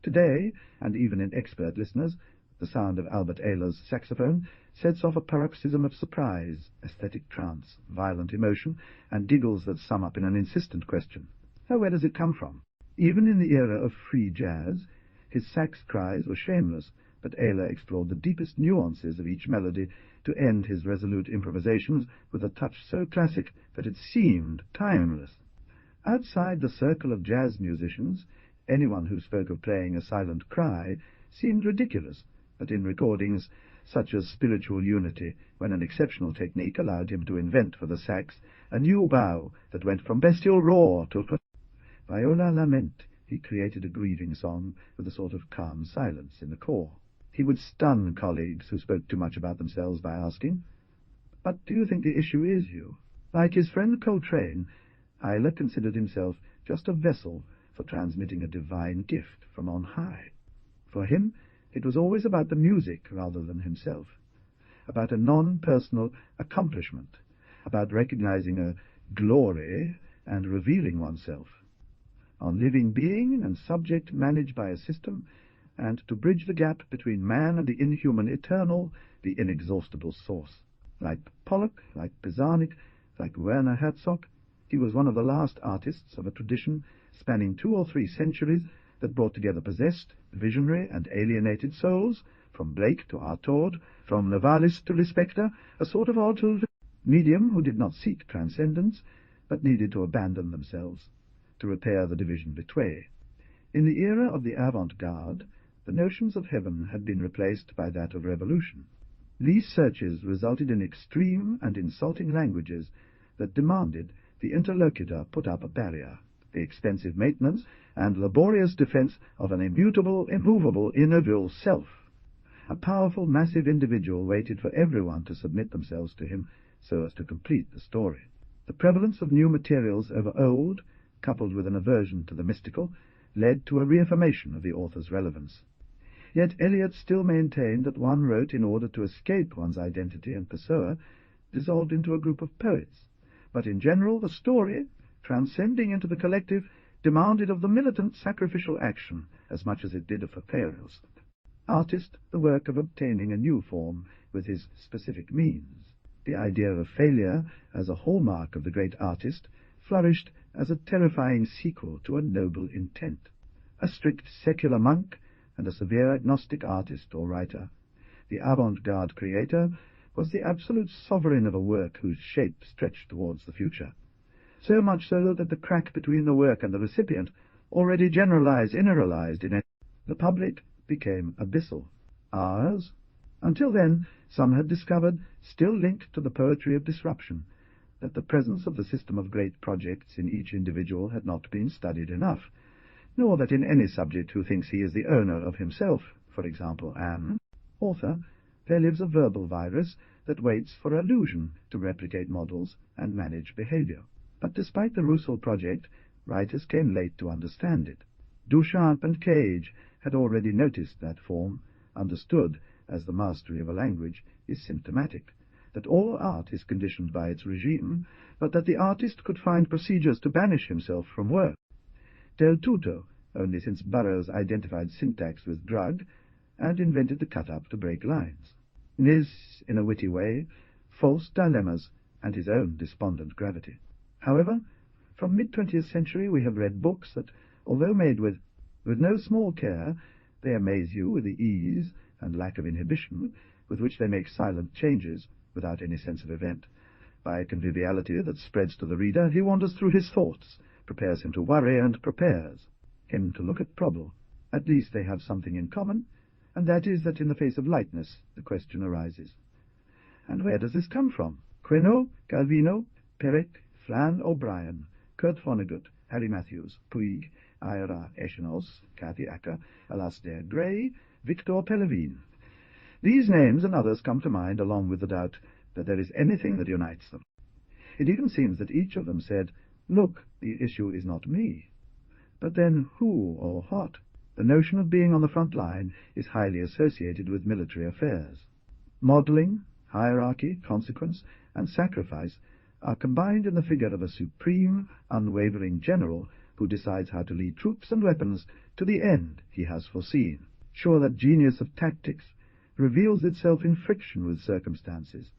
Today, and even in expert listeners, the sound of Albert Ayler's saxophone sets off a paroxysm of surprise, aesthetic trance, violent emotion, and giggles that sum up in an insistent question. So where does it come from? Even in the era of free jazz, his sax cries were shameless, but Ayler explored the deepest nuances of each melody to end his resolute improvisations with a touch so classic that it seemed timeless. Outside the circle of jazz musicians, anyone who spoke of playing a silent cry seemed ridiculous, but in recordings such as Spiritual Unity, when an exceptional technique allowed him to invent for the sax a new bow that went from bestial roar to viola lament, he created a grieving song with a sort of calm silence in the core. He would stun colleagues who spoke too much about themselves by asking, "But do you think the issue is you?" Like his friend Coltrane, Ayler considered himself just a vessel for transmitting a divine gift from on high. For him, it was always about the music rather than himself, about a non-personal accomplishment, about recognizing a glory and revealing oneself, on living being and subject managed by a system, and to bridge the gap between man and the inhuman eternal, the inexhaustible source. Like Pollock, like Pizarnik, like Werner Herzog, he was one of the last artists of a tradition spanning 2 or 3 centuries that brought together possessed, visionary, and alienated souls, from Blake to Artaud, from Novalis to Lispector, a sort of odd medium who did not seek transcendence, but needed to abandon themselves, to repair the division between. In the era of the avant-garde, the notions of heaven had been replaced by that of revolution. These searches resulted in extreme and insulting languages that demanded the interlocutor put up a barrier, the expensive maintenance and laborious defense of an immutable, immovable, ineffable self. A powerful, massive individual waited for everyone to submit themselves to him so as to complete the story. The prevalence of new materials over old, coupled with an aversion to the mystical, led to a reaffirmation of the author's relevance. Yet Eliot still maintained that one wrote in order to escape one's identity and pursuer, dissolved into a group of poets. But in general, the story, transcending into the collective, demanded of the militant sacrificial action as much as it did of Papyrus. artist the work of obtaining a new form with his specific means. The idea of failure as a hallmark of the great artist flourished as a terrifying sequel to a noble intent. A strict secular monk and a severe agnostic artist or writer, the avant-garde creator was the absolute sovereign of a work whose shape stretched towards the future, so much so that the crack between the work and the recipient already generalized, inneralized in it. The public became abyssal. Ours, until then, some had discovered, still linked to the poetry of disruption, that the presence of the system of great projects in each individual had not been studied enough, nor that in any subject who thinks he is the owner of himself, for example, an author, there lives a verbal virus that waits for allusion to replicate models and manage behavior. But despite the Rousseau project, writers came late to understand it. Duchamp and Cage had already noticed that form, understood as the mastery of a language, is symptomatic, that all art is conditioned by its regime, but that the artist could find procedures to banish himself from work. Del Tutto, only since Burroughs identified syntax with drug, and invented the cut-up to break lines. In his, in a witty way, false dilemmas and his own despondent gravity. However, from mid-20th century we have read books that, although made with no small care, they amaze you with the ease and lack of inhibition with which they make silent changes without any sense of event. By conviviality that spreads to the reader, he wanders through his thoughts, prepares him to worry, and prepares him to look at trouble. At least they have something in common, and that is that in the face of lightness the question arises. And where does this come from? Queneau, Calvino, Perec, Flann O'Brien, Kurt Vonnegut, Harry Matthews, Puig, Ira Echenals, Cathy Acker, Alasdair Gray, Victor Pellavin. These names and others come to mind along with the doubt that there is anything that unites them. It even seems that each of them said, "Look, the issue is not me." But then who or what? The notion of being on the front line is highly associated with military affairs. Modeling, hierarchy, consequence, and sacrifice are combined in the figure of a supreme, unwavering general who decides how to lead troops and weapons to the end he has foreseen, sure that genius of tactics reveals itself in friction with circumstances,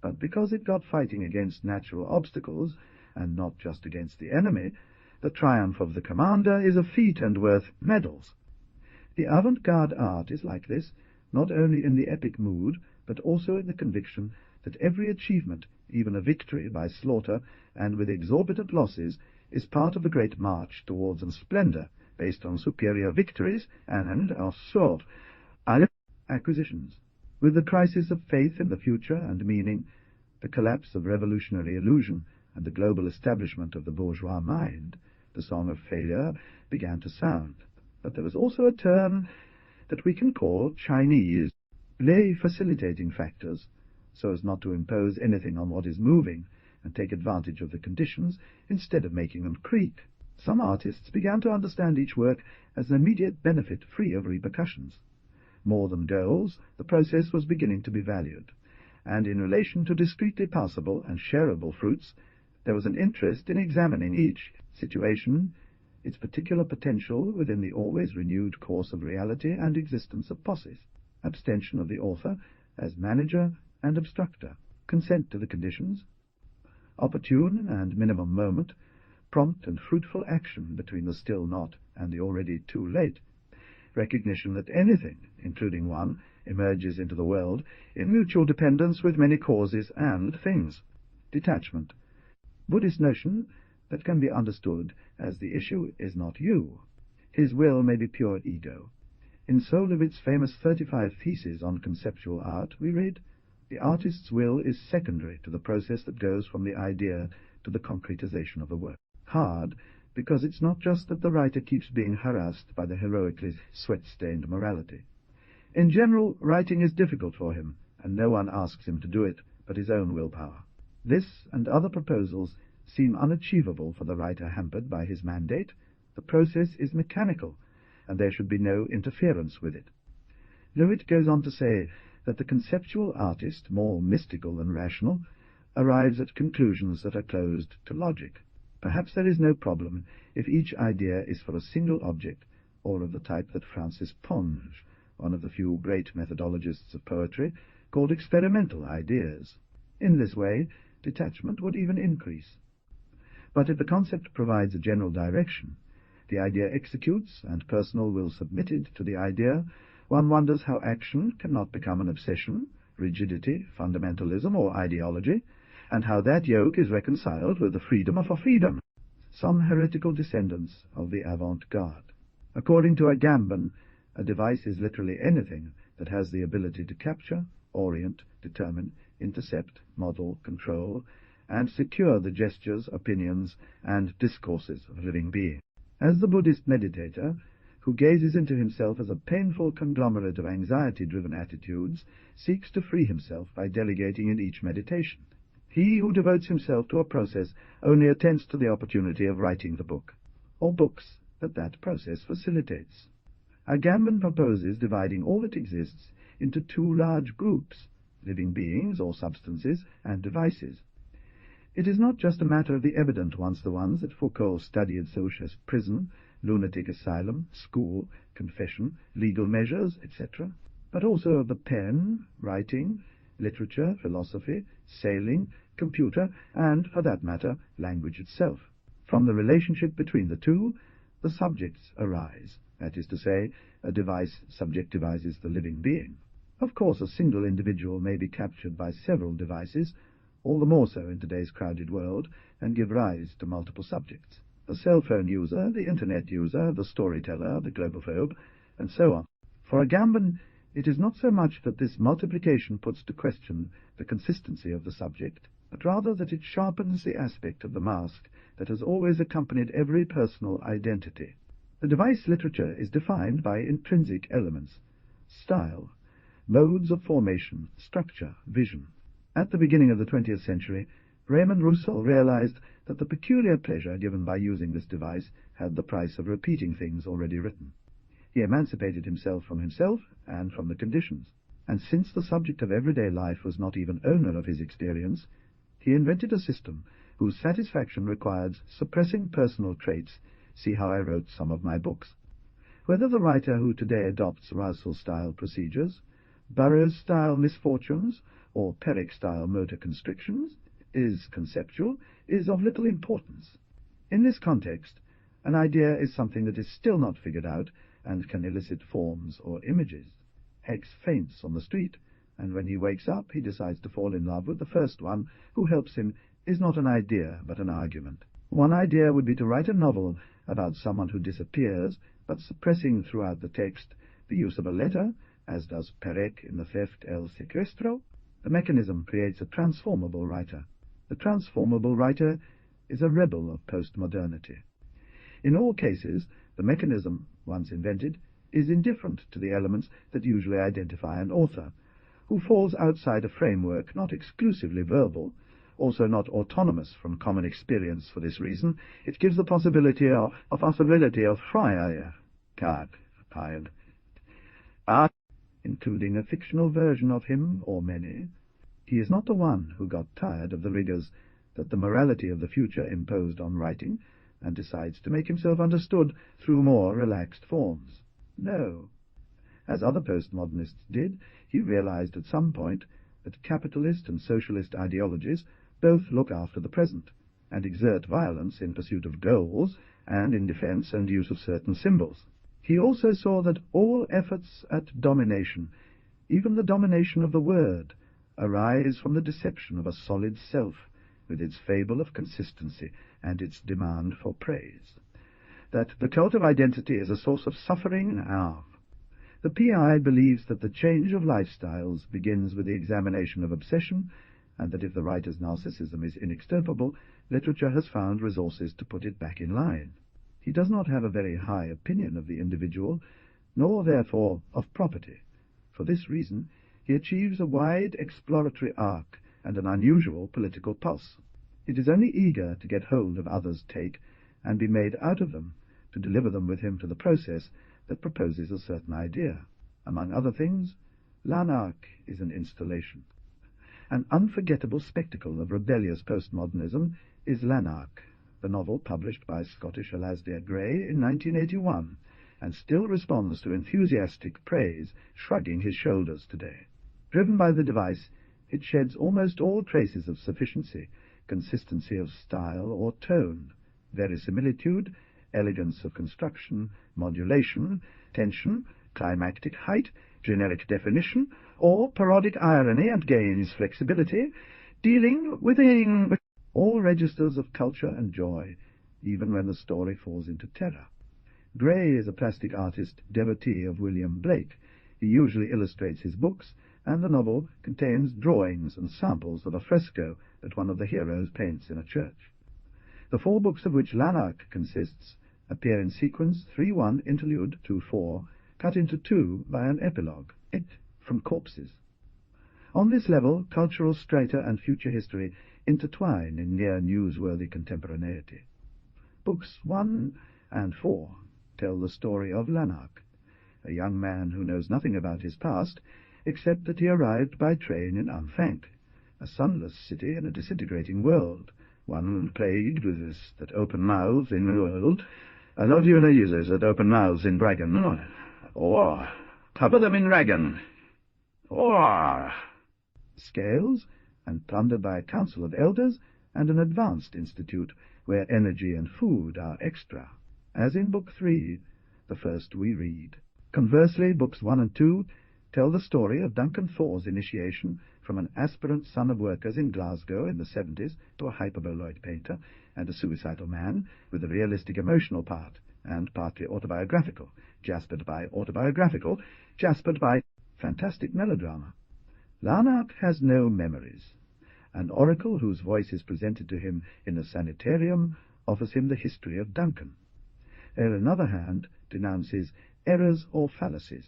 but because it got fighting against natural obstacles, and not just against the enemy, the triumph of the commander is a feat and worth medals. The avant-garde art is like this, not only in the epic mood, but also in the conviction that every achievement, even a victory by slaughter and with exorbitant losses, is part of the great march towards splendor, based on superior victories and, en sorte, acquisitions. With the crisis of faith in the future and meaning, the collapse of revolutionary illusion, and the global establishment of the bourgeois mind, the song of failure began to sound. But there was also a term that we can call Chinese, lay facilitating factors, so as not to impose anything on what is moving and take advantage of the conditions instead of making them creak. Some artists began to understand each work as an immediate benefit free of repercussions. More than goals, the process was beginning to be valued, and in relation to discreetly passable and shareable fruits, there was an interest in examining each situation, its particular potential within the always renewed course of reality and existence of posses, abstention of the author as manager and obstructor, consent to the conditions, opportune and minimum moment, prompt and fruitful action between the still not and the already too late, recognition that anything, including one, emerges into the world in mutual dependence with many causes and things, detachment, Buddhist notion that can be understood as the issue is not you. His will may be pure ego. In Solovit's famous 35 Theses on conceptual art, we read, "The artist's will is secondary to the process that goes from the idea to the concretization of the work." Hard, because it's not just that the writer keeps being harassed by the heroically sweat-stained morality. In general, writing is difficult for him, and no one asks him to do it but his own willpower. This and other proposals seem unachievable for the writer hampered by his mandate. The process is mechanical, and there should be no interference with it. Lewitt goes on to say that the conceptual artist, more mystical than rational, arrives at conclusions that are closed to logic. Perhaps there is no problem if each idea is for a single object, or of the type that Francis Ponge one of the few great methodologists of poetry, called experimental ideas. In this way, detachment would even increase. But if the concept provides a general direction, the idea executes, and personal will submitted to the idea, one wonders how action cannot become an obsession, rigidity, fundamentalism, or ideology, and how that yoke is reconciled with the freedom of freedom, some heretical descendants of the avant-garde. According to Agamben, a device is literally anything that has the ability to capture, orient, determine, intercept, model, control, and secure the gestures, opinions, and discourses of living beings. As the Buddhist meditator, who gazes into himself as a painful conglomerate of anxiety-driven attitudes, seeks to free himself by delegating in each meditation. He who devotes himself to a process only attends to the opportunity of writing the book, or books that process facilitates. Agamben proposes dividing all that exists into two large groups, living beings or substances, and devices. It is not just a matter of the evident ones, the ones that Foucault studied, such as prison, lunatic asylum, school, confession, legal measures, etc., but also of the pen, writing, literature, philosophy, sailing, computer, and, for that matter, language itself. From the relationship between the two, the subjects arise. That is to say, a device subjectivizes the living being. Of course, a single individual may be captured by several devices, all the more so in today's crowded world, and give rise to multiple subjects. The cell phone user, the internet user, the storyteller, the globophobe, and so on. For Agamben, it is not so much that this multiplication puts to question the consistency of the subject, but rather that it sharpens the aspect of the mask that has always accompanied every personal identity. The device literature is defined by intrinsic elements: style, modes of formation, structure, vision. At the beginning of the 20th century, Raymond Roussel realized that the peculiar pleasure given by using this device had the price of repeating things already written. He emancipated himself and from the conditions, and since the subject of everyday life was not even owner of his experience, he invented a system whose satisfaction required suppressing personal traits. See how I wrote some of my books. Whether the writer who today adopts Rousseau-style procedures, Burroughs-style misfortunes, or Perec-style motor constrictions, is conceptual, is of little importance. In this context, an idea is something that is still not figured out and can elicit forms or images. X faints on the street, and when he wakes up he decides to fall in love with the first one who helps him, is not an idea but an argument. One idea would be to write a novel about someone who disappears, but suppressing throughout the text the use of a letter, as does Perec in the Theft El Sequestro. The mechanism creates a transformable writer. The transformable writer is a rebel of postmodernity. In all cases, the mechanism, once invented, is indifferent to the elements that usually identify an author, who falls outside a framework not exclusively verbal, also not autonomous from common experience. For this reason, it gives the possibility of Freiheit, including a fictional version of him or many. He is not the one who got tired of the rigors that the morality of the future imposed on writing, and decides to make himself understood through more relaxed forms. No. As other postmodernists did, he realized at some point that capitalist and socialist ideologies both look after the present, and exert violence in pursuit of goals and in defense and use of certain symbols. He also saw that all efforts at domination, even the domination of the word, arise from the deception of a solid self, with its fable of consistency and its demand for praise. That the cult of identity is a source of suffering and harm. The PI believes that the change of lifestyles begins with the examination of obsession, and that if the writer's narcissism is inextirpable, literature has found resources to put it back in line. He does not have a very high opinion of the individual, nor, therefore, of property. For this reason, he achieves a wide exploratory arc and an unusual political pulse. It is only eager to get hold of others' take, and be made out of them, to deliver them with him to the process that proposes a certain idea. Among other things, Lanark is an installation. An unforgettable spectacle of rebellious postmodernism is Lanark, the novel published by Scottish Alasdair Gray in 1981, and still responds to enthusiastic praise, shrugging his shoulders today. Driven by the device, it sheds almost all traces of sufficiency, consistency of style or tone, verisimilitude, elegance of construction, modulation, tension, climactic height, generic definition, or parodic irony, and gains flexibility, dealing with all registers of culture and joy, even when the story falls into terror. Gray is a plastic artist devotee of William Blake. He usually illustrates his books, and the novel contains drawings and samples of a fresco that one of the heroes paints in a church. The 4 books of which Lanark consists appear in sequence 3-1 interlude 2-4, cut into 2 by an epilogue, from corpses. On this level, cultural strata and future history intertwine in near newsworthy contemporaneity. Books 1 and 4 tell the story of Lanark, a young man who knows nothing about his past, except that he arrived by train in Unthank, a sunless city in a disintegrating world, one plagued with this that open mouths in the world. A lot of users that open mouths in dragon, or cover them in dragon, or scales, and plundered by a council of elders and an advanced institute where energy and food are extra, as in Book 3, the first we read. Conversely, Books 1 and 2 tell the story of Duncan Thor's initiation from an aspirant son of workers in Glasgow in the 70s to a hyperboloid painter and a suicidal man, with a realistic emotional part, and partly autobiographical, jaspered by fantastic melodrama. Lanark has no memories. An oracle whose voice is presented to him in a sanitarium offers him the history of Duncan. On the other hand, denounces errors or fallacies.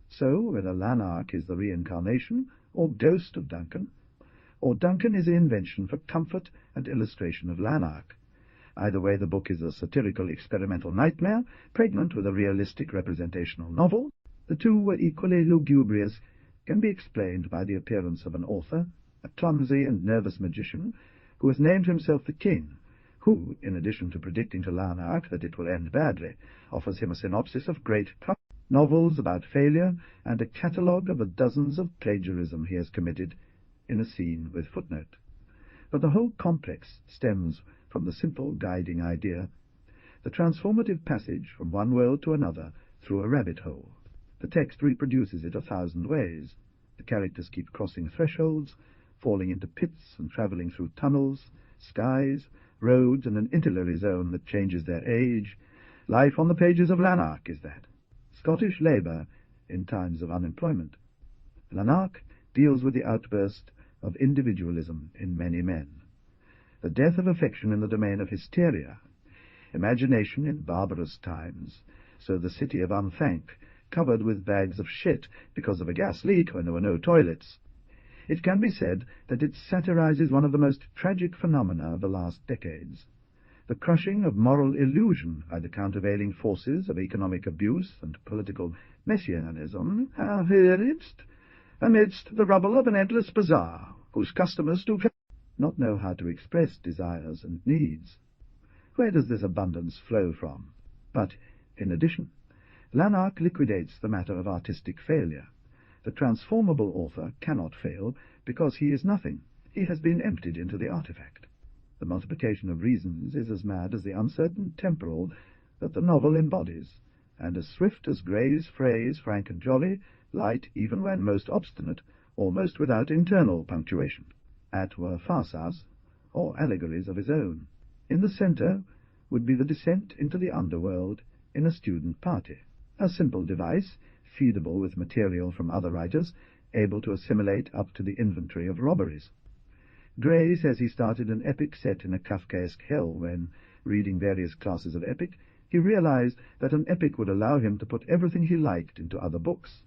So, whether Lanark is the reincarnation or ghost of Duncan, or Duncan is an invention for comfort and illustration of Lanark, either way the book is a satirical experimental nightmare, pregnant with a realistic representational novel. The two were equally lugubrious, can be explained by the appearance of an author, a clumsy and nervous magician, who has named himself the King, who, in addition to predicting to Lanark that it will end badly, offers him a synopsis of great novels about failure and a catalogue of the dozens of plagiarism he has committed in a scene with footnote. But the whole complex stems from the simple guiding idea, the transformative passage from one world to another through a rabbit hole. The text reproduces it 1,000 ways. The characters keep crossing thresholds, falling into pits and travelling through tunnels, skies, roads, and an interlary zone that changes their age. Life on the pages of Lanark is that. Scottish labour in times of unemployment. Lanark deals with the outburst of individualism in many men, the death of affection in the domain of hysteria, imagination in barbarous times, so the city of Unthank covered with bags of shit because of a gas leak when there were no toilets. It can be said that it satirizes one of the most tragic phenomena of the last decades, the crushing of moral illusion by the countervailing forces of economic abuse and political messianism amidst the rubble of an endless bazaar, whose customers do not know how to express desires and needs. Where does this abundance flow from? But, in addition, Lanark liquidates the matter of artistic failure. The transformable author cannot fail because he is nothing. He has been emptied into the artifact. The multiplication of reasons is as mad as the uncertain temporal that the novel embodies, and as swift as Gray's phrase, frank and jolly, light even when most obstinate, almost without internal punctuation. At were farsas, or allegories of his own. In the centre would be the descent into the underworld in a student party, a simple device, feedable with material from other writers, able to assimilate up to the inventory of robberies. Gray says he started an epic set in a Kafkaesque hell when, reading various classes of epic, he realized that an epic would allow him to put everything he liked into other books.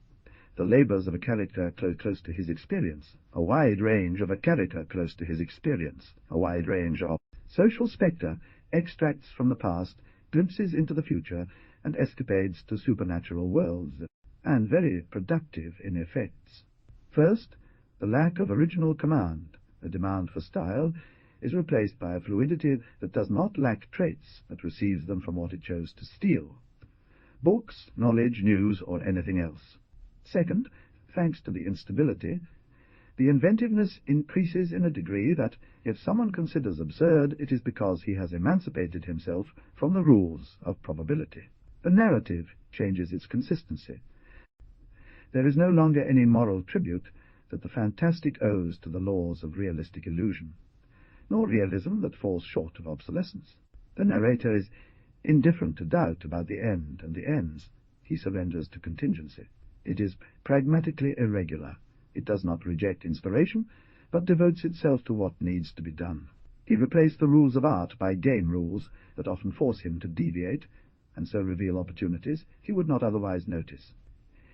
The labours of a character close to his experience, a wide range of a character close to his experience, a wide range of social spectre, extracts from the past, glimpses into the future, and escapades to supernatural worlds, and very productive in effects. First, the lack of original command, a demand for style, is replaced by a fluidity that does not lack traits, but receives them from what it chose to steal. books, knowledge, news, or anything else. Second, thanks to the instability, the inventiveness increases in a degree that, if someone considers absurd, it is because he has emancipated himself from the rules of probability. The narrative changes its consistency. There is no longer any moral tribute that the fantastic owes to the laws of realistic illusion, nor realism that falls short of obsolescence. The narrator is indifferent to doubt about the end and the ends. He surrenders to contingency. It is pragmatically irregular. It does not reject inspiration, but devotes itself to what needs to be done. He replaced the rules of art by game rules that often force him to deviate, and so reveal opportunities he would not otherwise notice.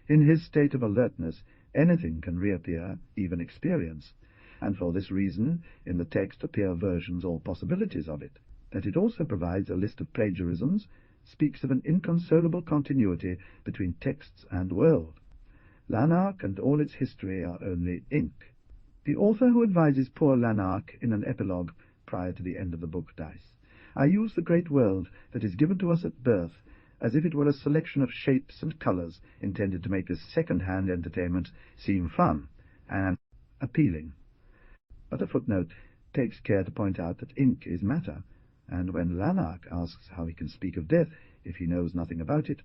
In his state of alertness, anything can reappear, even experience, and for this reason in the text appear versions or possibilities of it. That it also provides a list of plagiarisms speaks of an inconsolable continuity between texts and world. Lanark and all its history are only ink. The author who advises poor Lanark in an epilogue prior to the end of the book dies. I use the great world that is given to us at birth as if it were a selection of shapes and colours intended to make this second-hand entertainment seem fun and appealing. But a footnote takes care to point out that ink is matter, and when Lanark asks how he can speak of death if he knows nothing about it,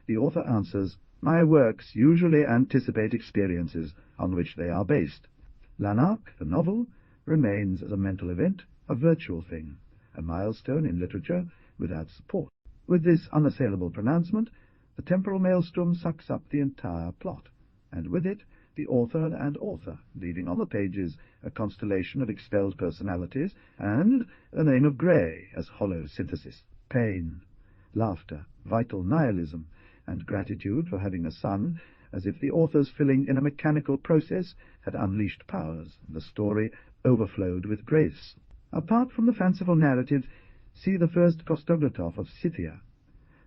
the author answers, "My works usually anticipate experiences on which they are based." Lanark, the novel, remains as a mental event, a virtual thing, a milestone in literature without support. With this unassailable pronouncement, the temporal maelstrom sucks up the entire plot, and with it the author and author, leaving on the pages a constellation of expelled personalities and a name of grey as hollow synthesis. Pain, laughter, vital nihilism, and gratitude for having a son, as if the author's filling in a mechanical process had unleashed powers, and the story overflowed with grace. Apart from the fanciful narrative, see the first Kostogratov of Scythia,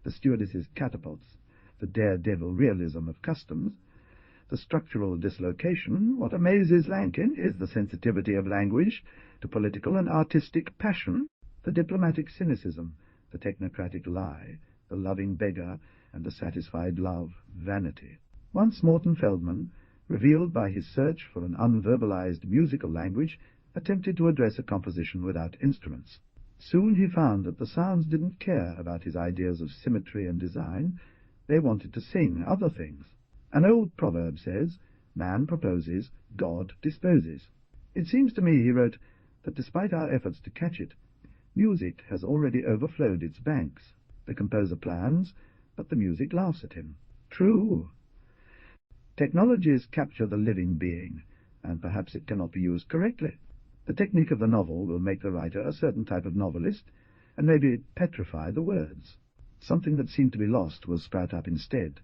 the stewardess's catapults, the daredevil realism of customs, the structural dislocation. What amazes Lankin is the sensitivity of language to political and artistic passion, the diplomatic cynicism, the technocratic lie, the loving beggar, and the satisfied love, vanity. Once Morton Feldman, revealed by his search for an unverbalized musical language, attempted to address a composition without instruments. Soon he found that the sounds didn't care about his ideas of symmetry and design. They wanted to sing other things. An old proverb says, "Man proposes, God disposes." It seems to me, he wrote, that despite our efforts to catch it, music has already overflowed its banks. The composer plans, but the music laughs at him. True. Technologies capture the living being, and perhaps it cannot be used correctly. The technique of the novel will make the writer a certain type of novelist, and maybe petrify the words. Something that seemed to be lost will sprout up instead.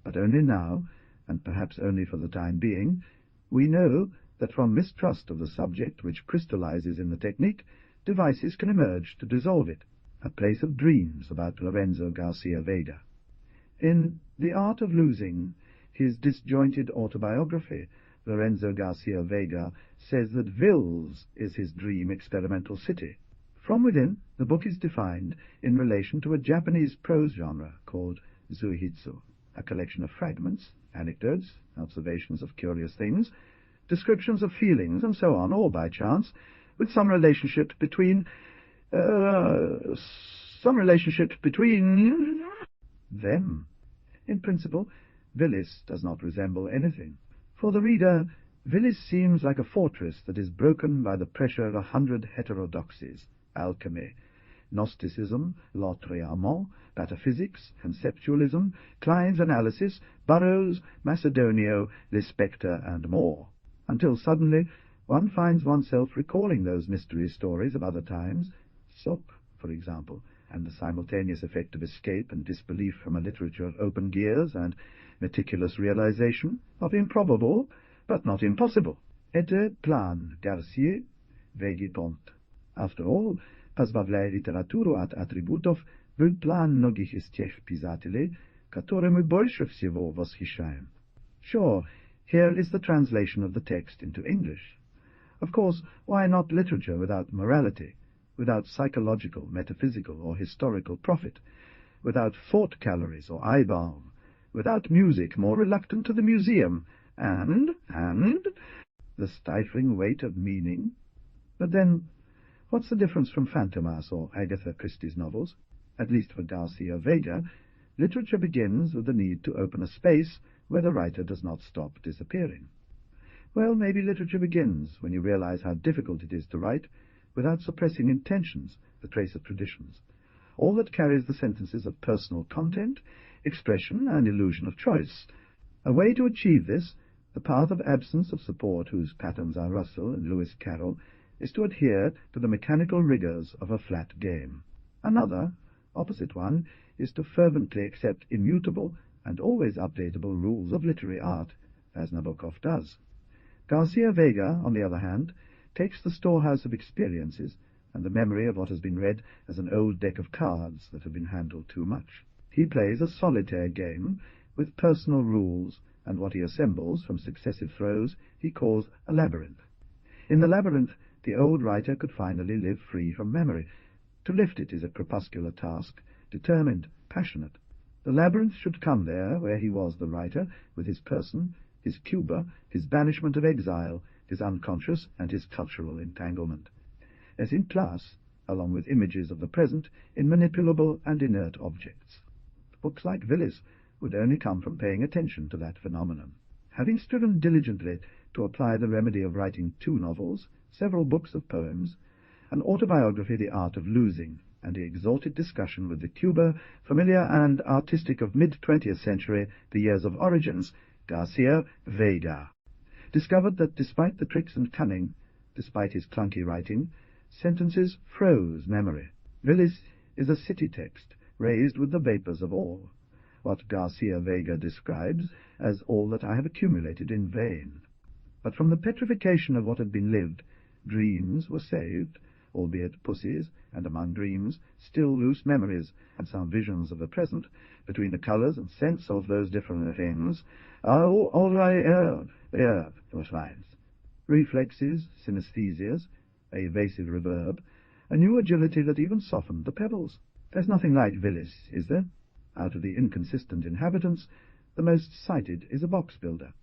But only now, and perhaps only for the time being, we know that from mistrust of the subject which crystallizes in the technique, devices can emerge to dissolve it. A Place of Dreams about Lorenzo Garcia Vega. In The Art of Losing, his disjointed autobiography, Lorenzo Garcia Vega says that Vils is his dream experimental city. From within, the book is defined in relation to a Japanese prose genre called zuihitsu, a collection of fragments, anecdotes, observations of curious things, descriptions of feelings, and so on, all by chance, with some relationship between them. In principle, Vils does not resemble anything. For the reader, Vils seems like a fortress that is broken by the pressure of 100 heterodoxies: alchemy, Gnosticism, l'autre-amant, pataphysics, conceptualism, Klein's analysis, Burroughs, Macedonio, Lispector, and more, until suddenly one finds oneself recalling those mystery stories of other times, Soap, for example, and the simultaneous effect of escape and disbelief from a literature of open gears and meticulous realization, of improbable, but not impossible. Ete plan Garcia vegitont. After all, pozbawляя литературу от атрибутов, был план многих из тех писателей, которые мы больше всего восхищаем. Sure, here is the translation of the text into English. Of course, why not literature without morality, without psychological, metaphysical, or historical profit, without thought calories or eye balm, without music, more reluctant to the museum, and the stifling weight of meaning. But then, what's the difference from Fantomas or Agatha Christie's novels? At least for Garcia Vega, literature begins with the need to open a space where the writer does not stop disappearing. Well, maybe literature begins when you realize how difficult it is to write without suppressing intentions, the trace of traditions, all that carries the sentences of personal content, expression, and illusion of choice. A way to achieve this, the path of absence of support whose patterns are Russell and Lewis Carroll, is to adhere to the mechanical rigors of a flat game. Another, opposite one, is to fervently accept immutable and always updatable rules of literary art, as Nabokov does. Garcia Vega, on the other hand, takes the storehouse of experiences and the memory of what has been read as an old deck of cards that have been handled too much. He plays a solitaire game with personal rules, and what he assembles from successive throws he calls a labyrinth. In the labyrinth, the old writer could finally live free from memory. To lift it is a crepuscular task, determined, passionate. The labyrinth should come there where he was the writer, with his person, his Cuba, his banishment of exile, his unconscious and his cultural entanglement. As in class, along with images of the present, in manipulable and inert objects. Books like Willis would only come from paying attention to that phenomenon. Having striven diligently to apply the remedy of writing 2 novels, several books of poems, an autobiography, The Art of Losing, and the exalted discussion with the Cuba, familiar and artistic of mid-20th century, the years of origins, Garcia Vega discovered that despite the tricks and cunning, despite his clunky writing, sentences froze memory. Willis is a city text, raised with the vapours of awe, what Garcia Vega describes as all that I have accumulated in vain. But from the petrification of what had been lived, dreams were saved, albeit pussies, and among dreams, still loose memories, and some visions of the present, between the colours and scents of those different things. All right, it was fine. Reflexes, synesthesias, a evasive reverb, a new agility that even softened the pebbles. There's nothing like Willis, is there? Out of the inconsistent inhabitants, the most cited is a box-builder.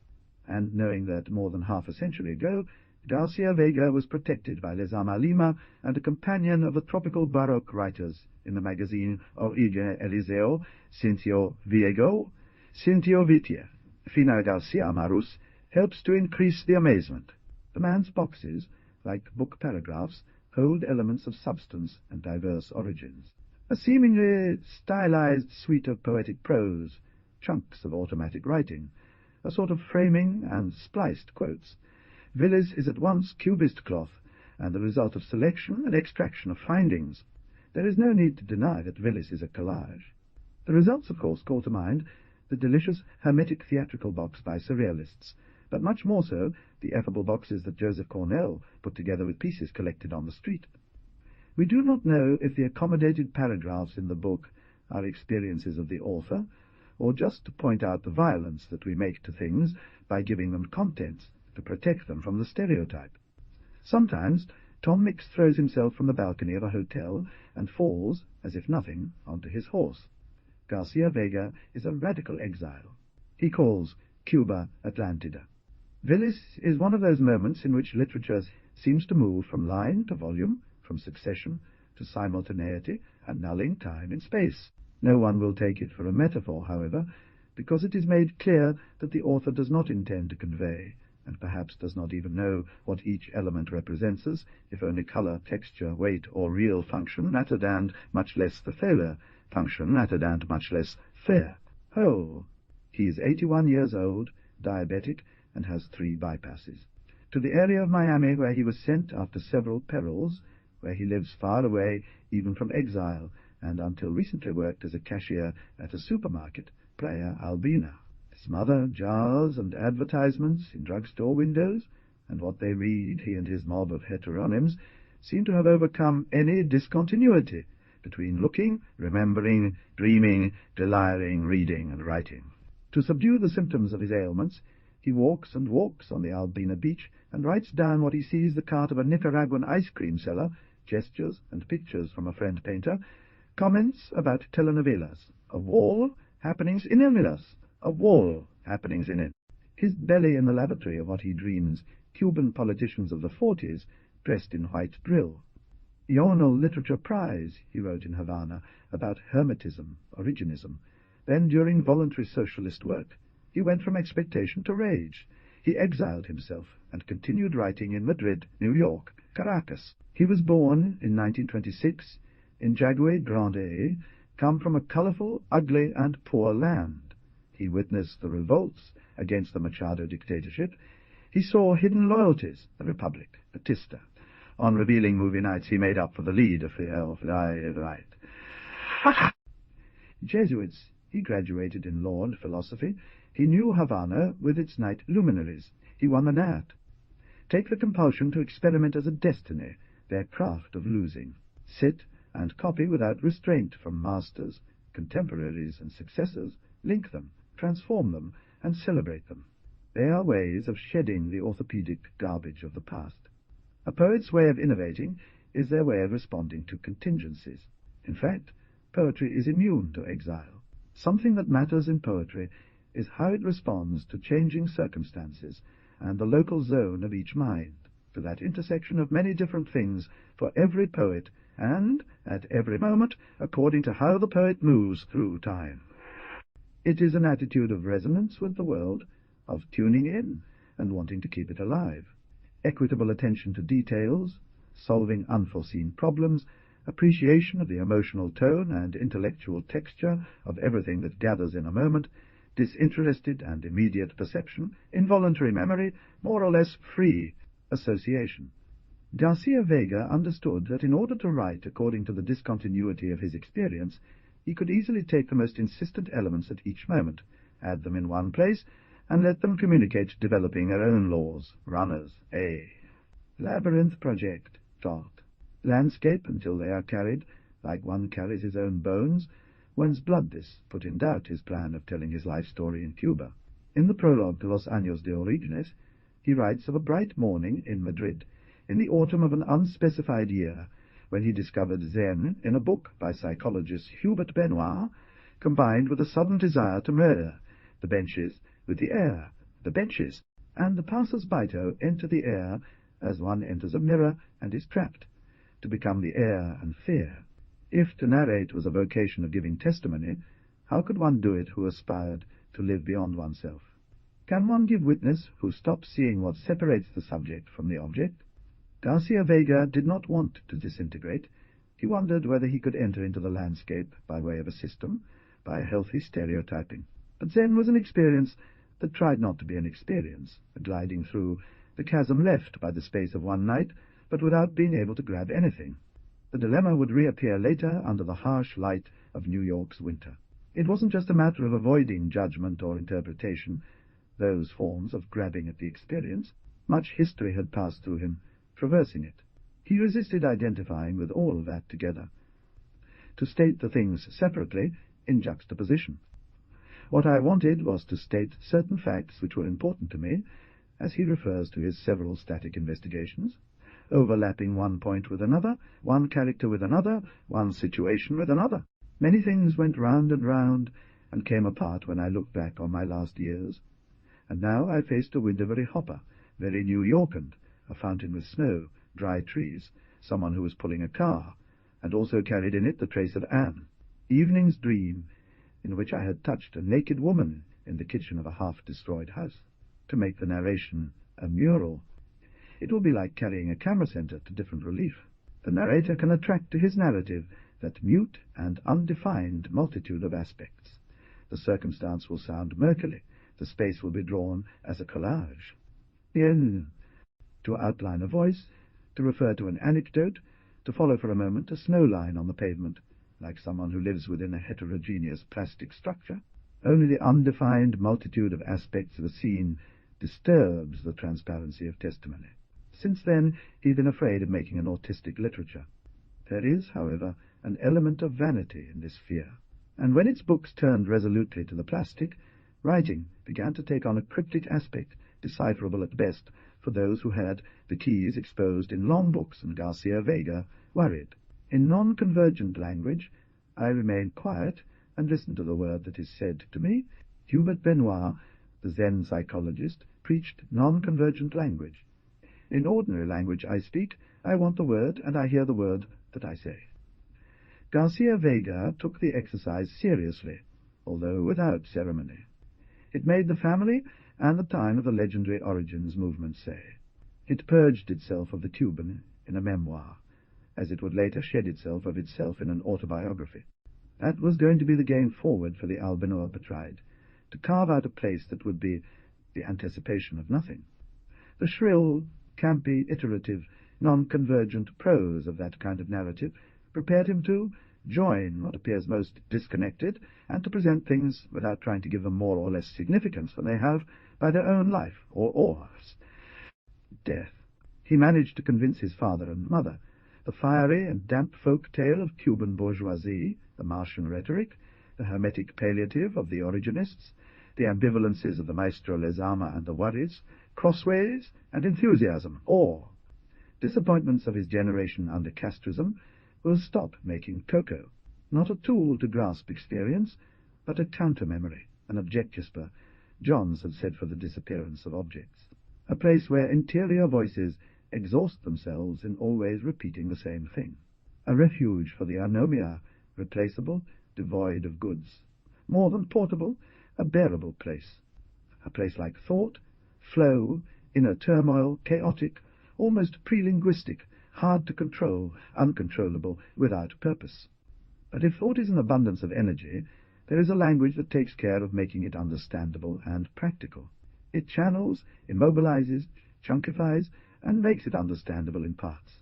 And knowing that more than half a century ago, Garcia Vega was protected by Les Amas Lima and a companion of the tropical Baroque writers in the magazine Origen Eliseo, Cintio Vitia. Fina Garcia Amarus helps to increase the amazement. The man's boxes, like book paragraphs, hold elements of substance and diverse origins. A seemingly stylized suite of poetic prose, chunks of automatic writing, a sort of framing and spliced quotes. Willis is at once cubist cloth and the result of selection and extraction of findings. There is no need to deny that Willis is a collage. The results, of course, call to mind the delicious hermetic theatrical box by surrealists, but much more so the effable boxes that Joseph Cornell put together with pieces collected on the street. We do not know if the accommodated paragraphs in the book are experiences of the author, or just to point out the violence that we make to things by giving them contents to protect them from the stereotype. Sometimes Tom Mix throws himself from the balcony of a hotel and falls, as if nothing, onto his horse. Garcia Vega is a radical exile. He calls Cuba Atlantida. Willis is one of those moments in which literature seems to move from line to volume, from succession to simultaneity, annulling time and space. No one will take it for a metaphor, however, because it is made clear that the author does not intend to convey, and perhaps does not even know what each element represents us, if only colour, texture, weight, or real function mattered, and much less the thaler function mattered, and much less fair. Oh, he is 81 years old, diabetic, and has 3 bypasses. To the area of Miami where he was sent after several perils, where he lives far away even from exile, and until recently worked as a cashier at a supermarket, Playa Albina. His mother, jars and advertisements in drugstore windows, and what they read, he and his mob of heteronyms, seem to have overcome any discontinuity between looking, remembering, dreaming, deliring, reading, and writing. To subdue the symptoms of his ailments, he walks and walks on the Albina beach, and writes down what he sees the cart of a Nicaraguan ice-cream seller, gestures and pictures from a friend painter, Comments about telenovelas, a wall, happenings in novelas, a wall, happenings in it. His belly in the lavatory of what he dreams Cuban politicians of the 40s dressed in white drill. Journal Literature Prize, he wrote in Havana, about Hermetism, Originism. Then, during voluntary socialist work, he went from expectation to rage. He exiled himself and continued writing in Madrid, New York, Caracas. He was born in 1926 in Jagué Grande, come from a colourful, ugly, and poor land. He witnessed the revolts against the Machado dictatorship. He saw hidden loyalties, the Republic, Batista. On revealing movie nights, he made up for the lead of the right. Jesuits. He graduated in law and philosophy. He knew Havana with its night luminaries. He won the Nat. Take the compulsion to experiment as a destiny, their craft of losing. Sit and copy without restraint from masters, contemporaries and successors. Link them, transform them, and celebrate them. They are ways of shedding the orthopedic garbage of the past. A poet's way of innovating is their way of responding to contingencies. In fact, poetry is immune to exile. Something that matters in poetry is how it responds to changing circumstances and the local zone of each mind, to that intersection of many different things for every poet, and, at every moment, according to how the poet moves through time. It is an attitude of resonance with the world, of tuning in and wanting to keep it alive. Equitable attention to details, solving unforeseen problems, appreciation of the emotional tone and intellectual texture of everything that gathers in a moment, disinterested and immediate perception, involuntary memory, more or less free association. Garcia Vega understood that in order to write according to the discontinuity of his experience, he could easily take the most insistent elements at each moment, add them in one place, and let them communicate, developing their own laws, runners, labyrinth project, thought, landscape until they are carried, like one carries his own bones, whence blood this put in doubt his plan of telling his life story in Cuba. In the prologue to Los Años de Orígenes, he writes of a bright morning in Madrid, in the autumn of an unspecified year, when he discovered Zen in a book by psychologist Hubert Benoit, combined with a sudden desire to murder the benches with the air, the benches, and the passers-by to enter the air as one enters a mirror and is trapped, to become the air and fear. If to narrate was a vocation of giving testimony, how could one do it who aspired to live beyond oneself? Can one give witness who stops seeing what separates the subject from the object? Garcia Vega did not want to disintegrate. He wondered whether he could enter into the landscape by way of a system, by a healthy stereotyping. But Zen was an experience that tried not to be an experience, a gliding through the chasm left by the space of one night, but without being able to grab anything. The dilemma would reappear later under the harsh light of New York's winter. It wasn't just a matter of avoiding judgment or interpretation, those forms of grabbing at the experience. Much history had passed through him, traversing it. He resisted identifying with all of that together, to state the things separately in juxtaposition. What I wanted was to state certain facts which were important to me, as he refers to his several static investigations, overlapping one point with another, one character with another, one situation with another. Many things went round and came apart when I looked back on my last years. And now I faced a window very hopper, very New Yorkened, a fountain with snow, dry trees, someone who was pulling a car, and also carried in it the trace of Anne. Evening's dream, in which I had touched a naked woman in the kitchen of a half-destroyed house. To make the narration a mural, it will be like carrying a camera center to different relief. The narrator can attract to his narrative that mute and undefined multitude of aspects. The circumstance will sound murkily. The space will be drawn as a collage. To outline a voice, to refer to an anecdote, to follow for a moment a snow line on the pavement, like someone who lives within a heterogeneous plastic structure. Only the undefined multitude of aspects of a scene disturbs the transparency of testimony. Since then, he's been afraid of making an autistic literature. There is, however, an element of vanity in this fear, and when its books turned resolutely to the plastic, writing began to take on a cryptic aspect, decipherable at best for those who had the keys exposed in long books, and Garcia Vega worried. In non-convergent language, I remain quiet and listen to the word that is said to me. Hubert Benoit, the Zen psychologist, preached non-convergent language. In ordinary language I speak, I want the word, and I hear the word that I say. Garcia Vega took the exercise seriously, although without ceremony. It made the family and the time of the legendary Origins movement say. It purged itself of the Cuban in a memoir, as it would later shed itself of itself in an autobiography. That was going to be the game forward for the Albanoa Petride, to carve out a place that would be the anticipation of nothing. The shrill, campy, iterative, non-convergent prose of that kind of narrative prepared him to join what appears most disconnected, and to present things without trying to give them more or less significance than they have by their own life or death. He managed to convince his father and mother. The fiery and damp folk tale of Cuban bourgeoisie, the Martian rhetoric, the hermetic palliative of the Originists, the ambivalences of the Maestro Lezama and the Worries, crossways and enthusiasm, awe, disappointments of his generation under castrism, will stop making cocoa, not a tool to grasp experience, but a counter-memory, an objectusper, Johns had said for the disappearance of objects, a place where interior voices exhaust themselves in always repeating the same thing, a refuge for the anomia, replaceable, devoid of goods, more than portable, a bearable place, a place like thought, flow, inner turmoil, chaotic, almost pre-linguistic, hard to control, uncontrollable, without purpose. But if thought is an abundance of energy, there is a language that takes care of making it understandable and practical. It channels, immobilizes, chunkifies, and makes it understandable in parts.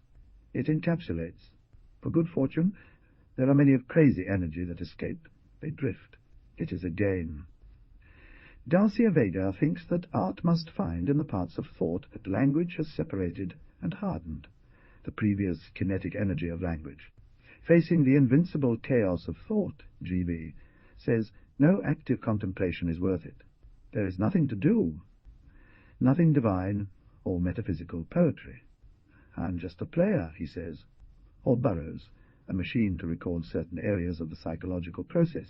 It encapsulates. For good fortune, there are many of crazy energy that escape. They drift. It is a game. Garcia Vega thinks that art must find in the parts of thought that language has separated and hardened, the previous kinetic energy of language. Facing the invincible chaos of thought, G.B. says no active contemplation is worth it. There is nothing to do, nothing divine or metaphysical poetry. I'm just a player, he says, or Burroughs, a machine to record certain areas of the psychological process.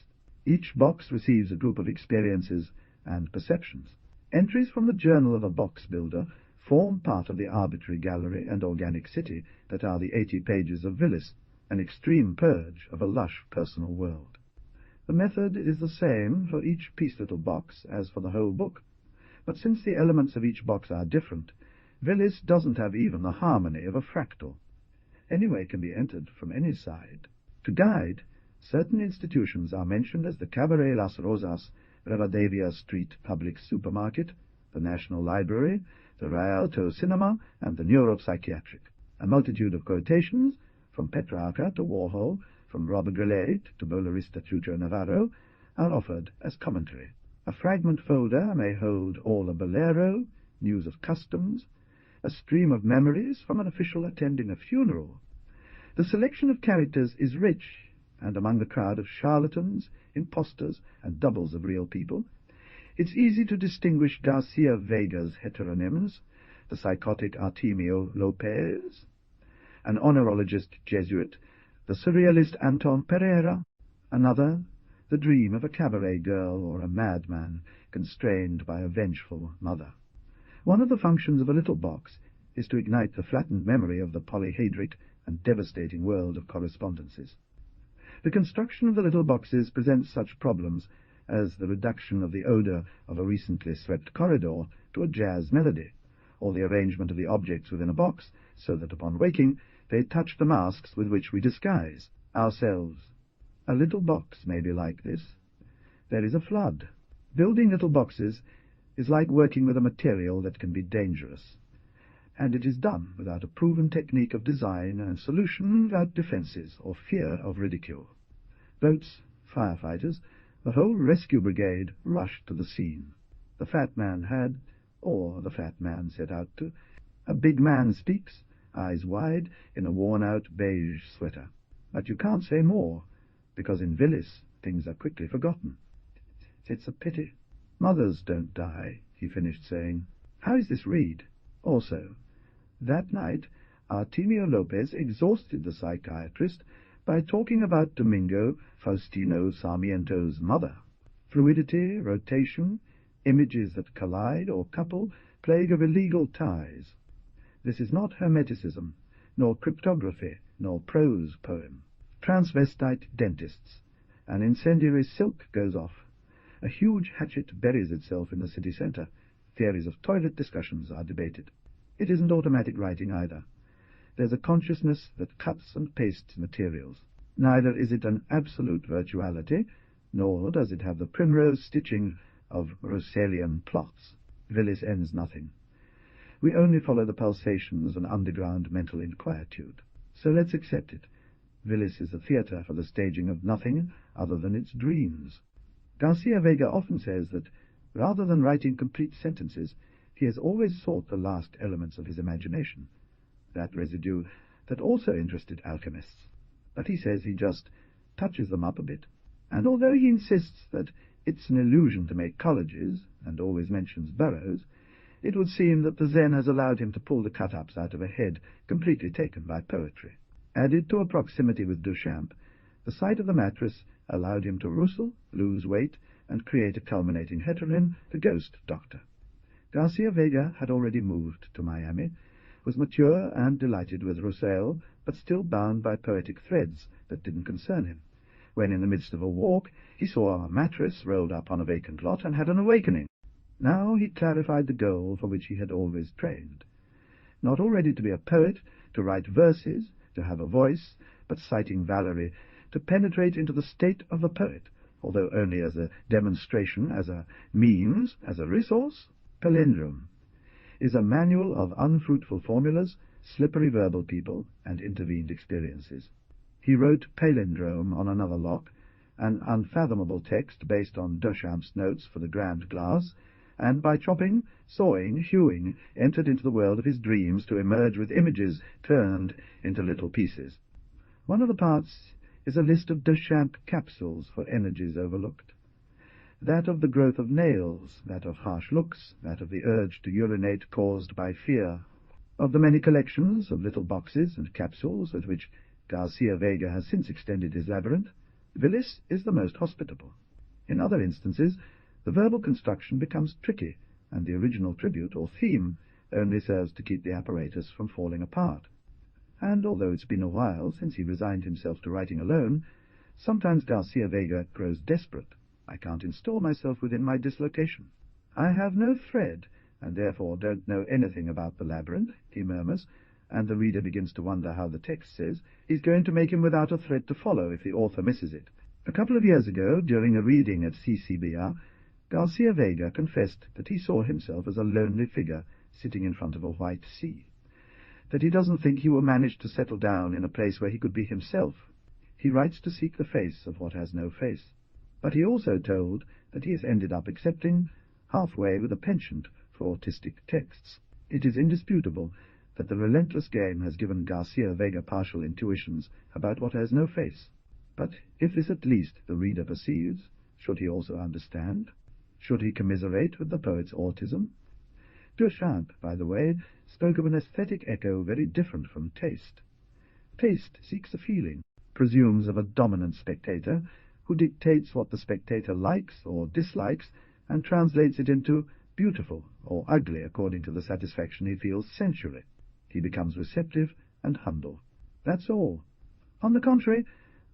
Each box receives a group of experiences and perceptions. Entries from the journal of a box builder form part of the arbitrary gallery and organic city that are the 80 pages of Willis, an extreme purge of a lush personal world. The method is the same for each piece little box as for the whole book, but since the elements of each box are different, Willis doesn't have even the harmony of a fractal. Any way can be entered from any side. To guide, certain institutions are mentioned as the Cabaret Las Rosas, Rivadavia Street Public Supermarket, the National Library, the Rialto Cinema, and the Neuropsychiatric. A multitude of quotations, from Petrarca to Warhol, from Robert Grillet to Bolarista Chucho Navarro, are offered as commentary. A fragment folder may hold all a bolero, news of customs, a stream of memories from an official attending a funeral. The selection of characters is rich, and among the crowd of charlatans, impostors, and doubles of real people, it's easy to distinguish Garcia Vega's heteronyms, the psychotic Artemio Lopez, an honorologist Jesuit, the surrealist Anton Pereira, another, the dream of a cabaret girl or a madman constrained by a vengeful mother. One of the functions of a little box is to ignite the flattened memory of the polyhedric and devastating world of correspondences. The construction of the little boxes presents such problems as the reduction of the odor of a recently swept corridor to a jazz melody, or the arrangement of the objects within a box so that upon waking they touch the masks with which we disguise ourselves. A little box may be like this. There is a flood. Building little boxes is like working with a material that can be dangerous, and it is done without a proven technique of design and solution, without defences or fear of ridicule. Boats, firefighters, the whole rescue brigade rushed to the scene. The fat man had, or the fat man set out to. A big man speaks, eyes wide, in a worn-out beige sweater. But you can't say more, because in Willis things are quickly forgotten. It's a pity. Mothers don't die, he finished saying. How is this read? Also, that night, Artemio Lopez exhausted the psychiatrist by talking about Domingo Faustino Sarmiento's mother. Fluidity, rotation, images that collide or couple, plague of illegal ties. This is not hermeticism, nor cryptography, nor prose poem. Transvestite dentists. An incendiary silk goes off. A huge hatchet buries itself in the city centre. Theories of toilet discussions are debated. It isn't automatic writing either. There's a consciousness that cuts and pastes materials. Neither is it an absolute virtuality, nor does it have the primrose stitching of Russellian plots. Willis ends nothing. We only follow the pulsations of an underground mental inquietude. So let's accept it. Willis is a theatre for the staging of nothing other than its dreams. Garcia Vega often says that, rather than writing complete sentences, he has always sought the last elements of his imagination, that residue that also interested alchemists. But he says he just touches them up a bit. And although he insists that it's an illusion to make colleges, and always mentions burrows, it would seem that the Zen has allowed him to pull the cut-ups out of a head completely taken by poetry. Added to a proximity with Duchamp, the sight of the mattress allowed him to rustle, lose weight, and create a culminating heteronym, the Ghost Doctor. Garcia Vega had already moved to Miami, was mature and delighted with Roussel, but still bound by poetic threads that didn't concern him, when in the midst of a walk he saw a mattress rolled up on a vacant lot and had an awakening. Now he clarified the goal for which he had always trained. Not already to be a poet, to write verses, to have a voice, but citing Valery, to penetrate into the state of a poet, although only as a demonstration, as a means, as a resource. Palindrome is a manual of unfruitful formulas, slippery verbal people, and intervened experiences. He wrote Palindrome on another lock, an unfathomable text based on Duchamp's notes for the Grand Glass, and by chopping, sawing, hewing, entered into the world of his dreams to emerge with images turned into little pieces. One of the parts is a list of Duchamp capsules for energies overlooked. That of the growth of nails, that of harsh looks, that of the urge to urinate caused by fear. Of the many collections of little boxes and capsules with which Garcia Vega has since extended his labyrinth, Willis is the most hospitable. In other instances, the verbal construction becomes tricky, and the original tribute or theme only serves to keep the apparatus from falling apart. And although it's been a while since he resigned himself to writing alone, sometimes Garcia Vega grows desperate. I can't install myself within my dislocation. I have no thread, and therefore don't know anything about the labyrinth, he murmurs, and the reader begins to wonder how the text says he's going to make him without a thread to follow if the author misses it. A couple of years ago, during a reading at CCBR, Garcia Vega confessed that he saw himself as a lonely figure sitting in front of a white sea, that he doesn't think he will manage to settle down in a place where he could be himself. He writes to seek the face of what has no face. But he also told that he has ended up accepting, halfway with a penchant for autistic texts. It is indisputable that the relentless game has given Garcia Vega partial intuitions about what has no face. But if this at least the reader perceives, should he also understand? Should he commiserate with the poet's autism? Duchamp, by the way, spoke of an aesthetic echo very different from taste. Taste seeks a feeling, presumes of a dominant spectator, who dictates what the spectator likes or dislikes and translates it into beautiful or ugly according to the satisfaction he feels sensually. He becomes receptive and humble. That's all. On the contrary,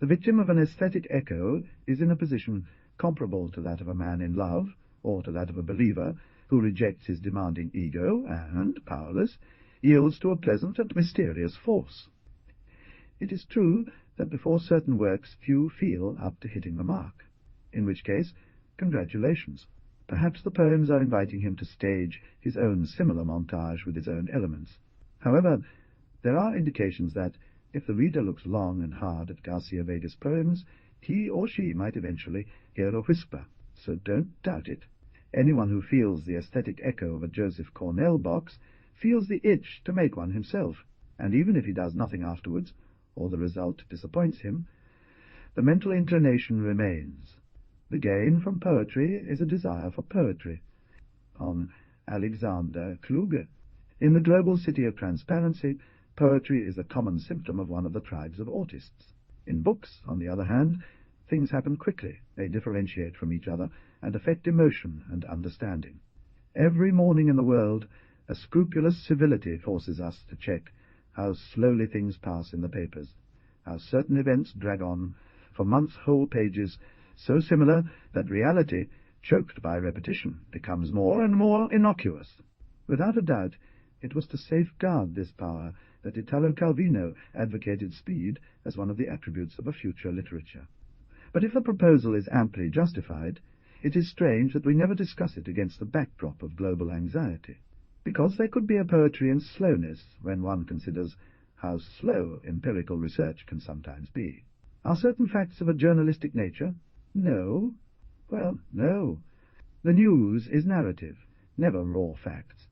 the victim of an aesthetic echo is in a position comparable to that of a man in love, or to that of a believer who rejects his demanding ego and, powerless, yields to a pleasant and mysterious force. It is true that before certain works few feel up to hitting the mark, in which case, congratulations. Perhaps the poems are inviting him to stage his own similar montage with his own elements. However, there are indications that, if the reader looks long and hard at Garcia Vega's poems, he or she might eventually hear a whisper, so don't doubt it. Anyone who feels the aesthetic echo of a Joseph Cornell box feels the itch to make one himself, and even if he does nothing afterwards, or the result disappoints him, the mental inclination remains. The gain from poetry is a desire for poetry. On Alexander Kluge. In the global city of transparency, poetry is a common symptom of one of the tribes of autists. In books, on the other hand, things happen quickly, they differentiate from each other, and affect emotion and understanding. Every morning in the world, a scrupulous civility forces us to check how slowly things pass in the papers, how certain events drag on for months, whole pages, so similar that reality, choked by repetition, becomes more and more innocuous. Without a doubt, it was to safeguard this power that Italo Calvino advocated speed as one of the attributes of a future literature. But if the proposal is amply justified, it is strange that we never discuss it against the backdrop of global anxiety, because there could be a poetry in slowness when one considers how slow empirical research can sometimes be. Are certain facts of a journalistic nature? No. Well, no. The news is narrative, never raw facts,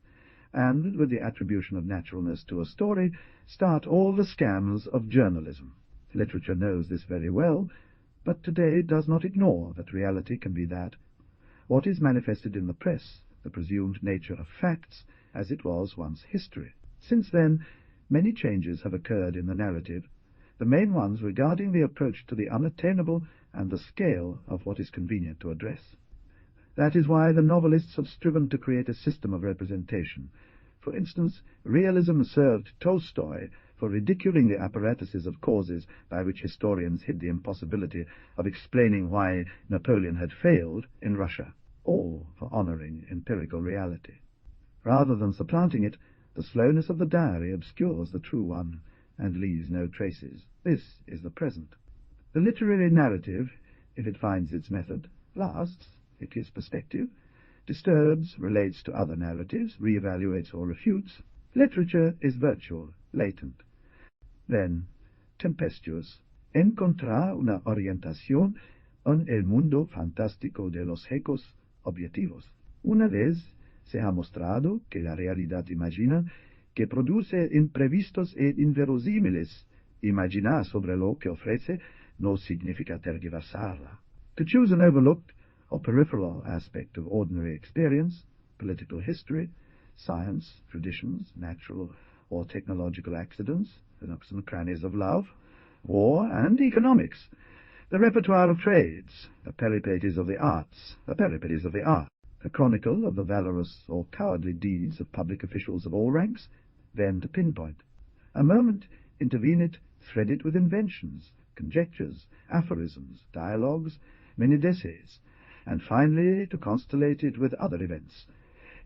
and with the attribution of naturalness to a story start all the scams of journalism. Literature knows this very well, but today does not ignore that reality can be that. What is manifested in the press, the presumed nature of facts, as it was once history. Since then, many changes have occurred in the narrative, the main ones regarding the approach to the unattainable and the scale of what is convenient to address. That is why the novelists have striven to create a system of representation. For instance, realism served Tolstoy for ridiculing the apparatuses of causes by which historians hid the impossibility of explaining why Napoleon had failed in Russia, all for honoring empirical reality. Rather than supplanting it, the slowness of the diary obscures the true one and leaves no traces. This is the present. The literary narrative, if it finds its method, lasts, it gives perspective, disturbs, relates to other narratives, re-evaluates or refutes. Literature is virtual, latent. Then, tempestuous. Encontrar una orientación en el mundo fantástico de los hechos objetivos. Una vez se ha mostrado que la realidad imagina que produce imprevistos e inverosímiles, imaginar sobre lo que ofrece no significa tergiversarla. To choose an overlooked or peripheral aspect of ordinary experience, political history, science, traditions, natural or technological accidents, the nooks and crannies of love, war and economics, the repertoire of trades, the peripeties of the arts, a chronicle of the valorous or cowardly deeds of public officials of all ranks, then to pinpoint. A moment intervene it, thread it with inventions, conjectures, aphorisms, dialogues, mini-essays, and finally to constellate it with other events.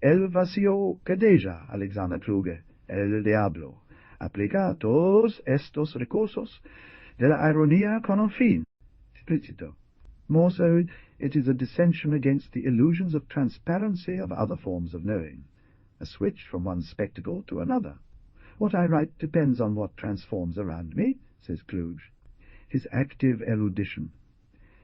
El vacío que deja Alexander Kluge, el diablo, aplica todos estos recursos de la ironía con un fin explícito. More so, it is a dissension against the illusions of transparency of other forms of knowing, a switch from one spectacle to another. What I write depends on what transforms around me, says Kluge. His active erudition,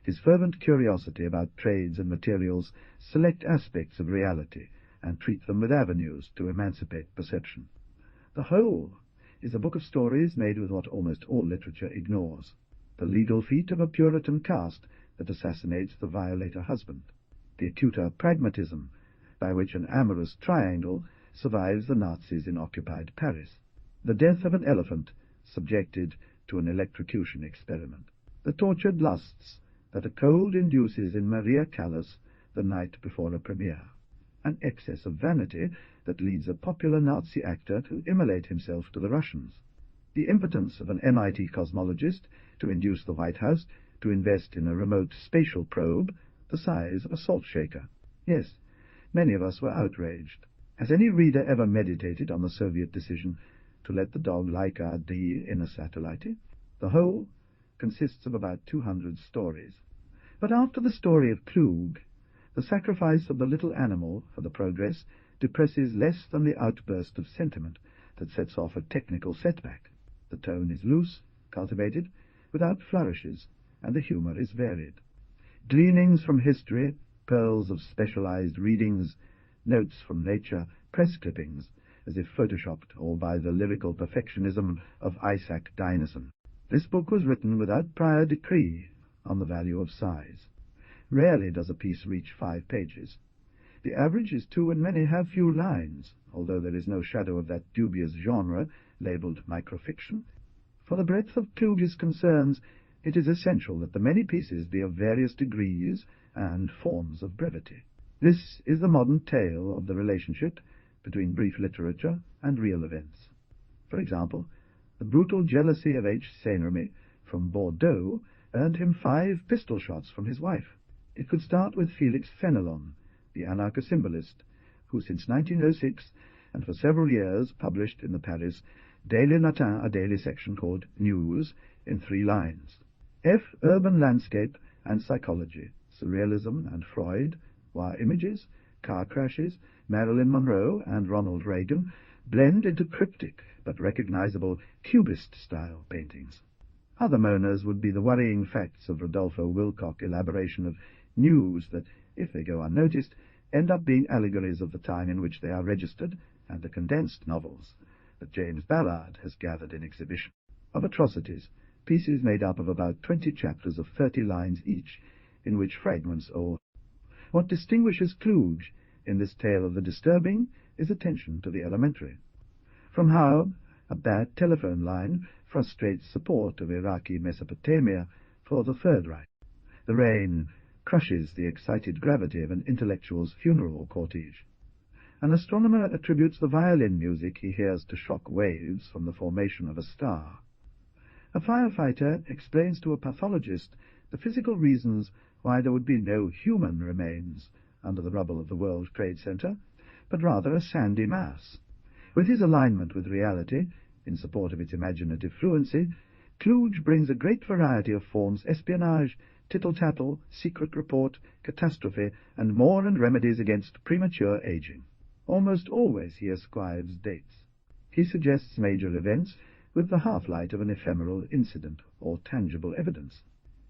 his fervent curiosity about trades and materials select aspects of reality and treat them with avenues to emancipate perception. The whole is a book of stories made with what almost all literature ignores, the legal feat of a Puritan caste that assassinates the violator husband, the acuter pragmatism by which an amorous triangle survives the Nazis in occupied Paris, the death of an elephant subjected to an electrocution experiment, the tortured lusts that a cold induces in Maria Callas the night before a premiere, an excess of vanity that leads a popular Nazi actor to immolate himself to the Russians, the impotence of an MIT cosmologist to induce the White House to invest in a remote spatial probe the size of a salt shaker. Yes, many of us were outraged. Has any reader ever meditated on the Soviet decision to let the dog Laika die in a satellite? The whole consists of about 200 stories. But after the story of Kluge, the sacrifice of the little animal for the progress depresses less than the outburst of sentiment that sets off a technical setback. The tone is loose, cultivated, without flourishes, and the humour is varied. Gleanings from history, pearls of specialized readings, notes from nature, press clippings, as if photoshopped all by the lyrical perfectionism of Isaac Dinesen. This book was written without prior decree on the value of size. Rarely does a piece reach 5 pages. The average is 2, and many have few lines, although there is no shadow of that dubious genre labelled microfiction. For the breadth of Kluge's concerns, it is essential that the many pieces be of various degrees and forms of brevity. This is the modern tale of the relationship between brief literature and real events. For example, the brutal jealousy of H. Saint-Remy from Bordeaux earned him 5 pistol shots from his wife. It could start with Felix Fenelon, the anarcho-symbolist, who since 1906 and for several years published in the Paris Daily Latin a daily section called News in 3 lines. F. Urban landscape and psychology, surrealism and Freud, wire images, car crashes, Marilyn Monroe and Ronald Reagan blend into cryptic but recognizable Cubist-style paintings. Other moaners would be the worrying facts of Rodolfo Wilcock elaboration of news that, if they go unnoticed, end up being allegories of the time in which they are registered, and the condensed novels that James Ballard has gathered in exhibition. Of atrocities, pieces made up of about 20 chapters of 30 lines each, in which fragments or... What distinguishes Kluge in this tale of the disturbing is attention to the elementary. From how a bad telephone line frustrates support of Iraqi Mesopotamia for the Third Reich. The rain crushes the excited gravity of an intellectual's funeral cortege. An astronomer attributes the violin music he hears to shock waves from the formation of a star. A firefighter explains to a pathologist the physical reasons why there would be no human remains under the rubble of the World Trade Center, but rather a sandy mass. With his alignment with reality, in support of its imaginative fluency, Kluge brings a great variety of forms: espionage, tittle-tattle, secret report, catastrophe, and more, and remedies against premature aging. Almost always he ascribes dates. He suggests major events with the half-light of an ephemeral incident or tangible evidence,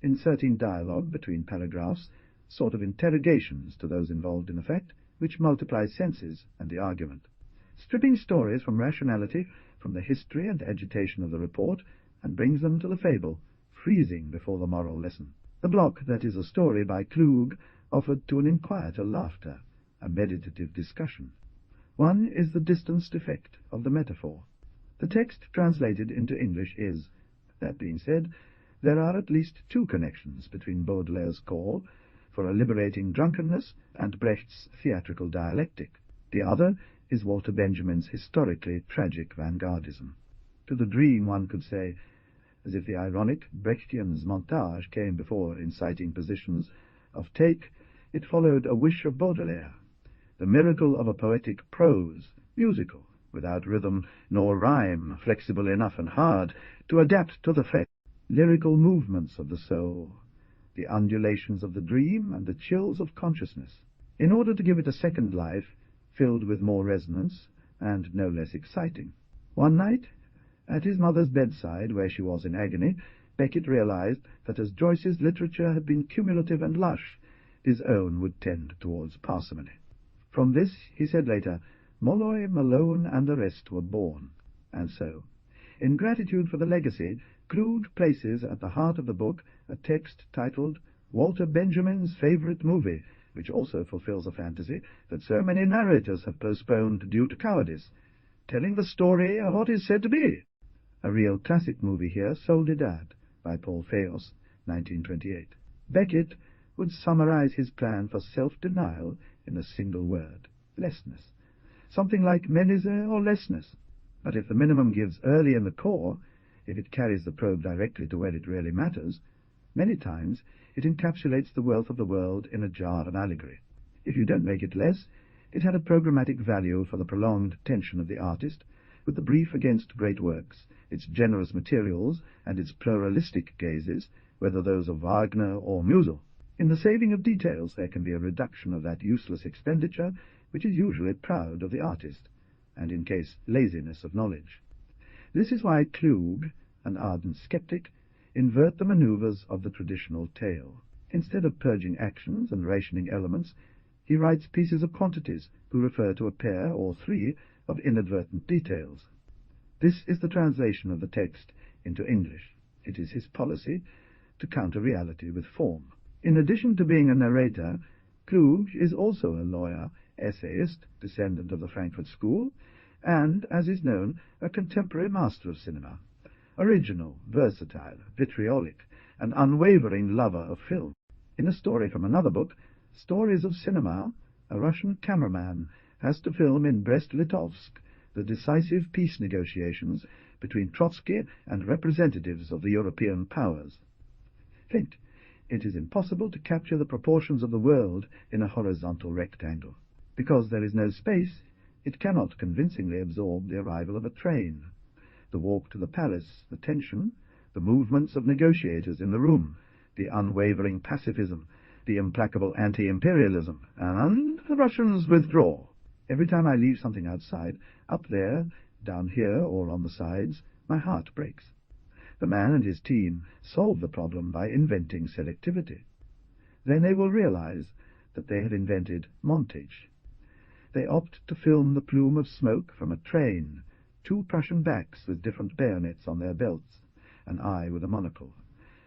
inserting dialogue between paragraphs, sort of interrogations to those involved in the fact, which multiplies senses and the argument. Stripping stories from rationality, from the history and agitation of the report, and brings them to the fable, freezing before the moral lesson. The block that is a story by Kluge offered to an inquieter laughter, a meditative discussion. One is the distanced effect of the metaphor. The text translated into English is. That being said, there are at least 2 connections between Baudelaire's call for a liberating drunkenness and Brecht's theatrical dialectic. The other is Walter Benjamin's historically tragic vanguardism. To the dream, one could say, as if the ironic Brechtian's montage came before inciting positions of take, it followed a wish of Baudelaire, the miracle of a poetic prose, musical, without rhythm nor rhyme, flexible enough and hard to adapt to the fact, lyrical movements of the soul, the undulations of the dream and the chills of consciousness, in order to give it a second life, filled with more resonance and no less exciting. One night, at his mother's bedside, where she was in agony, Beckett realized that as Joyce's literature had been cumulative and lush, his own would tend towards parsimony. From this, he said later, Molloy, Malone, and the rest were born. And so, in gratitude for the legacy, Kluge places at the heart of the book a text titled Walter Benjamin's Favorite Movie, which also fulfills a fantasy that so many narrators have postponed due to cowardice, telling the story of what is said to be. A real classic movie here, Soledad, by Paul Fayos, 1928. Beckett would summarize his plan for self-denial in a single word: lessness. Something like Mélisée or lessness. But if the minimum gives early in the core, if it carries the probe directly to where it really matters, many times it encapsulates the wealth of the world in a jar of allegory. If you don't make it less, it had a programmatic value for the prolonged tension of the artist, with the brief against great works, its generous materials, and its pluralistic gazes, whether those of Wagner or Musel. In the saving of details there can be a reduction of that useless expenditure which is usually proud of the artist, and in case laziness of knowledge. This is why Kluge, an ardent sceptic, invert the manoeuvres of the traditional tale. Instead of purging actions and rationing elements, he writes pieces of quantities who refer to a pair or 3 of inadvertent details. This is the translation of the text into English. It is his policy to counter reality with form. In addition to being a narrator, Kluge is also a lawyer, essayist, descendant of the Frankfurt School, and, as is known, a contemporary master of cinema. Original, versatile, vitriolic, an unwavering lover of film. In a story from another book, Stories of Cinema, a Russian cameraman has to film in Brest-Litovsk the decisive peace negotiations between Trotsky and representatives of the European powers. Flint, it is impossible to capture the proportions of the world in a horizontal rectangle. Because there is no space, it cannot convincingly absorb the arrival of a train, the walk to the palace, the tension, the movements of negotiators in the room, the unwavering pacifism, the implacable anti-imperialism, and the Russians withdraw. Every time I leave something outside, up there, down here, or on the sides, my heart breaks. The man and his team solve the problem by inventing selectivity. Then they will realize that they have invented montage. They opt to film the plume of smoke from a train, 2 Prussian backs with different bayonets on their belts, an eye with a monocle,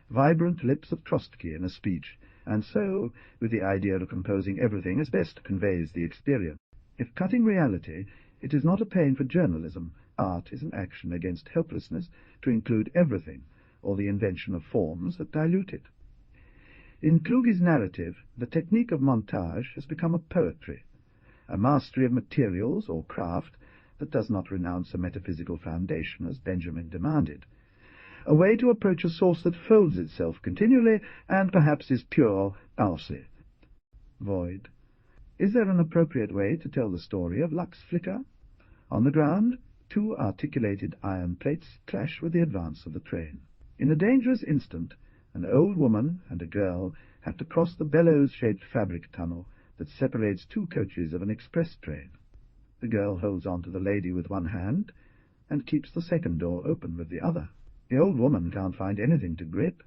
vibrant lips of Trotsky in a speech, and so with the idea of composing everything as best conveys the experience. If cutting reality, it is not a pain for journalism. Art is an action against helplessness to include everything, or the invention of forms that dilute it. In Kluge's narrative, the technique of montage has become a poetry, a mastery of materials or craft that does not renounce a metaphysical foundation as Benjamin demanded, a way to approach a source that folds itself continually and perhaps is pure Alcée. Void. Is there an appropriate way to tell the story of Lux Flicker? On the ground, 2 articulated iron plates clash with the advance of the train. In a dangerous instant, an old woman and a girl have to cross the bellows-shaped fabric tunnel that separates 2 coaches of an express train. The girl holds on to the lady with one hand and keeps the second door open with the other. The old woman can't find anything to grip.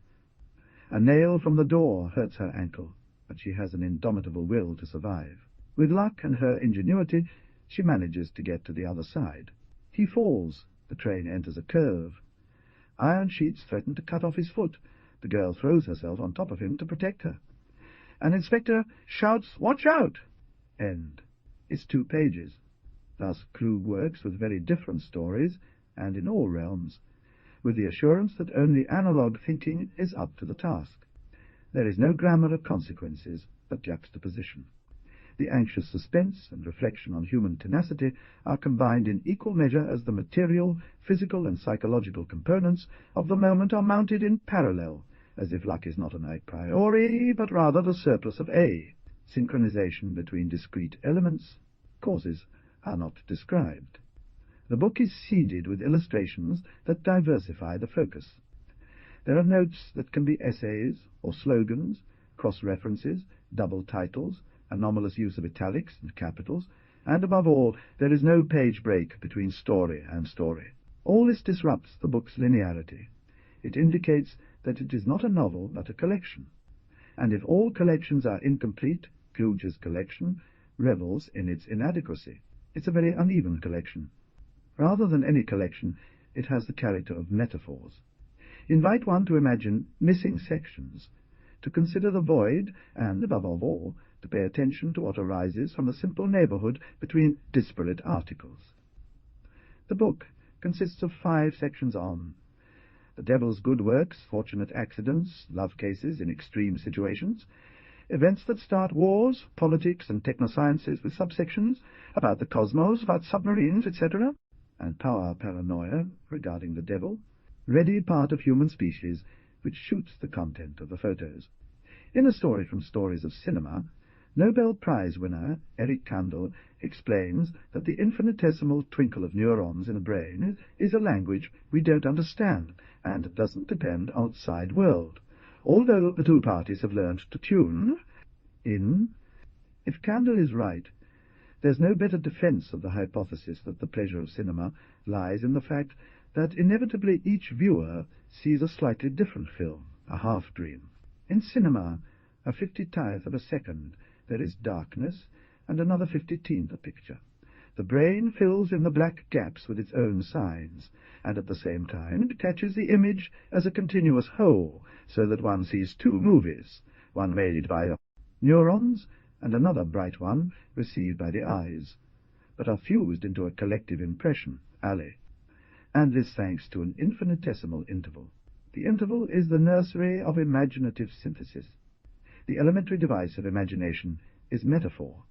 A nail from the door hurts her ankle, but she has an indomitable will to survive. With luck and her ingenuity, she manages to get to the other side. He falls. The train enters a curve. Iron sheets threaten to cut off his foot. The girl throws herself on top of him to protect her. An inspector shouts, "Watch out!" End. It's 2 pages. Thus Kluge works with very different stories, and in all realms, with the assurance that only analog thinking is up to the task. There is no grammar of consequences, but juxtaposition. The anxious suspense and reflection on human tenacity are combined in equal measure as the material, physical, and psychological components of the moment are mounted in parallel, as if luck is not an a priori, but rather the surplus of A. Synchronization between discrete elements. Causes are not described. The book is seeded with illustrations that diversify the focus. There are notes that can be essays or slogans, cross-references, double titles, anomalous use of italics and capitals, and above all, there is no page break between story and story. All this disrupts the book's linearity. It indicates that it is not a novel, but a collection. And if all collections are incomplete, Kluge's collection revels in its inadequacy. It's a very uneven collection. Rather than any collection, it has the character of metaphors. Invite one to imagine missing sections, to consider the void, and, above all, to pay attention to what arises from the simple neighborhood between disparate articles. The book consists of 5 sections on the devil's good works, fortunate accidents, love cases in extreme situations, events that start wars, politics and technosciences with subsections, about the cosmos, about submarines, etc., and power paranoia regarding the devil, ready part of human species which shoots the content of the photos. In a story from Stories of Cinema, Nobel Prize winner Eric Kandel explains that the infinitesimal twinkle of neurons in a brain is a language we don't understand and doesn't depend on outside world, although the 2 parties have learned to tune in. If Kandel is right, there's no better defense of the hypothesis that the pleasure of cinema lies in the fact that inevitably each viewer sees a slightly different film, a half-dream. In cinema, a 50th of a second, there is darkness and another 50th a picture. The brain fills in the black gaps with its own signs, and at the same time detaches the image as a continuous whole, so that one sees 2 movies, one made by neurons and another bright one received by the eyes, but are fused into a collective impression, alley, and this thanks to an infinitesimal interval. The interval is the nursery of imaginative synthesis. The elementary device of imagination is metaphor.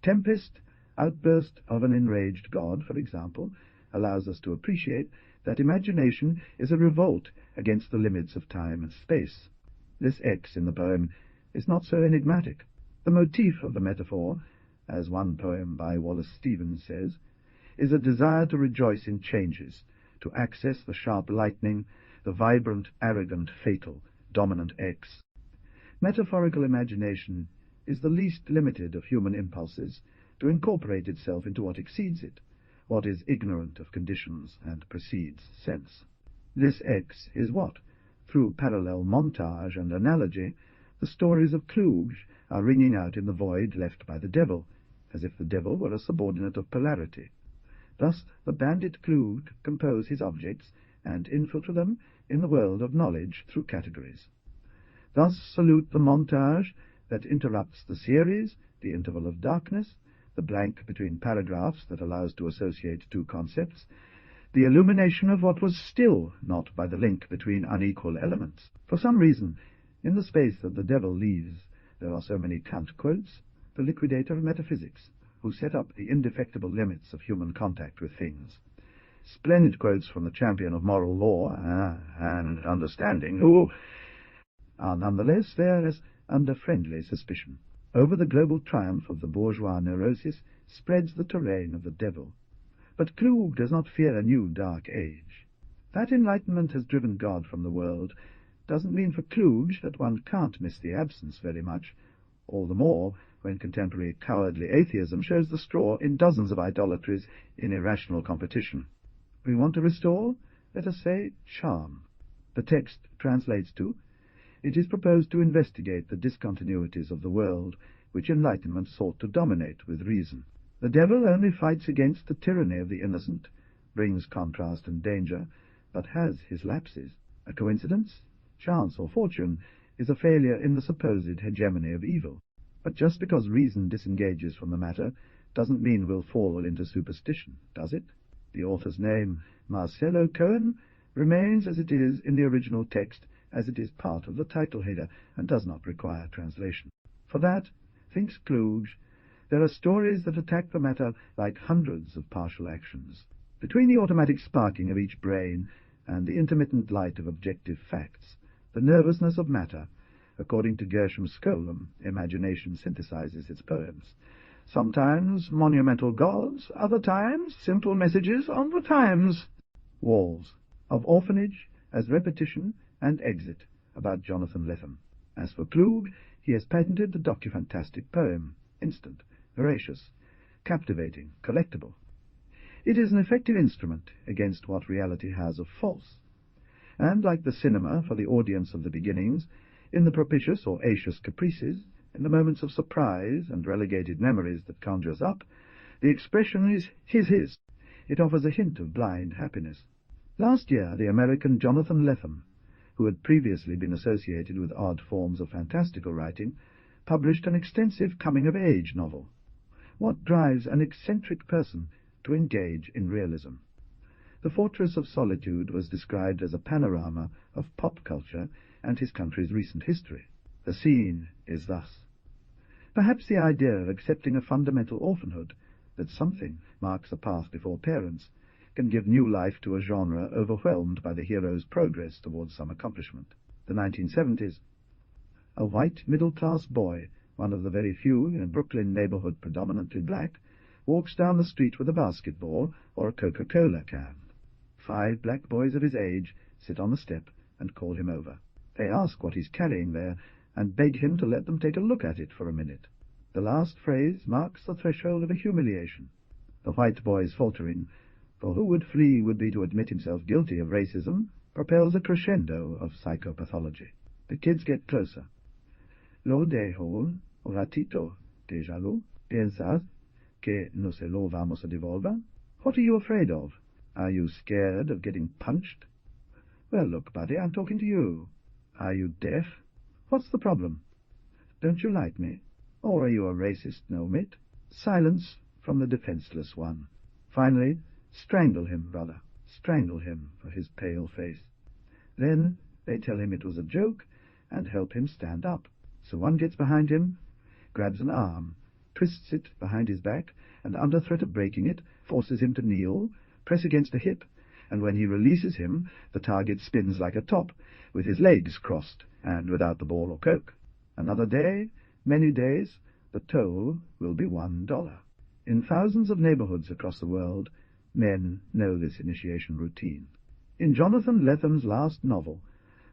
Tempest, outburst of an enraged god, for example, allows us to appreciate that imagination is a revolt against the limits of time and space. This X in the poem is not so enigmatic. The motif of the metaphor, as one poem by Wallace Stevens says, is a desire to rejoice in changes, to access the sharp lightning, the vibrant, arrogant, fatal, dominant X. Metaphorical imagination is the least limited of human impulses to incorporate itself into what exceeds it, what is ignorant of conditions and precedes sense. This X is what, through parallel montage and analogy, the stories of Kluge are ringing out in the void left by the devil, as if the devil were a subordinate of polarity. Thus the bandit Kluge compose his objects and infiltrate them in the world of knowledge through categories. Thus salute the montage that interrupts the series, the interval of darkness, the blank between paragraphs that allows to associate two concepts, the illumination of what was still not by the link between unequal elements. For some reason, in the space that the devil leaves, there are so many Kant quotes, the liquidator of metaphysics, who set up the indefectible limits of human contact with things. Splendid quotes from the champion of moral law and understanding, who are nonetheless there as under friendly suspicion. Over the global triumph of the bourgeois neurosis spreads the terrain of the devil. But Kluge does not fear a new dark age. That enlightenment has driven God from the world doesn't mean for Kluge that one can't miss the absence very much, all the more when contemporary cowardly atheism shows the straw in dozens of idolatries in irrational competition. We want to restore, let us say, charm. The text translates to, it is proposed to investigate the discontinuities of the world which enlightenment sought to dominate with reason. The devil only fights against the tyranny of the innocent, brings contrast and danger, but has his lapses. A coincidence, chance, or fortune is a failure in the supposed hegemony of evil. But just because reason disengages from the matter doesn't mean we'll fall into superstition, does it? The author's name, Marcel Cohen, remains as it is in the original text, as it is part of the title header, and does not require translation. For that, thinks Kluge, there are stories that attack the matter like hundreds of partial actions. Between the automatic sparking of each brain and the intermittent light of objective facts, the nervousness of matter, according to Gershom Scholem, imagination synthesizes its poems. Sometimes monumental gods, other times simple messages on the times. Walls, of orphanage as repetition and exit, about Jonathan Lethem. As for Kluge, he has patented the docufantastic poem, instant, veracious, captivating, collectible. It is an effective instrument against what reality has of false. And like the cinema for the audience of the beginnings, in the propitious or acious caprices, in the moments of surprise and relegated memories that conjures up, the expression is his. It offers a hint of blind happiness. Last year, the American Jonathan Lethem, who had previously been associated with odd forms of fantastical writing, published an extensive coming-of-age novel. What drives an eccentric person to engage in realism? The Fortress of Solitude was described as a panorama of pop culture and his country's recent history. The scene is thus. Perhaps the idea of accepting a fundamental orphanhood, that something marks a path before parents, can give new life to a genre overwhelmed by the hero's progress towards some accomplishment. The 1970s. A white middle-class boy, one of the very few in a Brooklyn neighborhood predominantly black, walks down the street with a basketball or a Coca-Cola can. 5 black boys of his age sit on the step and call him over. They ask what he's carrying there, and beg him to let them take a look at it for a minute. The last phrase marks the threshold of a humiliation. The white boy's faltering, for who would flee would be to admit himself guilty of racism, propels a crescendo of psychopathology. The kids get closer. Lo dejo un ratito, déjalo, piensas que no se lo vamos a devolver? What are you afraid of? Are you scared of getting punched? Well, look, buddy, I'm talking to you. Are you deaf? What's the problem? Don't you like me? Or are you a racist, no-mit? Silence from the defenseless one. Finally, strangle him, brother. Strangle him for his pale face. Then They tell him it was a joke, and help him stand up. So one gets behind him, grabs an arm, twists it behind his back, and under threat of breaking it, forces him to kneel, press against a hip, and when he releases him, the target spins like a top, with his legs crossed, and without the ball or coke. Another day, many days, the toll will be $1. In thousands of neighborhoods across the world, men know this initiation routine. In Jonathan Letham's last novel,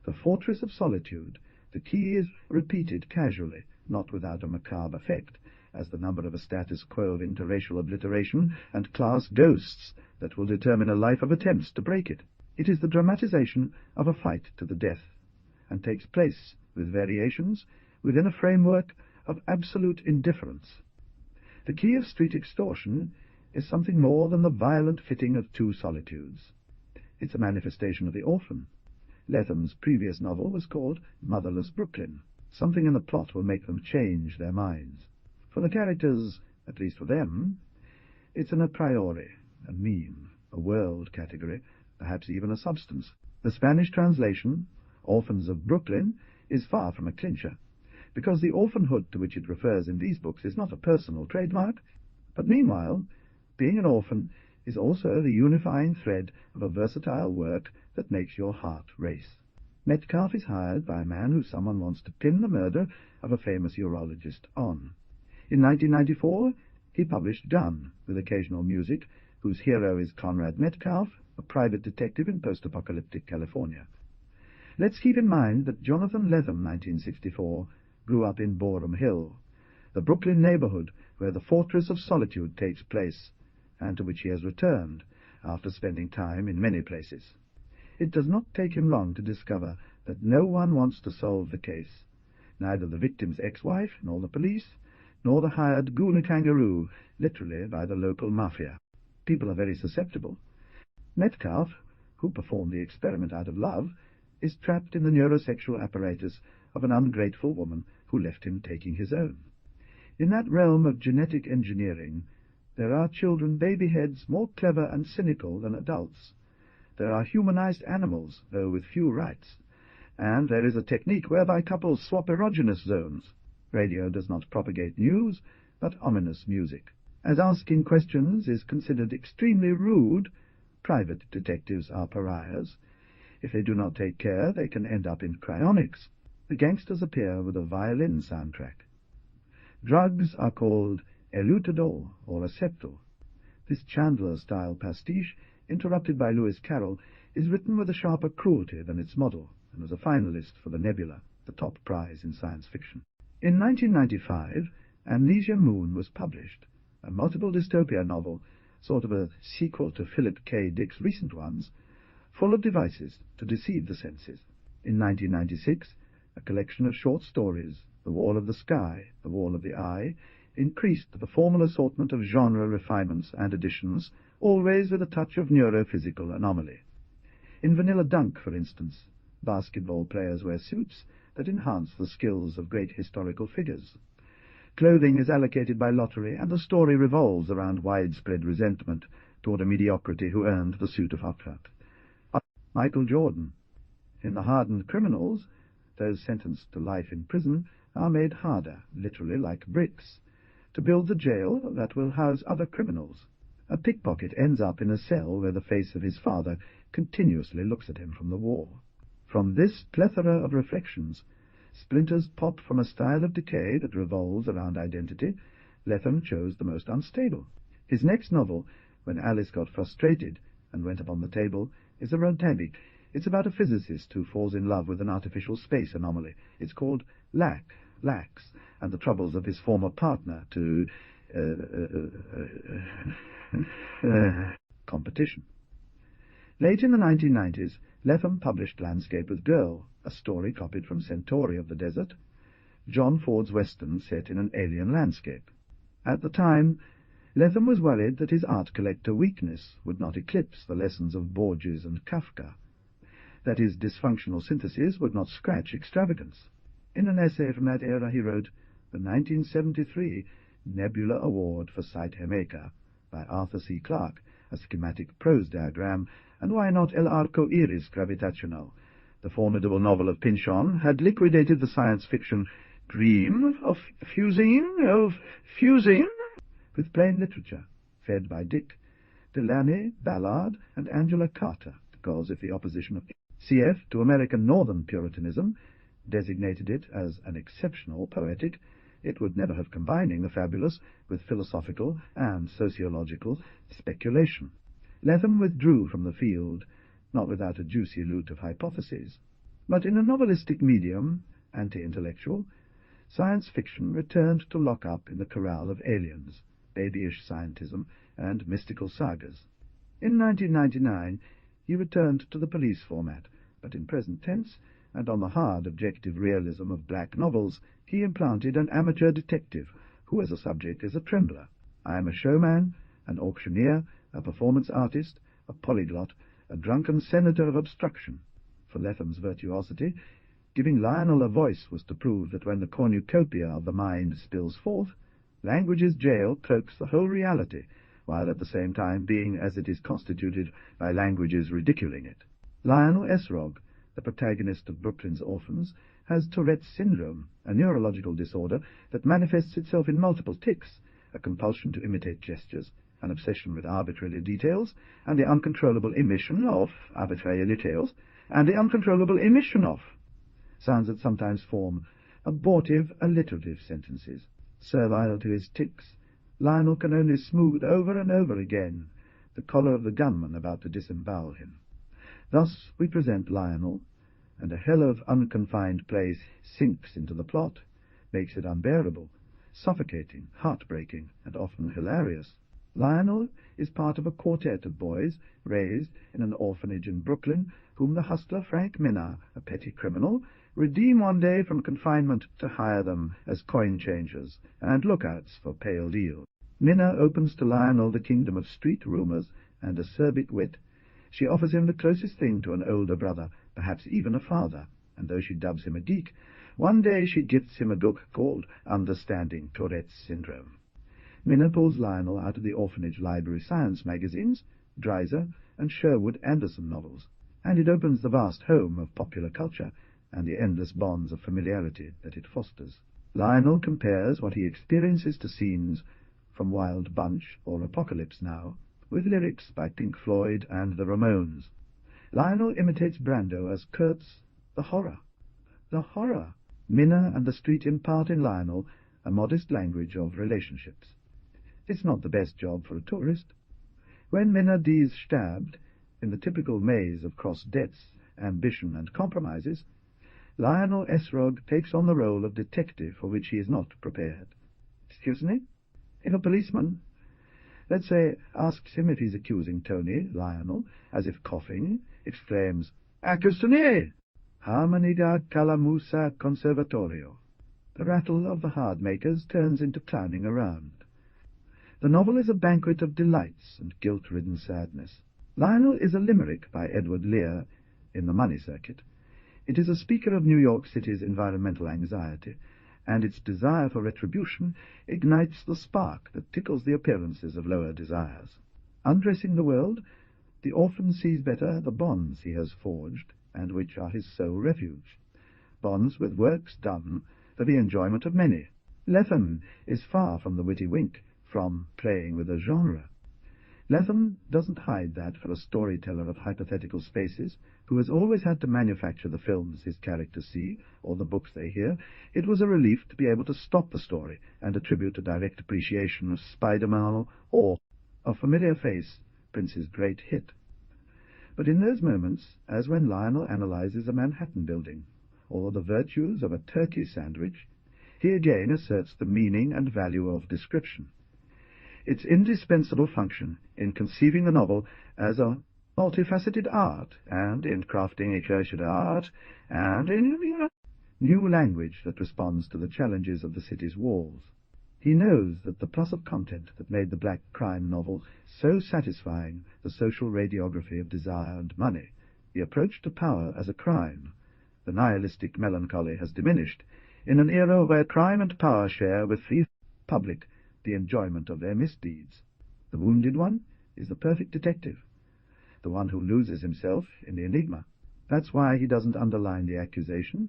The Fortress of Solitude, the key is repeated casually, not without a macabre effect, as the number of a status quo of interracial obliteration and class ghosts that will determine a life of attempts to break it. It is the dramatization of a fight to the death, and takes place, with variations, within a framework of absolute indifference. The key of street extortion is something more than the violent fitting of two solitudes. It's a manifestation of the orphan. Letham's previous novel was called Motherless Brooklyn. Something in the plot will make them change their minds. For the characters, at least for them, it's an a priori, a meme, a world category, perhaps even a substance. The Spanish translation, Orphans of Brooklyn, is far from a clincher, because the orphanhood to which it refers in these books is not a personal trademark, but meanwhile, being an orphan is also the unifying thread of a versatile work that makes your heart race. Metcalfe is hired by a man who someone wants to pin the murder of a famous urologist on. In 1994, he published Gun, with occasional music, whose hero is Conrad Metcalfe, a private detective in post-apocalyptic California. Let's keep in mind that Jonathan Lethem, 1964, grew up in Boerum Hill, the Brooklyn neighborhood where the Fortress of Solitude takes place, and to which he has returned, after spending time in many places. It does not take him long to discover that no one wants to solve the case, neither the victim's ex-wife, nor the police, nor the hired Guna kangaroo, literally by the local mafia. People are very susceptible. Metcalfe, who performed the experiment out of love, is trapped in the neurosexual apparatus of an ungrateful woman who left him taking his own. In that realm of genetic engineering, there are children baby-heads more clever and cynical than adults. There are humanized animals, though with few rights, and there is a technique whereby couples swap erogenous zones. Radio does not propagate news, but ominous music. As asking questions is considered extremely rude, private detectives are pariahs. If they do not take care, they can end up in cryonics. The gangsters appear with a violin soundtrack. Drugs are called elutador or acepto. This Chandler-style pastiche, interrupted by Lewis Carroll, is written with a sharper cruelty than its model, and was a finalist for the Nebula, the top prize in science fiction. In 1995, Amnesia Moon was published, a multiple dystopia novel, sort of a sequel to Philip K. Dick's recent ones, full of devices to deceive the senses. In 1996, a collection of short stories, The Wall of the Sky, The Wall of the Eye, increased the formal assortment of genre refinements and additions, always with a touch of neurophysical anomaly. In Vanilla Dunk, for instance, basketball players wear suits that enhance the skills of great historical figures. Clothing is allocated by lottery, and the story revolves around widespread resentment toward a mediocrity who earned the suit of Hopfert. Michael Jordan. In The Hardened Criminals, those sentenced to life in prison are made harder, literally like bricks, to build the jail that will house other criminals. A pickpocket ends up in a cell where the face of his father continuously looks at him from the wall. From this plethora of reflections, splinters pop from a style of decay that revolves around identity. Lethem chose the most unstable. His next novel, When Alice Got Frustrated and Went Upon the Table, is a romantic. It's about a physicist who falls in love with an artificial space anomaly. It's called Lax, and the troubles of his former partner to competition. Late in the 1990s, Lethem published Landscaper's Girl, a story copied from Centauri of the Desert, John Ford's western set in an alien landscape. At the time, Lethem was worried that his art collector weakness would not eclipse the lessons of Borges and Kafka, that his dysfunctional synthesis would not scratch extravagance. In an essay from that era he wrote, "The 1973 Nebula Award for Site Hemeka by Arthur C. Clarke, a schematic prose diagram, and why not El Arco Iris Gravitational, The formidable novel of Pynchon had liquidated the science fiction dream of fusing with plain literature, fed by Dick, Delaney, Ballard, and Angela Carter, because if the opposition of CF to American Northern Puritanism designated it as an exceptional poetic, it would never have combining the fabulous with philosophical and sociological speculation. Letham withdrew from the field, not without a juicy loot of hypotheses. But in a novelistic medium, anti-intellectual, science fiction returned to lock up in the corral of aliens, babyish scientism, and mystical sagas. In 1999, he returned to the police format, but in present tense, and on the hard objective realism of black novels, he implanted an amateur detective, who as a subject is a trembler. I am a showman, an auctioneer, a performance artist, a polyglot, a drunken senator of obstruction. For Letham's virtuosity, giving Lionel a voice was to prove that when the cornucopia of the mind spills forth, language's jail cloaks the whole reality, while at the same time being as it is constituted by language's ridiculing it. Lionel Esrog, the protagonist of Brooklyn's Orphans, has Tourette's syndrome, a neurological disorder that manifests itself in multiple tics, a compulsion to imitate gestures, an obsession with arbitrary details, and the uncontrollable emission of arbitrary details, and the uncontrollable emission of sounds that sometimes form abortive, alliterative sentences. Servile to his tics, Lionel can only smooth over and over again the collar of the gunman about to disembowel him. Thus we present Lionel, and a hell of unconfined place sinks into the plot, makes it unbearable, suffocating, heartbreaking, and often hilarious. Lionel is part of a quartet of boys raised in an orphanage in Brooklyn, whom the hustler Frank Minna, a petty criminal, redeem one day from confinement to hire them as coin-changers and lookouts for pale deals. Minna opens to Lionel the kingdom of street rumours and acerbic wit. She offers him the closest thing to an older brother, perhaps even a father, and though she dubs him a geek, one day she gifts him a book called Understanding Tourette's Syndrome. Minna pulls Lionel out of the orphanage library science magazines, Dreiser, and Sherwood Anderson novels, and it opens the vast home of popular culture and the endless bonds of familiarity that it fosters. Lionel compares what he experiences to scenes from Wild Bunch or Apocalypse Now, with lyrics by Pink Floyd and the Ramones. Lionel imitates Brando as Kurtz the horror. The horror! Minna and the street impart in Lionel a modest language of relationships. It's not the best job for a tourist. When Minna D's stabbed, in the typical maze of cross debts, ambition, and compromises, Lionel Esrog takes on the role of detective for which he is not prepared. Excuse me? If a policeman, let's say, asks him if he's accusing Tony, Lionel, as if coughing, exclaims, "Accusone! Harmoniga calamusa conservatorio." The rattle of the hard-makers turns into clowning around. The novel is a banquet of delights and guilt-ridden sadness. Lionel is a limerick by Edward Lear in the money circuit. It is a speaker of New York City's environmental anxiety, and its desire for retribution ignites the spark that tickles the appearances of lower desires. Undressing the world, the orphan sees better the bonds he has forged, and which are his sole refuge, bonds with works done for the enjoyment of many. Letham is far from the witty wink, from playing with a genre. Letham doesn't hide that for a storyteller of hypothetical spaces, who has always had to manufacture the films his characters see, or the books they hear. It was a relief to be able to stop the story and attribute a direct appreciation of Spider-Man or of Familiar Face, Prince's great hit. But in those moments, as when Lionel analyzes a Manhattan building, or the virtues of a turkey sandwich, he again asserts the meaning and value of description. Its indispensable function in conceiving the novel as a multifaceted art, and in crafting a cultured art, and in new language that responds to the challenges of the city's walls. He knows that the plus of content that made the black crime novel so satisfying the social radiography of desire and money, the approach to power as a crime, the nihilistic melancholy has diminished in an era where crime and power share with the public the enjoyment of their misdeeds. The wounded one is the perfect detective, the one who loses himself in the enigma, That's why he doesn't underline the accusation,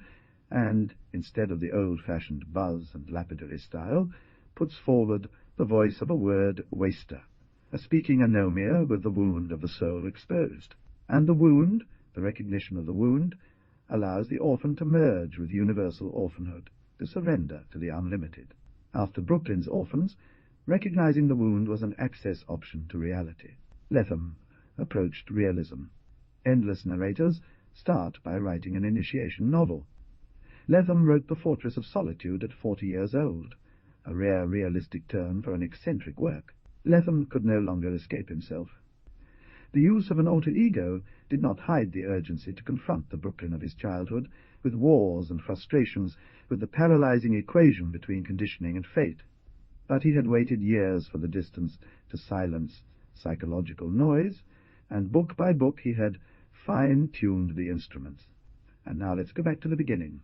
and, instead of the old-fashioned buzz and lapidary style, puts forward the voice of a word waster, a speaking anomia with the wound of the soul exposed. And the wound, the recognition of the wound, allows the orphan to merge with universal orphanhood, to surrender to the unlimited. After Brooklyn's orphans, recognizing the wound was an access option to reality. Lethem approached realism. Endless narrators start by writing an initiation novel. Lethem wrote The Fortress of Solitude at 40 years old, a rare realistic turn for an eccentric work. Lethem could no longer escape himself. The use of an alter ego did not hide the urgency to confront the Brooklyn of his childhood, with wars and frustrations, with the paralyzing equation between conditioning and fate. But he had waited years for the distance to silence psychological noise, and book by book he had fine-tuned the instruments. And now let's go back to the beginning.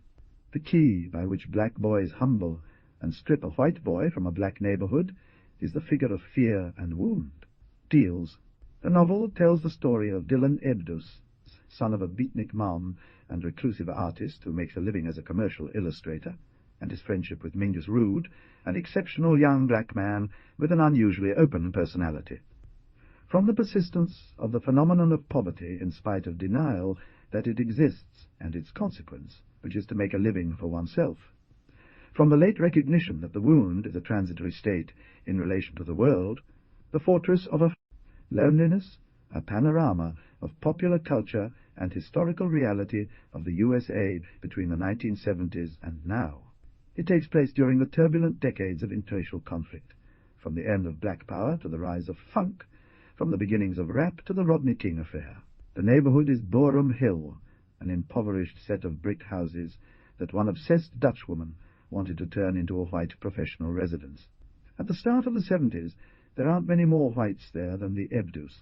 The key by which black boys humble and strip a white boy from a black neighborhood is the figure of fear and wound. Deals. The novel tells the story of Dylan Ebdus, son of a beatnik mom and reclusive artist who makes a living as a commercial illustrator, and his friendship with Mingus Rood, an exceptional young black man with an unusually open personality. From the persistence of the phenomenon of poverty in spite of denial that it exists, and its consequence, which is to make a living for oneself. From the late recognition that the wound is a transitory state in relation to the world, the fortress of a loneliness, a panorama of popular culture and historical reality of the USA between the 1970s and now. It takes place during the turbulent decades of interracial conflict, from the end of Black Power to the rise of funk, from the beginnings of rap to the Rodney King affair. The neighborhood is Boerum Hill, an impoverished set of brick houses that one obsessed Dutchwoman wanted to turn into a white professional residence. At the start of the 70s, there aren't many more whites there than the Ebdus.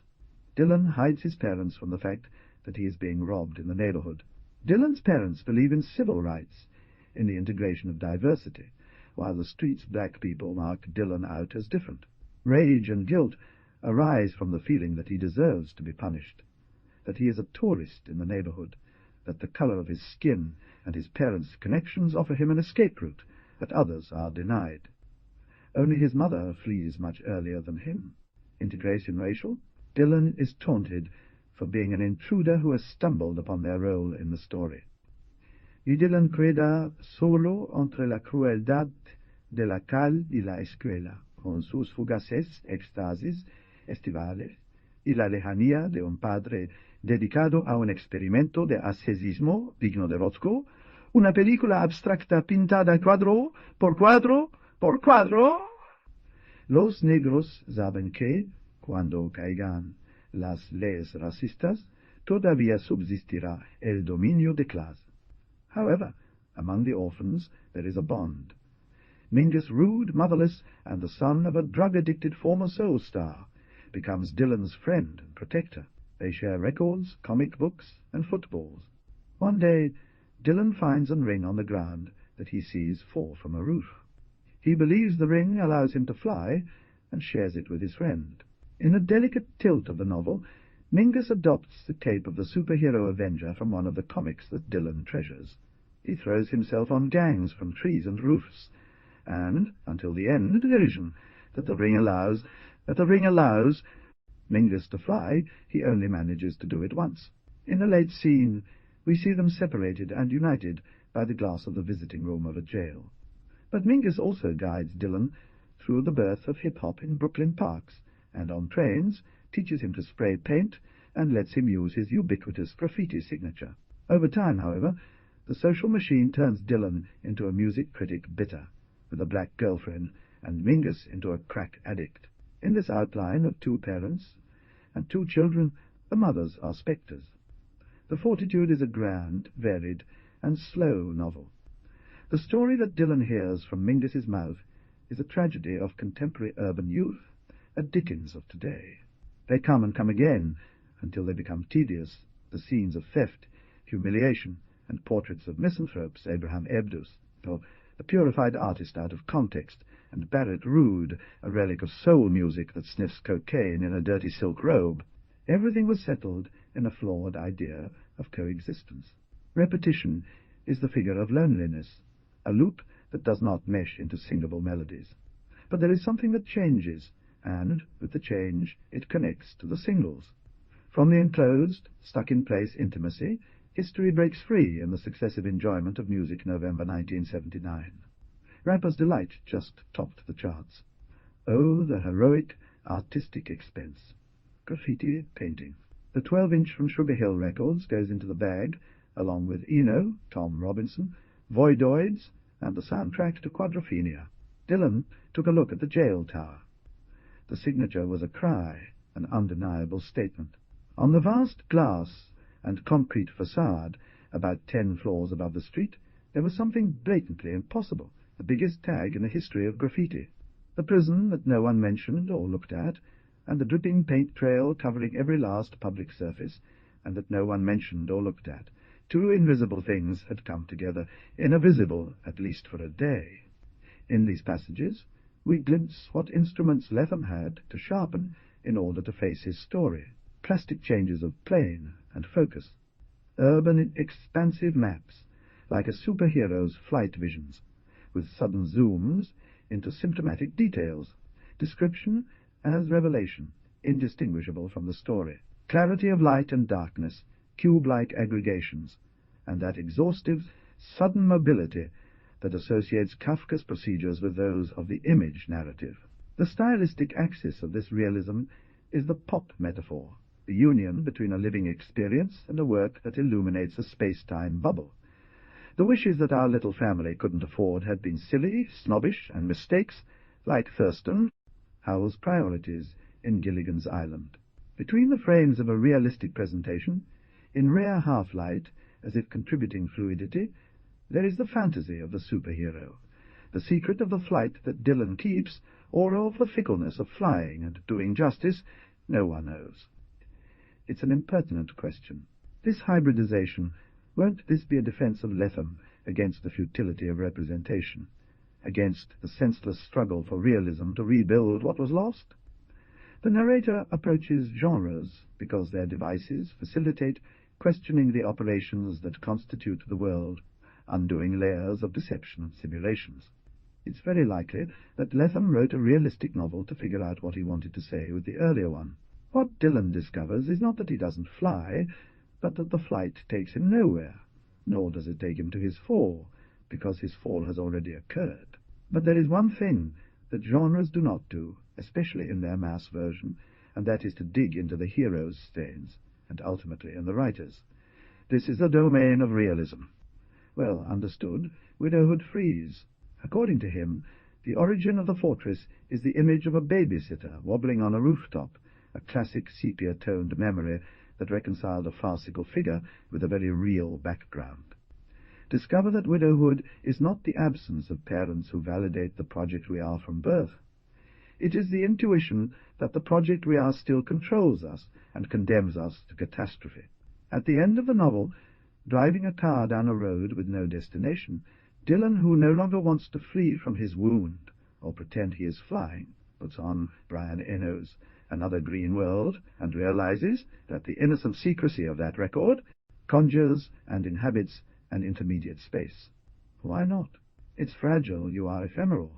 Dylan hides his parents from the fact that he is being robbed in the neighborhood. Dylan's parents believe in civil rights, in the integration of diversity, while the street's black people mark Dylan out as different. Rage and guilt arise from the feeling that he deserves to be punished, that he is a tourist in the neighborhood, that the color of his skin and his parents' connections offer him an escape route that others are denied. Only his mother flees much earlier than him. Integration racial, Dylan is taunted for being an intruder who has stumbled upon their role in the story. Y Dylan queda solo entre la crueldad de la cal y la escuela, con sus fugaces éxtasis estivales y la lejanía de un padre dedicado a un experimento de ascetismo digno de Rothko, una película abstracta pintada cuadro por cuadro por cuadro. Los negros saben que, cuando caigan las leyes racistas, todavía subsistirá el dominio de clase. However, among the orphans there is a bond. Mingus Rood, motherless, and the son of a drug-addicted former soul star, becomes Dylan's friend and protector. They share records, comic books, and footballs. One day, Dylan finds a ring on the ground that he sees fall from a roof. He believes the ring allows him to fly, and shares it with his friend. In a delicate tilt of the novel, Mingus adopts the cape of the superhero Avenger from one of the comics that Dylan treasures. He throws himself on gangs from trees and roofs, and, until the end, illusion that the ring allows Mingus to fly, he only manages to do it once. In a late scene, we see them separated and united by the glass of the visiting room of a jail. But Mingus also guides Dylan through the birth of hip-hop in Brooklyn parks, and on trains teaches him to spray paint and lets him use his ubiquitous graffiti signature. Over time, however, the social machine turns Dylan into a music critic bitter, with a black girlfriend, and Mingus into a crack addict. In this outline of two parents and two children, the mothers are spectres. The Fortitude is a grand, varied, and slow novel. The story that Dylan hears from Mingus's mouth is a tragedy of contemporary urban youth, a Dickens of today. They come and come again, until they become tedious, the scenes of theft, humiliation, and portraits of misanthropes, Abraham Ebdus, or the purified artist out of context, and Barrett Rood, a relic of soul music that sniffs cocaine in a dirty silk robe. Everything was settled in a flawed idea of coexistence. Repetition is the figure of loneliness, a loop that does not mesh into singable melodies. But there is something that changes, and, with the change, it connects to the singles. From the enclosed, stuck-in-place intimacy, history breaks free in the successive enjoyment of music November 1979. Rapper's Delight just topped the charts. Oh, the heroic, artistic expense. Graffiti painting. The 12-inch from Sugar Hill Records goes into the bag, along with Eno, Tom Robinson, Voidoids, and the soundtrack to Quadrophenia. Dylan took a look at the jail tower. The signature was a cry, an undeniable statement. On the vast glass and concrete facade, about 10 floors above the street, there was something blatantly impossible, the biggest tag in the history of graffiti. The prison that no one mentioned or looked at, and the dripping paint trail covering every last public surface, and that no one mentioned or looked at. Two invisible things had come together, in a visible, at least for a day. In these passages, we glimpse what instruments Letham had to sharpen in order to face his story. Plastic changes of plane and focus. Urban, expansive maps, like a superhero's flight visions, with sudden zooms into symptomatic details. Description as revelation, indistinguishable from the story. Clarity of light and darkness, cube-like aggregations, and that exhaustive, sudden mobility that associates Kafka's procedures with those of the image narrative. The stylistic axis of this realism is the pop metaphor, the union between a living experience and a work that illuminates a space-time bubble. The wishes that our little family couldn't afford had been silly, snobbish, and mistakes, like Thurston, Howell's priorities in Gilligan's Island. Between the frames of a realistic presentation, in rare half-light, as if contributing fluidity, there is the fantasy of the superhero, the secret of the flight that Dylan keeps, or of the fickleness of flying and doing justice, no one knows. It's an impertinent question. This hybridization, won't this be a defense of Letham against the futility of representation, against the senseless struggle for realism to rebuild what was lost? The narrator approaches genres because their devices facilitate questioning the operations that constitute the world, undoing layers of deception and simulations. It's very likely that Letham wrote a realistic novel to figure out what he wanted to say with the earlier one. What Dylan discovers is not that he doesn't fly, but that the flight takes him nowhere, nor does it take him to his fall, because his fall has already occurred. But there is one thing that genres do not do, especially in their mass version, and that is to dig into the hero's stains, and ultimately in the writer's. This is the domain of realism. Well understood, widowhood frees. According to him, the origin of the fortress is the image of a babysitter wobbling on a rooftop, a classic sepia-toned memory that reconciled a farcical figure with a very real background. Discover that widowhood is not the absence of parents who validate the project we are from birth. It is the intuition that the project we are still controls us and condemns us to catastrophe. At the end of the novel, driving a car down a road with no destination, Dylan, who no longer wants to flee from his wound or pretend he is flying, puts on Brian Eno's Another Green World and realizes that the innocent secrecy of that record conjures and inhabits an intermediate space. Why not? It's fragile, you are ephemeral.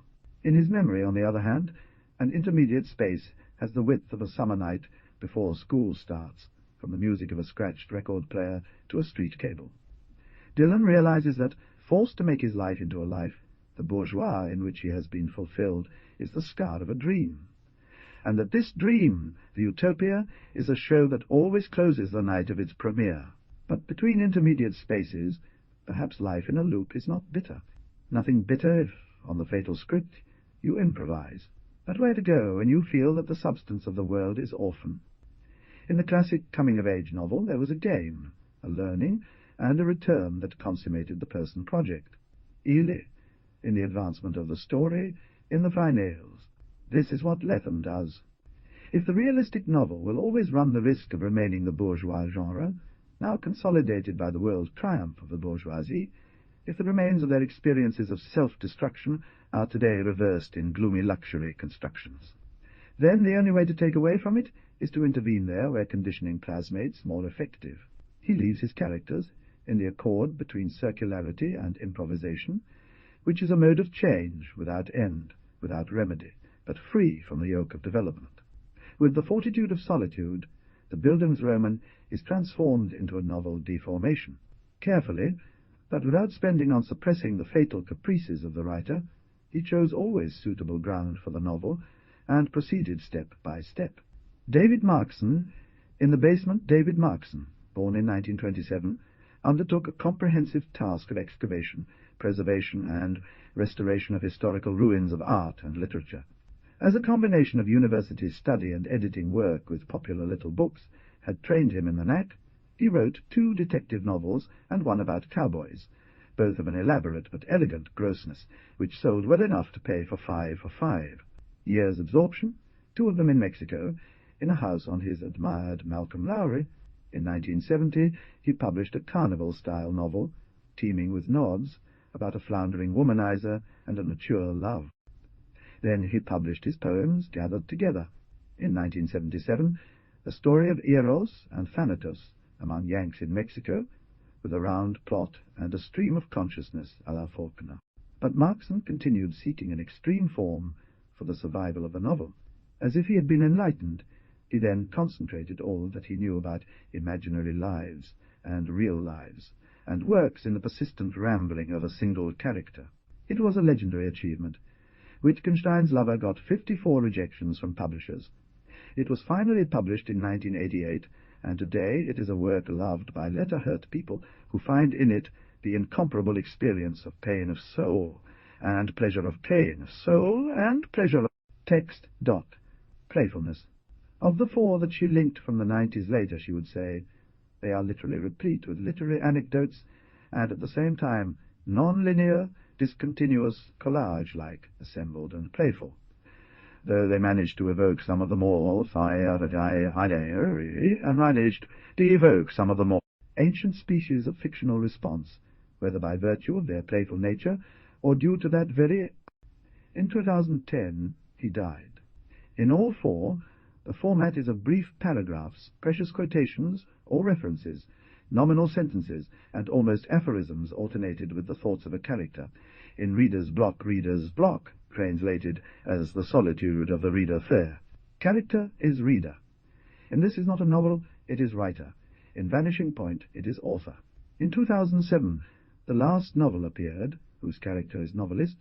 In his memory, on the other hand, an intermediate space has the width of a summer night before school starts, from the music of a scratched record player to a street cable. Dylan realizes that, forced to make his life into a life, the bourgeois in which he has been fulfilled is the scar of a dream, and that this dream, the utopia, is a show that always closes the night of its premiere. But between intermediate spaces, perhaps life in a loop is not bitter. Nothing bitter if, on the fatal script, you improvise. But where to go when you feel that the substance of the world is orphan? In the classic coming-of-age novel there was a game, a learning, and a return that consummated the person project. Ely, in the advancement of the story, in the finales. This is what Letham does. If the realistic novel will always run the risk of remaining the bourgeois genre, now consolidated by the world triumph of the bourgeoisie, if the remains of their experiences of self-destruction are today reversed in gloomy luxury constructions, then the only way to take away from it is to intervene there where conditioning plasmates more effective. He leaves his characters in the accord between circularity and improvisation, which is a mode of change without end, without remedy, but free from the yoke of development. With the fortitude of solitude, the Bildungsroman is transformed into a novel deformation. Carefully, but without spending on suppressing the fatal caprices of the writer, he chose always suitable ground for the novel, and proceeded step by step. David Markson, in the basement David Markson, born in 1927, undertook a comprehensive task of excavation, preservation, and restoration of historical ruins of art and literature. As a combination of university study and editing work with popular little books had trained him in the knack, he wrote 2 detective novels and one about cowboys, both of an elaborate but elegant grossness, which sold well enough to pay for 5 for 5. Years' absorption, 2 of them in Mexico, in a house on his admired Malcolm Lowry. In 1970 he published a carnival-style novel, teeming with nods, about a floundering womanizer and a mature love. Then he published his poems gathered together. In 1977, a story of Eros and Thanatos among Yanks in Mexico, with a round plot and a stream of consciousness à la Faulkner. But Markson continued seeking an extreme form for the survival of the novel. As if he had been enlightened, he then concentrated all that he knew about imaginary lives and real lives, and works in the persistent rambling of a single character. It was a legendary achievement. Wittgenstein's Lover got 54 rejections from publishers. It was finally published in 1988, and today it is a work loved by letter-hurt people who find in it the incomparable experience of pain of soul, and pleasure of pain of soul, and pleasure of text. Playfulness. Of the 4 that she linked from the 90s later, she would say, they are literally replete with literary anecdotes, and at the same time non-linear, discontinuous, collage-like, assembled and playful. Though they managed to evoke some of the more ancient species of fictional response, whether by virtue of their playful nature or due to that very... In 2010 he died. In all 4, the format is of brief paragraphs, precious quotations or references, nominal sentences, and almost aphorisms alternated with the thoughts of a character, in reader's block, translated as the solitude of the reader fair. Character is reader. In This Is Not a Novel, it is writer. In Vanishing Point, it is author. In 2007, the last novel appeared, whose character is novelist,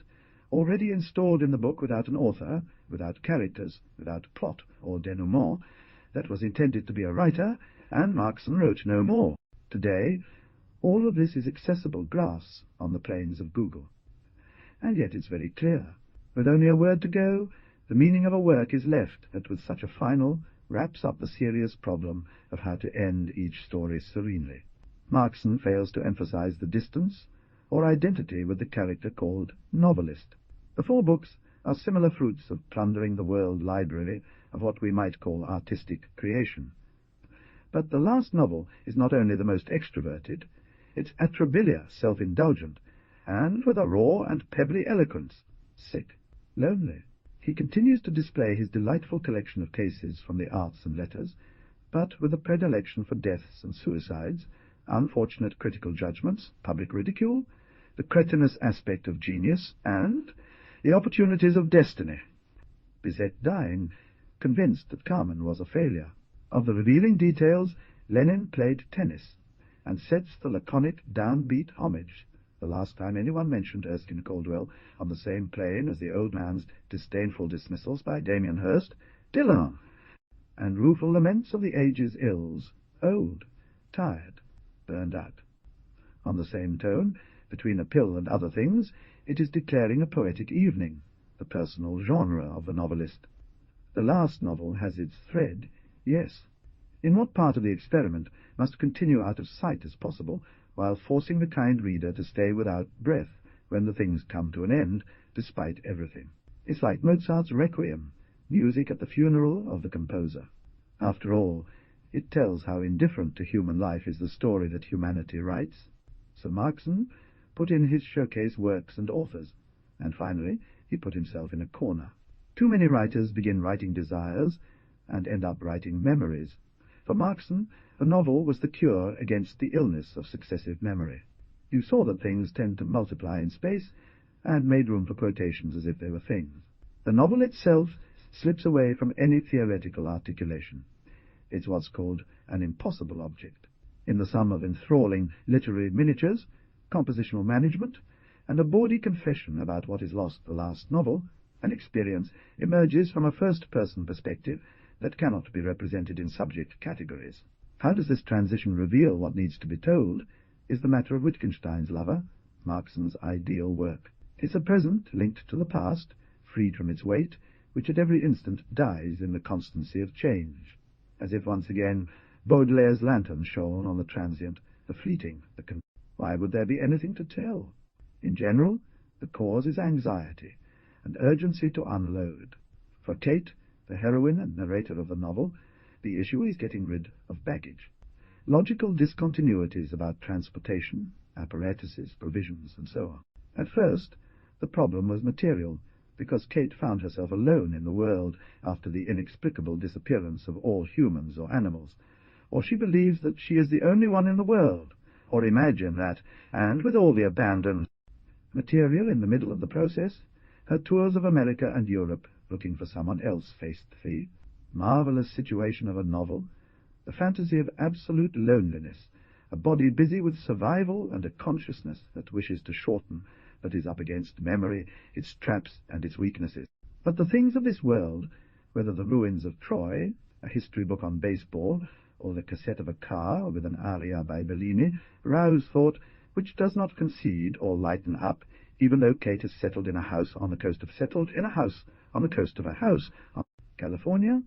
already installed in the book without an author, without characters, without plot or denouement, that was intended to be a writer, and Markson wrote no more. Today, all of this is accessible grass on the plains of Google. And yet it's very clear. With only a word to go, the meaning of a work is left that with such a final wraps up the serious problem of how to end each story serenely. Markson fails to emphasize the distance or identity with the character called novelist. The 4 books are similar fruits of plundering the world library of what we might call artistic creation. But the last novel is not only the most extroverted, it's atrabiliar, self-indulgent, and with a raw and pebbly eloquence, sick, lonely. He continues to display his delightful collection of cases from the arts and letters, but with a predilection for deaths and suicides, unfortunate critical judgments, public ridicule, the cretinous aspect of genius, and the opportunities of destiny. Bizet dying, convinced that Carmen was a failure. Of the revealing details, Lenin played tennis, and sets the laconic, downbeat homage, the last time anyone mentioned Erskine Caldwell, on the same plane as the old man's disdainful dismissals by Damien Hirst, Dylan, and rueful laments of the age's ills, old, tired, burned out. On the same tone, between a pill and other things, it is declaring a poetic evening, the personal genre of the novelist. The last novel has its thread, yes. In what part of the experiment must continue out of sight as possible, while forcing the kind reader to stay without breath when the things come to an end, despite everything. It's like Mozart's Requiem, music at the funeral of the composer. After all, it tells how indifferent to human life is the story that humanity writes. So Markson put in his showcase works and authors, and finally he put himself in a corner. Too many writers begin writing desires and end up writing memories. For Markson, a novel was the cure against the illness of successive memory. You saw that things tend to multiply in space, and made room for quotations as if they were things. The novel itself slips away from any theoretical articulation. It's what's called an impossible object. In the sum of enthralling literary miniatures, compositional management, and a bawdy confession about what is lost the last novel, an experience emerges from a first-person perspective that cannot be represented in subject categories. How does this transition reveal what needs to be told is the matter of Wittgenstein's lover, Markson's ideal work. It's a present linked to the past, freed from its weight, which at every instant dies in the constancy of change. As if once again Baudelaire's lantern shone on the transient, the fleeting, Why would there be anything to tell? In general, the cause is anxiety, and urgency to unload. For Kate, the heroine and narrator of the novel, the issue is getting rid of baggage. Logical discontinuities about transportation, apparatuses, provisions, and so on. At first, the problem was material, because Kate found herself alone in the world after the inexplicable disappearance of all humans or animals, or she believes that she is the only one in the world, or imagine that, and with all the abandon material in the middle of the process, her tours of America and Europe, looking for someone else, faced the marvelous situation of a novel, the fantasy of absolute loneliness, a body busy with survival and a consciousness that wishes to shorten, that is up against memory, its traps and its weaknesses. But the things of this world, whether the ruins of Troy, a history book on baseball, or the cassette of a car with an aria by Bellini, rouse thought which does not concede or lighten up, even though Kate is settled in a house on the coast of a house on California,